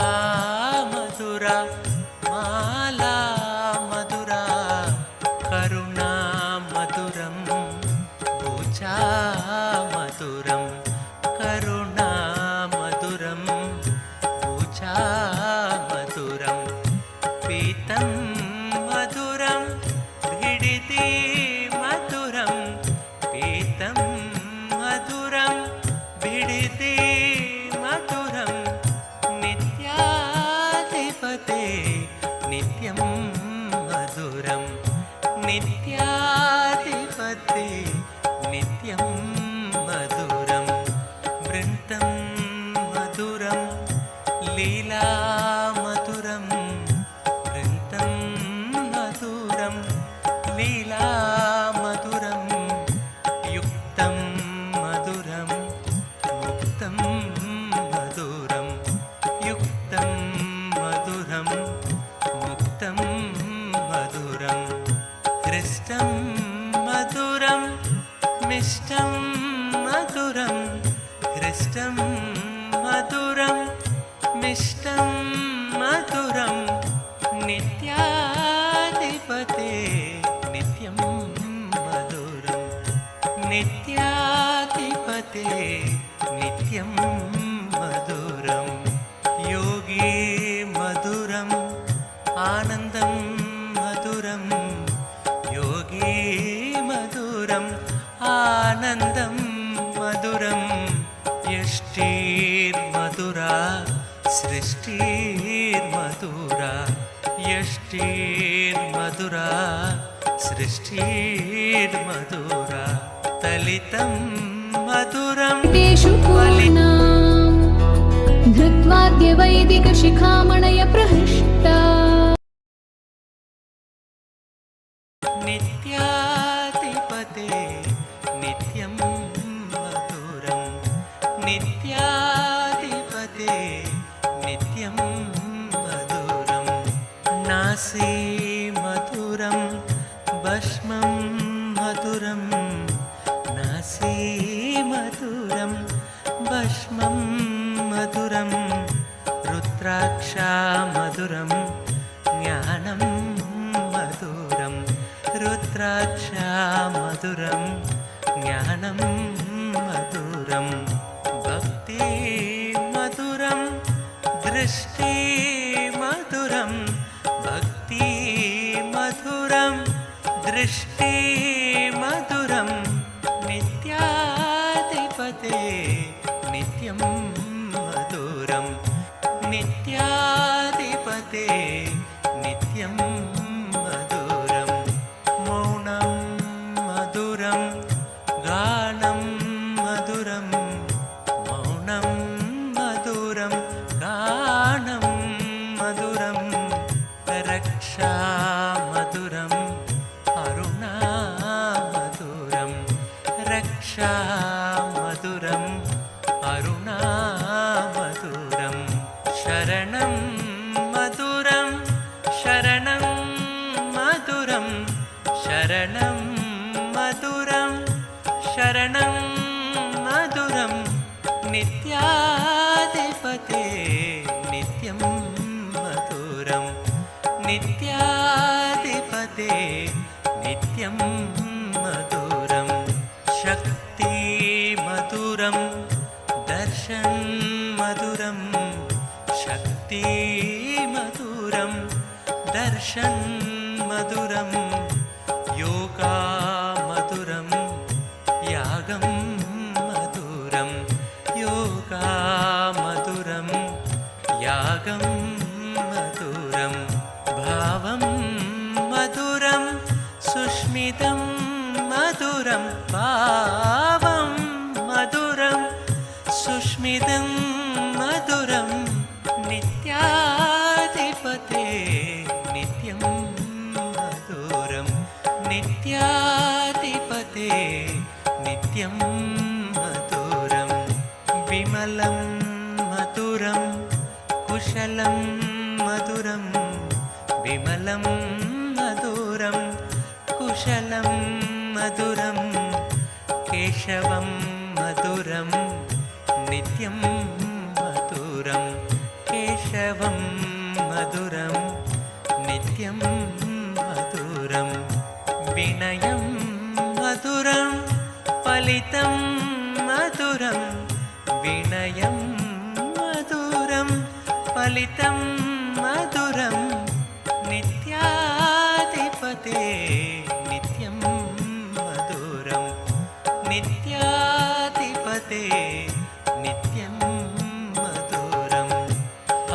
वाचा मधुरं पीतं मधुरं भिडिति मधुरं पीतं मधुरं भिडिति मधुरं नित्याधिपते नित्यं मधुरं नित्याधिपते नित्यं मधुरं वृन्तं मधुरं लीला मधुरं वृन्तं मधुरं लीला मधुरं युक्तं मधुरं मुक्तं मधुरं युक्तं मधुरं मुक्तं मधुरं हृष्टं मधुरं मिष्टं मधुरं हृष्टं मधुरं मिष्टं मधुरं नित्याधिपते नित्यं मधुरं नित्याधिपते नित्यं मधुरं योगी मधुरम् आनन्दं मधुरं योगी मधुरम् आनन्दं मधुरं यष्टिर्मधुरा सृष्टिर्मधुरा यष्टिर्मधुरा सृष्टिर्मधुरा तलितं मधुरं
धृत्वाद्यवैदिकशिखामणय प्रहृष्टा
नित्याधिपते नित्यं मधुरं नित्याधिपते नित्यं मधुरं नासी मधुरं भस्मं मधुरं नासी मधुरं भस्मं मधुरं रुद्राक्षा मधुरं ज्ञानं मधुरं रुद्राक्षा मधुरं ज्ञानं मधुरं भक्ति मधुरं दृष्टि मधुरं भक्ति मधुरं दृष्टि मधुरं नित्याधिपते नित्यं मधुरं नित्याधिपते नित्यं मधुरं मौनं मधुरं गानं मधुरं मौनं मधुरं गानं मधुरं रक्षा मधुरम् अरुणा मधुरं रक्षा मधुरम् अरुणा मधुरं शरणं मधुरं शरणं मधुरं शरणं मधुरं शरणं मधुरं नित्याधिपते नित्यं मधुरं नित्याधिपते नित्यं मधुरं शक्ति मधुरं दर्शन मधुरं शक्ति मधुरं दर्शन मधुरं योगा मधुरं यागं मधुरं योगा मधुरं यागं मधुरं भावं मधुरं सुष्मितं मधुरं भावं मधुरं सुष्मितं मधुरं नित्याधिपते नित्यं मधुरं नित्याधिपते नित्यं मधुरं विमलं मधुरं कुशलं मधुरं विमलं मधुरं कुशलं मधुरं केशवं मधुरं नित्यं मधुरं केशवं मधुरं नित्यं मधुरं विनयं मधुरं फलितं मधुरं विनयं मधुरं लालितं मधुरं नित्याधिपते नित्यं मधुरं नित्याधिपते नित्यं मधुरम्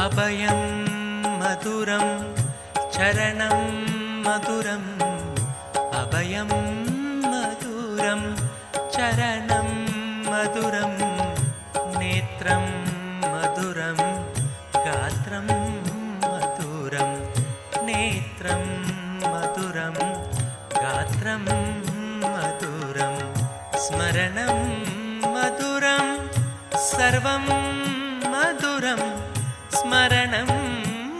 अभयं मधुरं चरणं मधुरम् अभयं मधुरं चरणं मधुरं नेत्रं मधुरं गात्रं मधुरं नेत्रं मधुरं गात्रं मधुरं स्मरणं मधुरं सर्वं मधुरं स्मरणं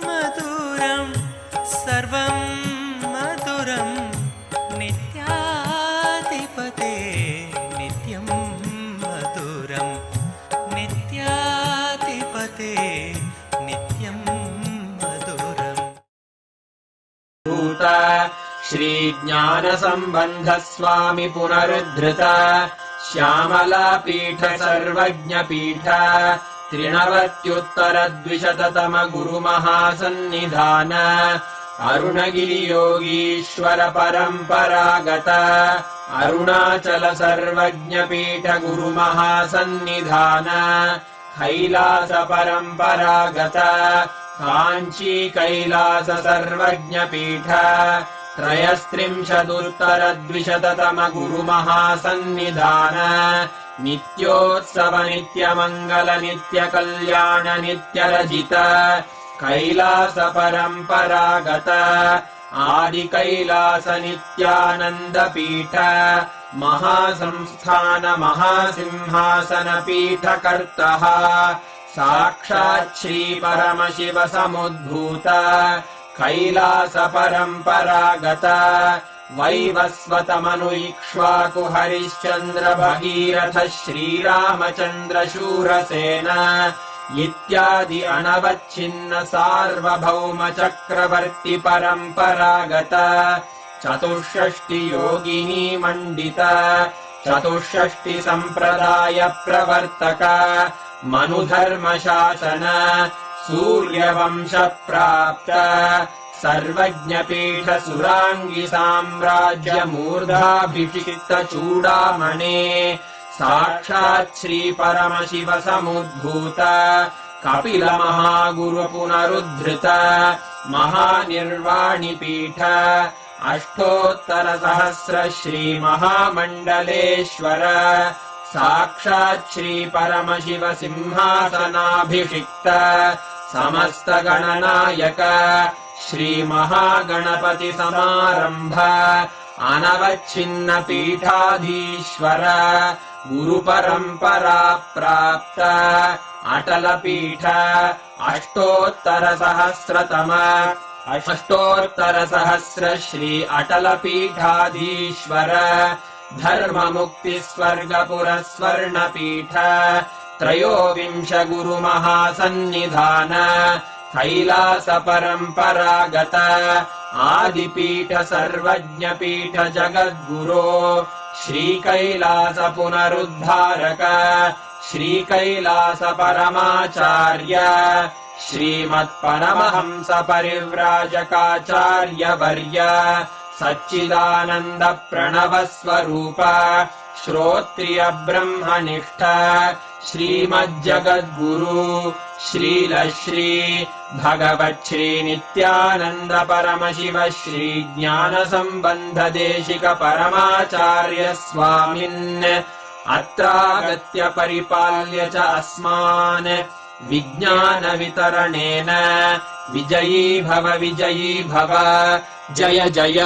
मधुरं सर्वं मधुरं नित्याधिपते नित्यं मधुरं नित्याधिपते नित्यं मधुरम्
भूत श्रीज्ञानसम्बन्धस्वामि पुनरुद्धृत श्यामलापीठ सर्वज्ञपीठ त्रिनवत्युत्तरद्विशततम गुरुमहासन्निधान अरुणगिरियोगीश्वर परम्परागत अरुणाचल सर्वज्ञपीठ गुरुमहासन्निधान कैलास परम्परागत काञ्ची कैलास सर्वज्ञपीठ त्रयस्त्रिंशदुत्तरद्विशततम गुरुमहासन्निधान नित्योत्सव नित्यमङ्गल नित्यकल्याण नित्यरजित कैलास परम्परागत आदिकैलास नित्यानन्दपीठ महासंस्थान महासिंहासन पीठकर्तः साक्षात् श्री परमशिव समुद्भूत कैलास परम्परागत वैवस्वतमनु इक्ष्वाकु हरिश्चन्द्र भगीरथ श्रीरामचन्द्र शूरसेन इत्यादि अनवच्छिन्न सार्वभौम चक्रवर्ति परम्परागत चतुष्षष्टि योगिनी मण्डित चतुष्षष्टि सम्प्रदाय प्रवर्तक मनुधर्मशासन सूर्यवंश प्राप्त सर्वज्ञपीठ सुराङ्गि साम्राज्य मूर्धाभिषिक्त चूडामणे साक्षात् श्री परमशिव समुद्भूत कपिल महागुरु पुनरुद्धृत महानिर्वाणिपीठ अष्टोत्तर सहस्र श्री महामण्डलेश्वर साक्षात् श्री परमशिव सिंहासनाभिषिक्त समस्त गणनायक श्री महागणपति समारंभ अनवच्छिन्न पीठाधीश्वर गुरुपरम्परा प्राप्त अटल पीठ अष्टोत्तर सहस्र श्री अटल पीठाधीश्वर धर्म मुक्ति स्वर्गपुर स्वर्णपीठ त्रयोविंश गुरु महासन्निधान कैलास परम्परागत आदिपीठ सर्वज्ञपीठ जगद्गुरो श्रीकैलास पुनरुद्धारक श्रीकैलास परमाचार्य श्रीमत्परमहंस परिव्राजकाचार्य वर्य सच्चिदानन्द प्रणव स्वरूप श्रोत्रिय ब्रह्मनिष्ठ श्रीमज्जगद्गुरु श्रीलश्री भगवच्छ्री नित्यानन्द परमशिव श्री ज्ञानसम्बन्ध देशिक परमाचार्य स्वामिन् अत्रागत्य परिपाल्य च अस्मान् विज्ञान वितरणेन विजयी भव जय जय।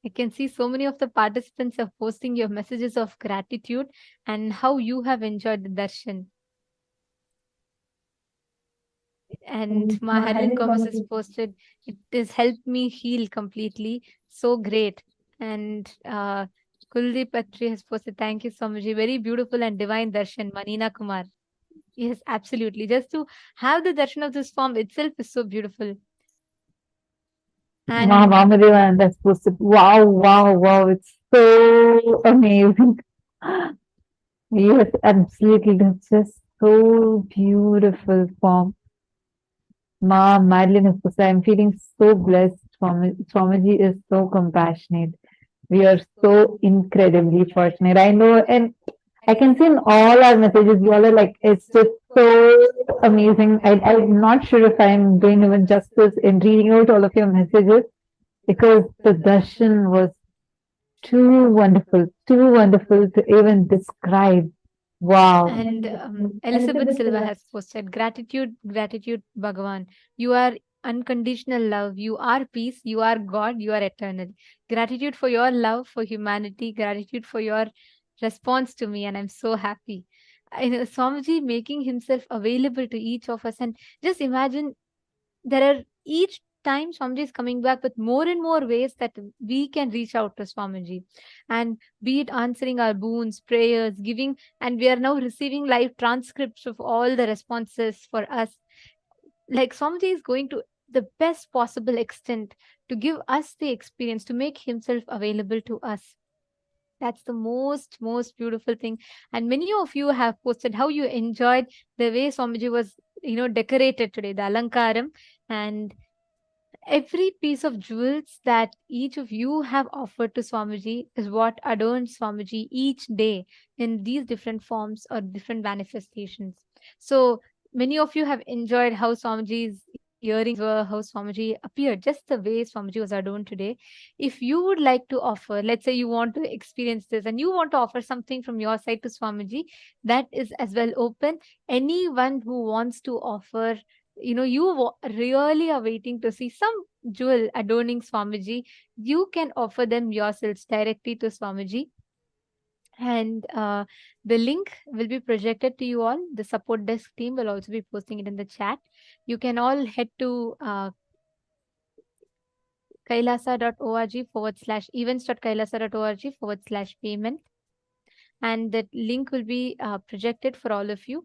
I can see so many of the participants are posting your messages of gratitude and how you have enjoyed the darshan. And Maharan Gomez is posted, it has helped me heal completely. So great. And Kuldeep Patri has posted, thank you so much. Very beautiful and divine darshan, Manina Kumar. Yes, absolutely. Just to have the darshan of this form itself is so beautiful. And
Mahamadeva, that's posted. Wow, wow, wow. It's so amazing. Yes, absolutely. That's just so beautiful form. Ma Madeline is posted, I'm feeling so blessed. Swamiji is so compassionate. We are so incredibly fortunate. I know, and I can see in all our messages, you all are like, it's just so amazing. I'm not sure if I'm doing even justice in reading out all of your messages because the darshan was too wonderful to even describe. Wow.
And Elizabeth Silva has posted, gratitude, gratitude, Bhagavan. You are unconditional love. You are peace. You are God. You are eternal. Gratitude for your love for humanity. Gratitude for your response to me. And I'm so happy. Swamiji making himself available to each of us. And just imagine there are each time Swamiji is coming back with more and more ways that we can reach out to Swamiji, and be it answering our boons, prayers, giving, and we are now receiving live transcripts of all the responses for us. Like Swamiji is going to the best possible extent to give us the experience, to make himself available to us. That's the most beautiful thing. And many of you have posted how you enjoyed the way Swamiji was, decorated today, the Alankaram, and every piece of jewels that each of you have offered to Swamiji is what adorns Swamiji each day in these different forms or different manifestations. So many of you have enjoyed how Swamiji's earrings were, how Swamiji appeared, just the way Swamiji was adorned today. If you would like to offer, let's say you want to experience this and you want to offer something from your side to Swamiji, that is as well open. Anyone who wants to offer, really are waiting to see some jewel adorning Swamiji, you can offer them yourselves directly to Swamiji. And the link will be projected to you all. The support desk team will also be posting it in the chat. You can all head to kailasa.org/events.kailasa.org/payment. And that link will be projected for all of you.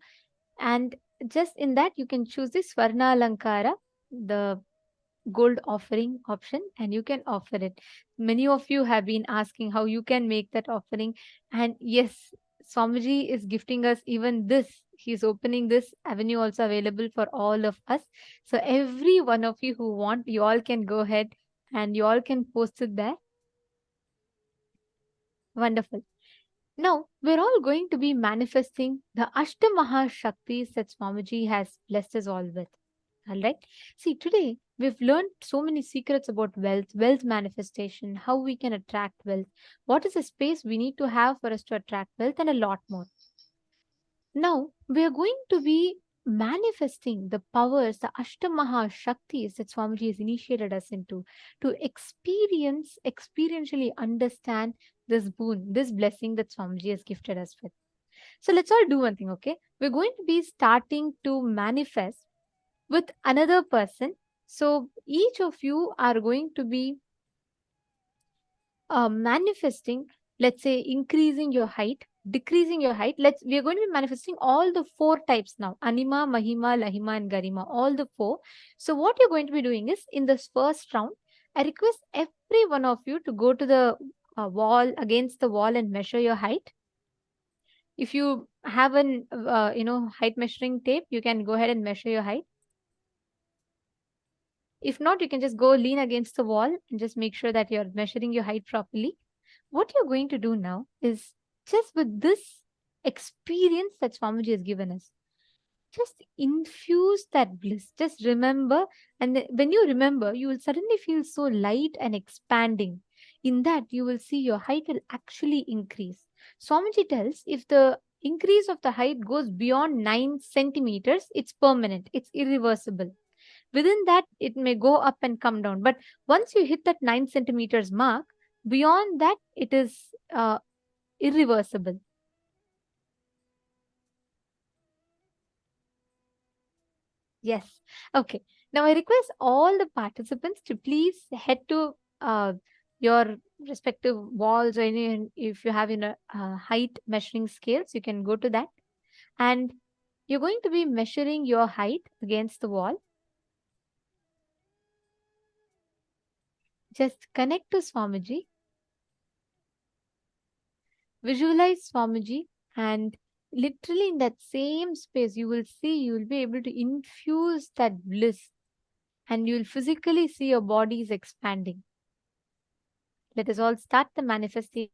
And just in that, you can choose the Swarna Alankara, the gold offering option, and you can offer it. Many of you have been asking how you can make that offering. And yes, Swamiji is gifting us even this. He's opening this avenue also available for all of us. So every one of you who want, you all can go ahead and you all can post it there. Wonderful. Now, we're all going to be manifesting the Ashtamaha Shaktis that Swamiji has blessed us all with. All right. See, today we've learned so many secrets about wealth manifestation, how we can attract wealth, what is the space we need to have for us to attract wealth, and a lot more. Now, we are going to be manifesting the powers, the Ashtamaha Shaktis that Swamiji has initiated us into, to experientially understand this boon, this blessing that Swamiji has gifted us with. So let's all do one thing, okay? We're going to be starting to manifest with another person. So each of you are going to be manifesting, let's say, increasing your height, decreasing your height. We are going to be manifesting all the 4 types now: Anima, Mahima, Lahima, and Garima, all the 4. So what you're going to be doing is, in this first round, I request every one of you to go to the wall, against the wall, and measure your height. If you have an height measuring tape, you can go ahead and measure your height. If not, you can just go lean against the wall and just make sure that you're measuring your height properly. What you're going to do now is, just with this experience that Swamiji has given us, just infuse that bliss. Just remember, and when you remember, you will suddenly feel so light and expanding. In that, you will see your height will actually increase. Swamiji tells, if the increase of the height goes beyond 9 centimeters, it's permanent, it's irreversible. Within that, it may go up and come down. But once you hit that 9 centimeters mark, Beyond that, it is irreversible. Yes. Okay. Now I request all the participants to please head to your respective walls, or if you have height measuring scales, you can go to that. And you're going to be measuring your height against the wall. Just connect to Swamiji. Visualize Swamiji, and literally in that same space, you will be able to infuse that bliss, and you will physically see your body is expanding. Let us all start the manifestation.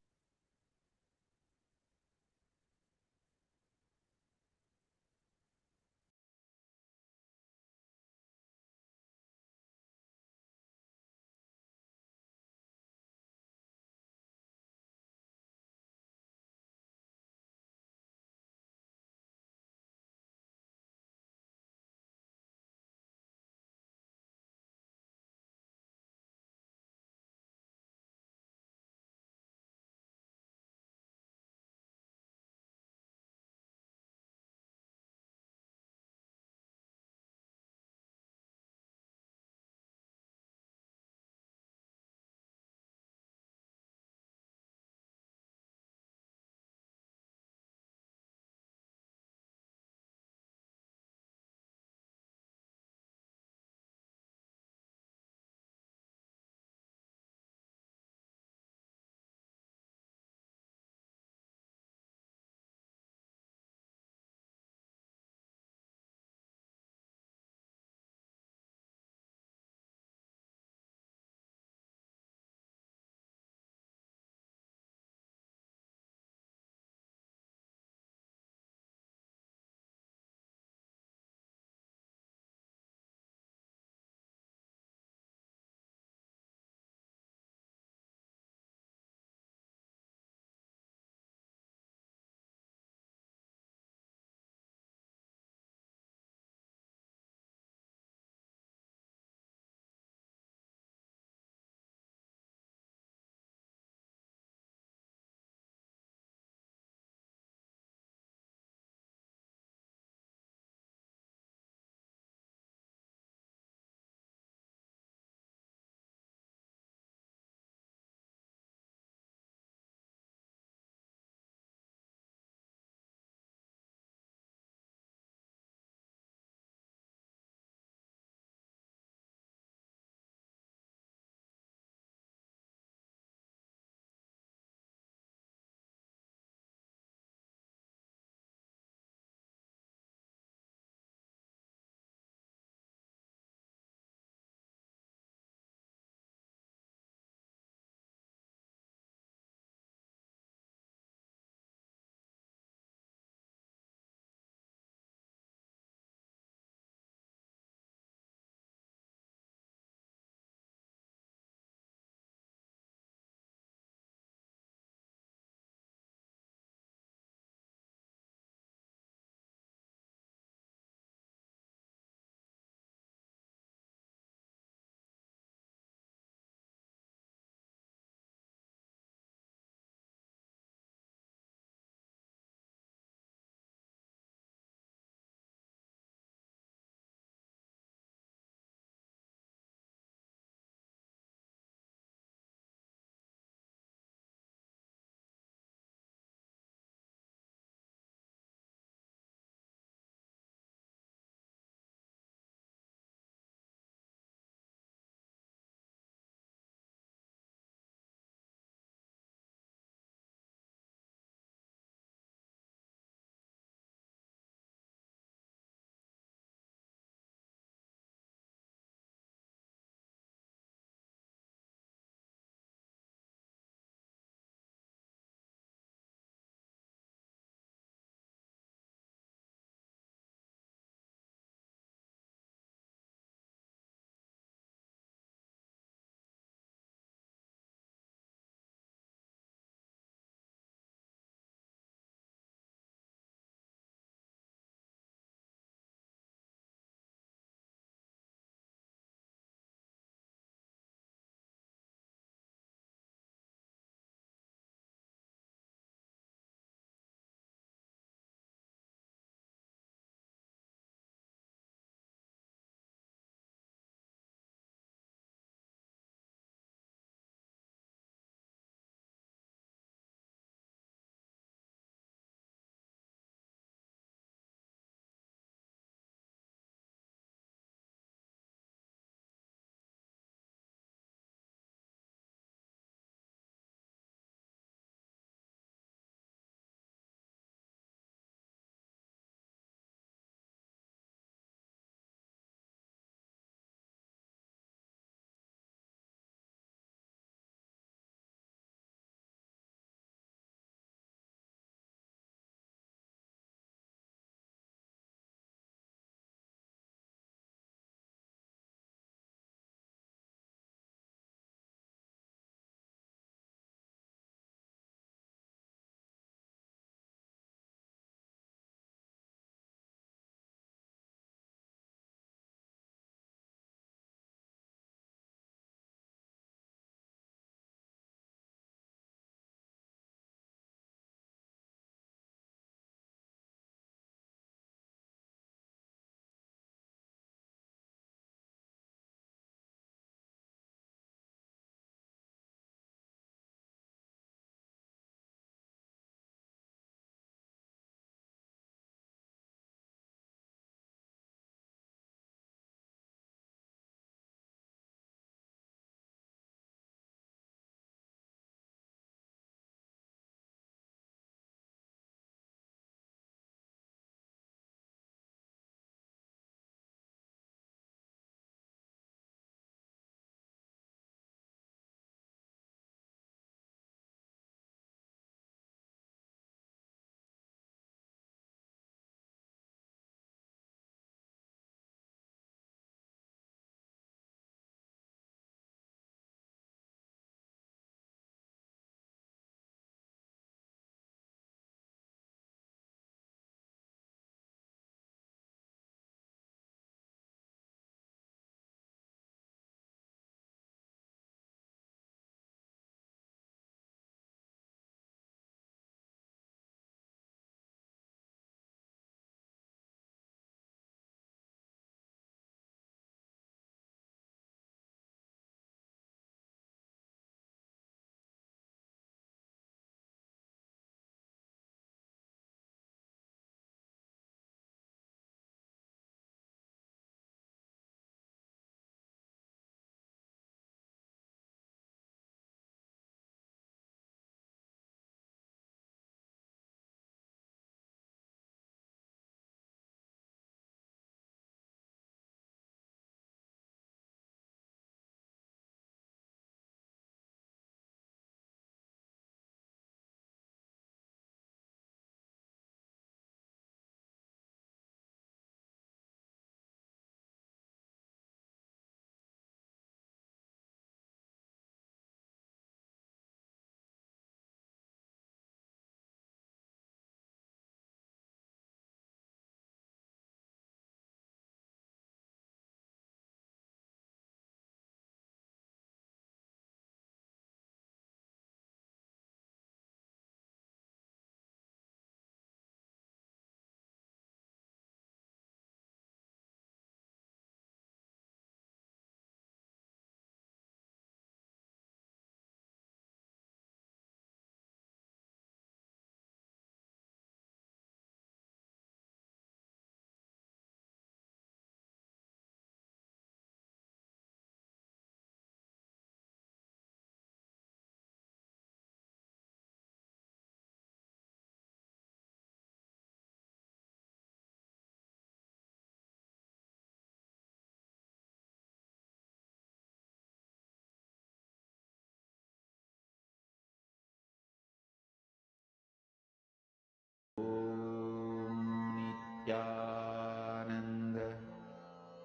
Nityananda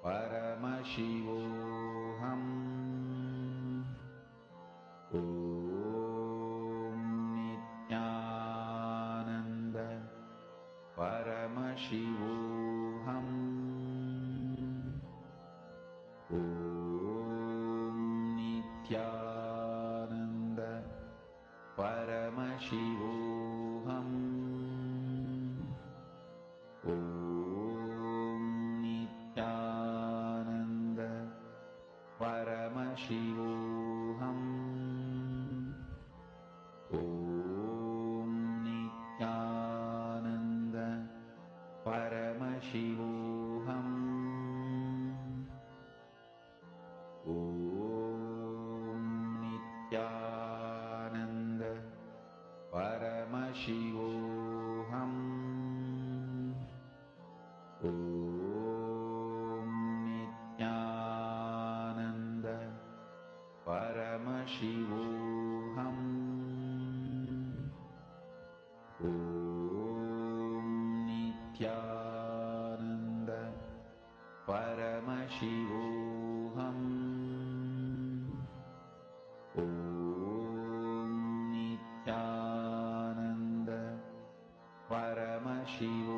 Paramashivoham. Om Nityananda Paramashivoham. Om Nityananda Paramashivoham. Om Nityananda Paramashivoham. Om Nityananda Paramashivoham. Om Nityananda Paramashivoham. Om Nityananda Paramashivoham. Om Nityananda Paramashivoham. Om Nityananda Paramashivoham.